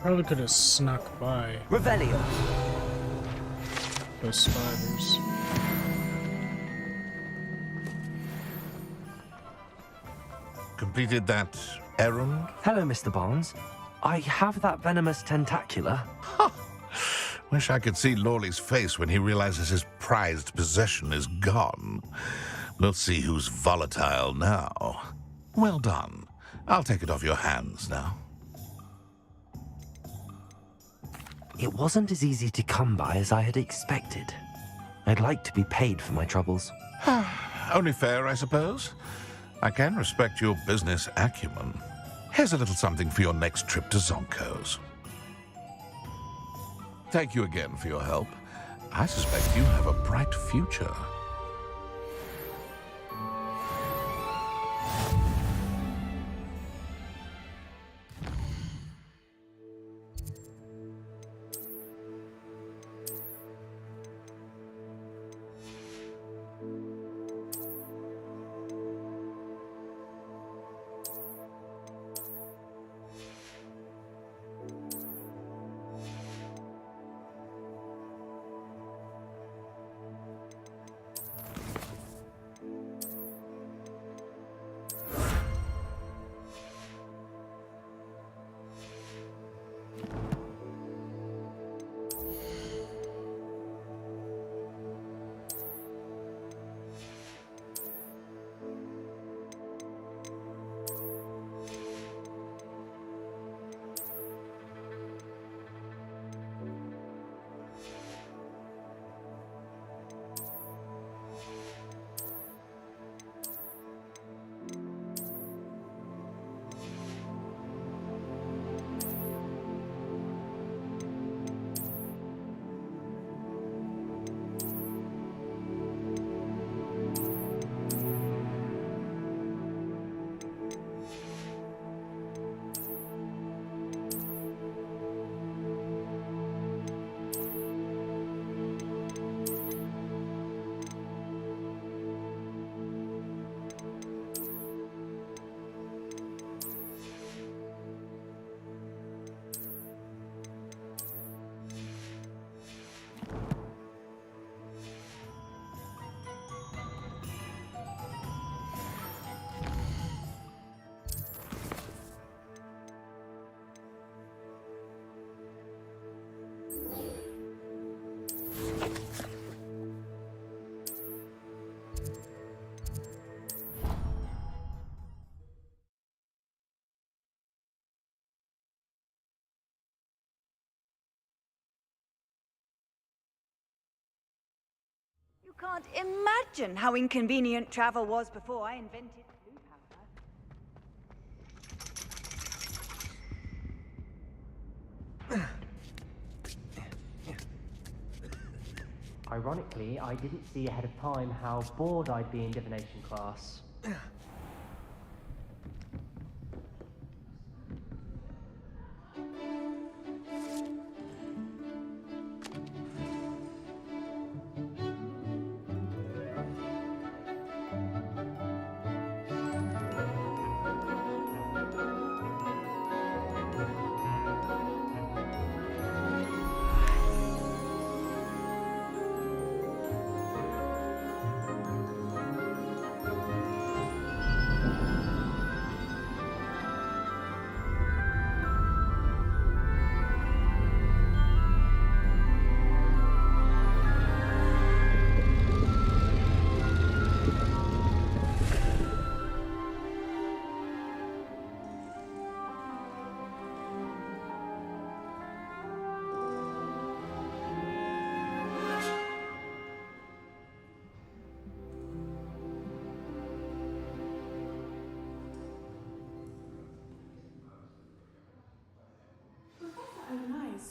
Probably could have snuck by. Revelio. Those spiders. Completed that errand? Hello, Mr. Barnes. I have that venomous tentacula. Wish I could see Lawley's face when he realizes his prized possession is gone. We'll see who's volatile now. Well done. I'll take it off your hands now. It wasn't as easy to come by as I had expected. I'd like to be paid for my troubles. Only fair, I suppose. I can respect your business acumen. Here's a little something for your next trip to Zonko's. Thank you again for your help. I suspect you have a bright future. You can't imagine how inconvenient travel was before I invented blue powder. Ironically, I didn't see ahead of time how bored I'd be in divination class.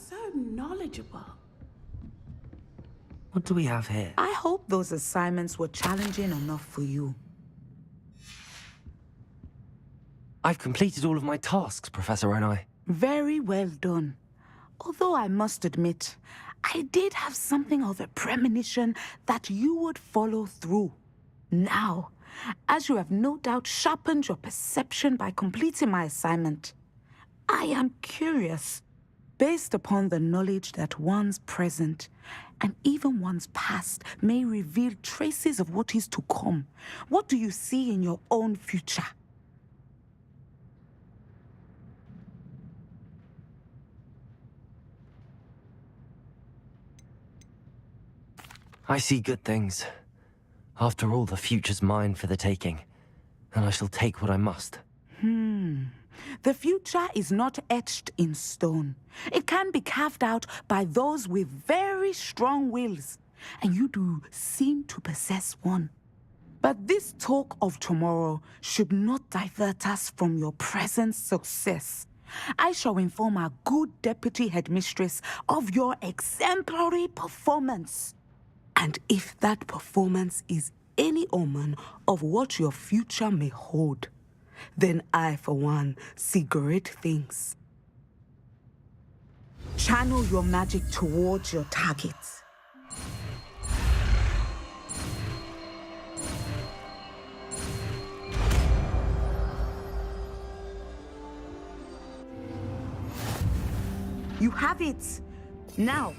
So knowledgeable. What do we have here? I hope those assignments were challenging enough for you. I've completed all of my tasks, Professor Onai. Very well done. Although I must admit, I did have something of a premonition that you would follow through. Now, as you have no doubt sharpened your perception by completing my assignment, I am curious. based upon the knowledge that one's present and even one's past may reveal traces of what is to come. What do you see in your own future? I see good things. After all, the future's mine for the taking, and I shall take what I must. The future is not etched in stone. It can be carved out by those with very strong wills, and you do seem to possess one. But this talk of tomorrow should not divert us from your present success. I shall inform our good deputy headmistress of your exemplary performance. And if that performance is any omen of what your future may hold, then I, for one, see great things. Channel your magic towards your targets. You have it. Now.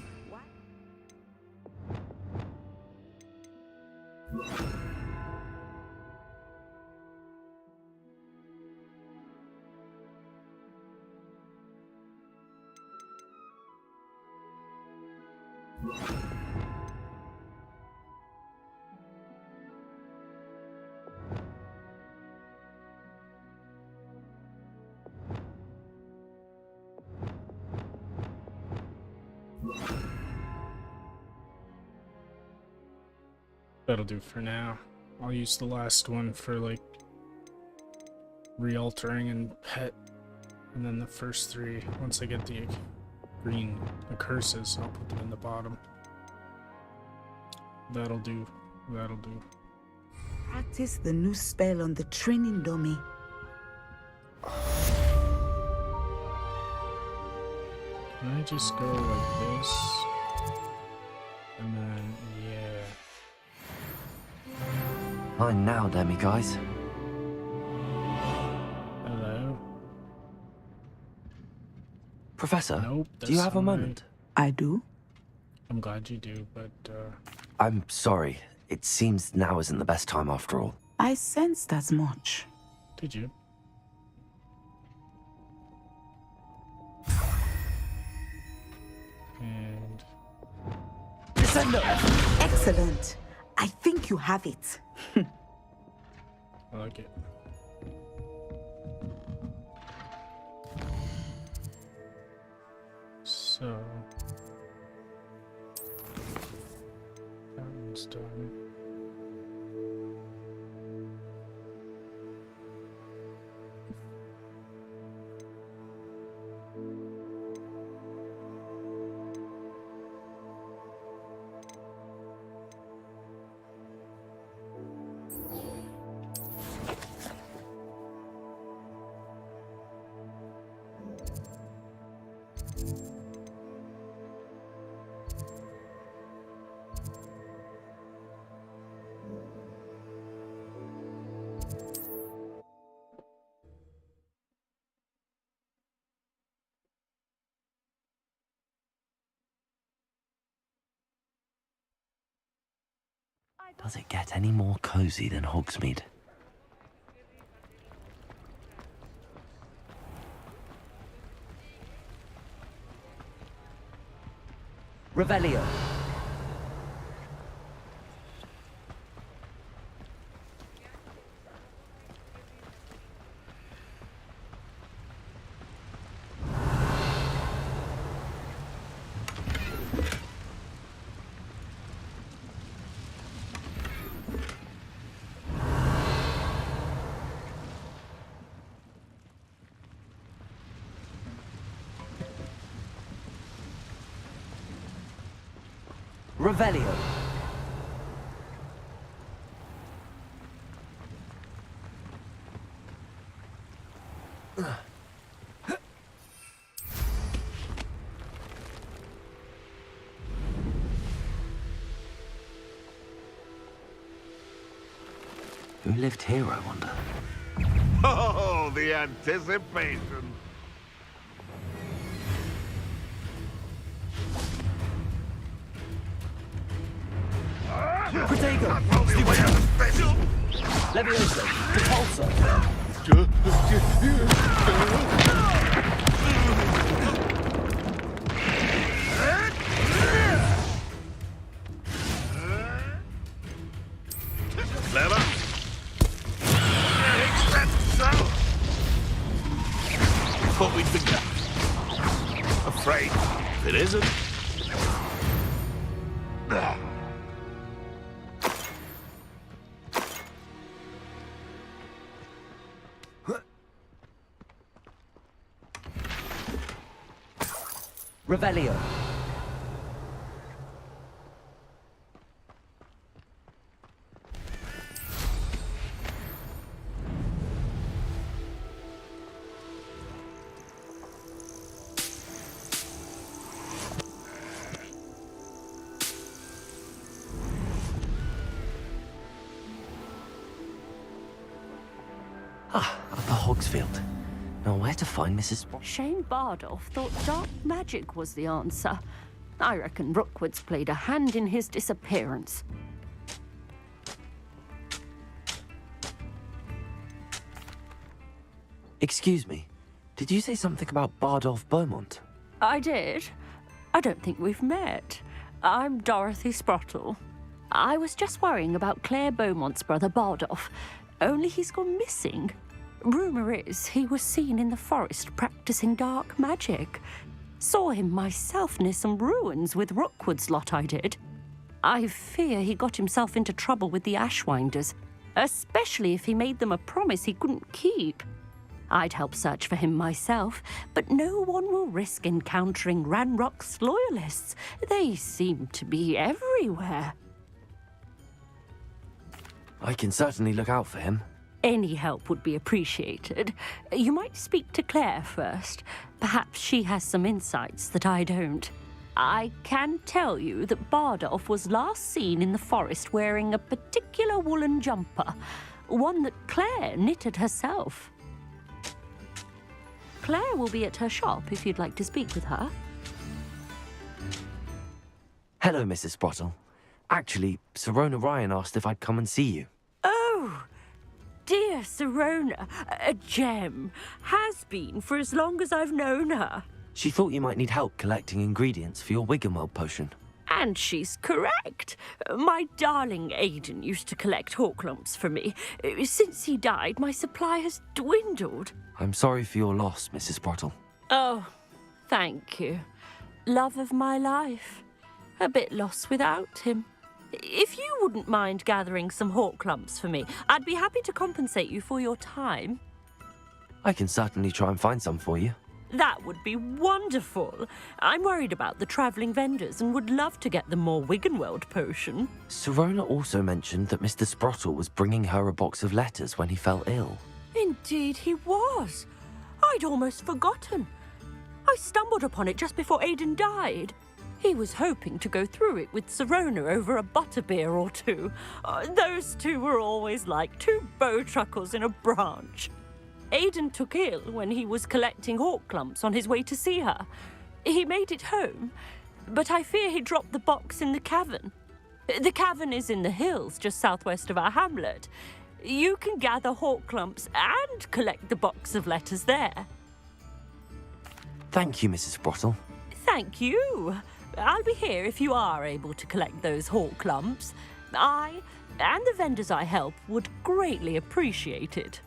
That'll do for now. I'll use the last one for like re-altering and pet, and then the first three, once I get the green curses, I'll put them in the bottom. That'll do. That'll do. Practice the new spell on the training dummy. Can I just go like this? And then, yeah. Fine now, Demi guys. Hello? Professor, Nope, do you have a moment? I do. I'm glad you do, but, I'm sorry. It seems now isn't the best time after all. I sensed as much. Did you? And... Descendo! Excellent. I think you have it. I like it. So... that one's done. Does it get any more cozy than Hogsmeade? Revelio. Revelio. Who lived here, I wonder? Oh, the anticipation. Protego! Levioso! Repulsor! Clever. Thought we'd been done. Afraid it isn't. Revelio. Ah, up the Hogsfield. Now where to find Mrs. Shane Bardolph thought dark magic was the answer. I reckon Rookwood's played a hand in his disappearance. Excuse me, did you say something about Bardolph Beaumont? I did. I don't think we've met. I'm Dorothy Sprottle. I was just worrying about Claire Beaumont's brother Bardolph, only he's gone missing. Rumour is he was seen in the forest practicing dark magic. Saw him myself near some ruins with Rookwood's lot I did. I fear he got himself into trouble with the Ashwinders, especially if he made them a promise he couldn't keep. I'd help search for him myself, but no one will risk encountering Ranrock's loyalists. They seem to be everywhere. I can certainly look out for him. Any help would be appreciated. You might speak to Claire first. Perhaps she has some insights that I don't. I can tell you that Bardolph was last seen in the forest wearing a particular woolen jumper, one that Claire knitted herself. Claire will be at her shop if you'd like to speak with her. Hello, Mrs. Sprottle. Actually, Sirona Ryan asked if I'd come and see you. Oh! Dear Sirona, a gem. Has been for as long as I've known her. She thought you might need help collecting ingredients for your Wiggenweld potion. And she's correct. My darling Aidan used to collect hawklumps for me. Since he died, my supply has dwindled. I'm sorry for your loss, Mrs. Sprottle. Oh, thank you. Love of my life. A bit lost without him. If you wouldn't mind gathering some hawklumps for me, I'd be happy to compensate you for your time. I can certainly try and find some for you. That would be wonderful. I'm worried about the travelling vendors and would love to get them more Wiggenweld potion. Sirona also mentioned that Mr. Sprottle was bringing her a box of letters when he fell ill. Indeed he was. I'd almost forgotten. I stumbled upon it just before Aidan died. He was hoping to go through it with Sirona over a butterbeer or two. Those two were always like two bowtruckles in a branch. Aidan took ill when he was collecting hawklumps on his way to see her. He made it home, but I fear he dropped the box in the cavern. The cavern is in the hills just southwest of our hamlet. You can gather hawklumps and collect the box of letters there. Thank you, Mrs. Sprottle. Thank you. I'll be here if you are able to collect those hawklumps. I and the vendors I help would greatly appreciate it.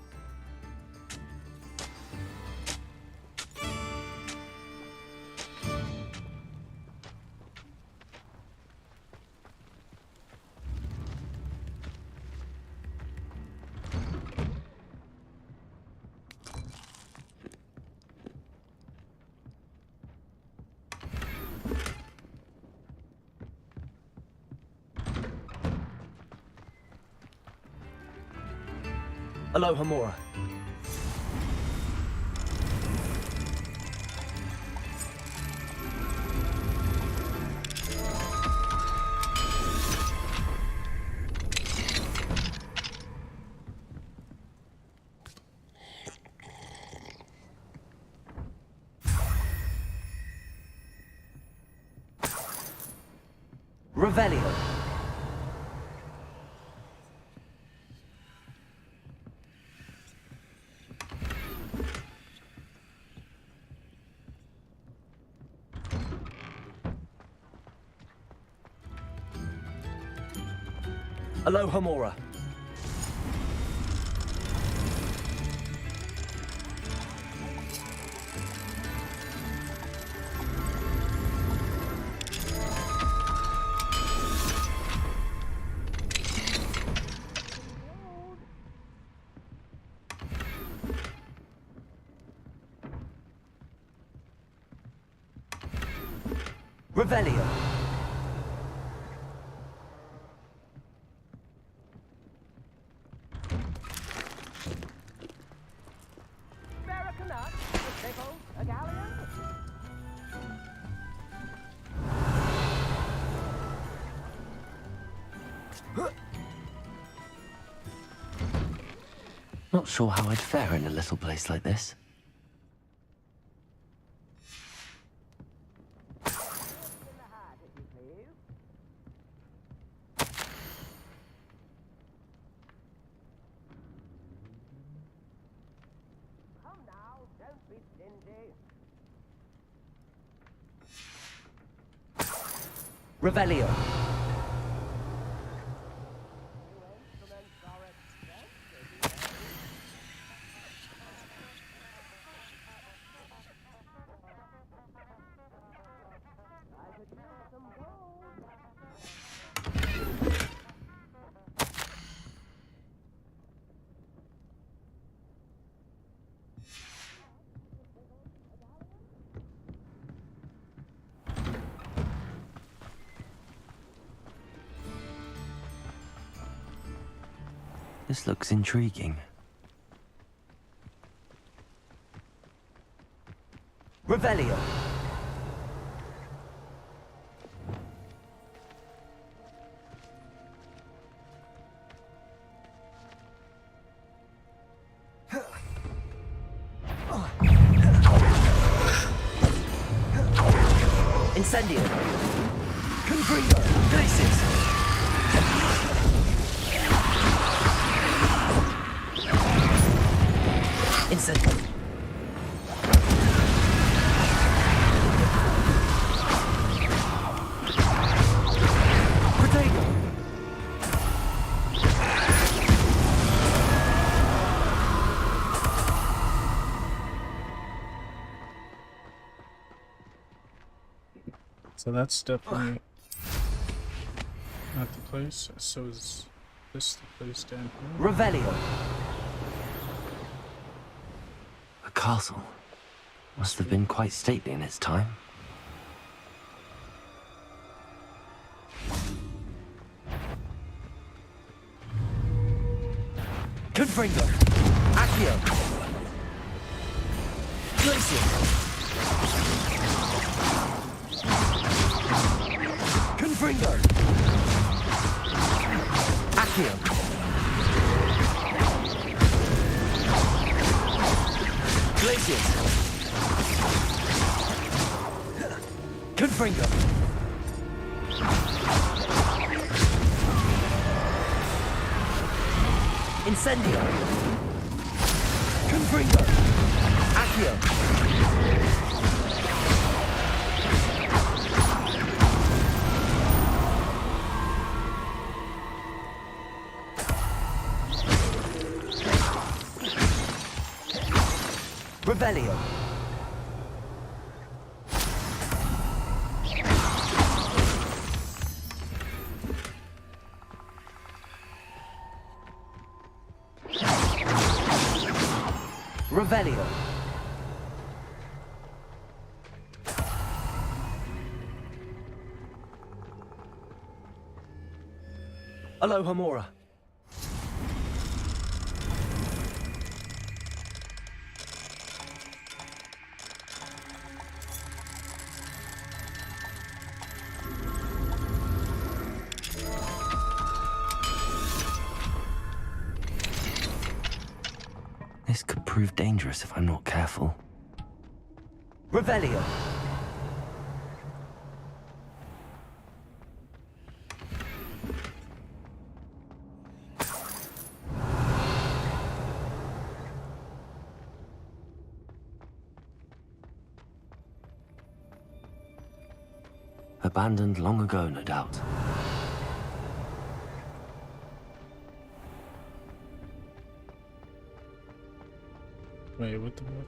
Aloha, Mora. Revelio. Aloha Mora. Revelio. Not sure how I'd fare in a little place like this. Revelio. This looks intriguing. Revelio. Incendio. Confringo. Glacius. Incendio. Protego. So that's definitely not the place. So is this the place down here? Revelio. A castle. Must have been quite stately in its time. Confringo. Accio. Glacius. Confringo. Accio. Glacius. Confringo. Incendio. Confringo. Accio. Revelio. Revelio. Aloha Mora. This could prove dangerous if I'm not careful. Revelio. Abandoned long ago, no doubt. stay with the book.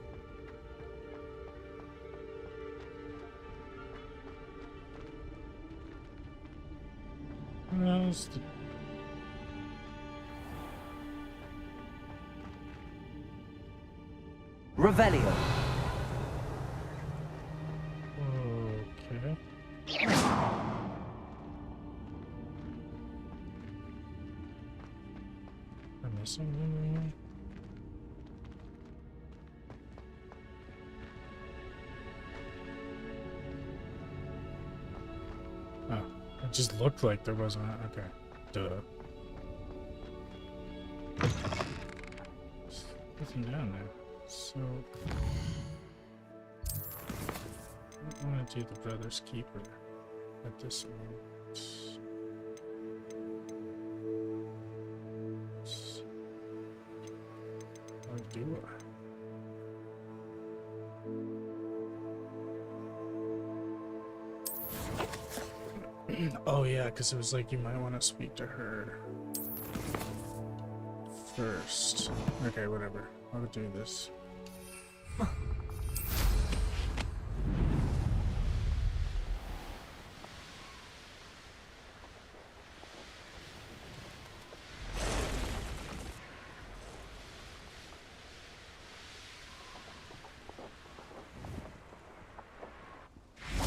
Revelio. Okay. I'm missing anything. Oh, it just looked like there wasn't. Okay. Duh. There's nothing down there. So I want to do the Brother's Keeper at this moment. Or do I? Oh yeah, because it was like you might want to speak to her first. Okay, whatever. I'll do this.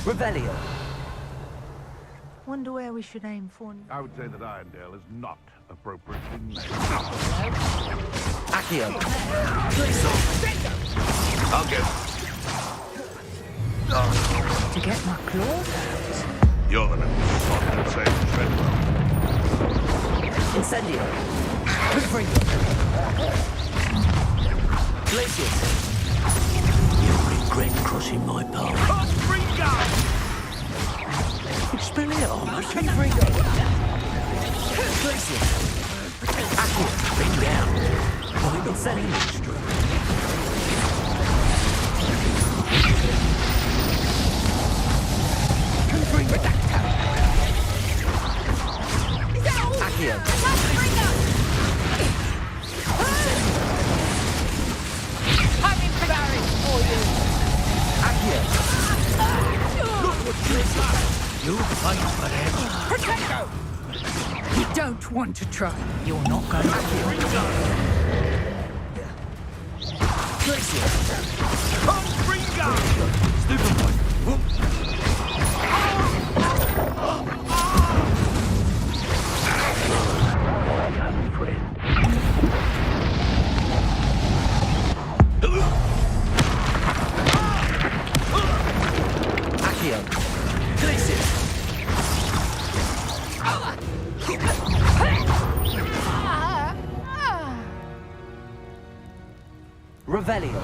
Revelio. Wonder where we should aim for. I would say that Irondale is not appropriately named. Accio. I'll get To get my claws out. You're the man who saved Treadwell. Incendio. Confringo. Glacius. You'll regret crossing my path. Expelliarmus. Confringo. Glacius. Accio. Bring down. Incendio. Confringo. Accio. I'm in Barry for you. Accio. Look what you've done. You'll fight forever. Protego! You don't want to try. You're not going to. Glacius. Confringo! Stupid one. Accio. Glacius. Revelio.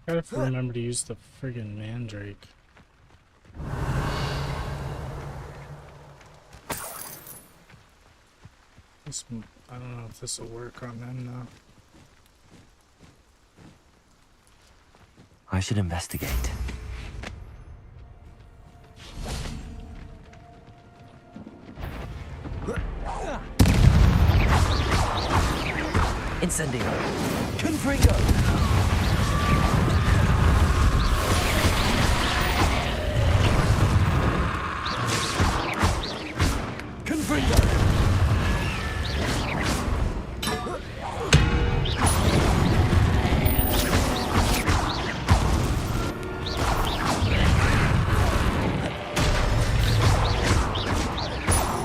I gotta remember to use the friggin' mandrake. This, I don't know if this will work on them now. I should investigate. Incendio. Confringo. Confringo.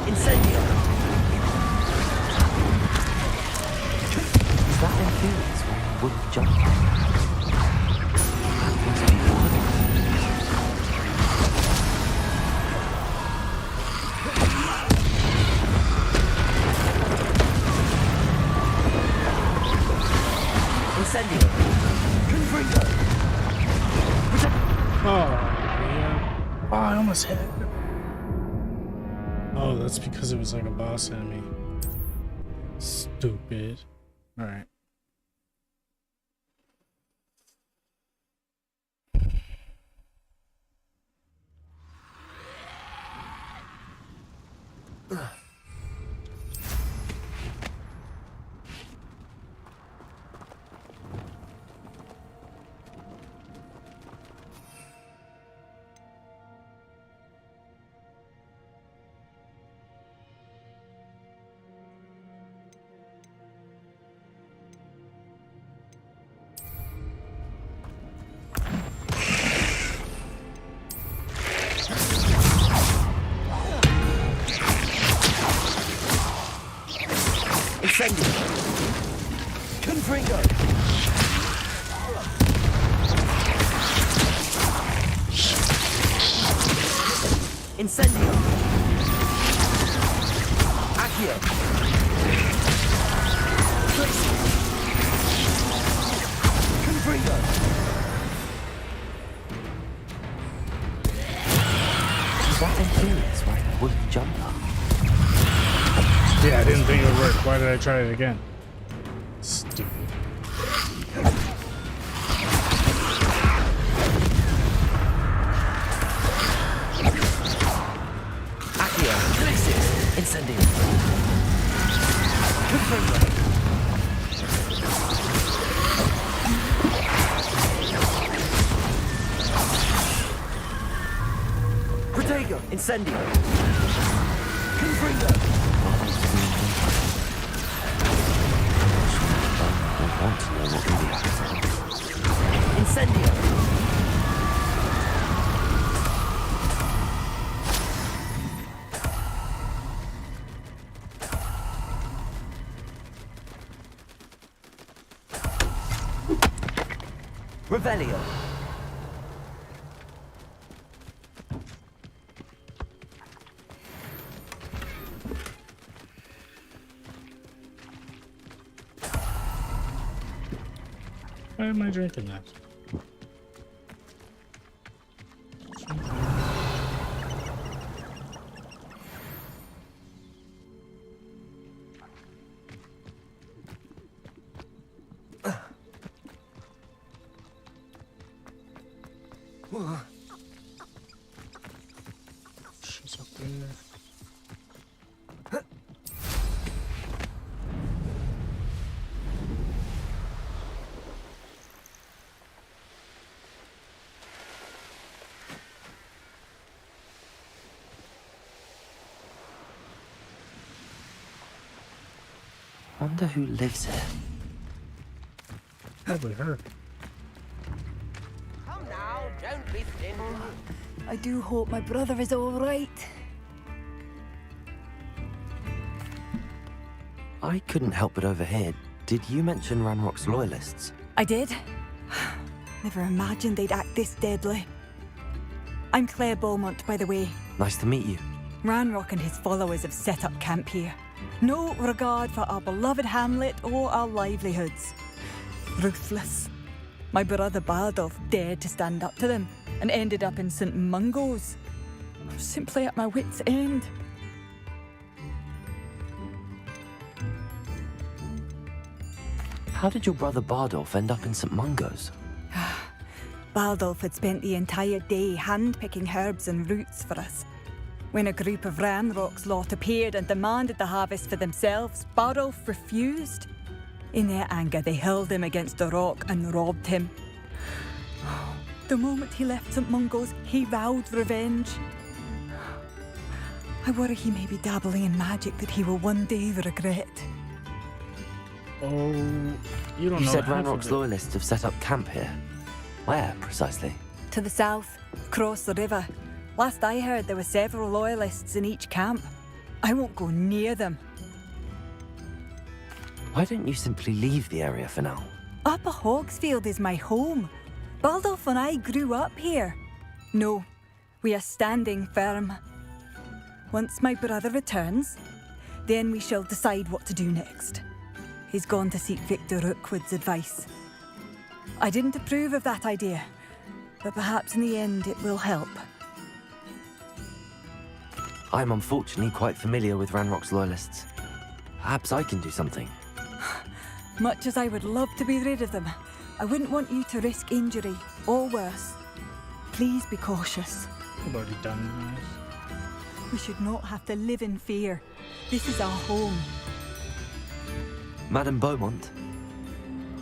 Incendio. Is that infuriates when Wolf jump? That must be one. Incendio. Confringo. Oh, yeah. Oh, I almost hit it. Oh, that's because it was like a boss enemy. Stupid. Alright. Incendio. Confringo. Incendio. Accio. Confringo. Is that influence why I wouldn't jump up? Yeah, I didn't think it would work. Why did I try it again? Stupid. Accio. Crisis. Incendio. Confringo. Protego. Incendio. Confringo. I want to know what can be happening. Incendio. Revelio. Why am I drinking that? She's up there. Wonder who lives here. Probably her. Come now, don't be stingy. I do hope my brother is all right. I couldn't help but overhear. Did you mention Ranrock's loyalists? I did. Never imagined they'd act this deadly. I'm Claire Beaumont, by the way. Nice to meet you. Ranrock and his followers have set up camp here. No regard for our beloved hamlet or our livelihoods. Ruthless. My brother Bardolph dared to stand up to them and ended up in St. Mungo's. I'm simply at my wit's end. How did your brother Bardolph end up in St. Mungo's? Bardolph had spent the entire day hand-picking herbs and roots for us. When a group of Ranrock's lot appeared and demanded the harvest for themselves, Bardolph refused. In their anger, they hurled him against a rock and robbed him. The moment he left St. Mungo's, he vowed revenge. I worry he may be dabbling in magic that he will one day regret. Oh, you don't know. You said half of Ranrock's it. loyalists have set up camp here. Where, precisely? To the south, across the river. Last I heard, there were several loyalists in each camp. I won't go near them. Why don't you simply leave the area for now? Upper Hogsfield is my home. Baldolph and I grew up here. No, we are standing firm. Once my brother returns, then we shall decide what to do next. He's gone to seek Victor Rookwood's advice. I didn't approve of that idea, but perhaps in the end it will help. I'm unfortunately quite familiar with Ranrock's loyalists. Perhaps I can do something. Much as I would love to be rid of them, I wouldn't want you to risk injury, or worse. Please be cautious. I've already done this. We should not have to live in fear. This is our home. Madame Beaumont,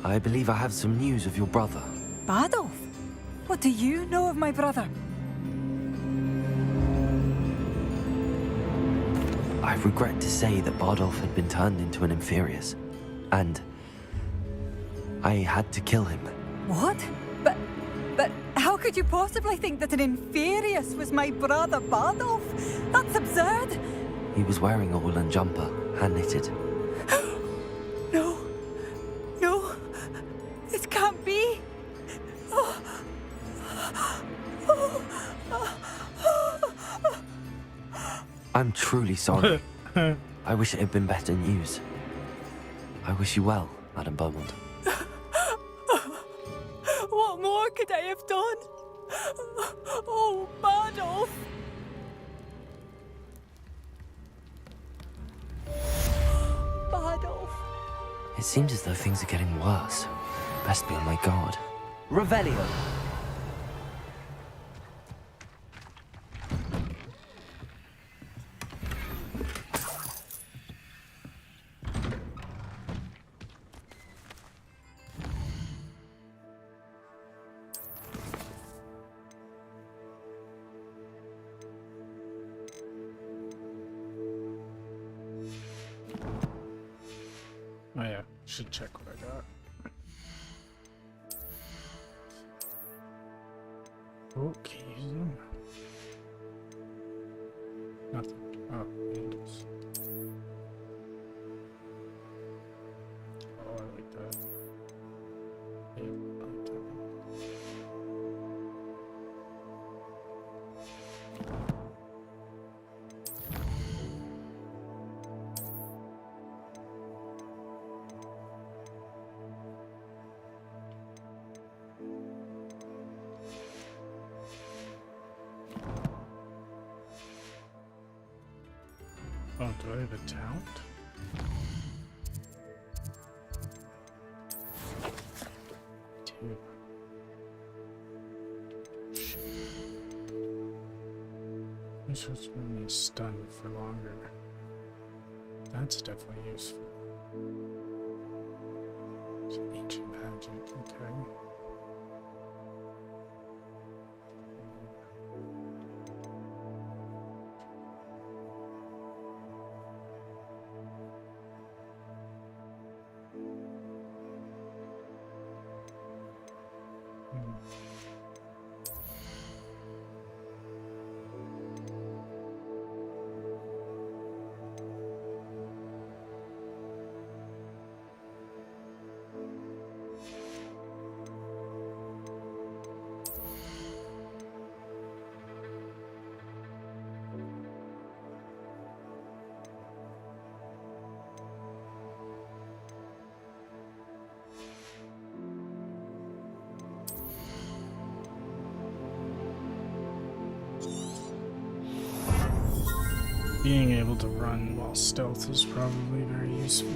I believe I have some news of your brother. Badolf? What do you know of my brother? I regret to say that Bardolph had been turned into an Inferius, and I had to kill him. What? But how could you possibly think that an Inferius was my brother Bardolph? That's absurd! He was wearing a woolen jumper, hand-knitted. No. No. This can't be. I'm truly sorry. I wish it had been better news. I wish you well, Madame Beaumont. What more could I have done? Oh, Bardolph! Bardolph. It seems as though things are getting worse. Best be on my guard. Revelio. Oh yeah, should check what I got. Okay. Nothing. Oh, handles. Oh, I like that. Yep, I like that one. Oh, do I have a talent? Two. Shit. This was when he's stunned for longer. That's definitely useful. It's ancient magic, okay. Being able to run while stealth is probably very useful.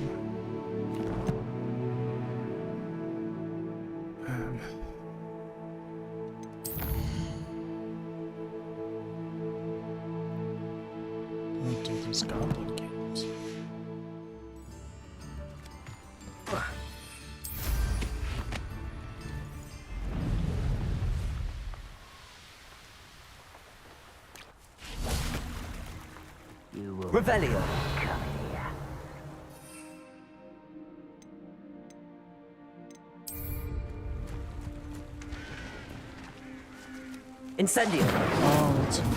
Don't do these goblin games. Revelio. Incendio. Oh, that's annoying.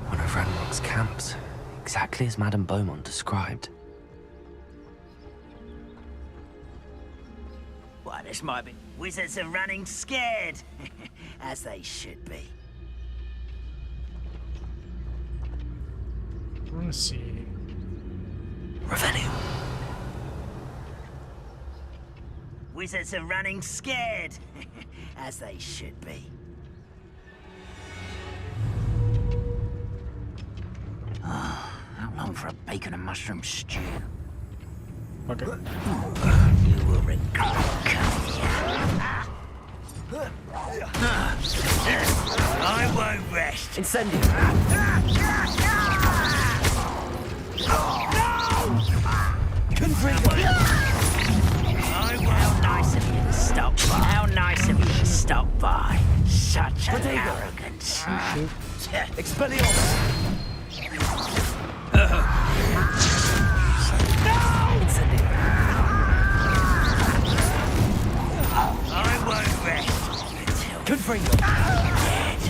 One of Ranrock's camps, exactly as Madame Beaumont described. Why, this might be... Wizards are running scared, as they should be. I want to see. Revelio. Wizards are running scared, as they should be. Oh, how long for a bacon and mushroom stew? Fuck it. You will regret coming here. I won't rest. Incendio. How nice of you to stop by. How nice of you to stop by. Such an arrogance. Expelliarmus. I won't rest until Confringo. dead.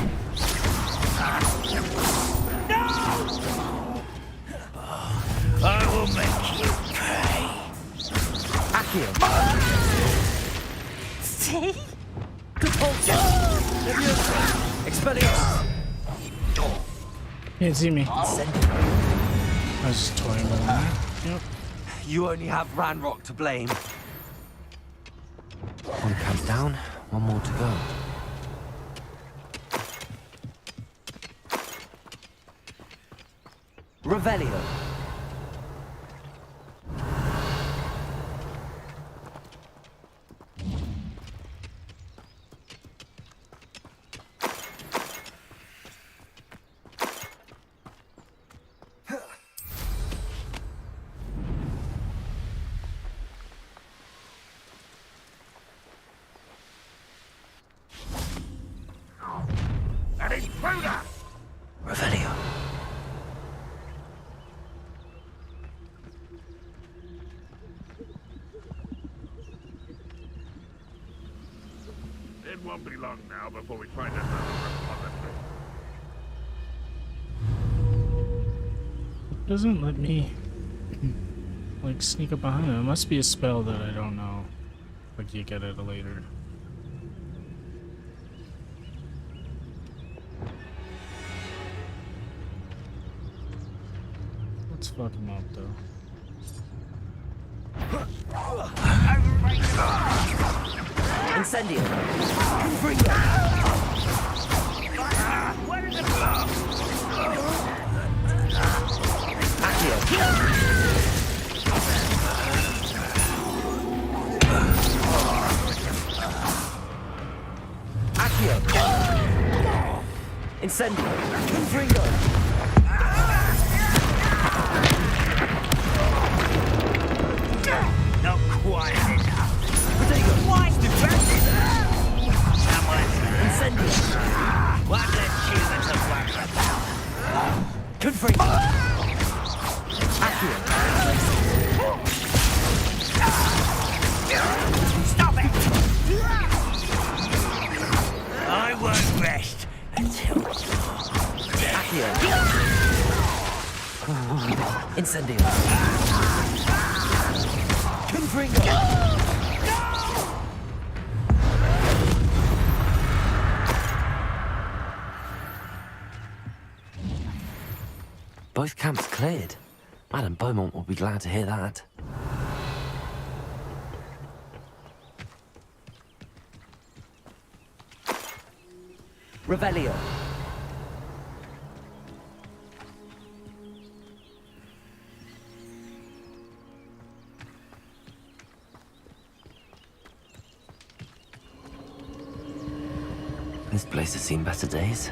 I will make you pay. Accio. See? Expelliarmus. You didn't see me. I was just toying with him. Yep. You only have Ranrock to blame. One camp down, one more to go. Revelio. An intruder! Revelio. It won't be long now before we find another repository. Doesn't let me like sneak up behind him. It must be a spell that I don't know. Like you get it later. Let's fuck him up though. Incendio. Incendio. Confringo. Not quite enough. Why's the Someone. Incendio. One less human to worry about. Confringo. Stop it! I won't rest until Incendio. Confringo. Both camps cleared. Madame Beaumont will be glad to hear that. Revelio. This place has seen better days.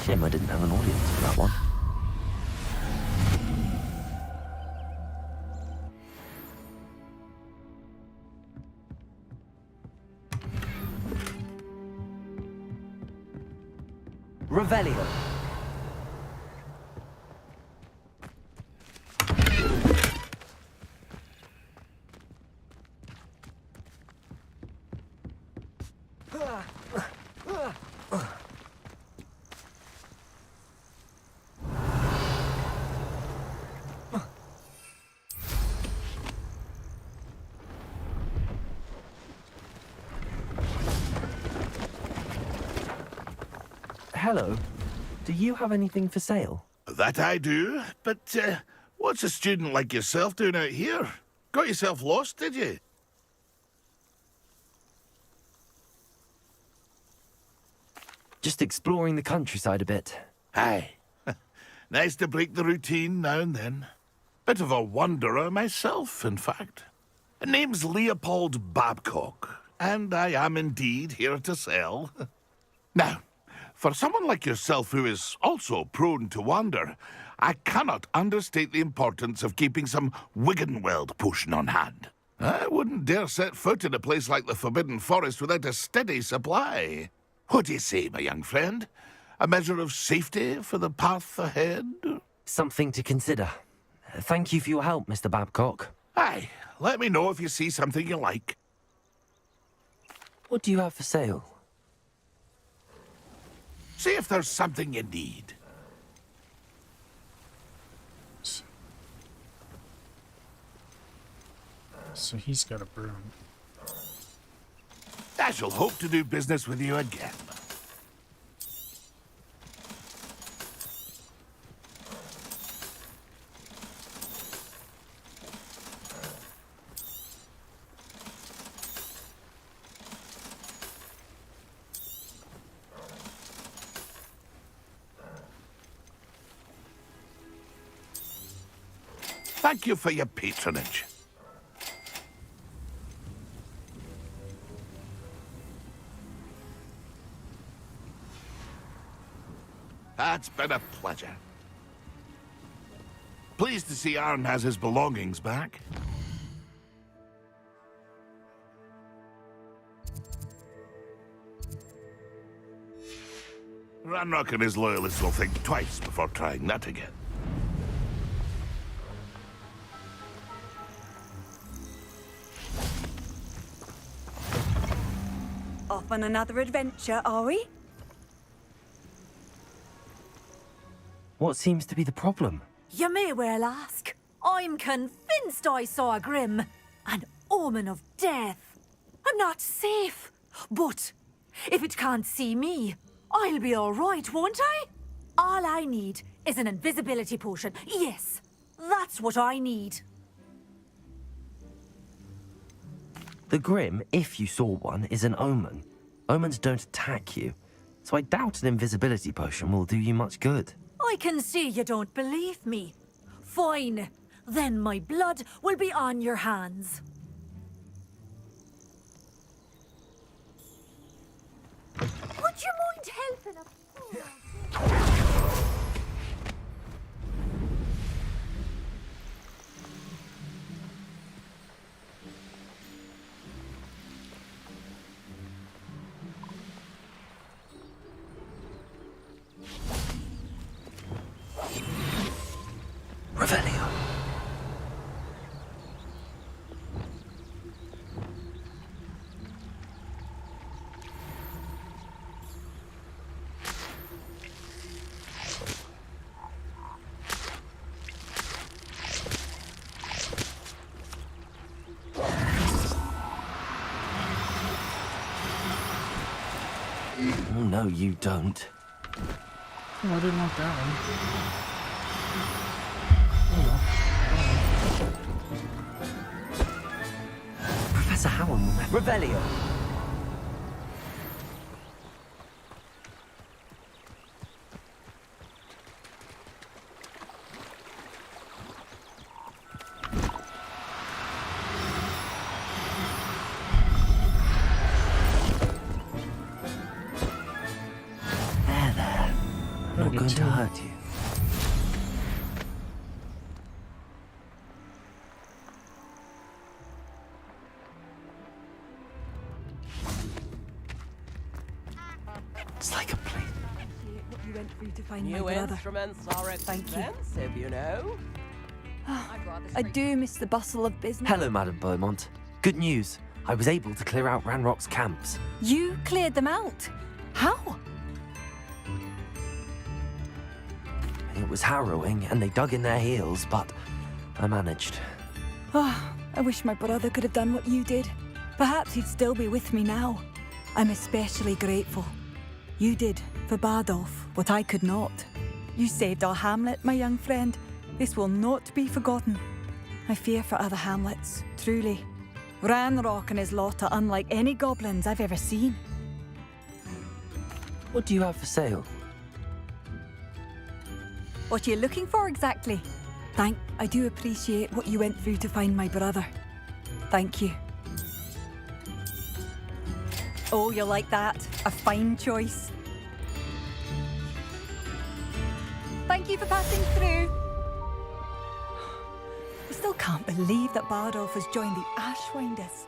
Shame I didn't have an audience for that one. Revelio. Hello. Do you have anything for sale? That I do, but what's a student like yourself doing out here? Got yourself lost, did you? Just exploring the countryside a bit. Aye. Nice to break the routine now and then. Bit of a wanderer myself, in fact. Name's Leopold Babcock, and I am indeed here to sell. Now, for someone like yourself who is also prone to wander, I cannot understate the importance of keeping some Wiggenweld potion on hand. I wouldn't dare set foot in a place like the Forbidden Forest without a steady supply. What do you say, my young friend? A measure of safety for the path ahead? Something to consider. Thank you for your help, Mr. Babcock. Aye, let me know if you see something you like. What do you have for sale? See if there's something you need. So he's got a broom. I shall hope to do business with you again. Thank you for your patronage. That's been a pleasure. Pleased to see Arn has his belongings back. Ranrock and his loyalists will think twice before trying that again. Off on another adventure, are we? What seems to be the problem? You may well ask. I'm convinced I saw a Grim, an omen of death. I'm not safe, but if it can't see me, I'll be all right, won't I? All I need is an invisibility potion. Yes, that's what I need. The Grim, if you saw one, is an omen. Omens don't attack you, so I doubt an invisibility potion will do you much good. I can see you don't believe me. Fine. Then my blood will be on your hands. Would you mind helping a fool? Revelio. Oh, no, you don't. Oh, I didn't want that one. Professor Howard will never... Revelio. There. I'm not going to hurt you. It's like a place. you went through to find my New brother. instruments are Thank you. expensive, you know. I do miss the bustle of business. Hello, Madame Beaumont. Good news. I was able to clear out Ranrock's camps. You cleared them out? How? It was harrowing, and they dug in their heels, but I managed. Oh, I wish my brother could have done what you did. Perhaps he'd still be with me now. I'm especially grateful. You did, for Bardolph, what I could not. You saved our hamlet, my young friend. This will not be forgotten. I fear for other hamlets, truly. Ranrock and his lot are unlike any goblins I've ever seen. What do you have for sale? What are you looking for exactly? I do appreciate what you went through to find my brother. Thank you. Oh, you'll like that. A fine choice. Thank you for passing through. I still can't believe that Bardolph has joined the Ashwinders.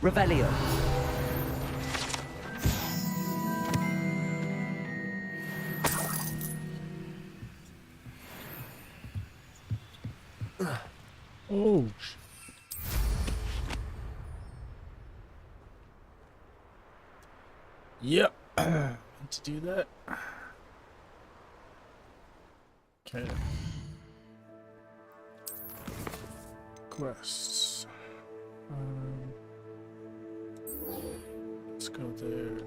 Revelio. Oh. Yep. Need to do that. Okay. Quests. Let's go there.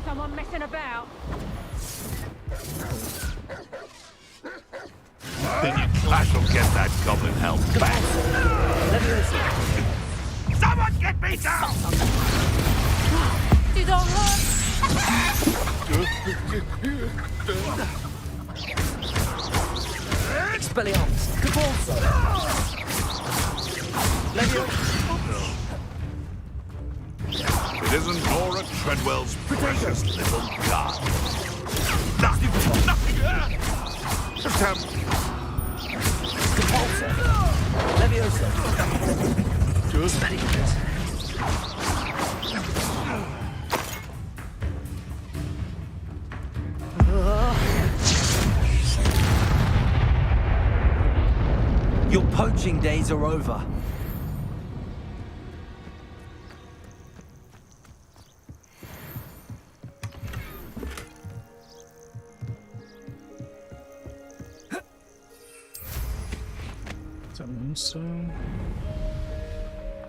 Someone messing about? Then your clash will get that goblin help back. Someone get me down! You don't hurt! Expelliarmus. Cabalso. It isn't Nora Treadwell's precious little guy. Attempt. Cabalso. Leviosa. Expelliarmus. Your poaching days are over. Is that moonstone?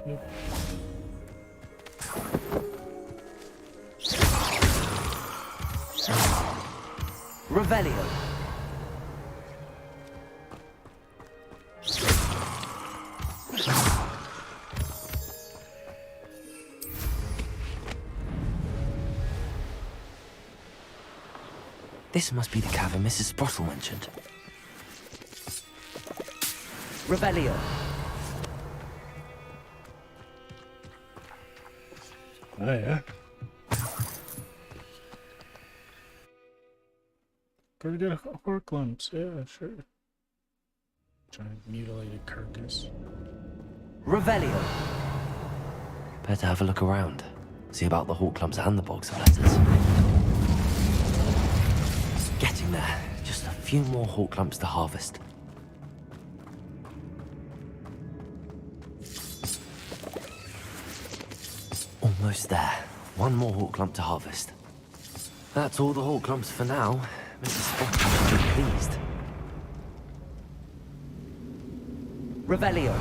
Yep. Revelio. This must be the cavern Mrs. Sprottle mentioned. Revelio. Oh, yeah. Gotta get Horklumps. Yeah, sure. Giant mutilated carcass. Revelio. Better have a look around. See about the Horklumps and the box of letters. Getting there. Just a few more Horklumps to harvest. Almost there. One more Horklump to harvest. That's all the Horklumps for now. Mrs. Sprottle will be pleased. Revelio.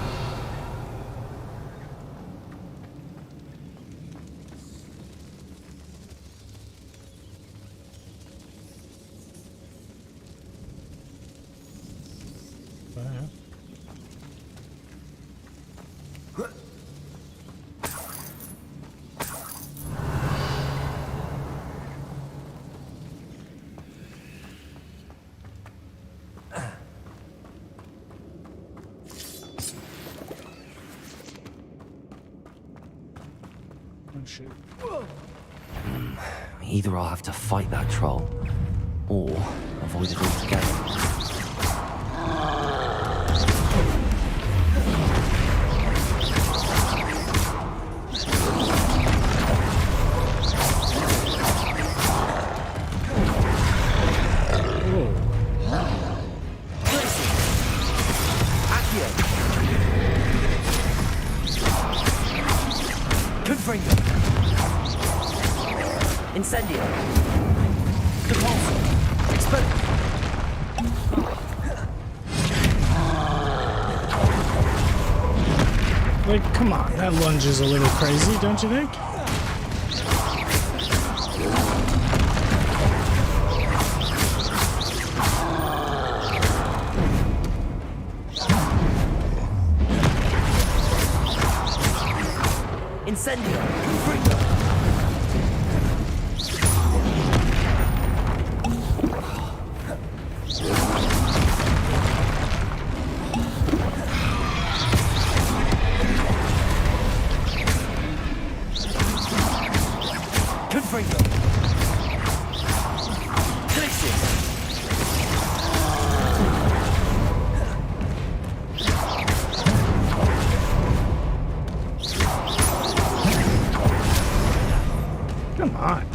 Oh shit. Either I'll have to fight that troll, or avoid it altogether. Incendio. Depulso. Expel. Like, come on, that lunge is a little crazy, don't you think? Incendio. Confringo. Come on.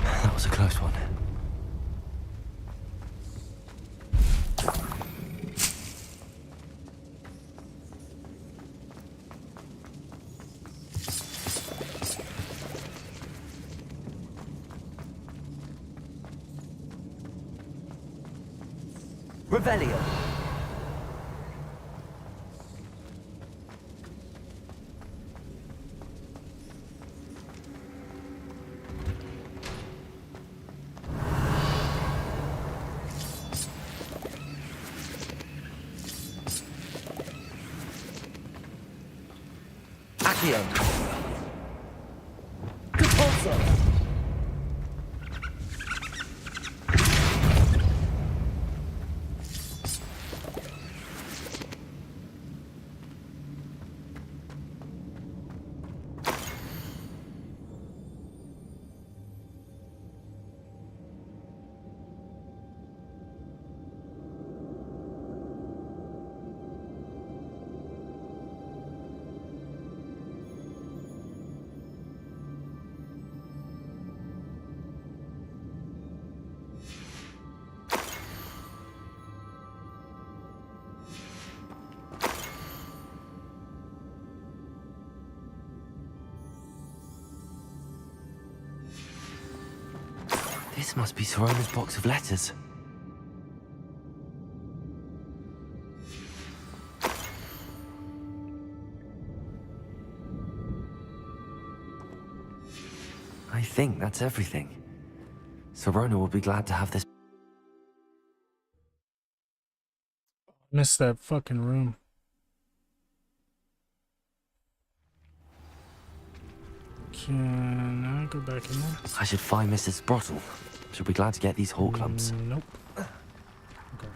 That was a close one. Revelio. Accio. Depulso. This must be Sorona's box of letters. I think that's everything. Sorona will be glad to have this. Missed that fucking room. Can I go back in there? I should find Mrs. Sprottle. She'll be glad to get these hawk lumps. Nope. Okay.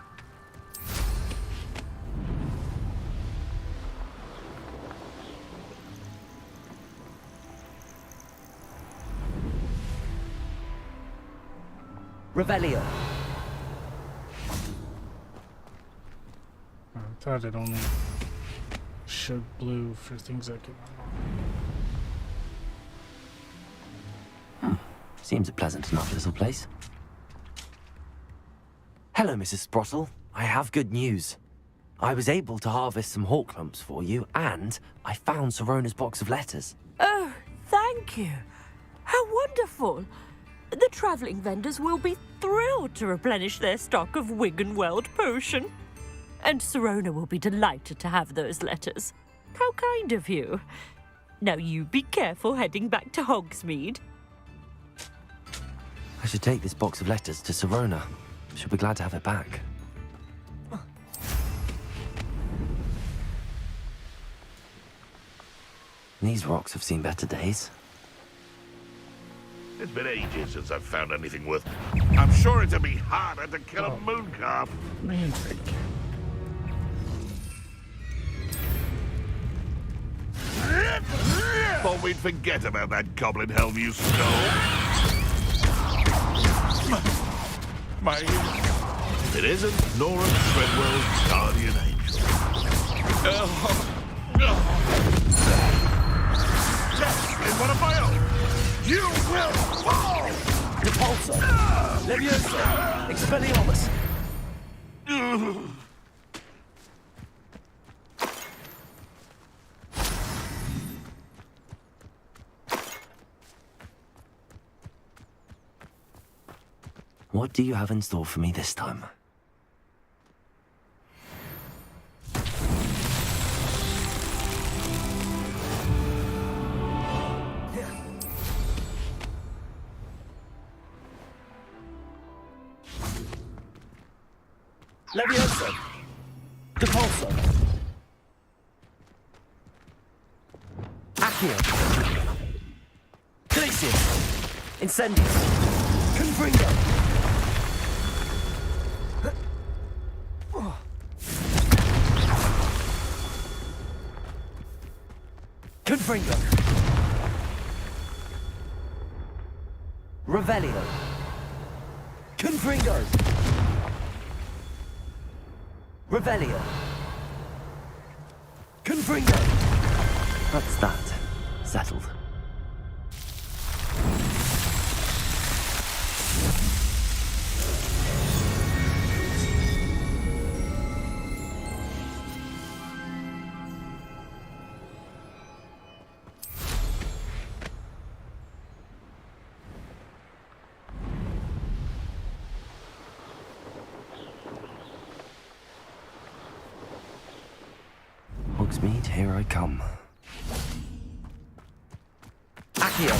Revelio. Thought it only showed blue for things I could unlock. Seems a pleasant enough little place. Hello, Mrs. Sprottle. I have good news. I was able to harvest some hawk lumps for you, and I found Sorona's box of letters. Oh, thank you. How wonderful. The travelling vendors will be thrilled to replenish their stock of Wiggenweld potion. And Sirona will be delighted to have those letters. How kind of you. Now you be careful heading back to Hogsmeade. I should take this box of letters to Sirona. She'll be glad to have it back. These rocks have seen better days. It's been ages since I've found anything worth... I'm sure it'd be harder to kill a mooncalf. Thought we'd forget about that goblin helm you stole. It isn't Nora Treadwell's guardian angel. Death is one of my own. You will fall! Repulsor! Leviosa! Expelliarmus! What do you have in store for me this time? Leviosa! Repulsor! Accio! Glacius! Incendius! Confringo! Confringo! Revelio! Confringo! Revelio! Confringo! That's that. Settled. Hogsmeade, here I come. Accio!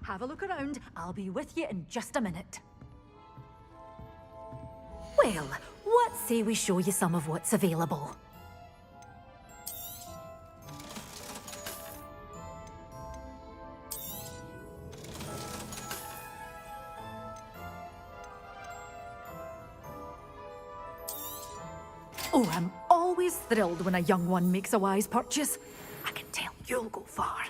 Have a look around. I'll be with you in just a minute. Well, what say we show you some of what's available? Oh, I'm always thrilled when a young one makes a wise purchase. I can tell you'll go far.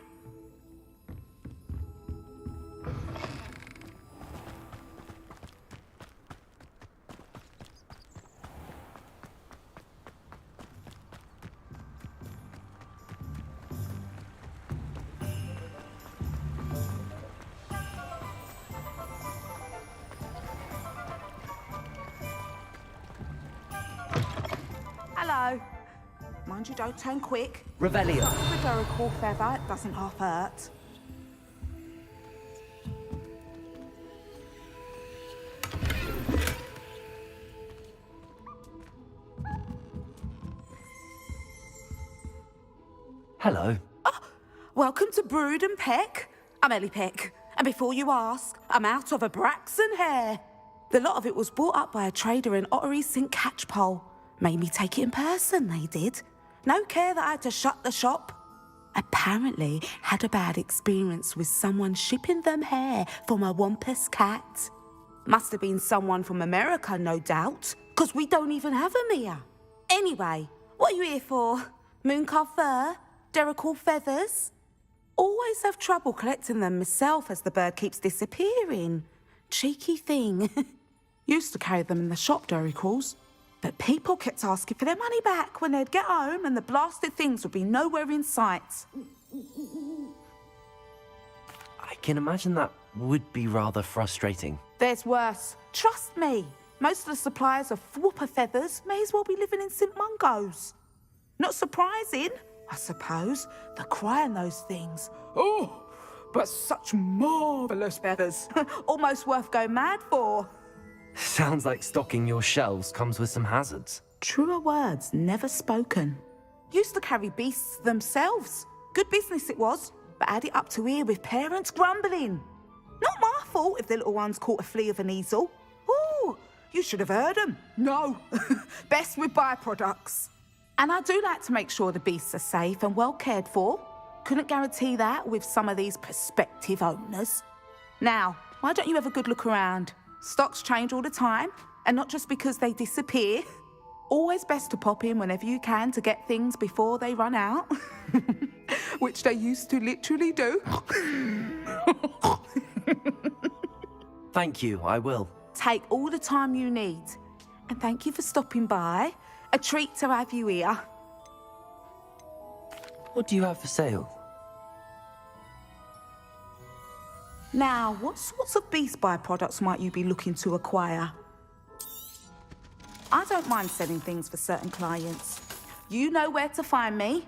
Hello. Mind you don't turn quick. Revelio. With a core feather, it doesn't half hurt. Hello. Welcome to Brood and Peck. I'm Ellie Peck. And before you ask, I'm out of a Braxton hair. The lot of it was brought up by a trader in Ottery St. Catchpole. Made me take it in person, they did. No care that I had to shut the shop. Apparently had a bad experience with someone shipping them hair from a wampus cat. Must have been someone from America, no doubt, 'cause we don't even have them here. Anyway, what are you here for? Mooncar fur? Derrickle feathers? Always have trouble collecting them myself as the bird keeps disappearing. Cheeky thing. Used to carry them in the shop, Derricles. But people kept asking for their money back when they'd get home and the blasted things would be nowhere in sight. I can imagine that would be rather frustrating. There's worse. Trust me. Most of the suppliers of whooper feathers may as well be living in St. Mungo's. Not surprising, I suppose, the cry on those things. Oh, but such marvellous feathers. Almost worth going mad for. Sounds like stocking your shelves comes with some hazards. Truer words never spoken. Used to carry beasts themselves. Good business it was, but had it up to here with parents grumbling. Not my fault if the little ones caught a flea of an easel. Ooh, you should have heard them. No, best with byproducts. And I do like to make sure the beasts are safe and well cared for. Couldn't guarantee that with some of these prospective owners. Now, why don't you have a good look around? Stocks change all the time, and not just because they disappear. Always best to pop in whenever you can to get things before they run out. Which they used to literally do. Thank you, I will. Take all the time you need. And thank you for stopping by. A treat to have you here. What do you have for sale? Now, what sorts of beast byproducts might you be looking to acquire? I don't mind selling things for certain clients. You know where to find me.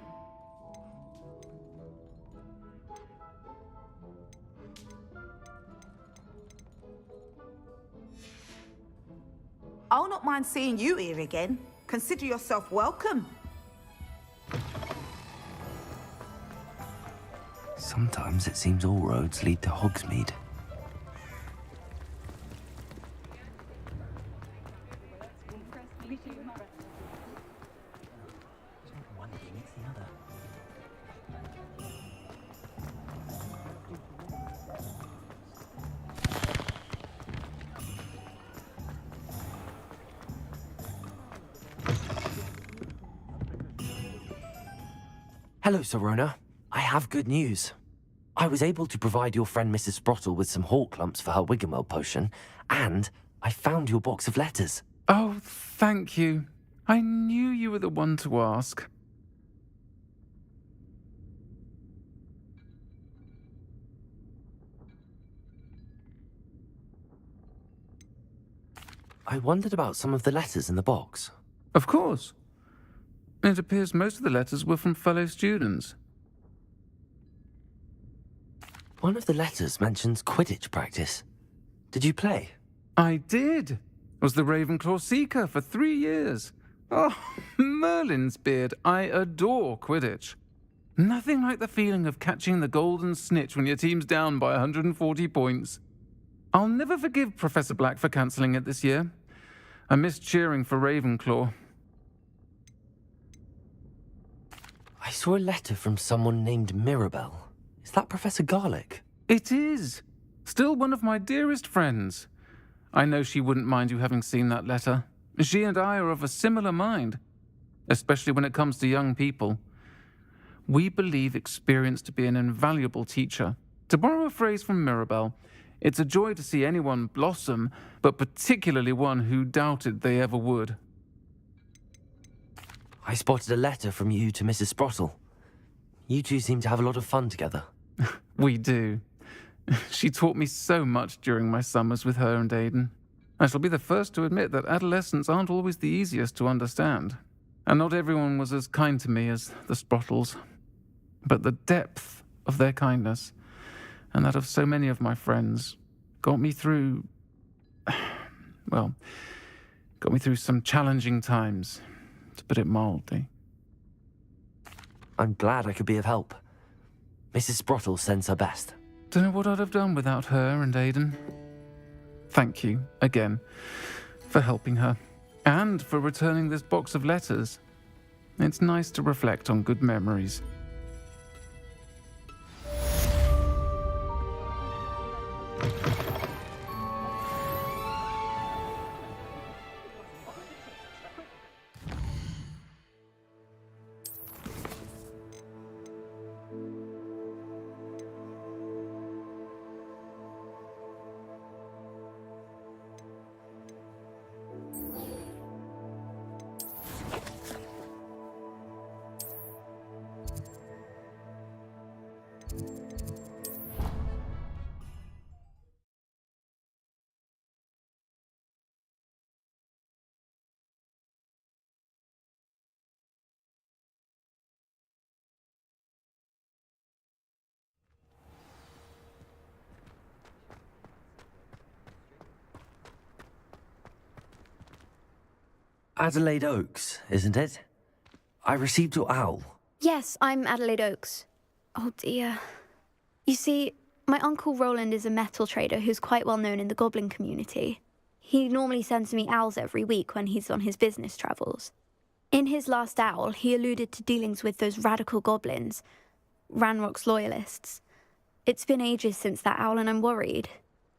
I'll not mind seeing you here again. Consider yourself welcome. Sometimes it seems all roads lead to Hogsmeade. Hello, Sorona. I have good news. I was able to provide your friend Mrs. Sprottle with some hawk lumps for her Wiggenweld potion, and I found your box of letters. Oh, thank you. I knew you were the one to ask. I wondered about some of the letters in the box. Of course. It appears most of the letters were from fellow students. One of the letters mentions Quidditch practice. Did you play? I did. Was the Ravenclaw Seeker for 3 years. Oh, Merlin's beard. I adore Quidditch. Nothing like the feeling of catching the golden snitch when your team's down by 140 points. I'll never forgive Professor Black for cancelling it this year. I missed cheering for Ravenclaw. I saw a letter from someone named Mirabelle. Is that Professor Garlick? It is. Still one of my dearest friends. I know she wouldn't mind you having seen that letter. She and I are of a similar mind, especially when it comes to young people. We believe experience to be an invaluable teacher. To borrow a phrase from Mirabelle, it's a joy to see anyone blossom, but particularly one who doubted they ever would. I spotted a letter from you to Mrs. Sprottle. You two seem to have a lot of fun together. We do. She taught me so much during my summers with her and Aidan. I shall be the first to admit that adolescents aren't always the easiest to understand. And not everyone was as kind to me as the Sprottles. But the depth of their kindness, and that of so many of my friends, got me through... well, got me through some challenging times, to put it mildly. I'm glad I could be of help. Mrs. Sprottle sends her best. Don't know what I'd have done without her and Aidan. Thank you, again, for helping her, and for returning this box of letters. It's nice to reflect on good memories. Adelaide Oaks, isn't it? I received your owl. Yes, I'm Adelaide Oaks. Oh dear. You see, my Uncle Roland is a metal trader who's quite well known in the goblin community. He normally sends me owls every week when he's on his business travels. In his last owl, he alluded to dealings with those radical goblins, Ranrock's loyalists. It's been ages since that owl and I'm worried.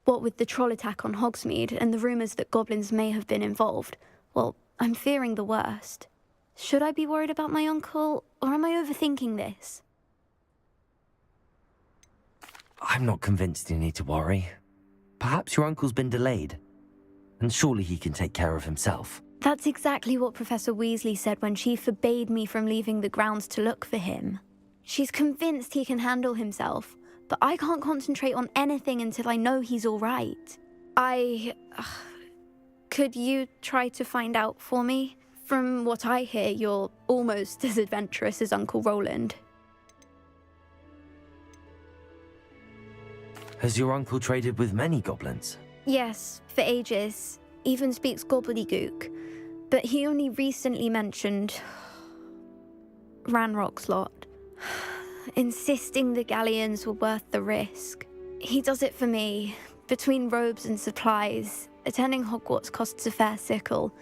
What with the troll attack on Hogsmeade and the rumours that goblins may have been involved, well, I'm fearing the worst. Should I be worried about my uncle, or am I overthinking this? I'm not convinced you need to worry. Perhaps your uncle's been delayed, and surely he can take care of himself. That's exactly what Professor Weasley said when she forbade me from leaving the grounds to look for him. She's convinced he can handle himself, but I can't concentrate on anything until I know he's all right. Could you try to find out for me? From what I hear, you're almost as adventurous as Uncle Roland. Has your uncle traded with many goblins? Yes, for ages. Even speaks gobbledygook. But he only recently mentioned Ranrock's lot, insisting the galleons were worth the risk. He does it for me. Between robes and supplies, attending Hogwarts costs a fair sickle.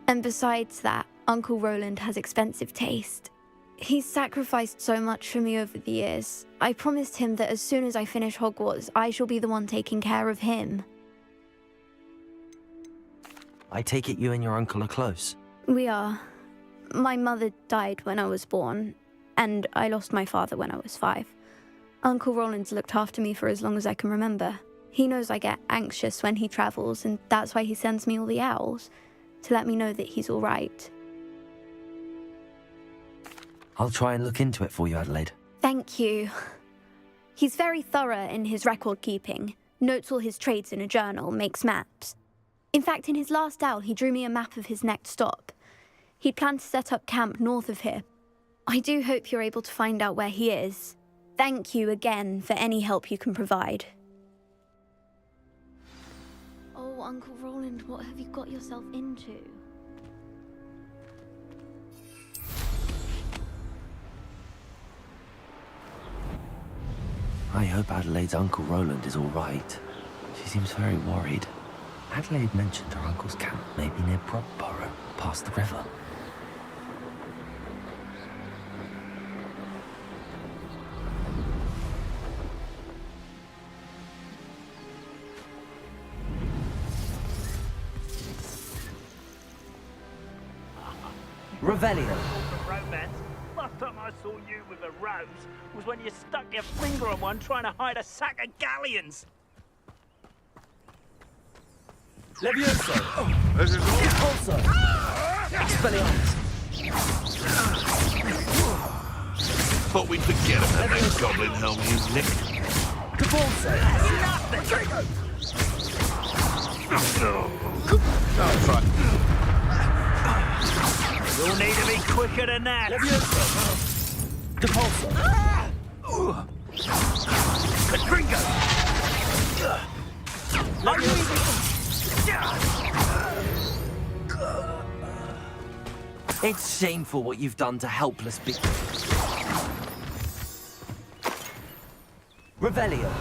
And besides that, Uncle Roland has expensive taste. He's sacrificed so much for me over the years. I promised him that as soon as I finish Hogwarts, I shall be the one taking care of him. I take it you and your uncle are close. We are. My mother died when I was born, and I lost my father when I was 5. Uncle Roland's looked after me for as long as I can remember. He knows I get anxious when he travels, and that's why he sends me all the owls, to let me know that he's all right. I'll try and look into it for you, Adelaide. Thank you. He's very thorough in his record keeping, notes all his trades in a journal, makes maps. In fact, in his last owl, he drew me a map of his next stop. He'd planned to set up camp north of here. I do hope you're able to find out where he is. Thank you again for any help you can provide. Oh, Uncle Roland, what have you got yourself into? I hope Adelaide's Uncle Roland is all right. She seems very worried. Adelaide mentioned her uncle's camp may be near Brockborough, past the river. Revelio. Romance. Last time I saw you with a rose was when you stuck your finger on one trying to hide a sack of galleons. Levioso. This is all. Also. Expelliarmus. Thought we'd forget about that goblin helm you nicked. Devolso. I'll try. You'll need to be quicker than that. Depulso. Confringo. It's shameful what you've done to helpless Revelio.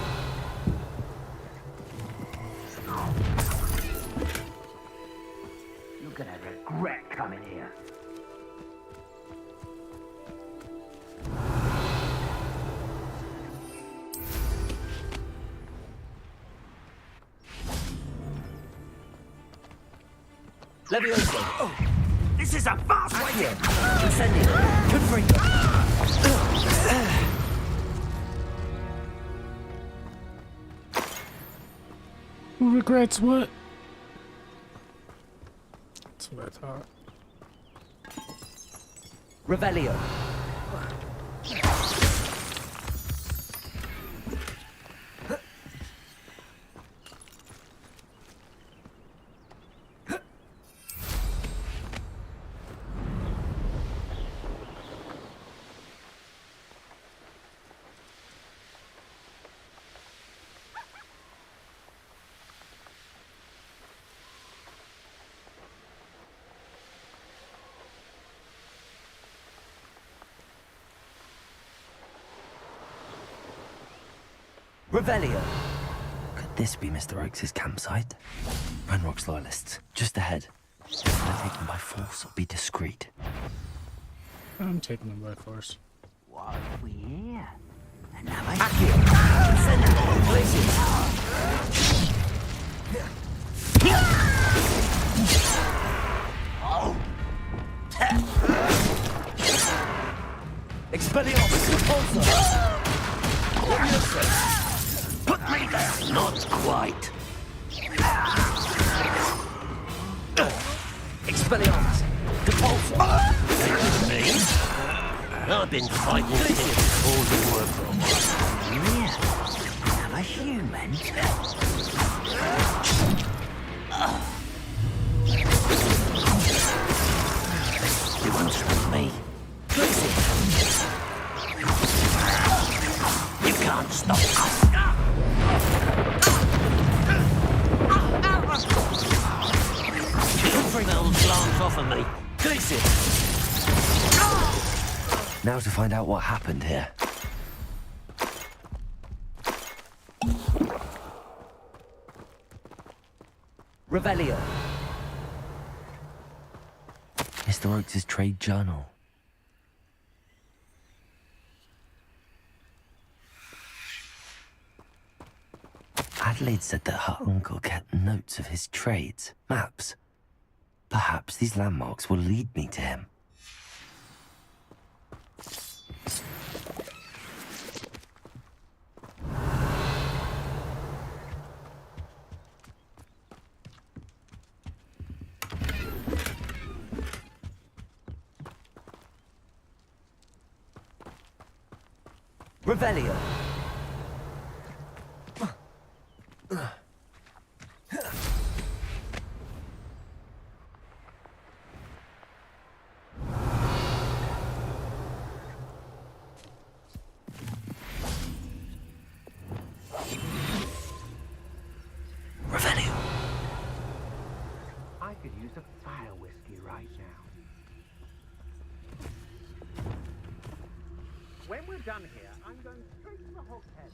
Levioso. Oh. This is a fast way. Incendio. Confringo. Who regrets what? That's what I thought. Revelio. Revelio. Could this be Mr. Oakes' campsite? Ranrock's loyalists, just ahead. Should I take them by force or be discreet? I'm taking them by force. What have we here? Another Accio. Send it. Places. Expelliarmus. Repulsor. Put me there. Not quite. Expelliarmus. Repulsor. Me? I've been fighting things before you were for a while. Yeah. Another human. You won't stop me. You can't stop us. They'll glance off of me. Now to find out what happened here. Revelio. Mr. Oakes' trade journal. Adelaide said that her uncle kept notes of his trades, maps. Perhaps these landmarks will lead me to him. Revelio. Revelio. I could use a fire whiskey right now. When we're done here, I'm going straight to the hogshead.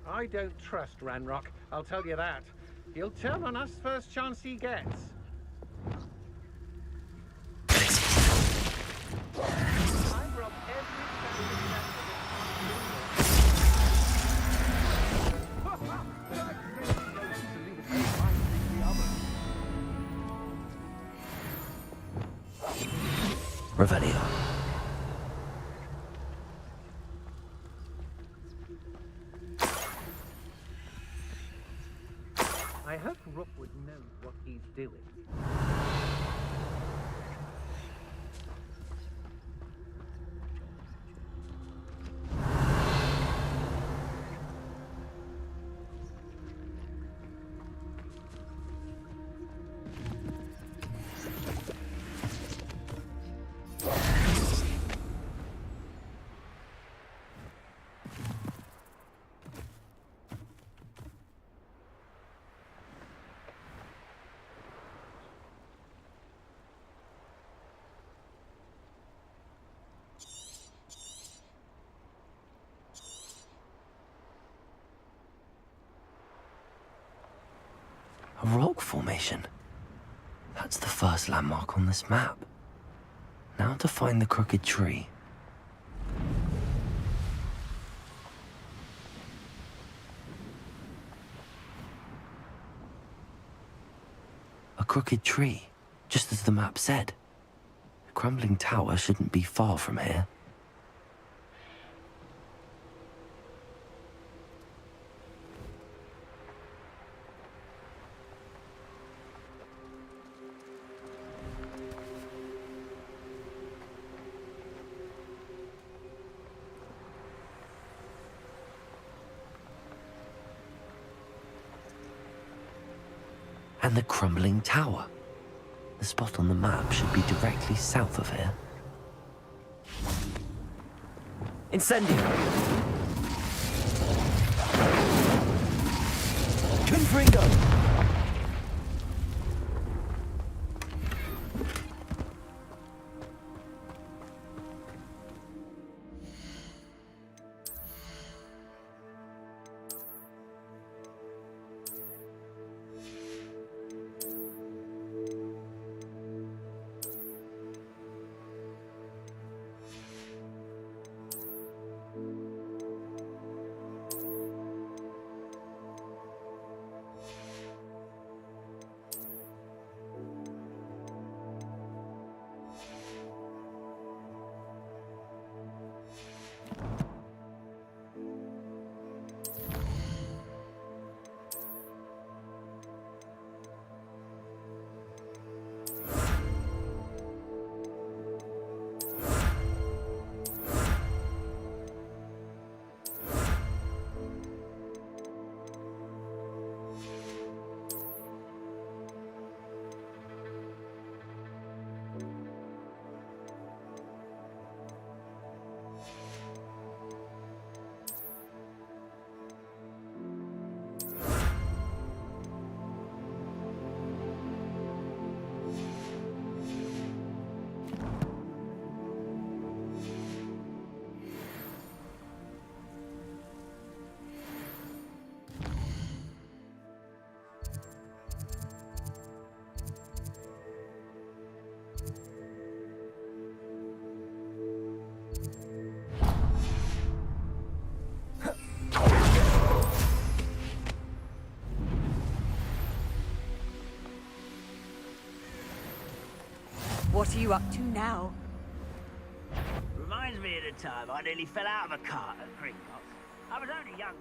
I don't trust Ranrock, I'll tell you that. He'll turn on us first chance he gets. I've robbed every Revelio. I hope Rookwood knows what he's doing. A rock formation. That's the first landmark on this map. Now to find the crooked tree. crooked tree, just as the map said. The crumbling tower shouldn't be far from here. And the crumbling tower. The spot on the map should be directly south of here. Incendio! Confringo! What are you up to now? Reminds me of the time I nearly fell out of a cart at Gringotts. I was only a young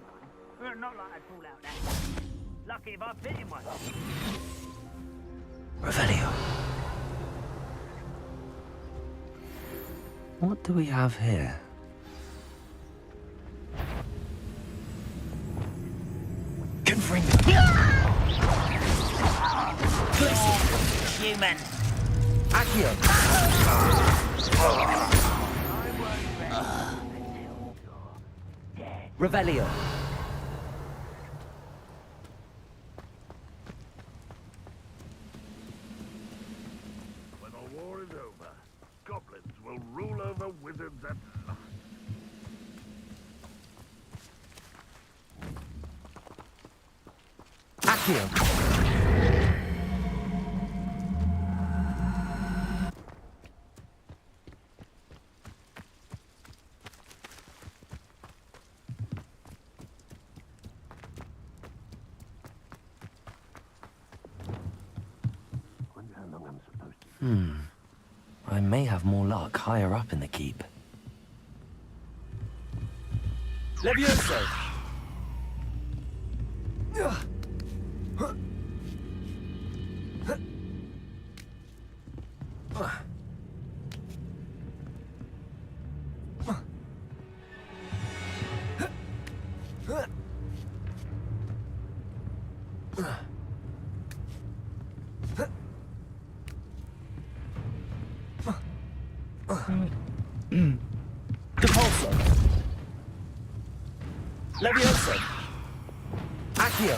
one. Not like I'd fall out now. Lucky if I fit in one. Revelio. What do we have here? Confringo. Human. Accio! Revelio. When the war is over, goblins will rule over wizards at last. Accio! I may have more luck higher up in the keep. Levioso! Depulso! Levioso! Accio!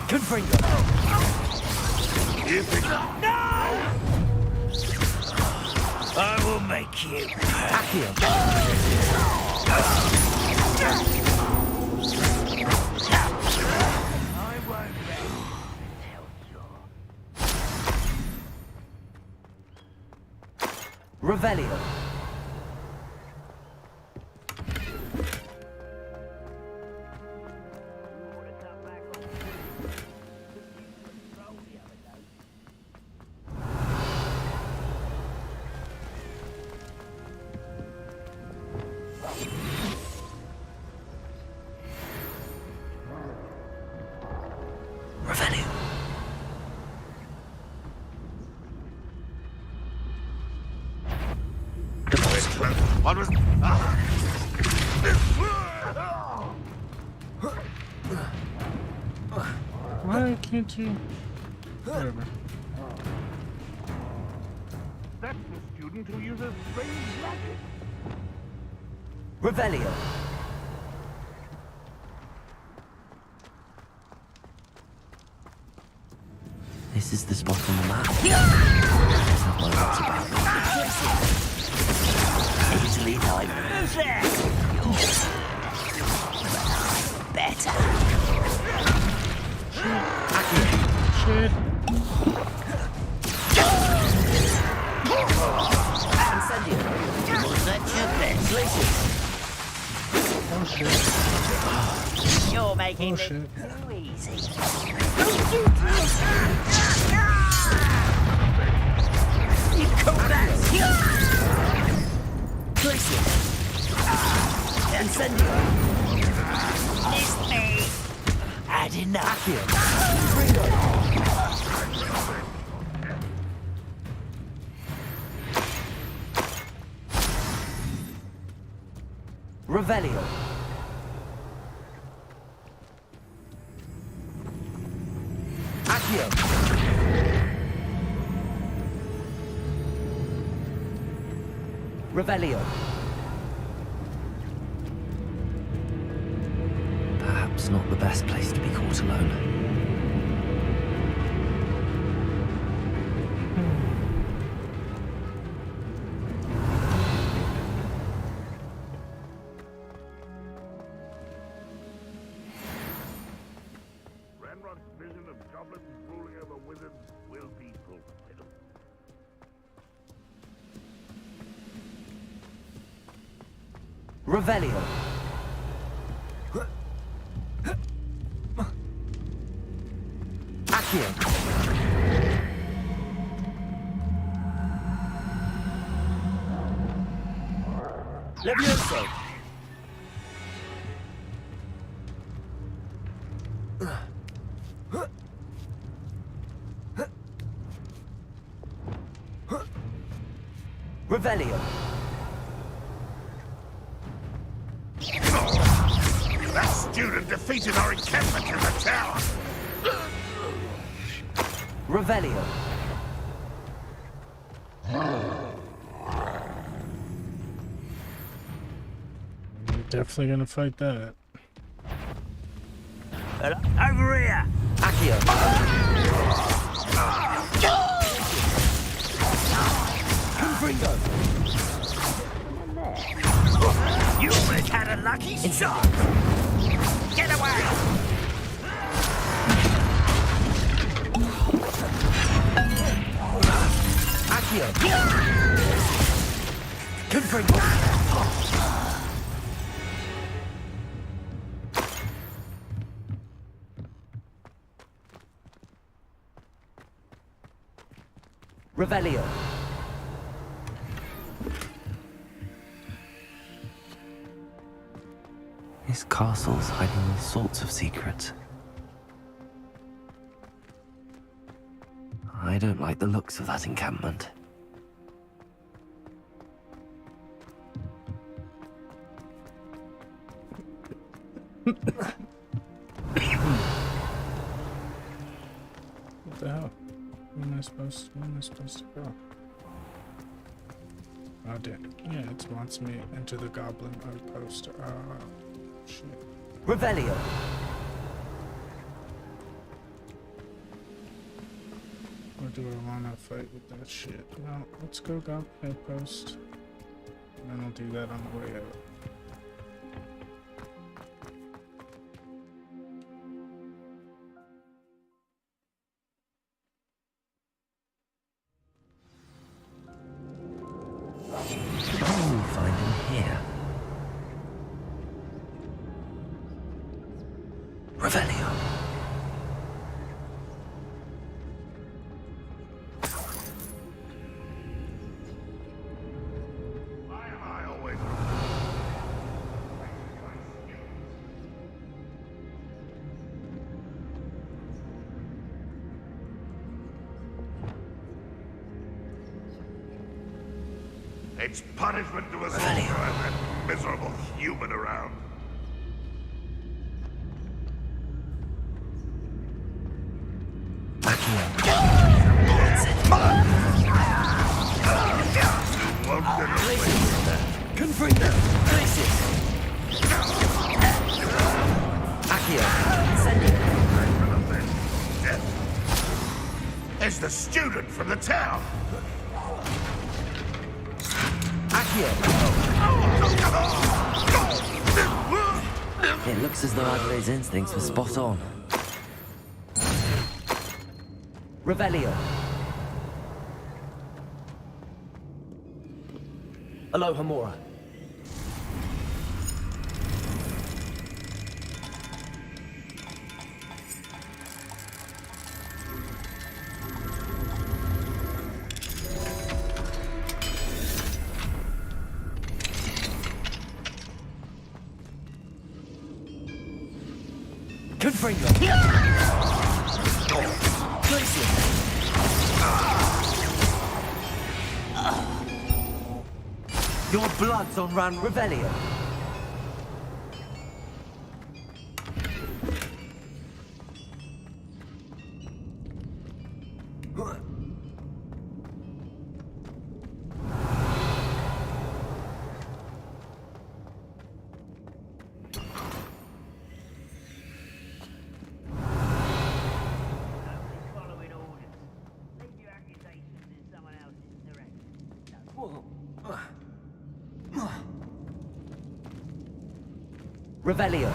Confringo! No! I will make you. Accio! Revelio. Revelio. What was... Why can't you? Whatever. That's the student who uses strange magic. Revelio. This is the spot on the map. I have my wits about me. Easily like better. Shit. Incendio. Was that your best? Places. Oh shit. You're making this too easy. You call that? Places. Incendio. Miss me. Had enough. Revelio. Accio. Revelio. Perhaps not the best place to be caught alone. Ranrock's vision of goblins ruling over wizards will be fulfilled. Revelio. Accio. Levioso. Revelio. That student defeated our encampment in the tower. Revelio. Definitely gonna fight that. Over here. Accio. Confringo. You almost had a lucky shot. Get away. Accio. Confringo. Revelio. This castle's hiding all sorts of secrets. I don't like the looks of that encampment. What the hell? Where am I supposed to go? Oh, damn. Yeah, it wants me into the goblin outpost. Shit. Revelio. Or do I want to fight with that shit? Well, let's go goblin outpost. And then I'll do that on the way out. What will we find in here? Revelio. It's punishment to us all to have that miserable human around. Confringo! Places! Accio! Sending! It's the student from the town! It looks as though Adelaide's instincts were spot on. Revelio. Aloha Mora. Confringo. Your blood's on Ran Revelio. Revelio.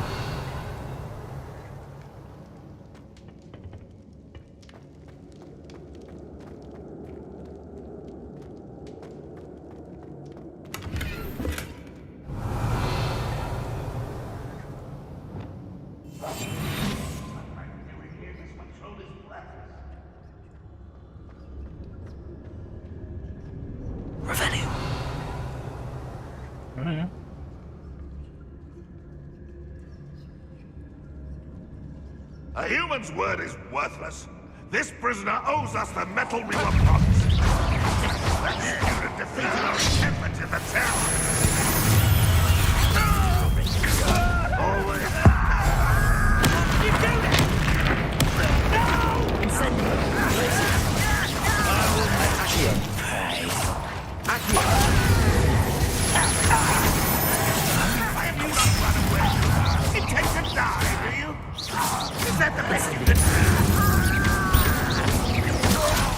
Revelio. A human's word is worthless. This prisoner owes us the metal we were promised. That student defeated our encampment in the town. Always. You did it! No! Incendio. I will make Accio. Accio. Why have you not run away? Intend to die, do you? Is that the best you can do?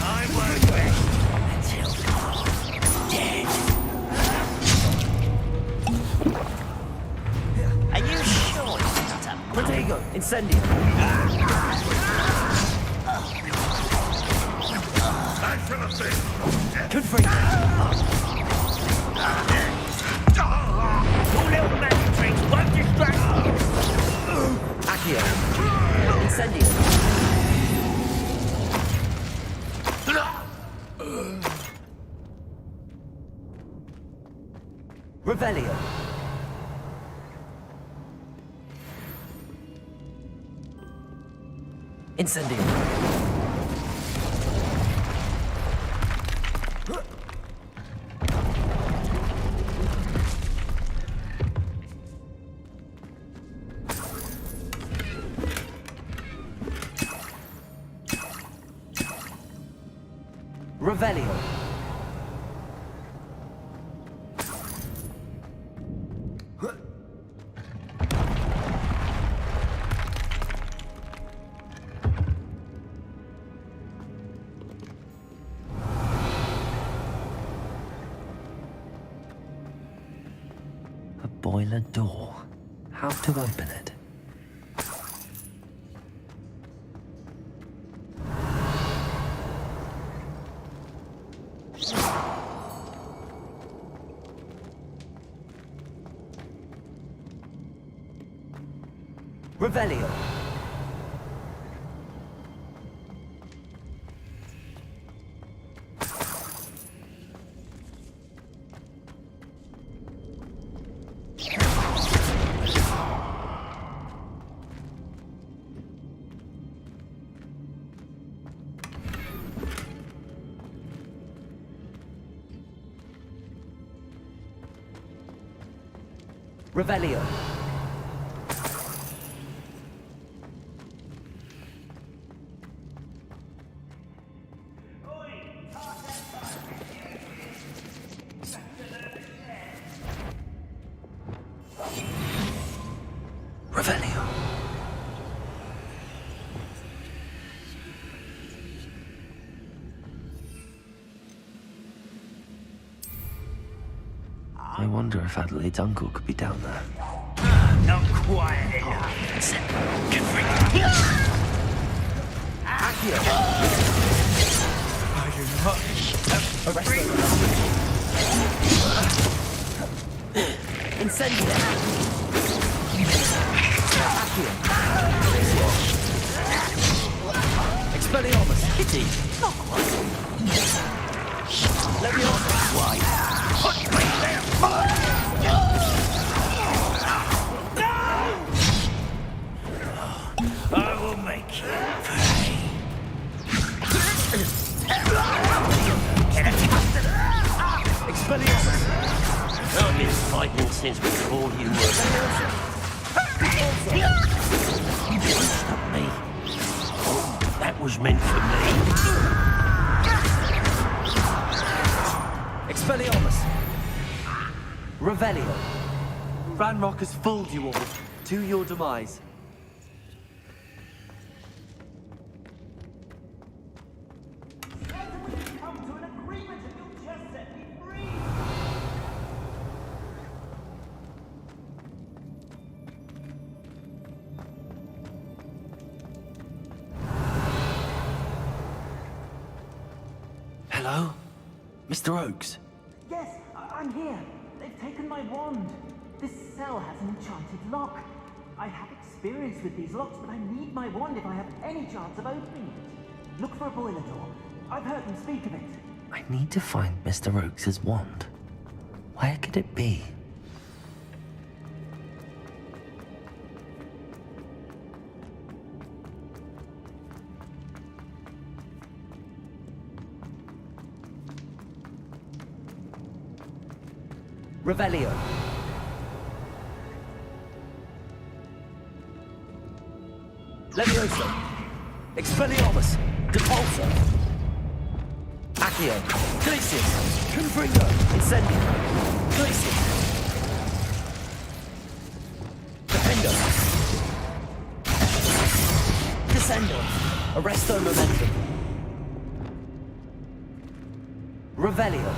I won't rest until you're dead. Are you sure it's not a Protego, Incendio. I feel a thing. Confringo. Your little magic tricks won't distract you. Accio. Incendio. Revelio. Incendio. Revelio. A boiler door. How to open it? Revelio. Revelio. Revelio. I wonder if Adelaide's uncle could be down there. Not quiet enough. Accio! I do not. Arrest Incendio! Accio! Expelliarmus! Kitty! Not quite! Leviosa! Why? Put me there! I will make you pay. Expelliarmus! I've been fighting since before you were. Stop me. Oh, that was meant for me. Expelliarmus! Revelio! Ranrock has fooled you all. To your demise. Hello? Mr. Oakes? Yes, I'm here. They've taken my wand. This cell has an enchanted lock. I have experience with these locks, but I need my wand if I have any chance of opening it. Look for a boiler door. I've heard them speak of it. I need to find Mr. Oakes' wand. Where could it be? Revelio. Leviosa. Expelliarmus. Depulso. Accio. Glacius. Confringo. Incendio. Glacius. Defendo. Descendo. Arresto Momentum. Revelio.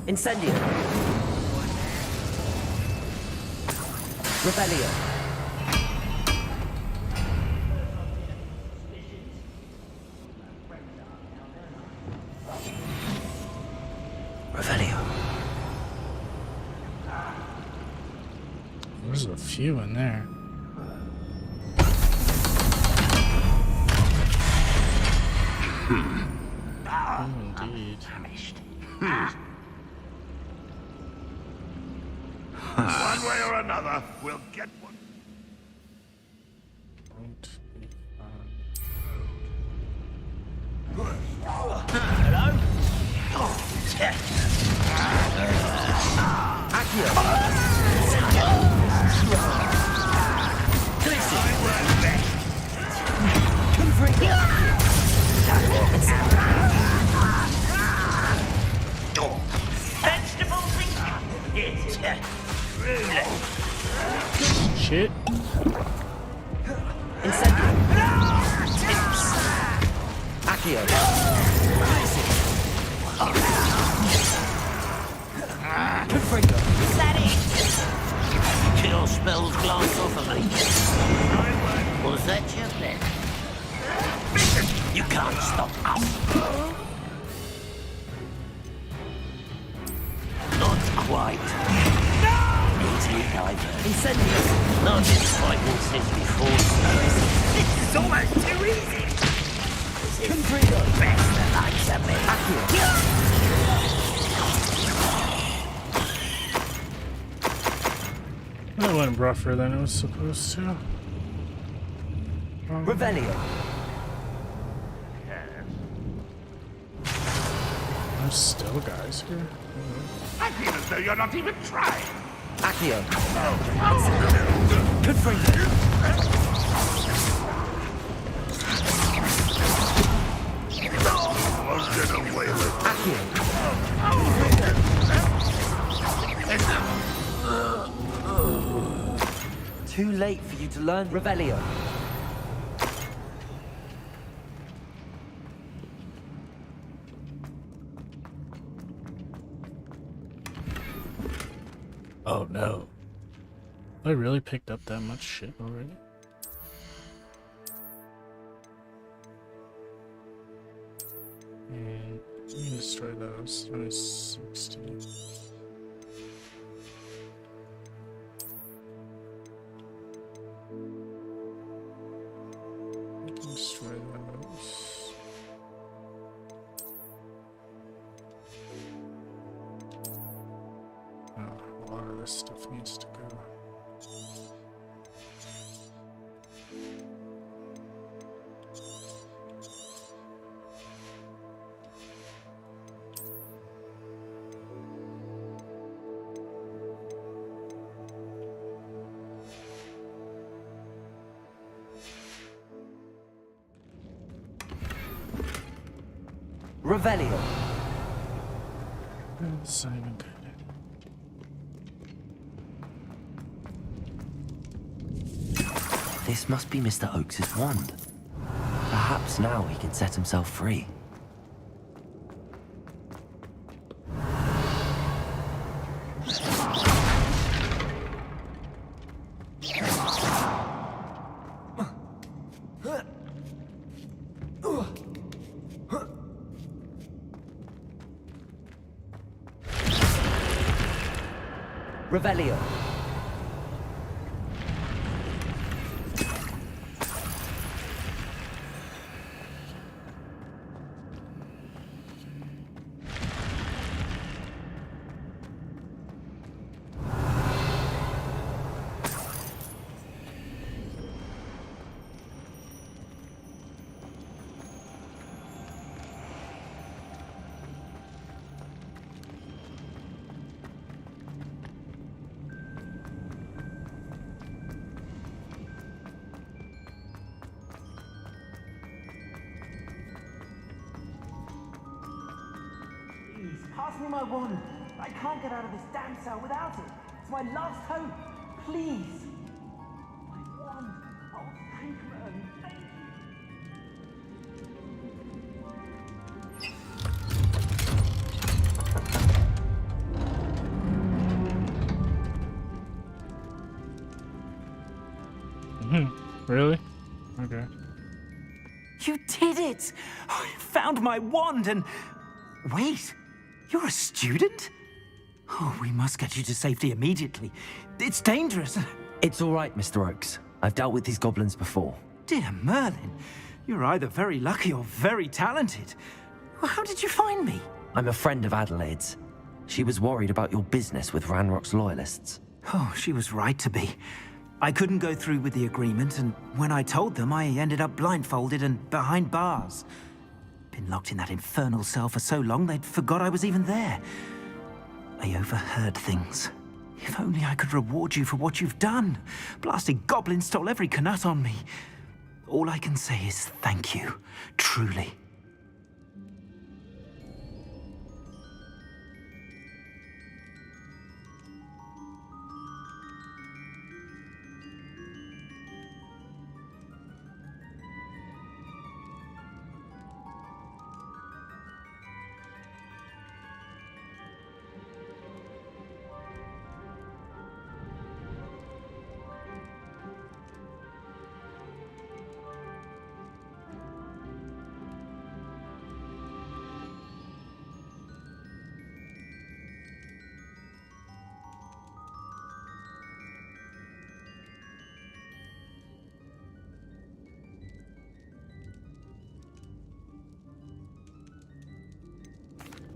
Incendio. Revelio. Revelio. There's a few in there. Oh, indeed. One way or another, we'll get one. Hello? Accio. Vegetables and Shit. Incendio. Accio. Was that your plan? You can't stop us. Not quite. Easily diverted. Incendious. Not disappointing since before. This is almost too easy. Confrigo. Best the likes of me. That went rougher than it was supposed to. Revelio. There's still guys here. I feel as though you're not even trying. Accio. Confrigo. Won't get away with Too late for you to learn Revelio. Oh no. I really picked up that much shit already. And let me destroy those. Only 60. I can destroy those. Oh, a lot of this stuff needs to go. Revelio. It's not even good. This must be Mr. Oakes' wand. Perhaps now he can set himself free. Revelio. Pass me my wand. I can't get out of this damn cell without it. It's my last hope. Please. My wand. Oh, thank Merlin. Thank you. Really? Okay. You did it! I found my wand and... Wait, you're a student? Oh, we must get you to safety immediately. It's dangerous. It's all right, Mr. Oakes. I've dealt with these goblins before. Dear Merlin, you're either very lucky or very talented. Well, how did you find me? I'm a friend of Adelaide's. She was worried about your business with Ranrock's loyalists. Oh, she was right to be. I couldn't go through with the agreement, and when I told them, I ended up blindfolded and behind bars. Been locked in that infernal cell for so long, they'd forgot I was even there. I overheard things. If only I could reward you for what you've done. Blasted goblin stole every canut on me. All I can say is thank you, truly.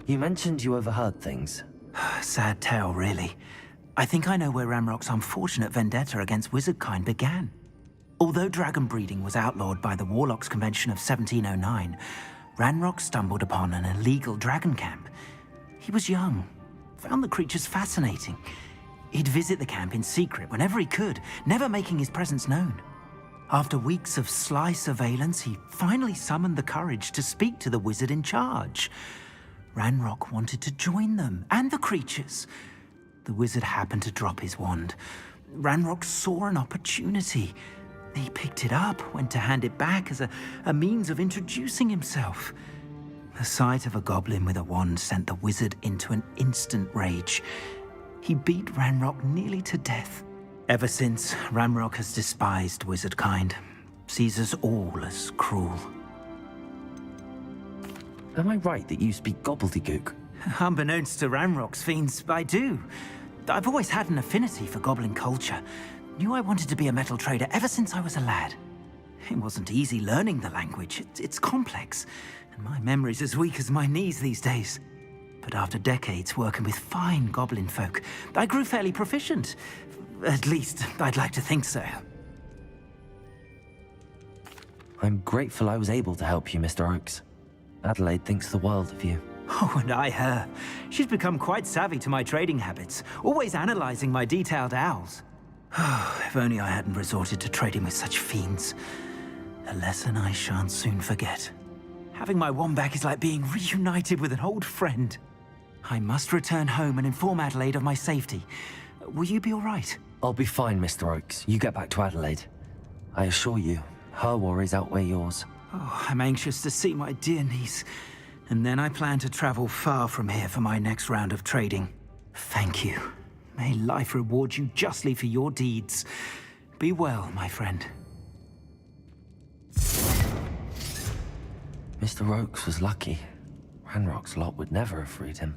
You mentioned you overheard things. Sad tale, really. I think I know where Ranrock's unfortunate vendetta against wizardkind began. Although dragon breeding was outlawed by the Warlocks Convention of 1709, Ranrock stumbled upon an illegal dragon camp. He was young, found the creatures fascinating. He'd visit the camp in secret whenever he could, never making his presence known. After weeks of sly surveillance, he finally summoned the courage to speak to the wizard in charge. Ranrock wanted to join them, and the creatures. The wizard happened to drop his wand. Ranrock saw an opportunity. He picked it up, went to hand it back as a means of introducing himself. The sight of a goblin with a wand sent the wizard into an instant rage. He beat Ranrock nearly to death. Ever since, Ranrock has despised wizardkind, sees us all as cruel. Am I right that you speak gobbledygook? Unbeknownst to Ranrock's fiends, I do. I've always had an affinity for goblin culture. Knew I wanted to be a metal trader ever since I was a lad. It wasn't easy learning the language. It's complex, and my memory's as weak as my knees these days. But after decades working with fine goblin folk, I grew fairly proficient. At least, I'd like to think so. I'm grateful I was able to help you, Mr. Oakes. Adelaide thinks the world of you. Oh, and I her. She's become quite savvy to my trading habits, always analyzing my detailed owls. If only I hadn't resorted to trading with such fiends. A lesson I shan't soon forget. Having my wand back is like being reunited with an old friend. I must return home and inform Adelaide of my safety. Will you be all right? I'll be fine, Mr. Oakes. You get back to Adelaide. I assure you, her worries outweigh yours. Oh, I'm anxious to see my dear niece. And then I plan to travel far from here for my next round of trading. Thank you. May life reward you justly for your deeds. Be well, my friend. Mr. Oakes was lucky. Ranrock's lot would never have freed him.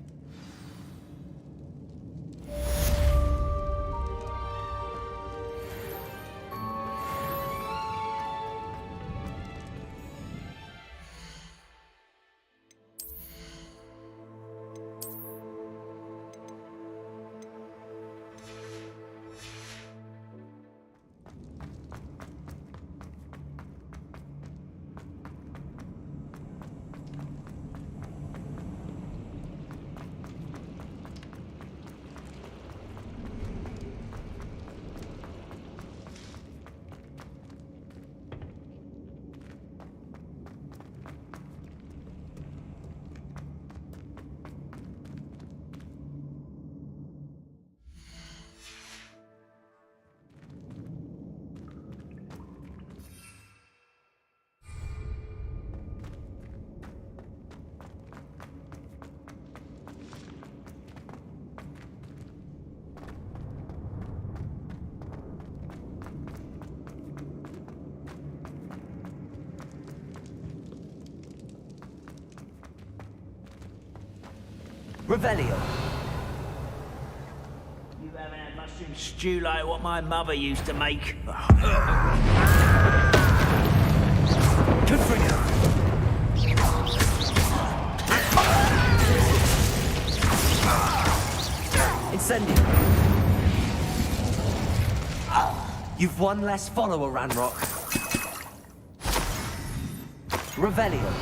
Revelio. You haven't had mushroom stew like what my mother used to make. Confringo. Incendio. You've one less follower, Ranrock. Revelio.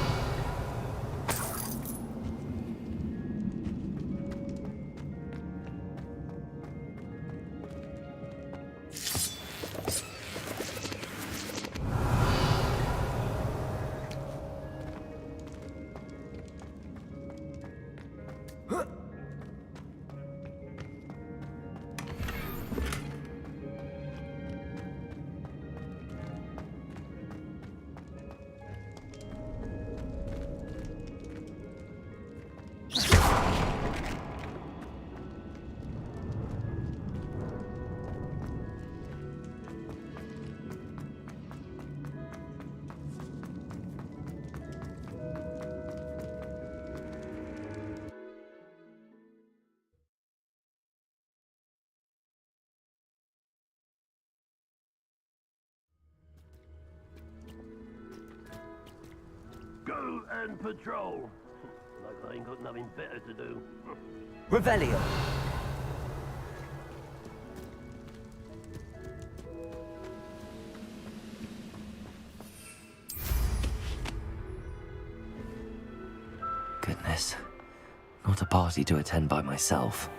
Go and patrol. like they ain't got nothing better to do. Revelio. Goodness. Not a party to attend by myself.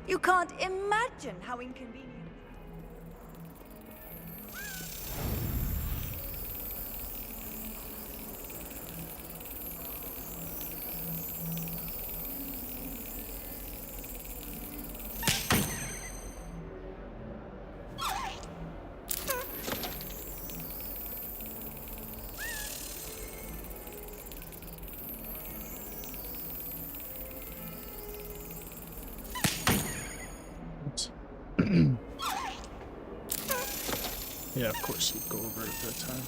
You can't imagine how inconvenient. Yeah, of course you'd go over it at that time.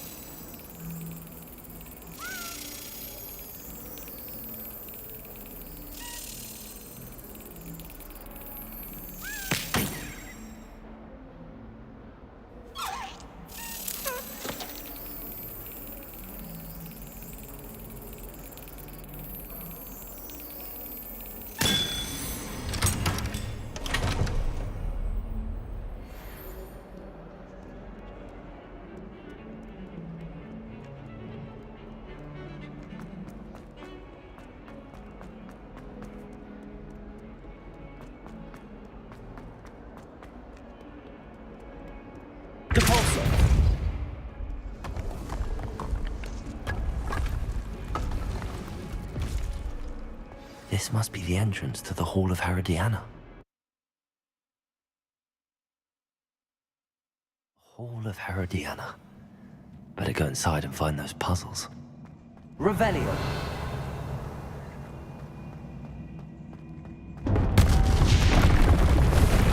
This must be the entrance to the Hall of Herodiana. Hall of Herodiana. Better go inside and find those puzzles. Revelio. You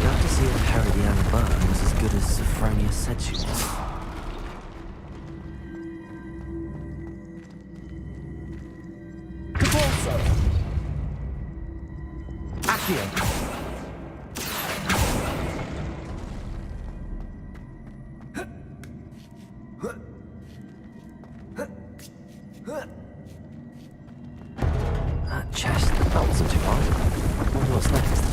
have to see if Herodiana Byrne was as good as Sophronia said she was. That chest, that wasn't too hard. I wonder what's next.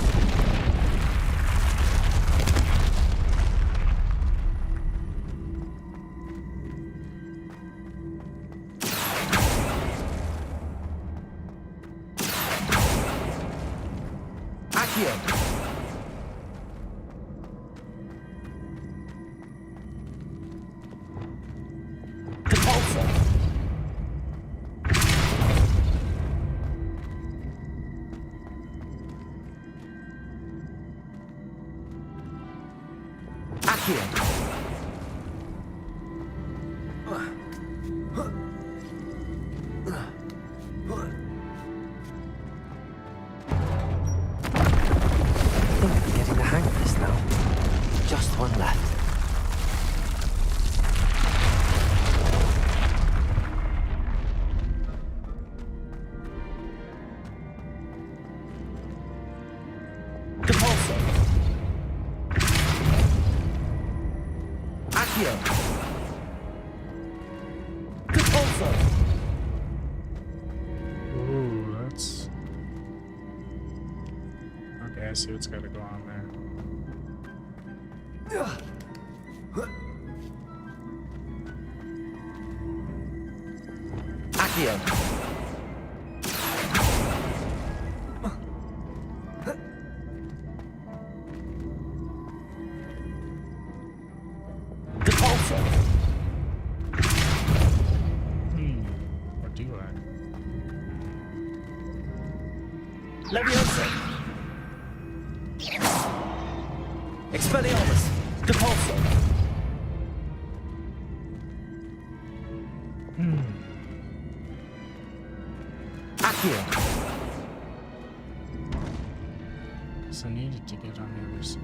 I see what's got to go on there. Accio. Depulso. Or do I? Levioso. Expelliarmus. Depulso. Accio. So I needed to get on the other side.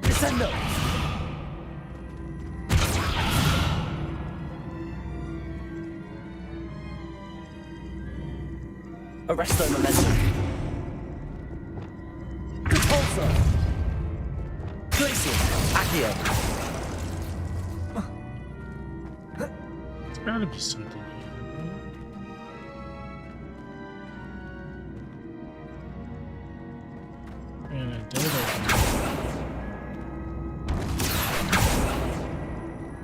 Descendo. Arresto momentum. Depulso. Glacier. Accio. There's gotta be something here. And a dildo.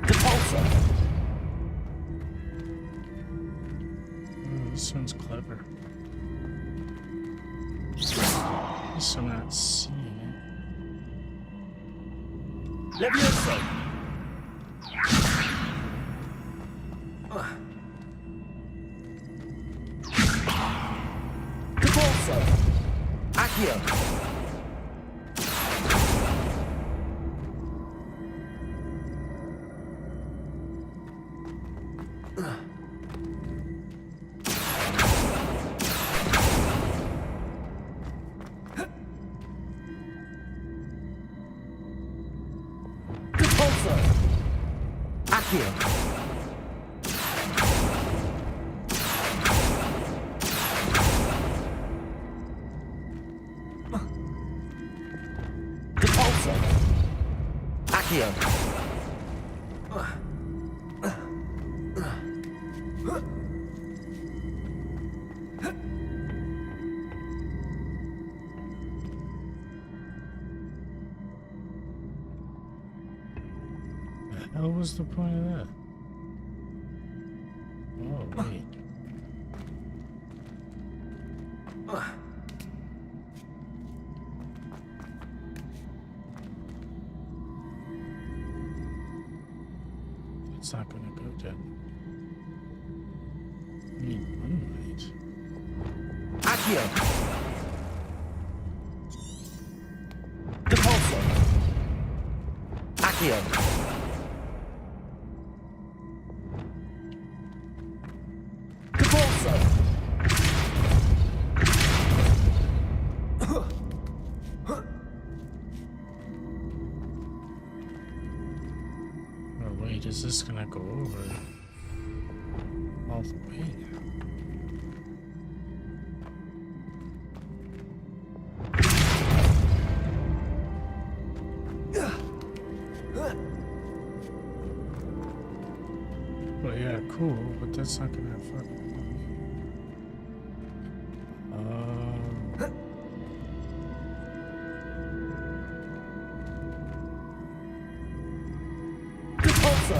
Depulso. Oh, this one's clever. At least I'm not seeing it. Levioso. Depulso. Accio. Depulso. Accio. Depulso. Accio. The hell was the point of that? Oh, wait. It's not gonna go dead. I need moonlight. Accio. Depulso. Accio. Depulso. Oh, wait, is this gonna go over all the way now? Well, yeah, cool, but that's not gonna have fun. Depulso.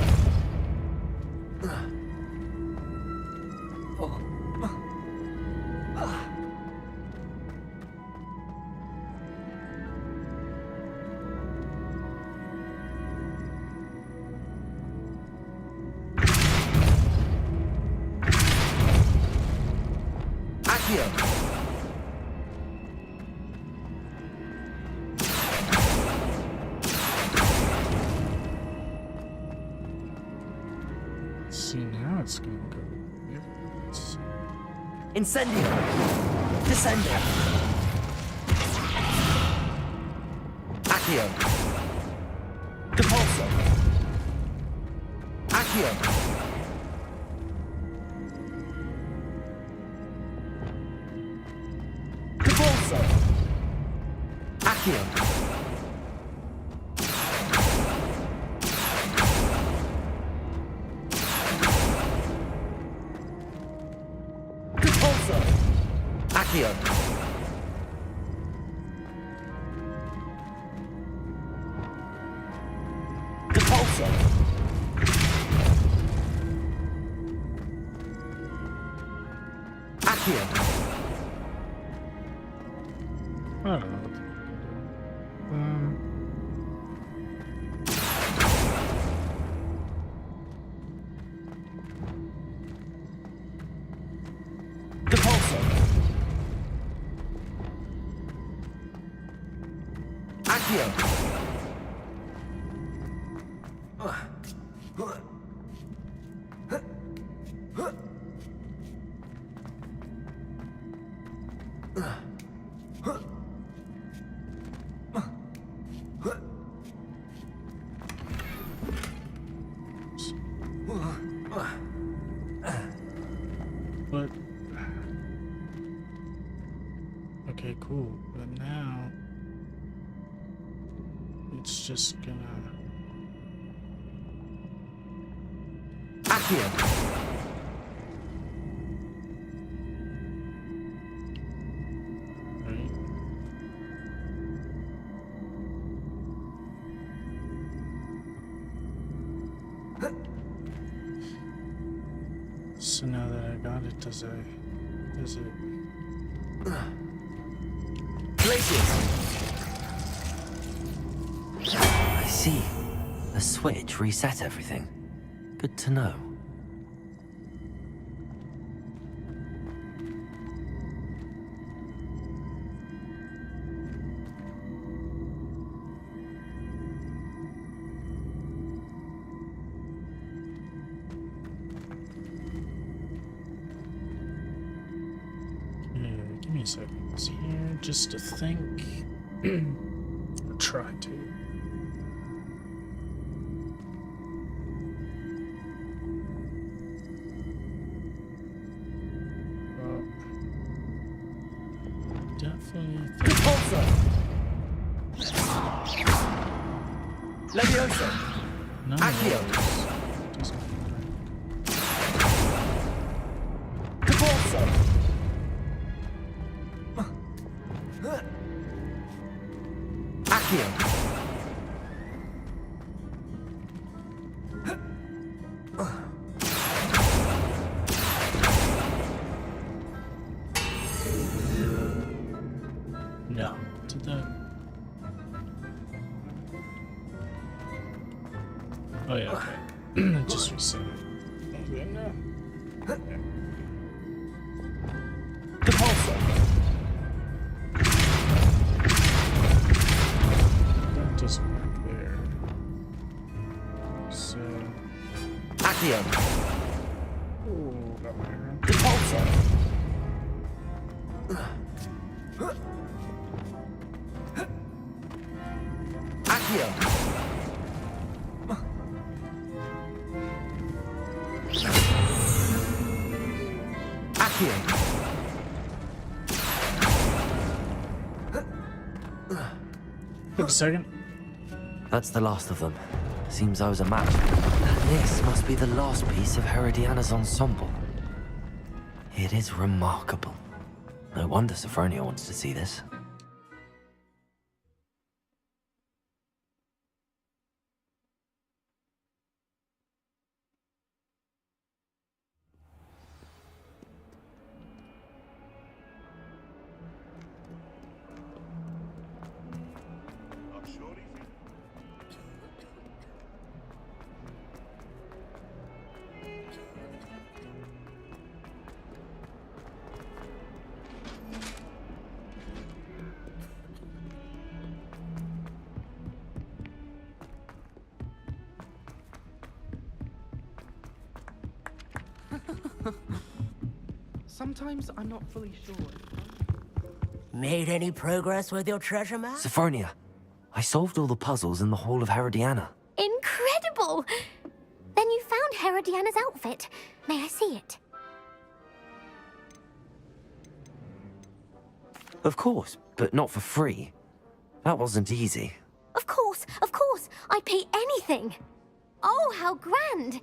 Accio. See, now it's gonna go. Let's see. Incendio. Descendo. Accio. Depulso. Accio. Depulso. Accio. Depulso. Accio. Depulso. Accio. I don't know. Depulso. Accio. But okay, cool. But now it's just gonna Accio. right. So now that I got it, does it? Places. I see. The switch reset everything. Good to know. Give me a second here, just to think. Or try to. Well, definitely. Depulso. Levioso. No. Accio. Doesn't Depulso. Accio. No. Did that? Oh yeah. Okay. It just reset. Okay, no. Depulso. That doesn't work there. So. Accio. Ooh, got my arm. Depulso. Accio. Accio. Wait a second. That's the last of them. Seems I was a match. And this must be the last piece of Herodiana's ensemble. It is remarkable. No wonder Sophronia wants to see this. Sometimes I'm not fully sure. Made any progress with your treasure map? Sophronia, I solved all the puzzles in the Hall of Herodiana. Incredible! Then you found Herodiana's outfit. May I see it? Of course, but not for free. That wasn't easy. Of course, I'd pay anything. Oh, how grand!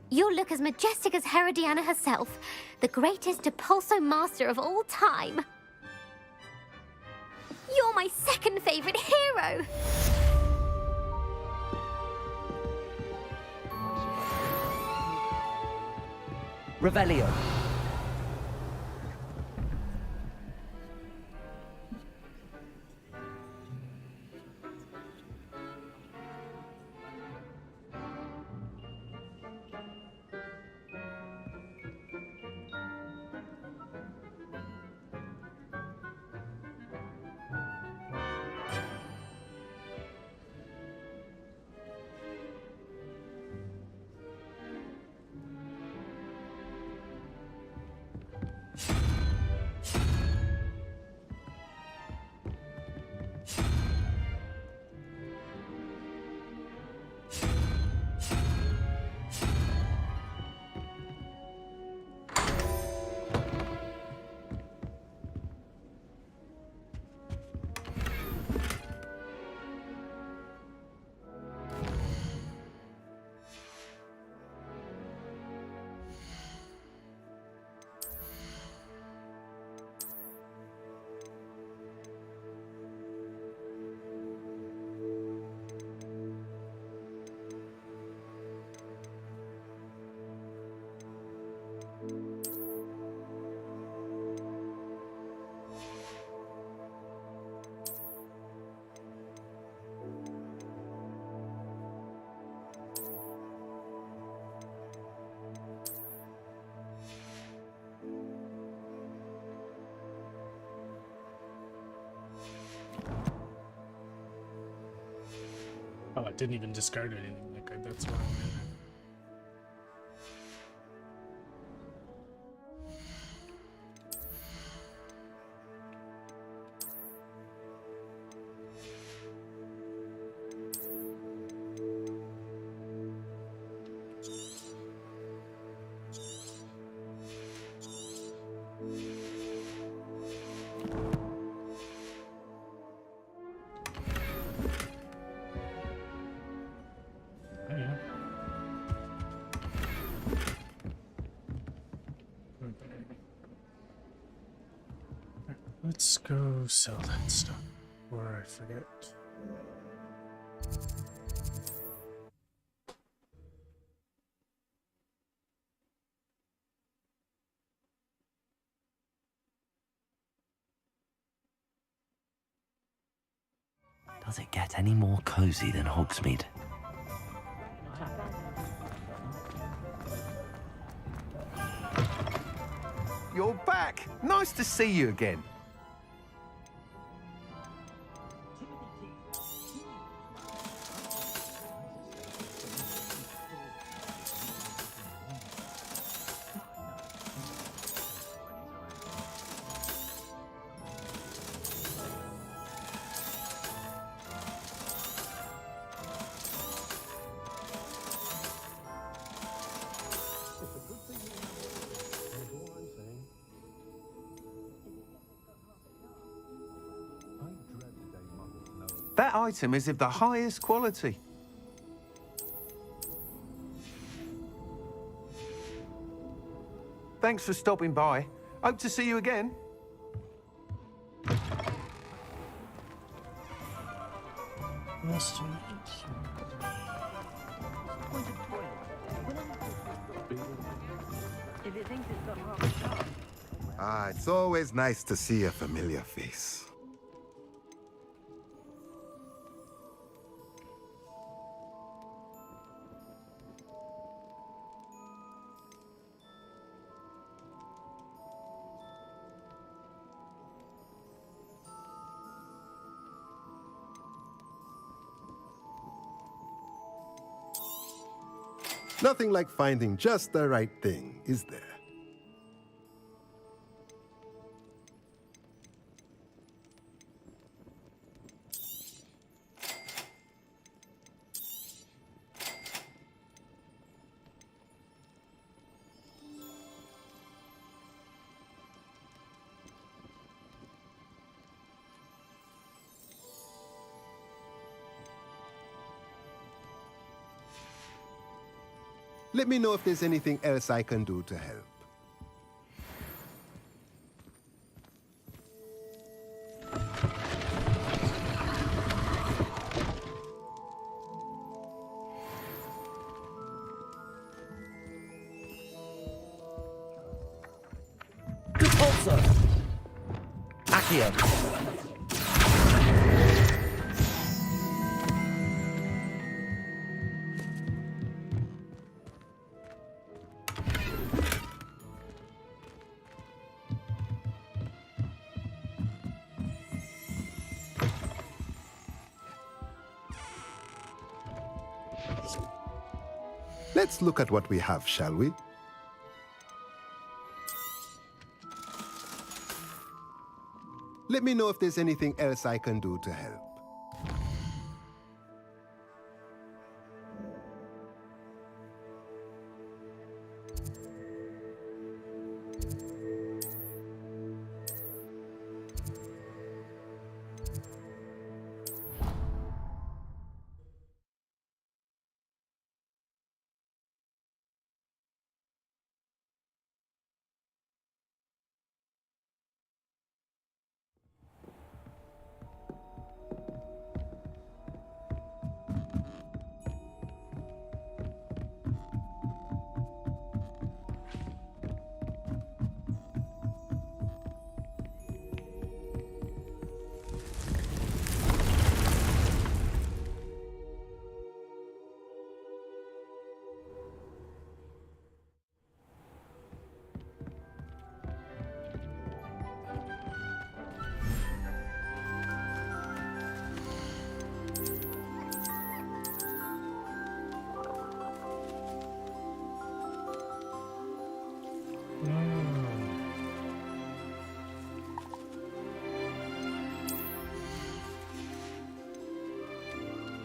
You'll look as majestic as Herodiana herself, the greatest Depulso master of all time. You're my second favorite hero! Revelio. Oh, I didn't even discard anything. Like, that's why. Let's go sell that stuff before I forget. Does it get any more cozy than Hogsmeade? You're back! Nice to see you again. That item is of the highest quality. Thanks for stopping by. Hope to see you again. Ah, it's always nice to see a familiar face. Nothing like finding just the right thing, is there? Let me know if there's anything else I can do to help. Repulsor! Accio! Let's look at what we have, shall we? Let me know if there's anything else I can do to help.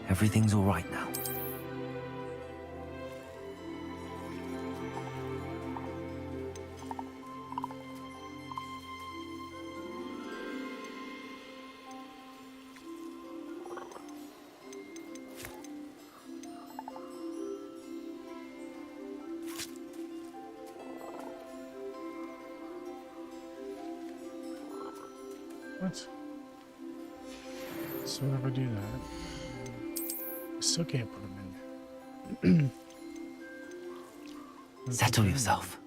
Everything's all right now. What? So whenever I do that, I still can't put them in there. Settle yourself.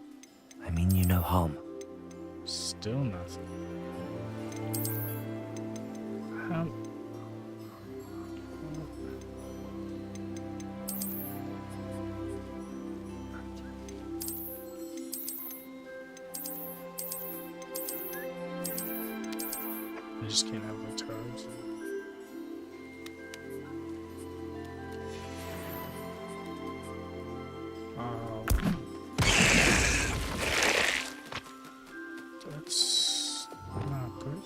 I mean you no harm. Still nothing. How? I just can't have my toes. That's not good.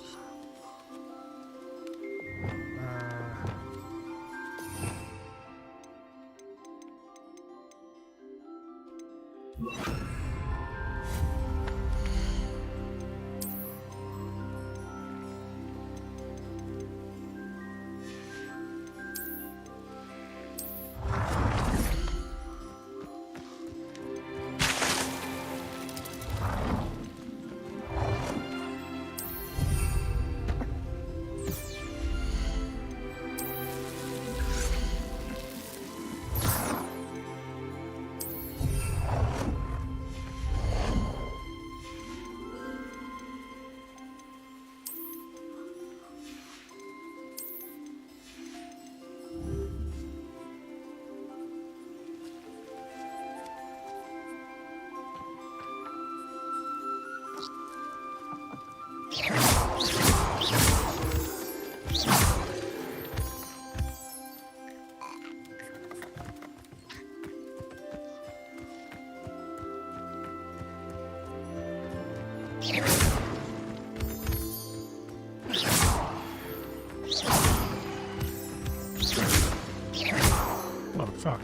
Oh, fuck.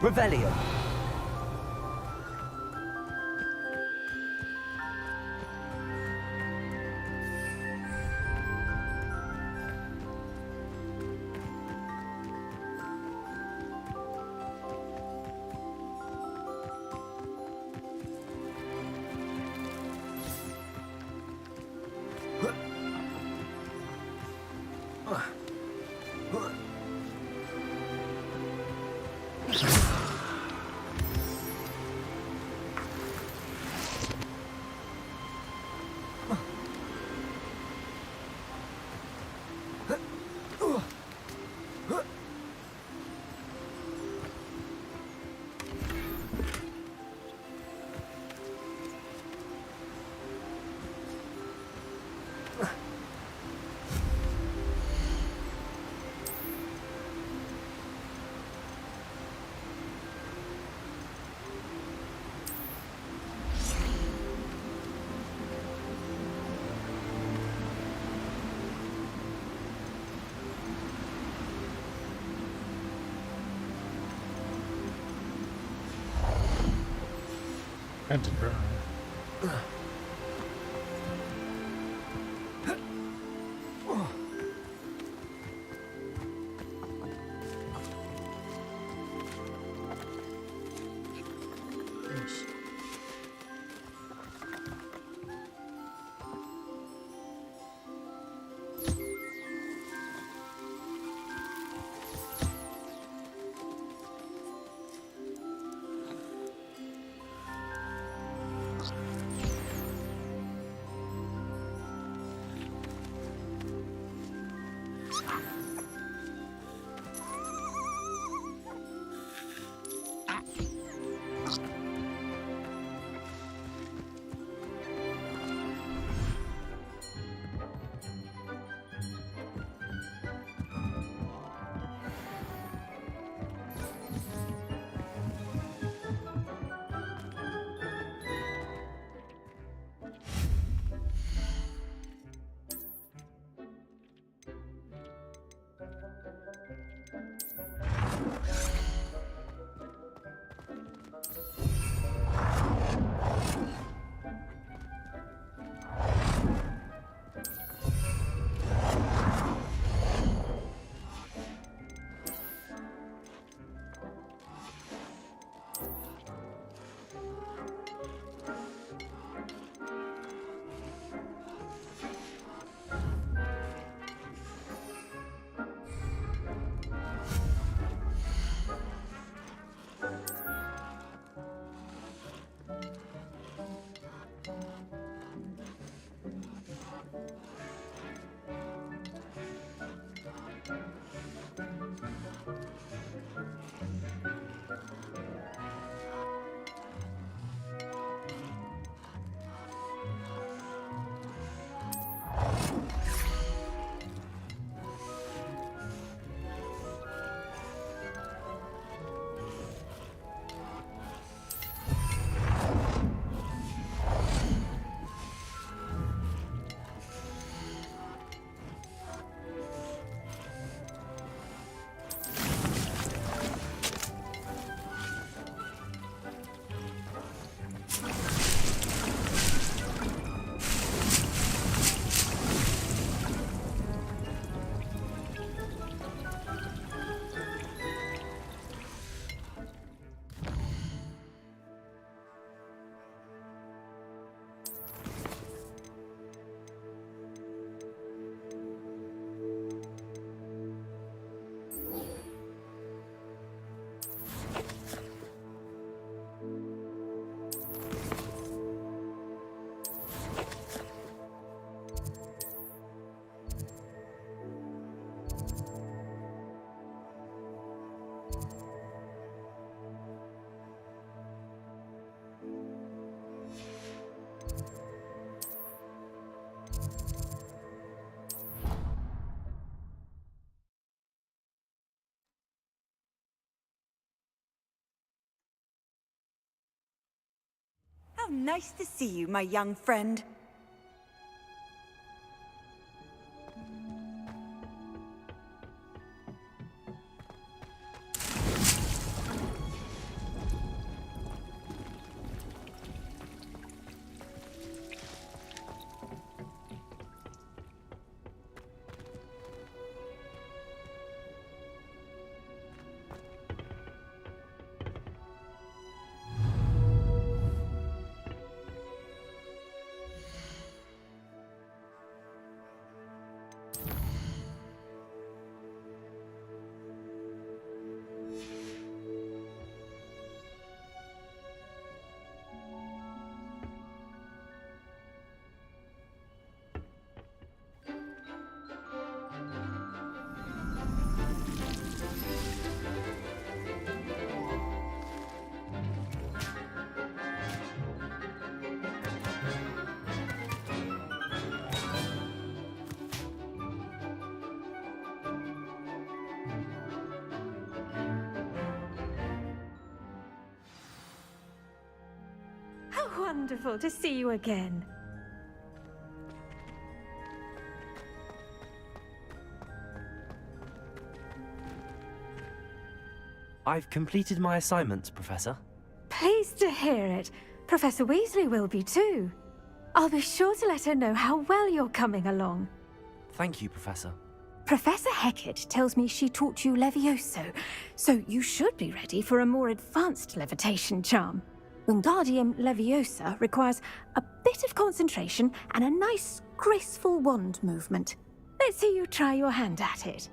Revelio. Edinburgh. How nice to see you, my young friend. wonderful to see you again. I've completed my assignments, Professor. Pleased to hear it. Professor Weasley will be too. I'll be sure to let her know how well you're coming along. Thank you, Professor. Professor Hecat tells me she taught you Levioso, so you should be ready for a more advanced levitation charm. Wingardium Leviosa requires a bit of concentration and a nice, graceful wand movement. Let's see you try your hand at it.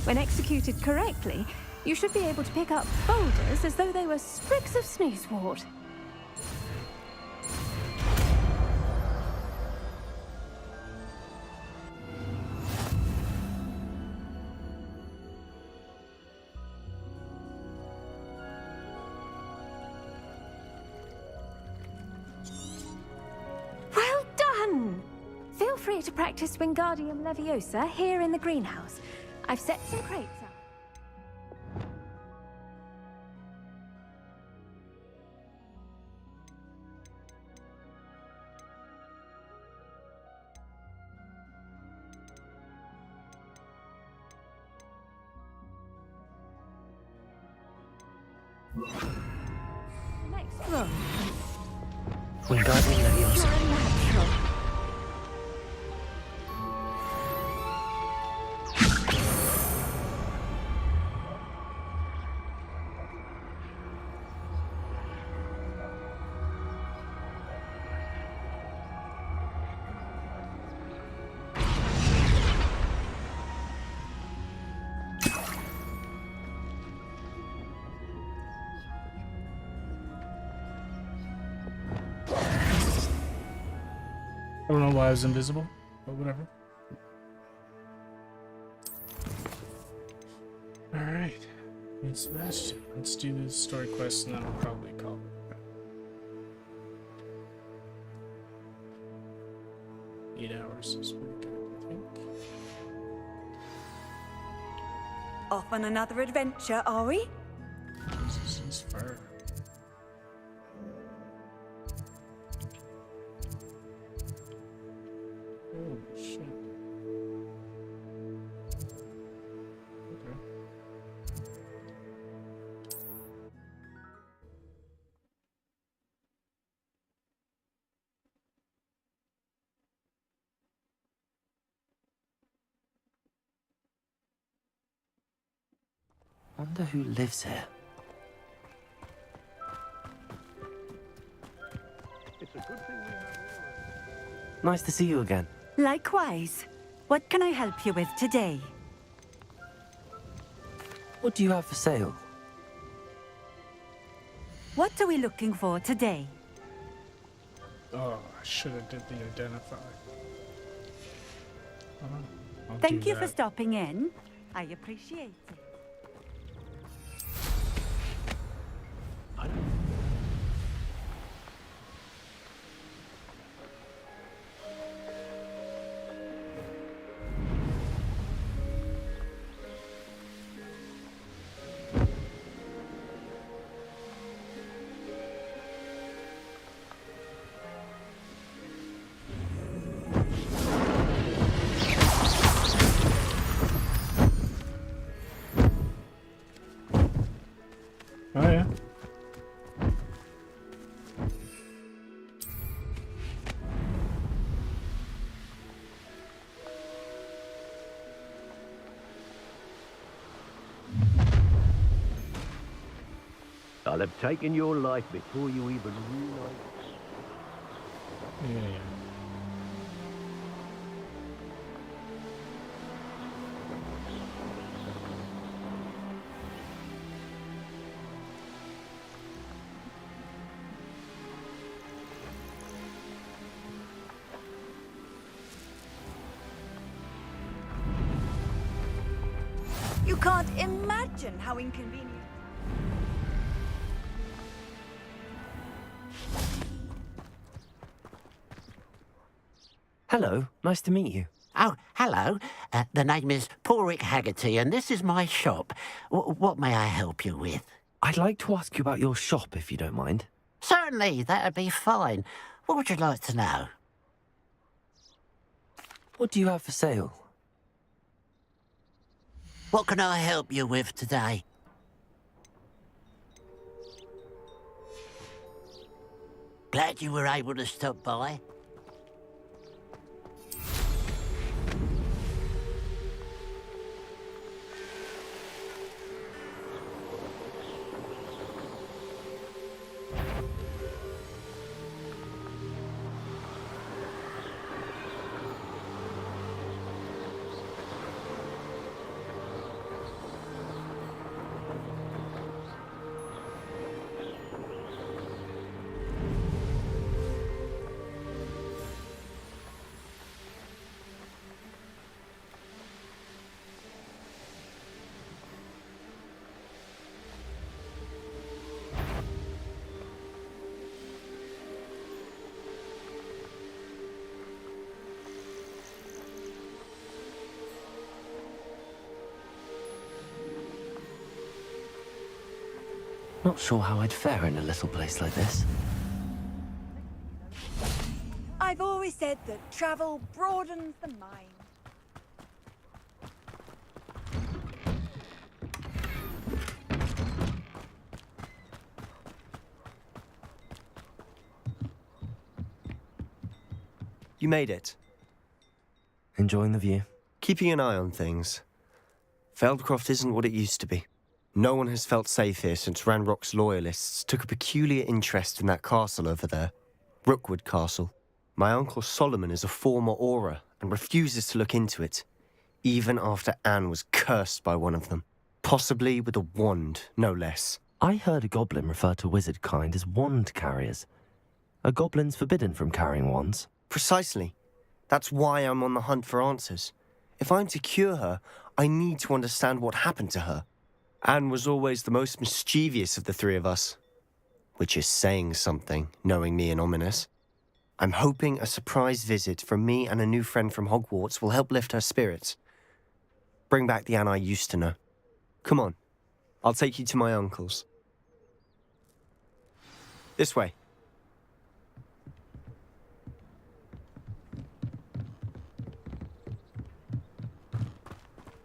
When executed correctly, you should be able to pick up boulders as though they were sprigs of sneezewort. Well done! Feel free to practice Wingardium Leviosa here in the greenhouse. I've set some crates up. Next room. Wingardium Leviosa. You're a natural. I don't know why I was invisible, but whatever. Alright. Let's do this story quest and then I'll probably call it. 8 hours is pretty good, I think. Off on another adventure, are we? This is far. Oh shit. Okay. Wonder who lives here. It's a good thing we have. Nice to see you again. Likewise. What can I help you with today? What do you have for sale? What are we looking for today? Oh, I should have did the identify. I'll Thank do you for that. stopping in. I appreciate it. Oh yeah. I'll have taken your life before you even realize. Yeah. You can't imagine how inconvenient. Hello, nice to meet you. Oh, hello. The name is Porrick Haggerty, and this is my shop. What may I help you with? I'd like to ask you about your shop, if you don't mind. Certainly, that'd be fine. What would you like to know? What do you have for sale? What can I help you with today? Glad you were able to stop by. Not sure how I'd fare in a little place like this. I've always said that travel broadens the mind. You made it. Enjoying the view? Keeping an eye on things. Feldcroft isn't what it used to be. No one has felt safe here since Ranrock's loyalists took a peculiar interest in that castle over there. Rookwood Castle. My uncle Solomon is a former Auror and refuses to look into it, even after Anne was cursed by one of them. Possibly with a wand, no less. I heard a goblin refer to wizard kind as wand carriers. Are goblins forbidden from carrying wands? Precisely. That's why I'm on the hunt for answers. If I'm to cure her, I need to understand what happened to her. Anne was always the most mischievous of the three of us. Which is saying something, knowing me and Ominous. I'm hoping a surprise visit from me and a new friend from Hogwarts will help lift her spirits. Bring back the Anne I used to know. Come on, I'll take you to my uncle's. This way.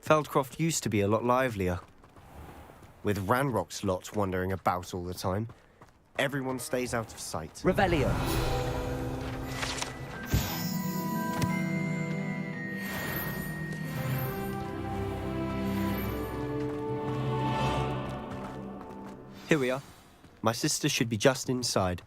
Feldcroft used to be a lot livelier. With Ranrock's lot wandering about all the time, everyone stays out of sight. Revelio. Here we are. My sister should be just inside.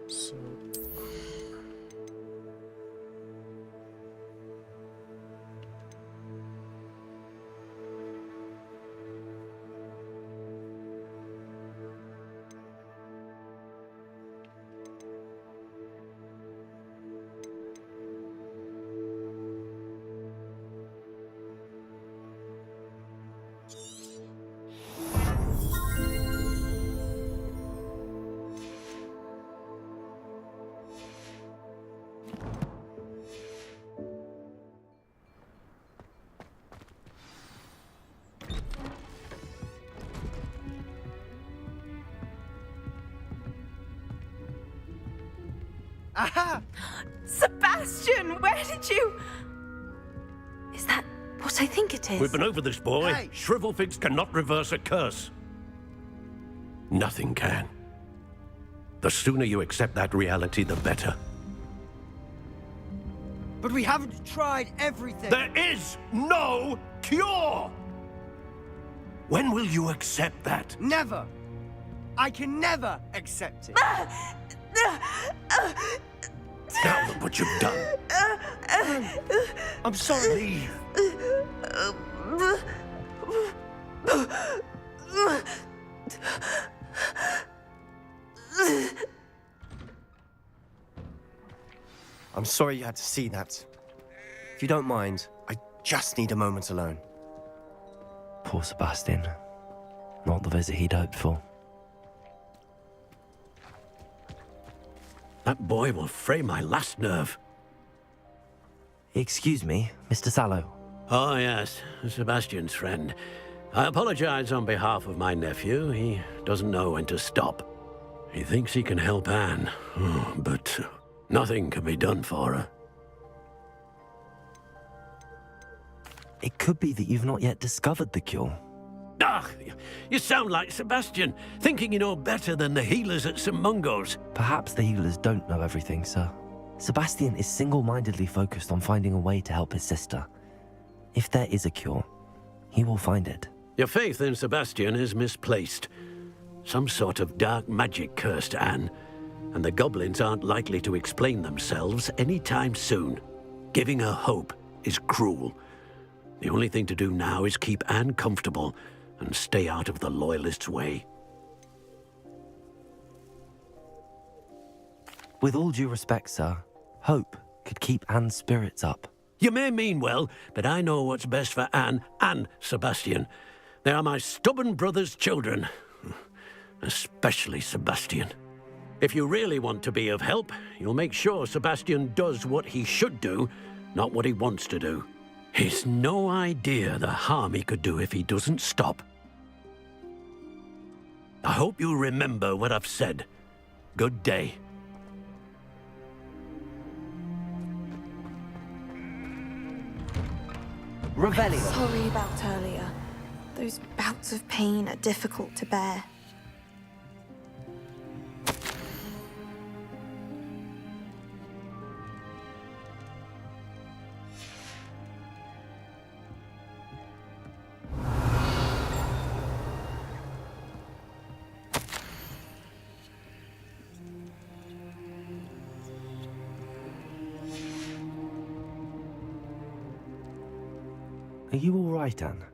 So Aha! Sebastian, where did you... Is that what I think it is? We've been over this, boy. Hey. Shrivelfigs cannot reverse a curse. Nothing can. The sooner you accept that reality, the better. But we haven't tried everything. There is no cure! When will you accept that? Never. I can never accept it. Now look what you've done. I'm sorry. Leave. I'm sorry you had to see that. If you don't mind, I just need a moment alone. Poor Sebastian. Not the visit he'd hoped for. That boy will fray my last nerve. Excuse me, Mr. Sallow. Oh, yes, Sebastian's friend. I apologize on behalf of my nephew. He doesn't know when to stop. He thinks he can help Anne, but nothing can be done for her. It could be that you've not yet discovered the cure. Ah, you sound like Sebastian, thinking you know better than the healers at St. Mungo's. Perhaps the healers don't know everything, sir. Sebastian is single-mindedly focused on finding a way to help his sister. If there is a cure, he will find it. Your faith in Sebastian is misplaced. Some sort of dark magic cursed Anne, and the goblins aren't likely to explain themselves anytime soon. Giving her hope is cruel. The only thing to do now is keep Anne comfortable and stay out of the Loyalists' way. With all due respect, sir, hope could keep Anne's spirits up. You may mean well, but I know what's best for Anne and Sebastian. They are my stubborn brother's children. Especially Sebastian. If you really want to be of help, you'll make sure Sebastian does what he should do, not what he wants to do. He's no idea the harm he could do if he doesn't stop. I hope you'll remember what I've said. Good day. Revelio. Sorry about earlier. Those bouts of pain are difficult to bear. Are you all right, Anne?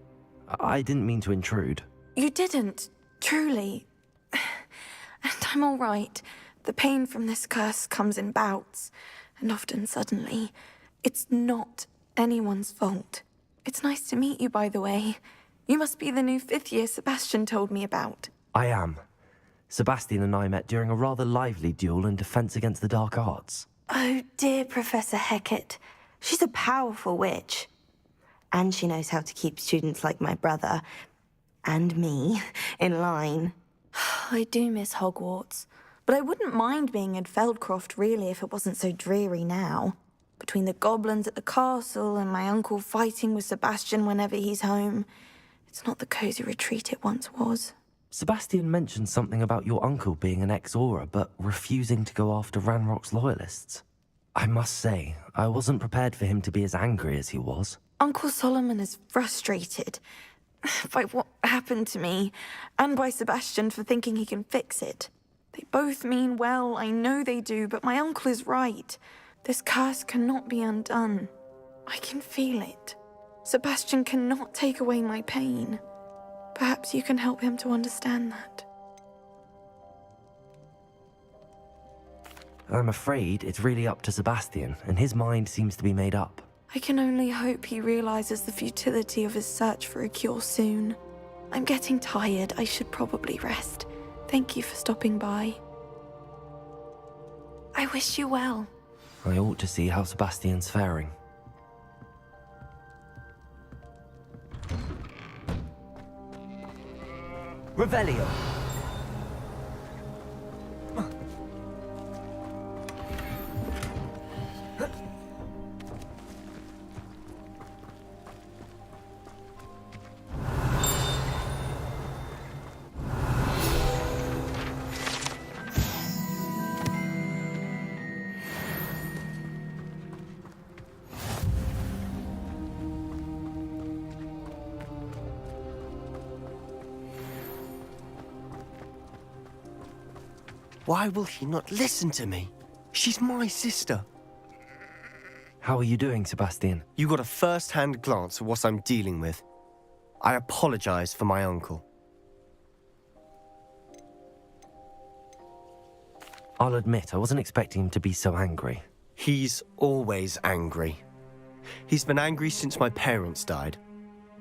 I didn't mean to intrude. You didn't, truly. And I'm all right. The pain from this curse comes in bouts, and often suddenly. It's not anyone's fault. It's nice to meet you, by the way. You must be the new 5th year Sebastian told me about. I am. Sebastian and I met during a rather lively duel in defense against the dark arts. Oh, dear Professor Hecat. She's a powerful witch. And she knows how to keep students like my brother, and me, in line. I do miss Hogwarts, but I wouldn't mind being in Feldcroft, really, if it wasn't so dreary now. Between the goblins at the castle and my uncle fighting with Sebastian whenever he's home, it's not the cozy retreat it once was. Sebastian mentioned something about your uncle being an ex-Aura, but refusing to go after Ranrock's loyalists. I must say, I wasn't prepared for him to be as angry as he was. Uncle Solomon is frustrated by what happened to me, and by Sebastian for thinking he can fix it. They both mean well, I know they do, but my uncle is right. This curse cannot be undone. I can feel it. Sebastian cannot take away my pain. Perhaps you can help him to understand that. I'm afraid it's really up to Sebastian, and his mind seems to be made up. I can only hope he realizes the futility of his search for a cure soon. I'm getting tired. I should probably rest. Thank you for stopping by. I wish you well. I ought to see how Sebastian's faring. Revelio. Why will he not listen to me? She's my sister. How are you doing, Sebastian? You got a first-hand glance at what I'm dealing with. I apologize for my uncle. I'll admit, I wasn't expecting him to be so angry. He's always angry. He's been angry since my parents died.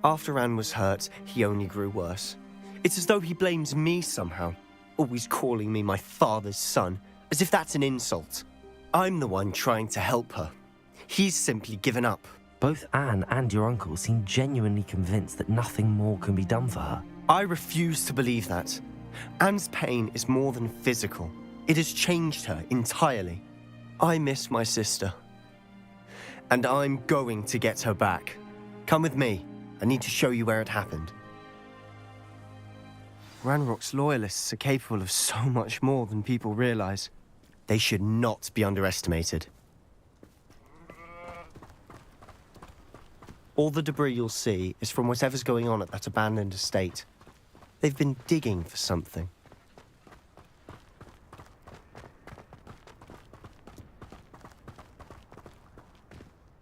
After Anne was hurt, he only grew worse. It's as though he blames me somehow, always calling me my father's son, as if that's an insult. I'm the one trying to help her. He's simply given up. Both Anne and your uncle seem genuinely convinced that nothing more can be done for her. I refuse to believe that. Anne's pain is more than physical. It has changed her entirely. I miss my sister. And I'm going to get her back. Come with me. I need to show you where it happened. Ranrock's loyalists are capable of so much more than people realize. They should not be underestimated. All the debris you'll see is from whatever's going on at that abandoned estate. They've been digging for something.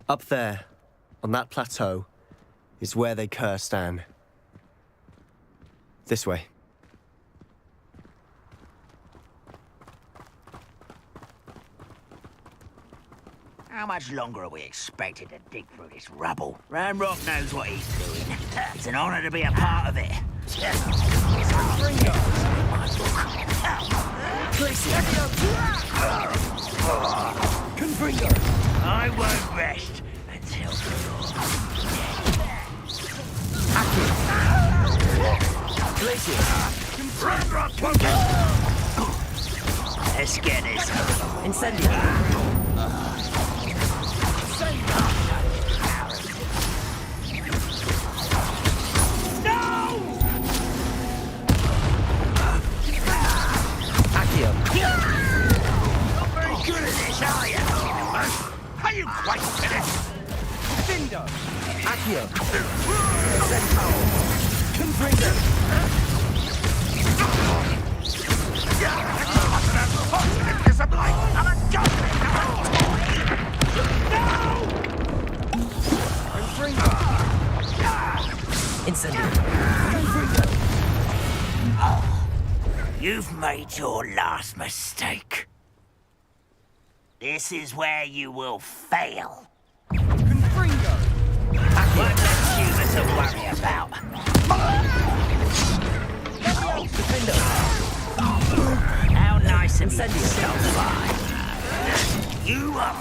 Up there, on that plateau, is where they cursed Anne. This way. How much longer are we expected to dig through this rubble? Ranrock knows what he's doing. It's an honor to be a part of it. I won't rest until Ranrock won't get... Let's get this. Incendio. Are you quite finished? Cinder! Accio! Confringo! You've made your last mistake. This is where you will fail. Confringo! What left you to worry about? How nice of you to self-find. You are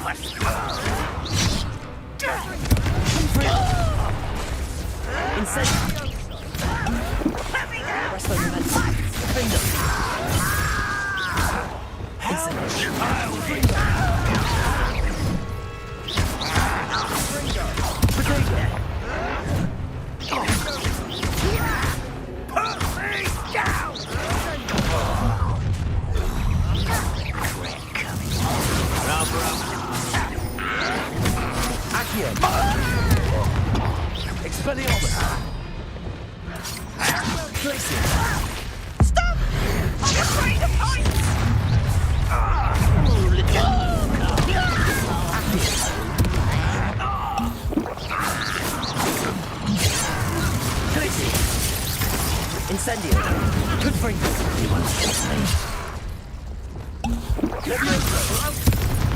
Stop! I'm afraid of heights! Incendio! Confringo!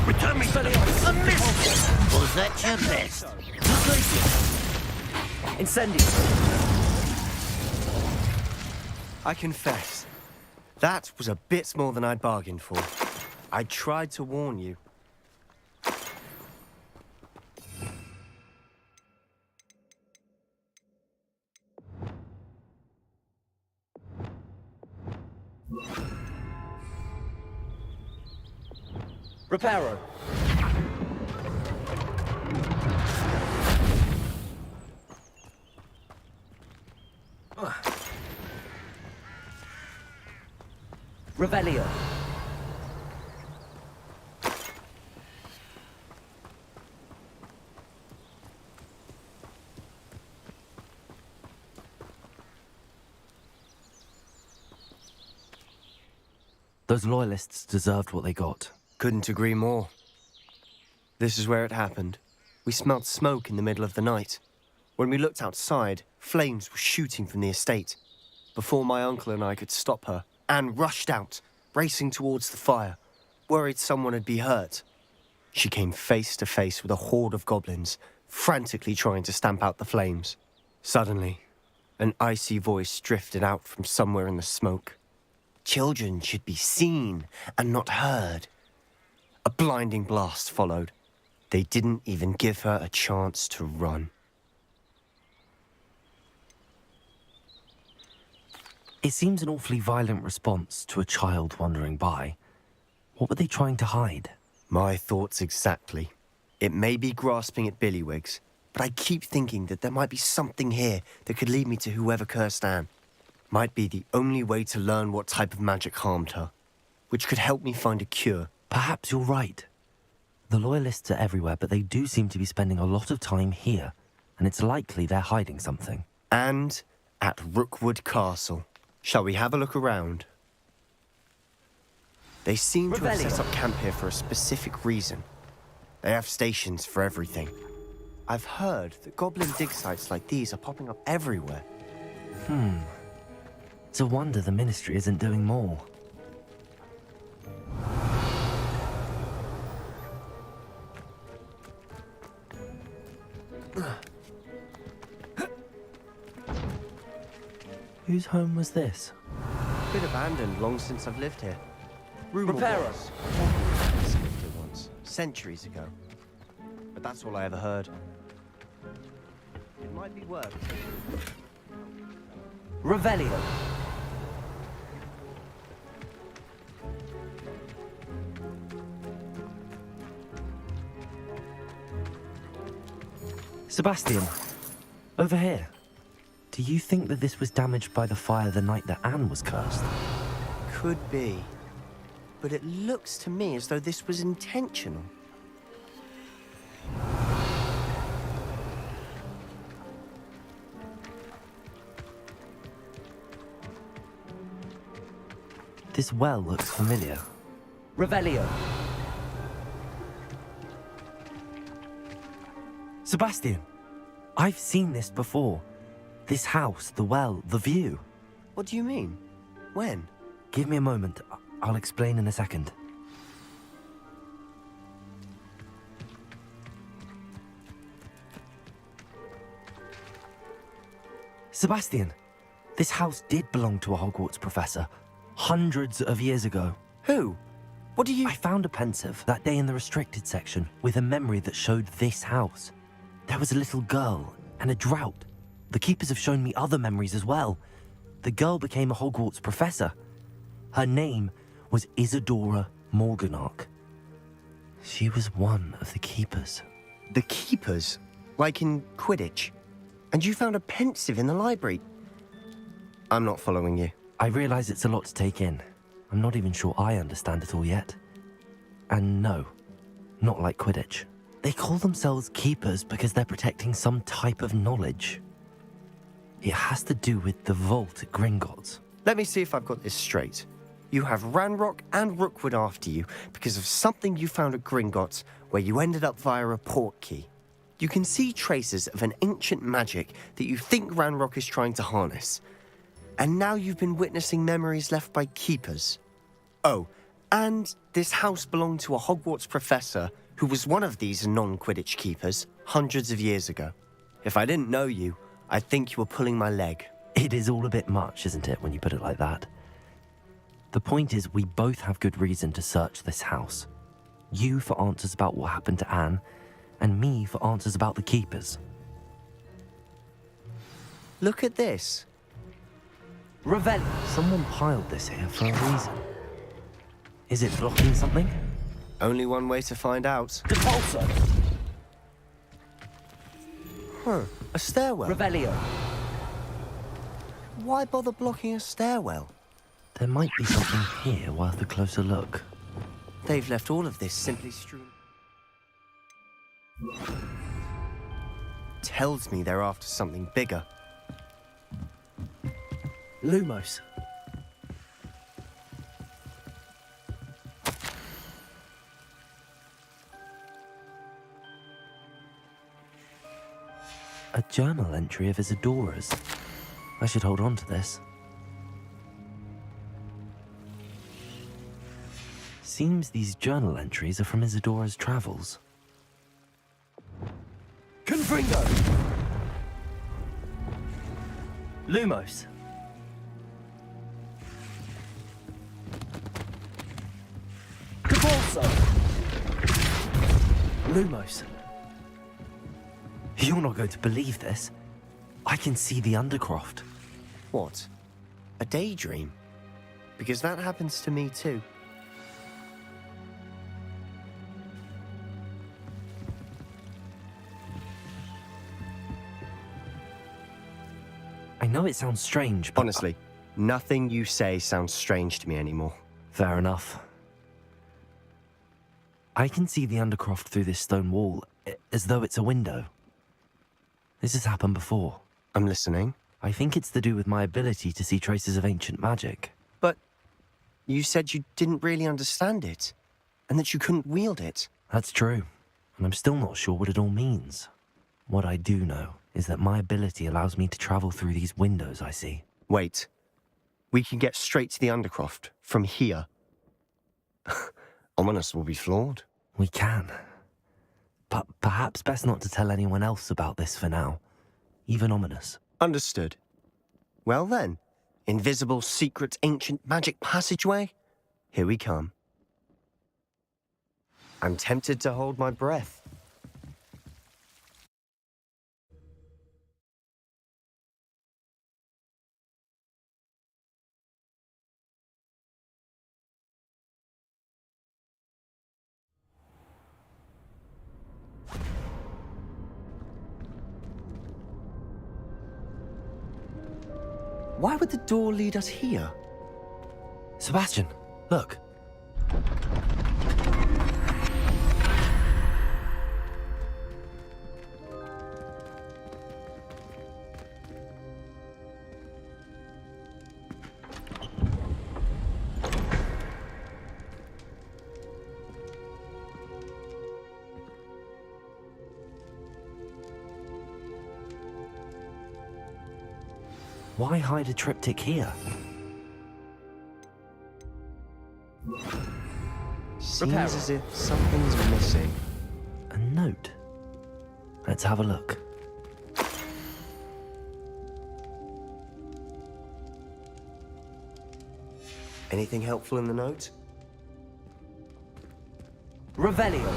Return me to the mist! Was that your best? Incendio! I confess, that was a bit more than I'd bargained for. I tried to warn you. Reparo. Revelio. Those Those loyalists deserved what they got. Couldn't agree more. This is where it happened. We smelled smoke in the middle of the night. When we looked outside, flames were shooting from the estate. Before my uncle and I could stop her, Anne rushed out, racing towards the fire, worried someone had been hurt. She came face to face with a horde of goblins, frantically trying to stamp out the flames. Suddenly, an icy voice drifted out from somewhere in the smoke. Children should be seen and not heard. A blinding blast followed. They didn't even give her a chance to run. It seems an awfully violent response to a child wandering by. What were they trying to hide? My thoughts exactly. It may be grasping at Billywigs, but I keep thinking that there might be something here that could lead me to whoever cursed Anne. Might be the only way to learn what type of magic harmed her, which could help me find a cure. Perhaps you're right. The Loyalists are everywhere, but they do seem to be spending a lot of time here, and it's likely they're hiding something. And at Rookwood Castle. Shall we have a look around? They seem to have set up camp here for a specific reason. They have stations for everything. I've heard that goblin dig sites like these are popping up everywhere. It's a wonder the Ministry isn't doing more. Whose home was this? Bit abandoned long since I've lived here. Rumor Repairers. was lived here once, centuries ago. But that's all I ever heard. It might be worth. Revelio. Sebastian, over here. Do you think that this was damaged by the fire the night that Anne was cursed? Could be. But it looks to me as though this was intentional. This well looks familiar. Revelio. Sebastian, I've seen this before. This house, the well, the view. What do you mean? When? Give me a moment. I'll explain in a second. Sebastian, this house did belong to a Hogwarts professor. Hundreds of years ago. Who? What do you... I found a pensive that day in the restricted section with a memory that showed this house. There was a little girl and a drought. The keepers have shown me other memories as well. The girl became a Hogwarts professor. Her name was Isadora Morganach. She was one of the keepers. The keepers? Like in Quidditch? And you found a pensive in the library? I'm not following you. I realize it's a lot to take in. I'm not even sure I understand it all yet. And no, not like Quidditch. They call themselves keepers because they're protecting some type of knowledge. It has to do with the vault at Gringotts. Let me see if I've got this straight. You have Ranrock and Rookwood after you because of something you found at Gringotts where you ended up via a port key. You can see traces of an ancient magic that you think Ranrock is trying to harness. And now you've been witnessing memories left by keepers. Oh, and this house belonged to a Hogwarts professor who was one of these non-Quidditch keepers hundreds of years ago. If I didn't know you, I'd think you were pulling my leg. It is all a bit much, isn't it, when you put it like that? The point is, we both have good reason to search this house. You for answers about what happened to Anne, and me for answers about the keepers. Look at this. Revelio. Someone piled this here for a reason. Is it blocking something? Only one way to find out. Depulso. Huh, a stairwell. Revelio. Why bother blocking a stairwell? There might be something here worth a closer look. They've left all of this simply strewn. Tells me they're after something bigger. Lumos. A journal entry of Isadora's. I should hold on to this. Seems these journal entries are from Isadora's travels. Confringo! Lumos. Capulso! Lumos. You're not going to believe this. I can see the Undercroft. What? A daydream? Because that happens to me too. I know it sounds strange, but... Honestly, nothing you say sounds strange to me anymore. Fair enough. I can see the Undercroft through this stone wall, as though it's a window. This has happened before. I'm listening. I think it's to do with my ability to see traces of ancient magic. But you said you didn't really understand it, and that you couldn't wield it. That's true, and I'm still not sure what it all means. What I do know is that my ability allows me to travel through these windows I see. Wait. We can get straight to the Undercroft from here. Ominous will be flawed. We can. But perhaps best not to tell anyone else about this for now. Even Ominous. Understood. Well then, invisible, secret, ancient magic passageway? Here we come. I'm tempted to hold my breath. Why would the door lead us here? Sebastian, look. Why hide a triptych here? Seems as if something's missing. A note. Let's have a look. Anything helpful in the note? Revelio.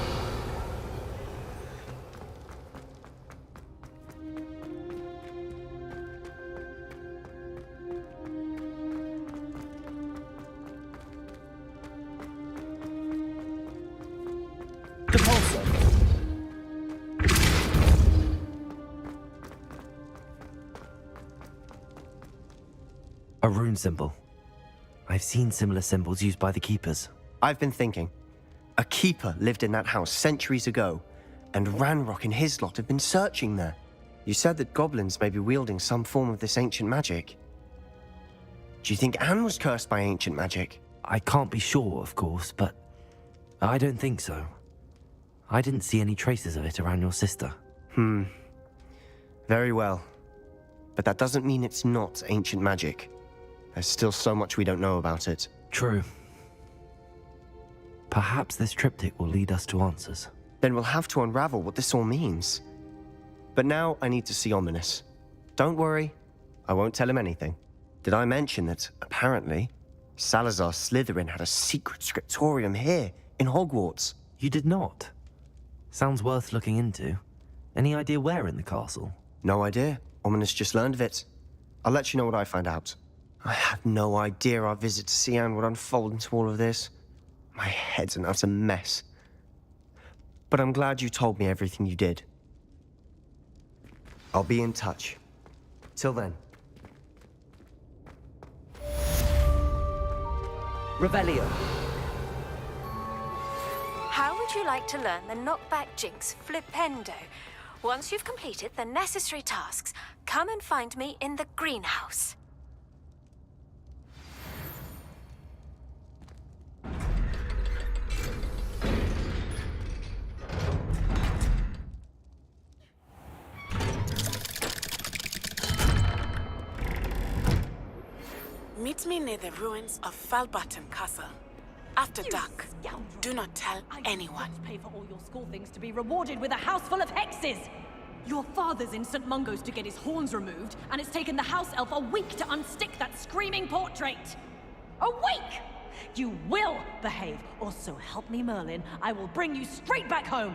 A rune symbol. I've seen similar symbols used by the keepers. I've been thinking. A keeper lived in that house centuries ago, and Ranrock and his lot have been searching there. You said that goblins may be wielding some form of this ancient magic. Do you think Anne was cursed by ancient magic? I can't be sure, of course, but I don't think so. I didn't see any traces of it around your sister. Very well. But that doesn't mean it's not ancient magic. There's still so much we don't know about it. True. Perhaps this triptych will lead us to answers. Then we'll have to unravel what this all means. But now I need to see Ominous. Don't worry, I won't tell him anything. Did I mention that, apparently, Salazar Slytherin had a secret scriptorium here, in Hogwarts? You did not? Sounds worth looking into. Any idea where in the castle? No idea. Ominous just learned of it. I'll let you know what I find out. I had no idea our visit to Cian would unfold into all of this. My head's an utter mess. But I'm glad you told me everything you did. I'll be in touch. Till then. Revelio. How would you like to learn the knockback jinx Flipendo? Once you've completed the necessary tasks, come and find me in the greenhouse. Meet me near the ruins of Falbutton Castle. After dark. Do not tell anyone. Pay for all your school things to be rewarded with a house full of hexes! Your father's in St. Mungo's to get his horns removed, and it's taken the house elf a week to unstick that screaming portrait! A week! You will behave, or so help me Merlin, I will bring you straight back home!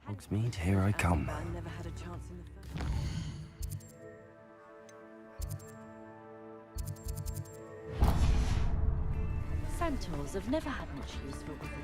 Hogsmeade, here I come. Never had a chance in the first. Centaurs have never had much use for wizardry.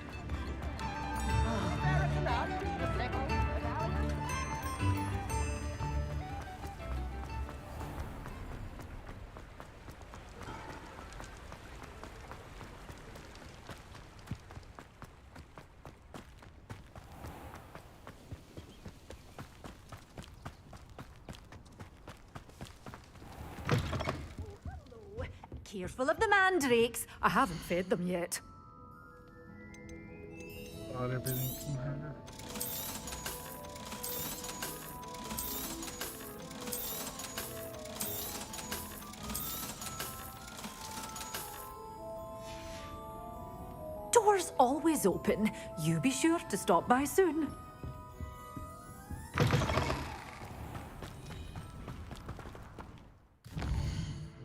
Careful of the mandrakes. I haven't fed them yet. Got everything from her. Doors always open. You be sure to stop by soon.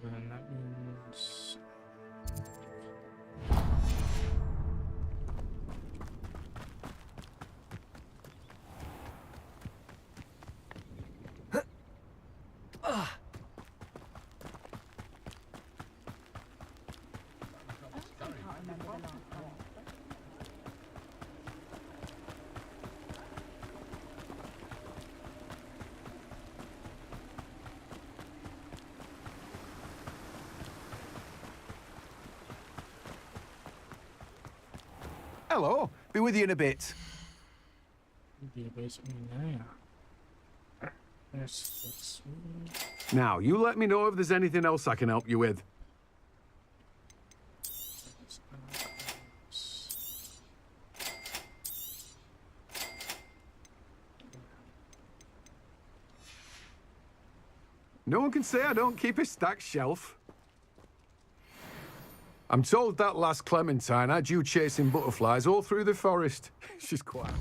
Then that means... Hello. Be with you in a bit. Now, you let me know if there's anything else I can help you with. No one can say I don't keep a stacked shelf. I'm told that last Clementine had you chasing butterflies all through the forest. She's quiet.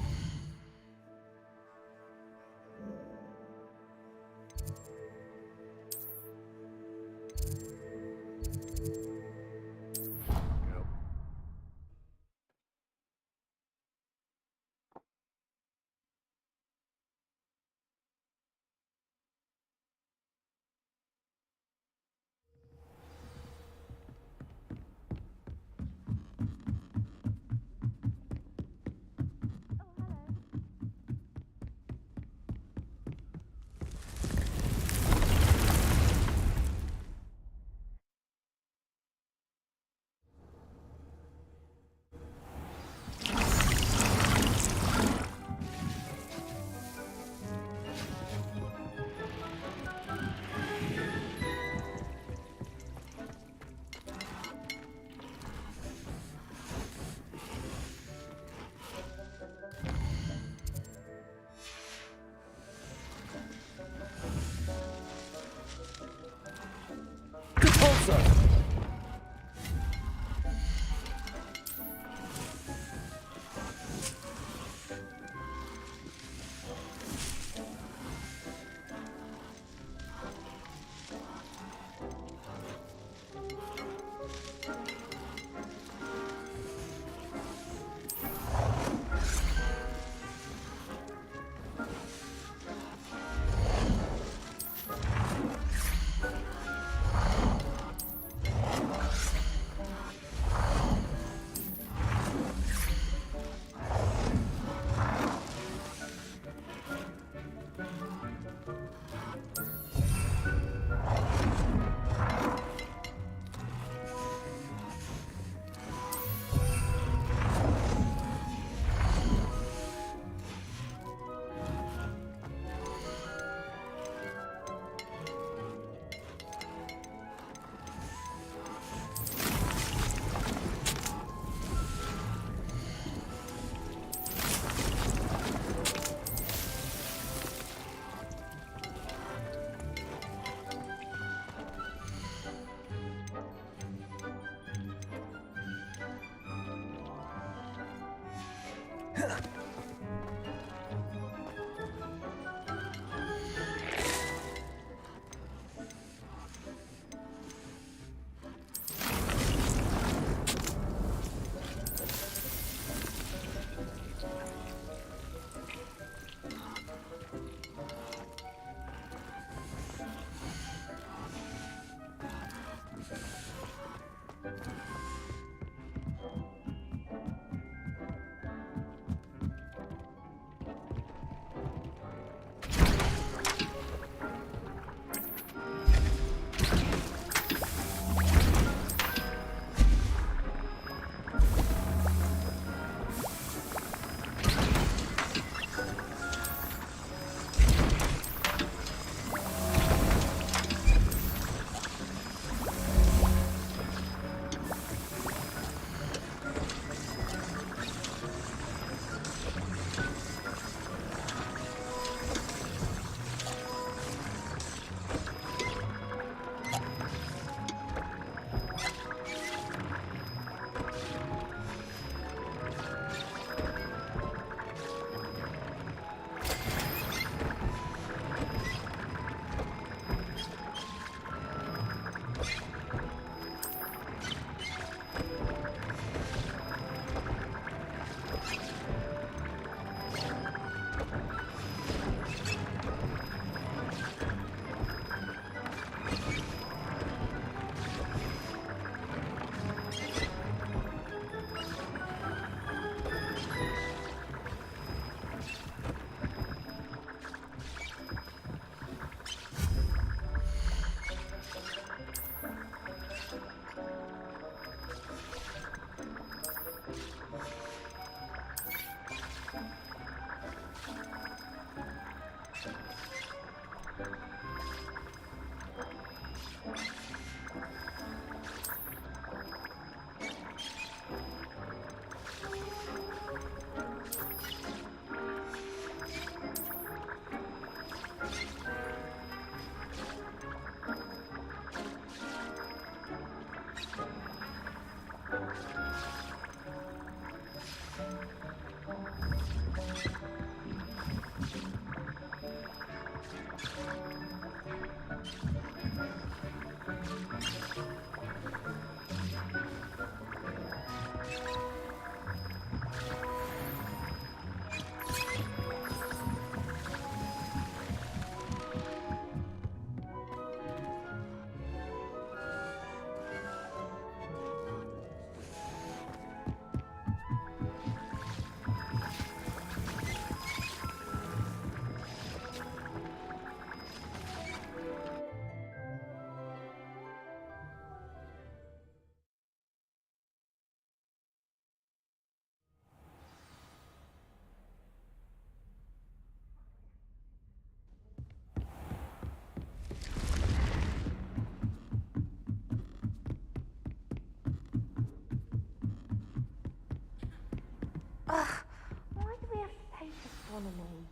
astronomy,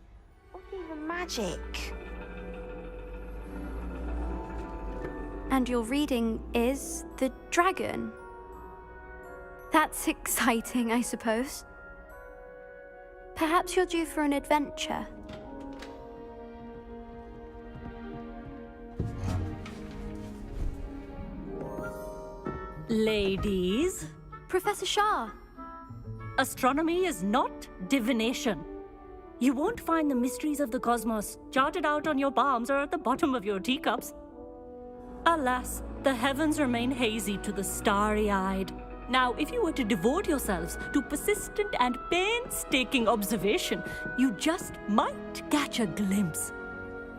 or even magic. And your reading is the dragon. That's exciting, I suppose. Perhaps you're due for an adventure. Ladies, Professor Shah. astronomy is not divination. You won't find the mysteries of the cosmos charted out on your palms or at the bottom of your teacups. Alas, the heavens remain hazy to the starry-eyed. Now, if you were to devote yourselves to persistent and painstaking observation, you just might catch a glimpse.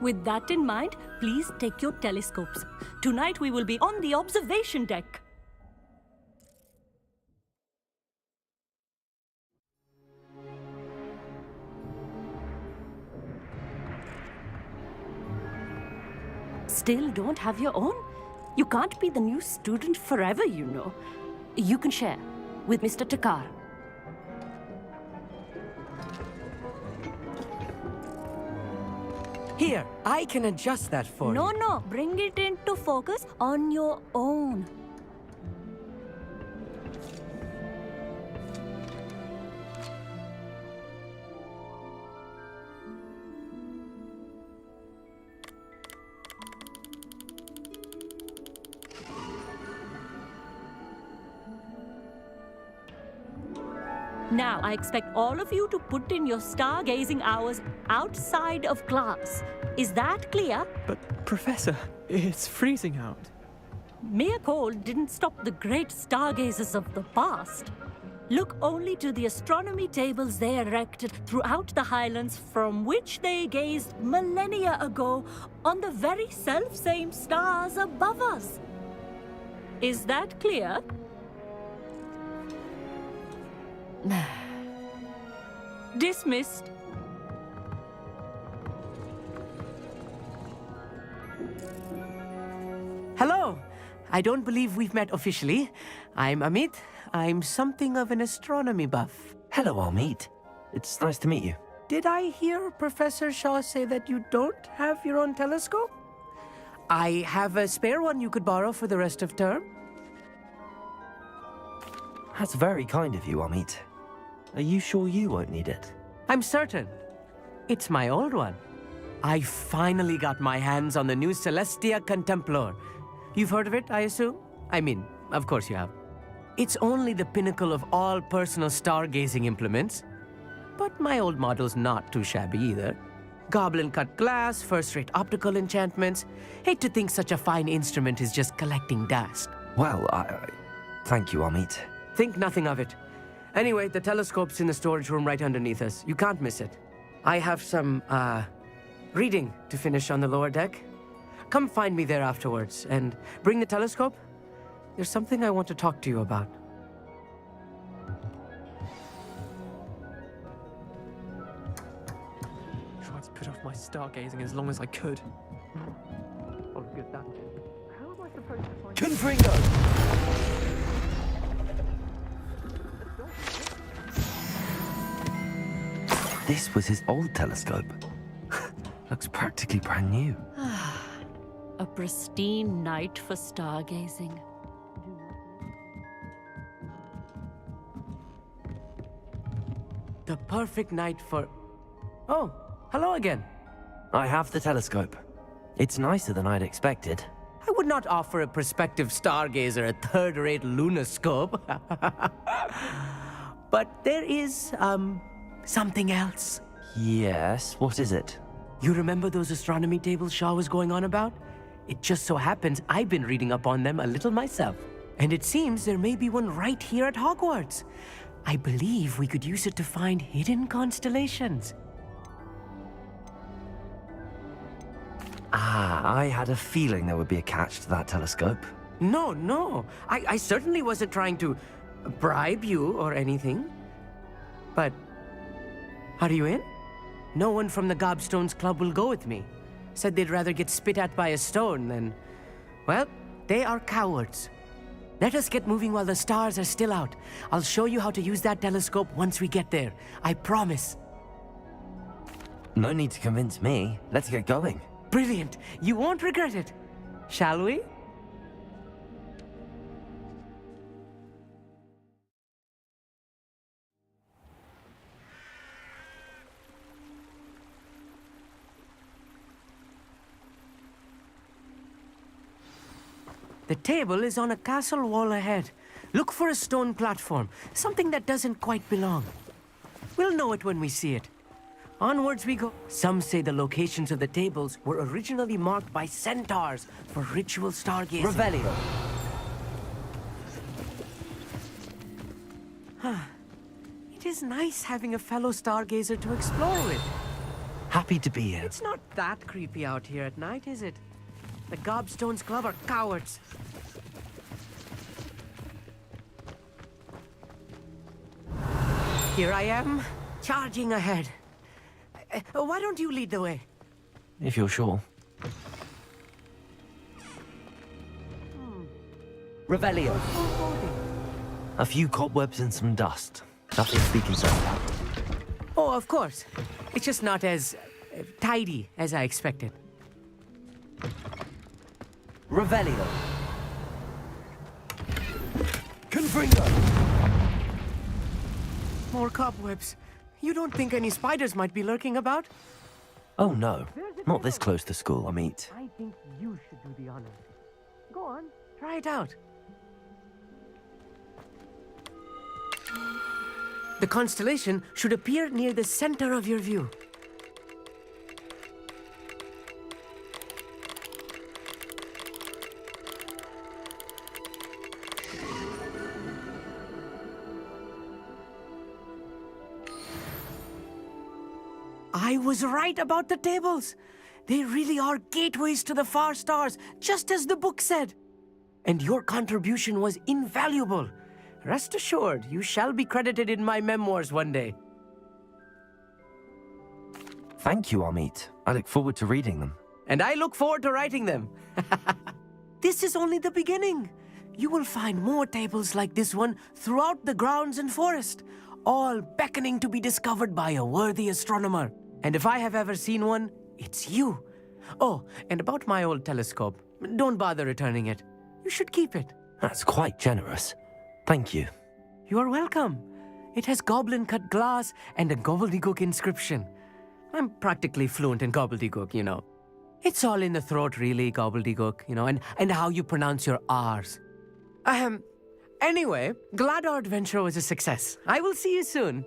With that in mind, please take your telescopes. Tonight we will be on the observation deck. Still don't have your own? You can't be the new student forever, you know. You can share with Mr. Takar. Here, I can adjust that for you. No, bring it into focus on your own. Now, I expect all of you to put in your stargazing hours outside of class. Is that clear? But, Professor, it's freezing out. Mere cold didn't stop the great stargazers of the past. Look only to the astronomy tables they erected throughout the highlands from which they gazed millennia ago on the very self-same stars above us. Is that clear? Dismissed. Hello. I don't believe we've met officially. I'm Amit. I'm something of an astronomy buff. Hello, Amit. It's nice to meet you. Did I hear Professor Shaw say that you don't have your own telescope? I have a spare one you could borrow for the rest of term. That's very kind of you, Amit. Are you sure you won't need it? I'm certain. It's my old one. I finally got my hands on the new Celestia Contemplar. You've heard of it, I assume? I mean, of course you have. It's only the pinnacle of all personal stargazing implements. But my old model's not too shabby either. Goblin-cut glass, first-rate optical enchantments. Hate to think such a fine instrument is just collecting dust. Well, thank you, Amit. Think nothing of it. Anyway, the telescope's in the storage room right underneath us. You can't miss it. I have some, reading to finish on the lower deck. Come find me there afterwards, and bring the telescope. There's something I want to talk to you about. Tried to put off my stargazing as long as I could. Oh, good that. How am I supposed to find... Confringo! This was his old telescope. Looks practically brand new. A pristine night for stargazing. The perfect night for... Oh, hello again. I have the telescope. It's nicer than I'd expected. I would not offer a prospective stargazer a third-rate lunoscope. But there is, something else. Yes, what is it? You remember those astronomy tables Shaw was going on about? It just so happens I've been reading up on them a little myself. And it seems there may be one right here at Hogwarts. I believe we could use it to find hidden constellations. I had a feeling there would be a catch to that telescope. No. I certainly wasn't trying to bribe you or anything. But, are you in? No one from the Gobstones Club will go with me. Said they'd rather get spit at by a stone than... Well, they are cowards. Let us get moving while the stars are still out. I'll show you how to use that telescope once we get there. I promise. No need to convince me. Let's get going. Brilliant. You won't regret it. Shall we? The table is on a castle wall ahead. Look for a stone platform, something that doesn't quite belong. We'll know it when we see it. Onwards we go. Some say the locations of the tables were originally marked by centaurs for ritual stargazing. Revelio. It is nice having a fellow stargazer to explore with. Happy to be here. It's not that creepy out here at night, is it? The Gobstones Club are cowards. Here I am, charging ahead. Why don't you lead the way? If you're sure. Revelio. A few cobwebs and some dust. Nothing to be concerned about. Oh, of course. It's just not as tidy as I expected. Revelio. Confringo. More cobwebs. You don't think any spiders might be lurking about? Oh no, not this close to school, Amit. I think you should do the honors. Go on, try it out. The constellation should appear near the center of your view. I was right about the tables. They really are gateways to the far stars, just as the book said. And your contribution was invaluable. Rest assured, you shall be credited in my memoirs one day. Thank you, Amit. I look forward to reading them. And I look forward to writing them. This is only the beginning. You will find more tables like this one throughout the grounds and forest, all beckoning to be discovered by a worthy astronomer. And if I have ever seen one, it's you. Oh, and about my old telescope, don't bother returning it. You should keep it. That's quite generous. Thank you. You are welcome. It has goblin-cut glass and a gobbledygook inscription. I'm practically fluent in gobbledygook, you know. It's all in the throat, really, gobbledygook, you know, and how you pronounce your R's. Anyway, glad our adventure was a success. I will see you soon.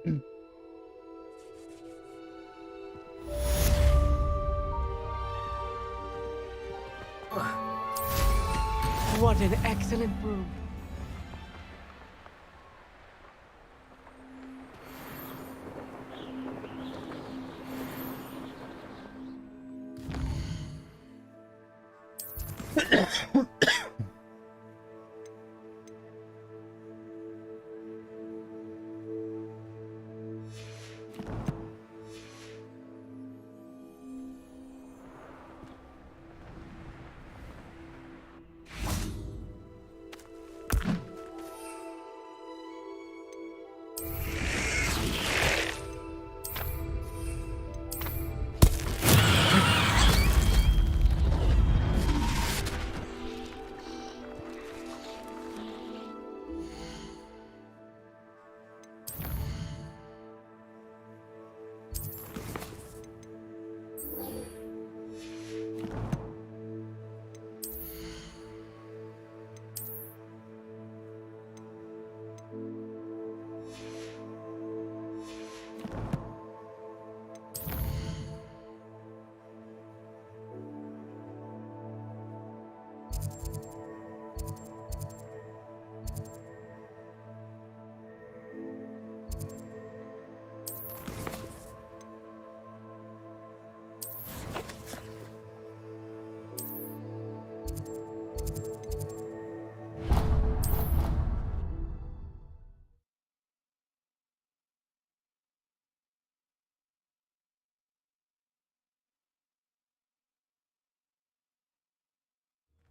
What an excellent broom.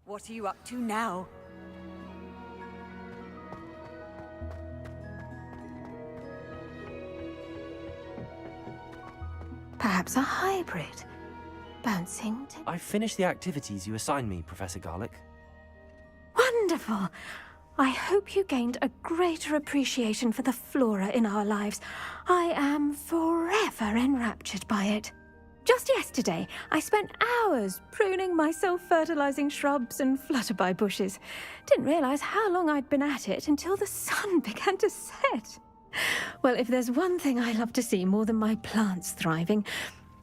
What are you up to now? Perhaps a hybrid. Bouncing. I finished the activities you assigned me, Professor Garlick. Wonderful! I hope you gained a greater appreciation for the flora in our lives. I am forever enraptured by it. Just yesterday, I spent hours pruning my self-fertilizing shrubs and flutterby bushes. Didn't realize how long I'd been at it until the sun began to set. Well, if there's one thing I love to see more than my plants thriving,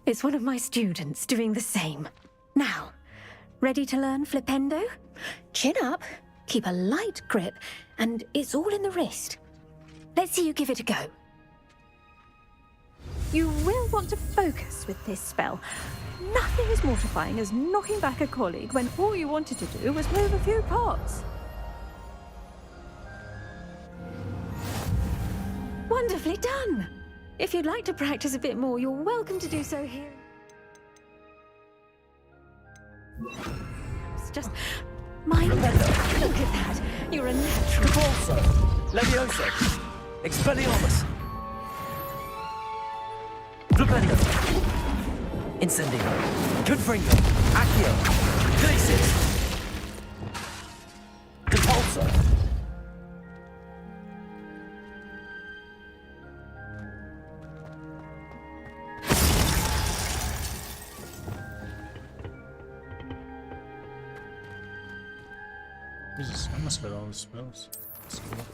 it's one of my students doing the same. Now, ready to learn flipendo? Chin up, keep a light grip, and it's all in the wrist. Let's see you give it a go. You will want to focus with this spell. Nothing as mortifying as knocking back a colleague when all you wanted to do was move a few pots. Wonderfully done! If you'd like to practice a bit more, you're welcome to do so here. It's just... my... Look at that! You're a natural. Repulso! Levioso! Expelliarmus! Flipendo! Incendio! Confringo! Accio! Glacis! Repulso! Jesus, I must have all the spells. That's cool.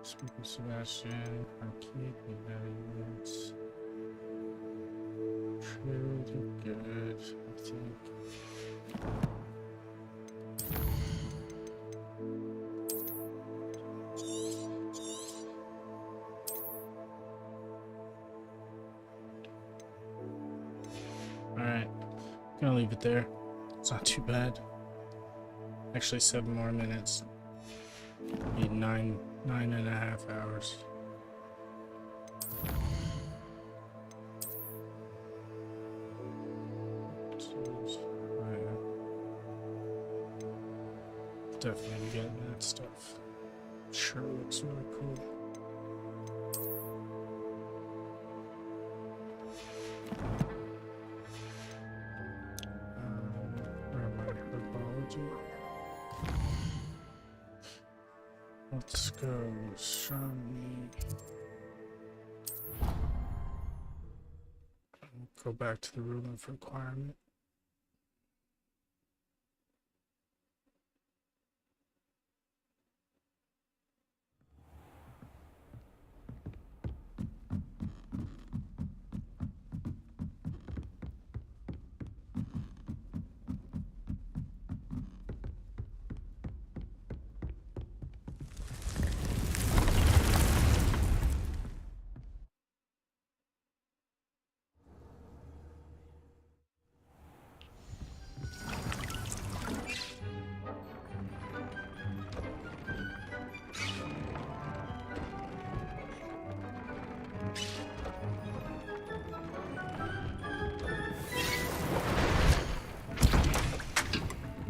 Speak with Sebastian, Arcade, Evaluates. Pretty good, I think. Alright, gonna leave it there. It's not too bad. Actually, 7 more minutes. Need 9.5 hours. Definitely getting that stuff. Sure looks really cool. Where am I? Herbology. Let's go, Shani. Go back to the room of requirement.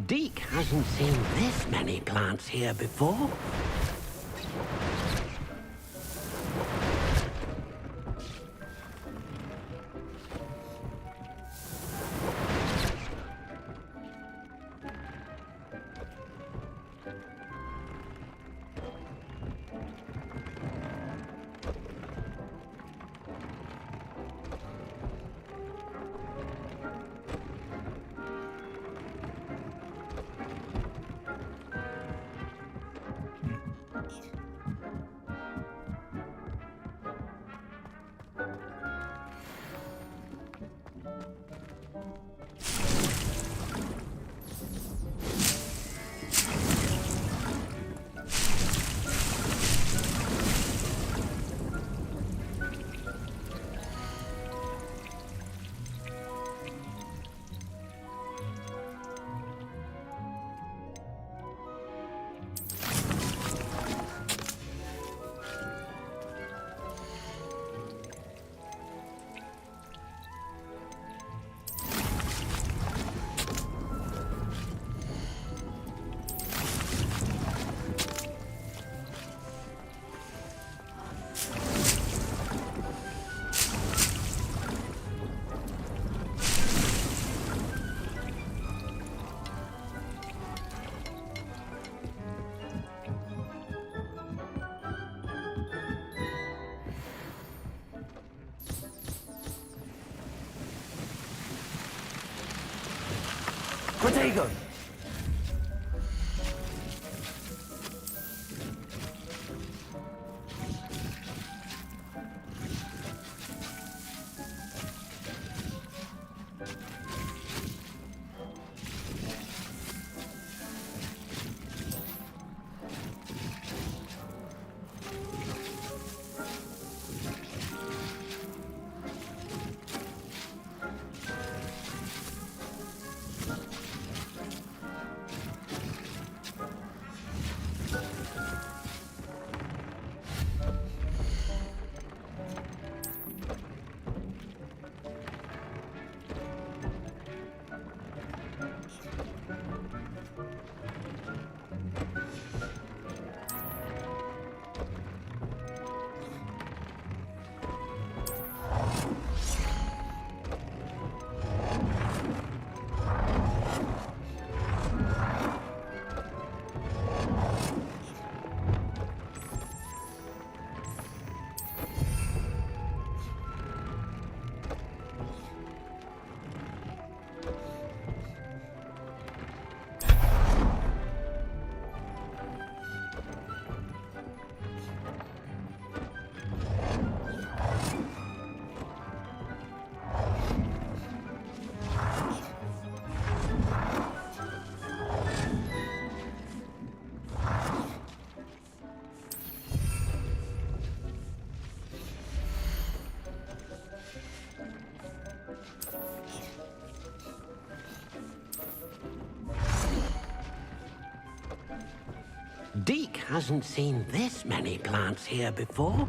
Deke hasn't seen this many plants here before. Protego! Deke hasn't seen this many plants here before.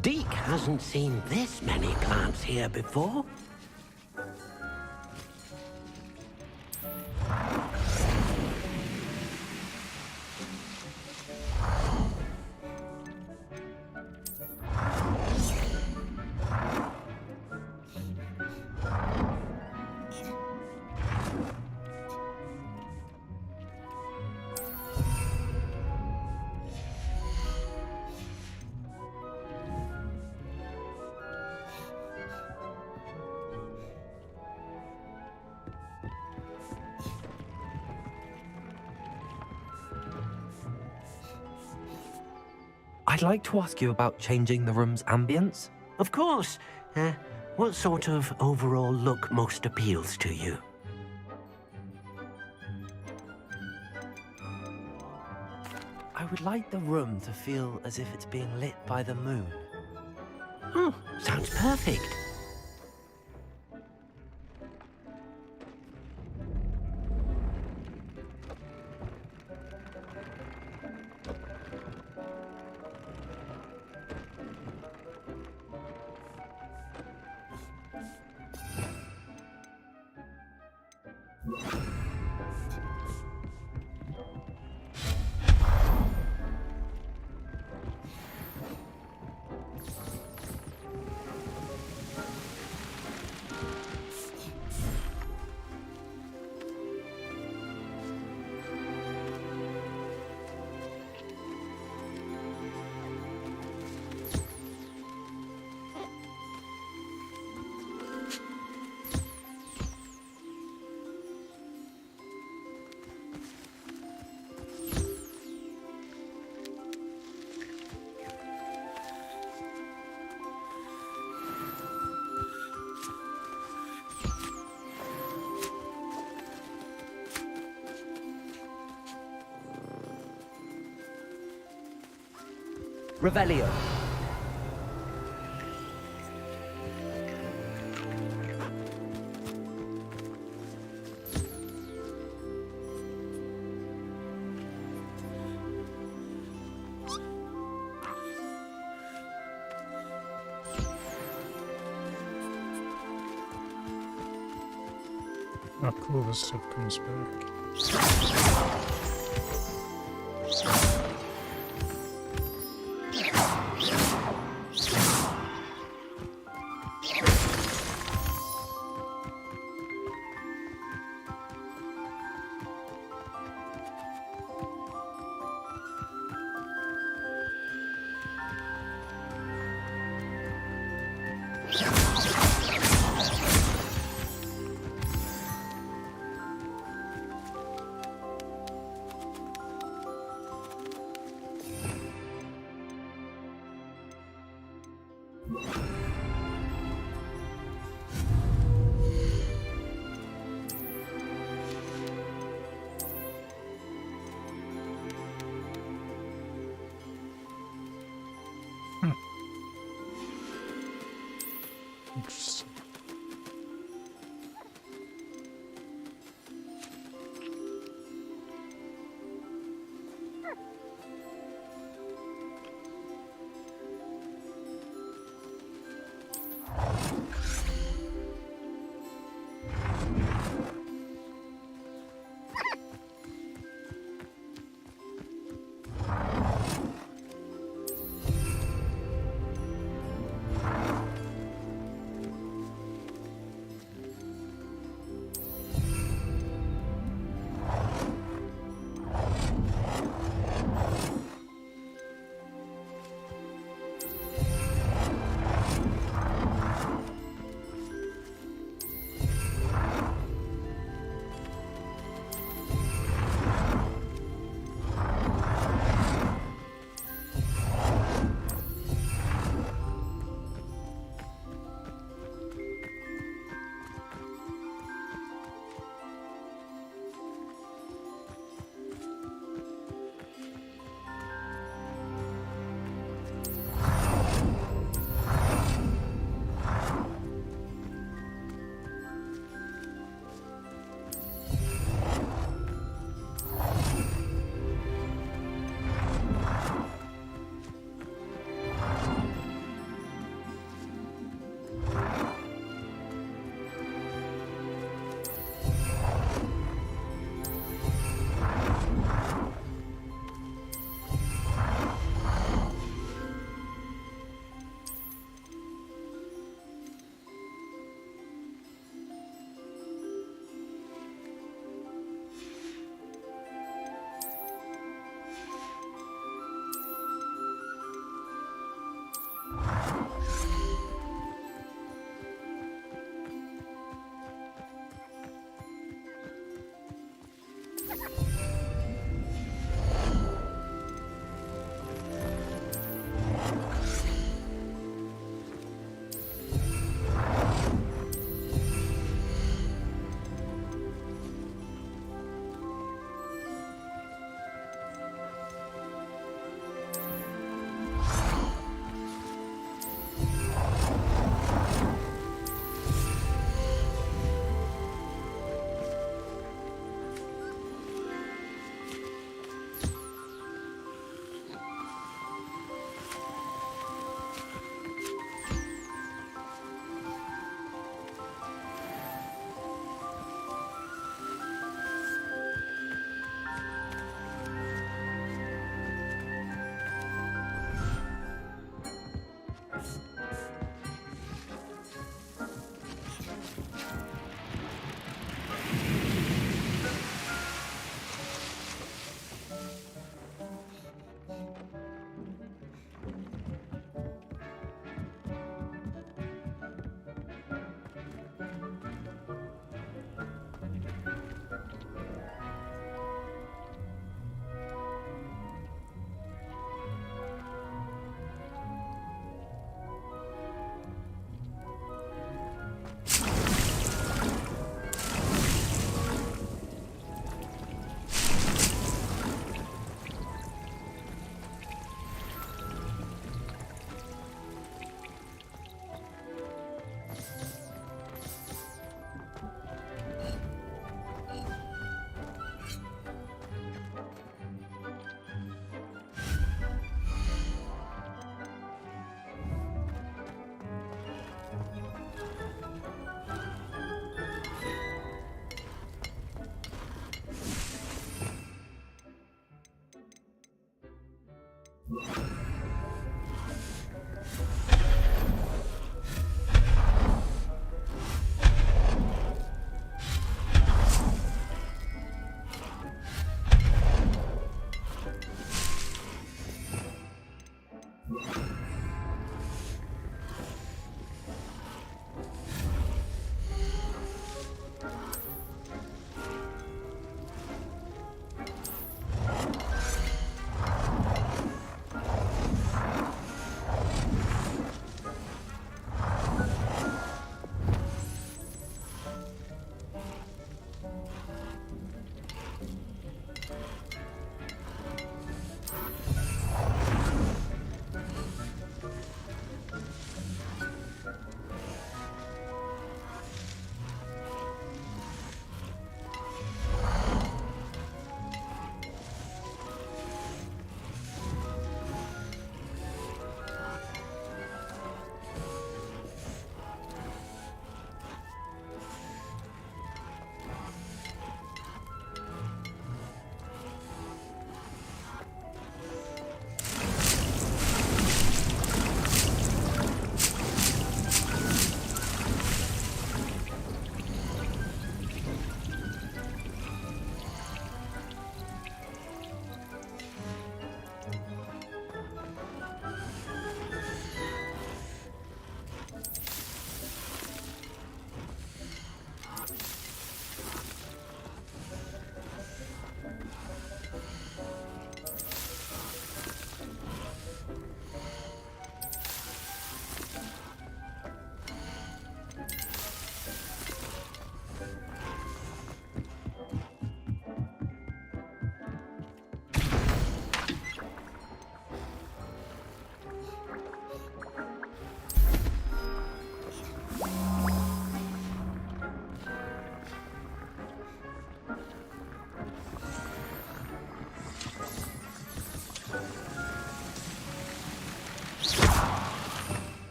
Deke hasn't seen this many plants here before. I'd like to ask you about changing the room's ambience. Of course. What sort of overall look most appeals to you? I would like the room to feel as if it's being lit by the moon. Oh, sounds perfect. Revelio. Oh, cool, this stuff comes back.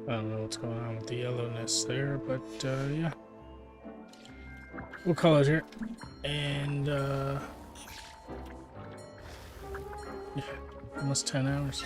I don't know what's going on with the yellowness there, but yeah. We'll call it here. And Yeah, almost 10 hours.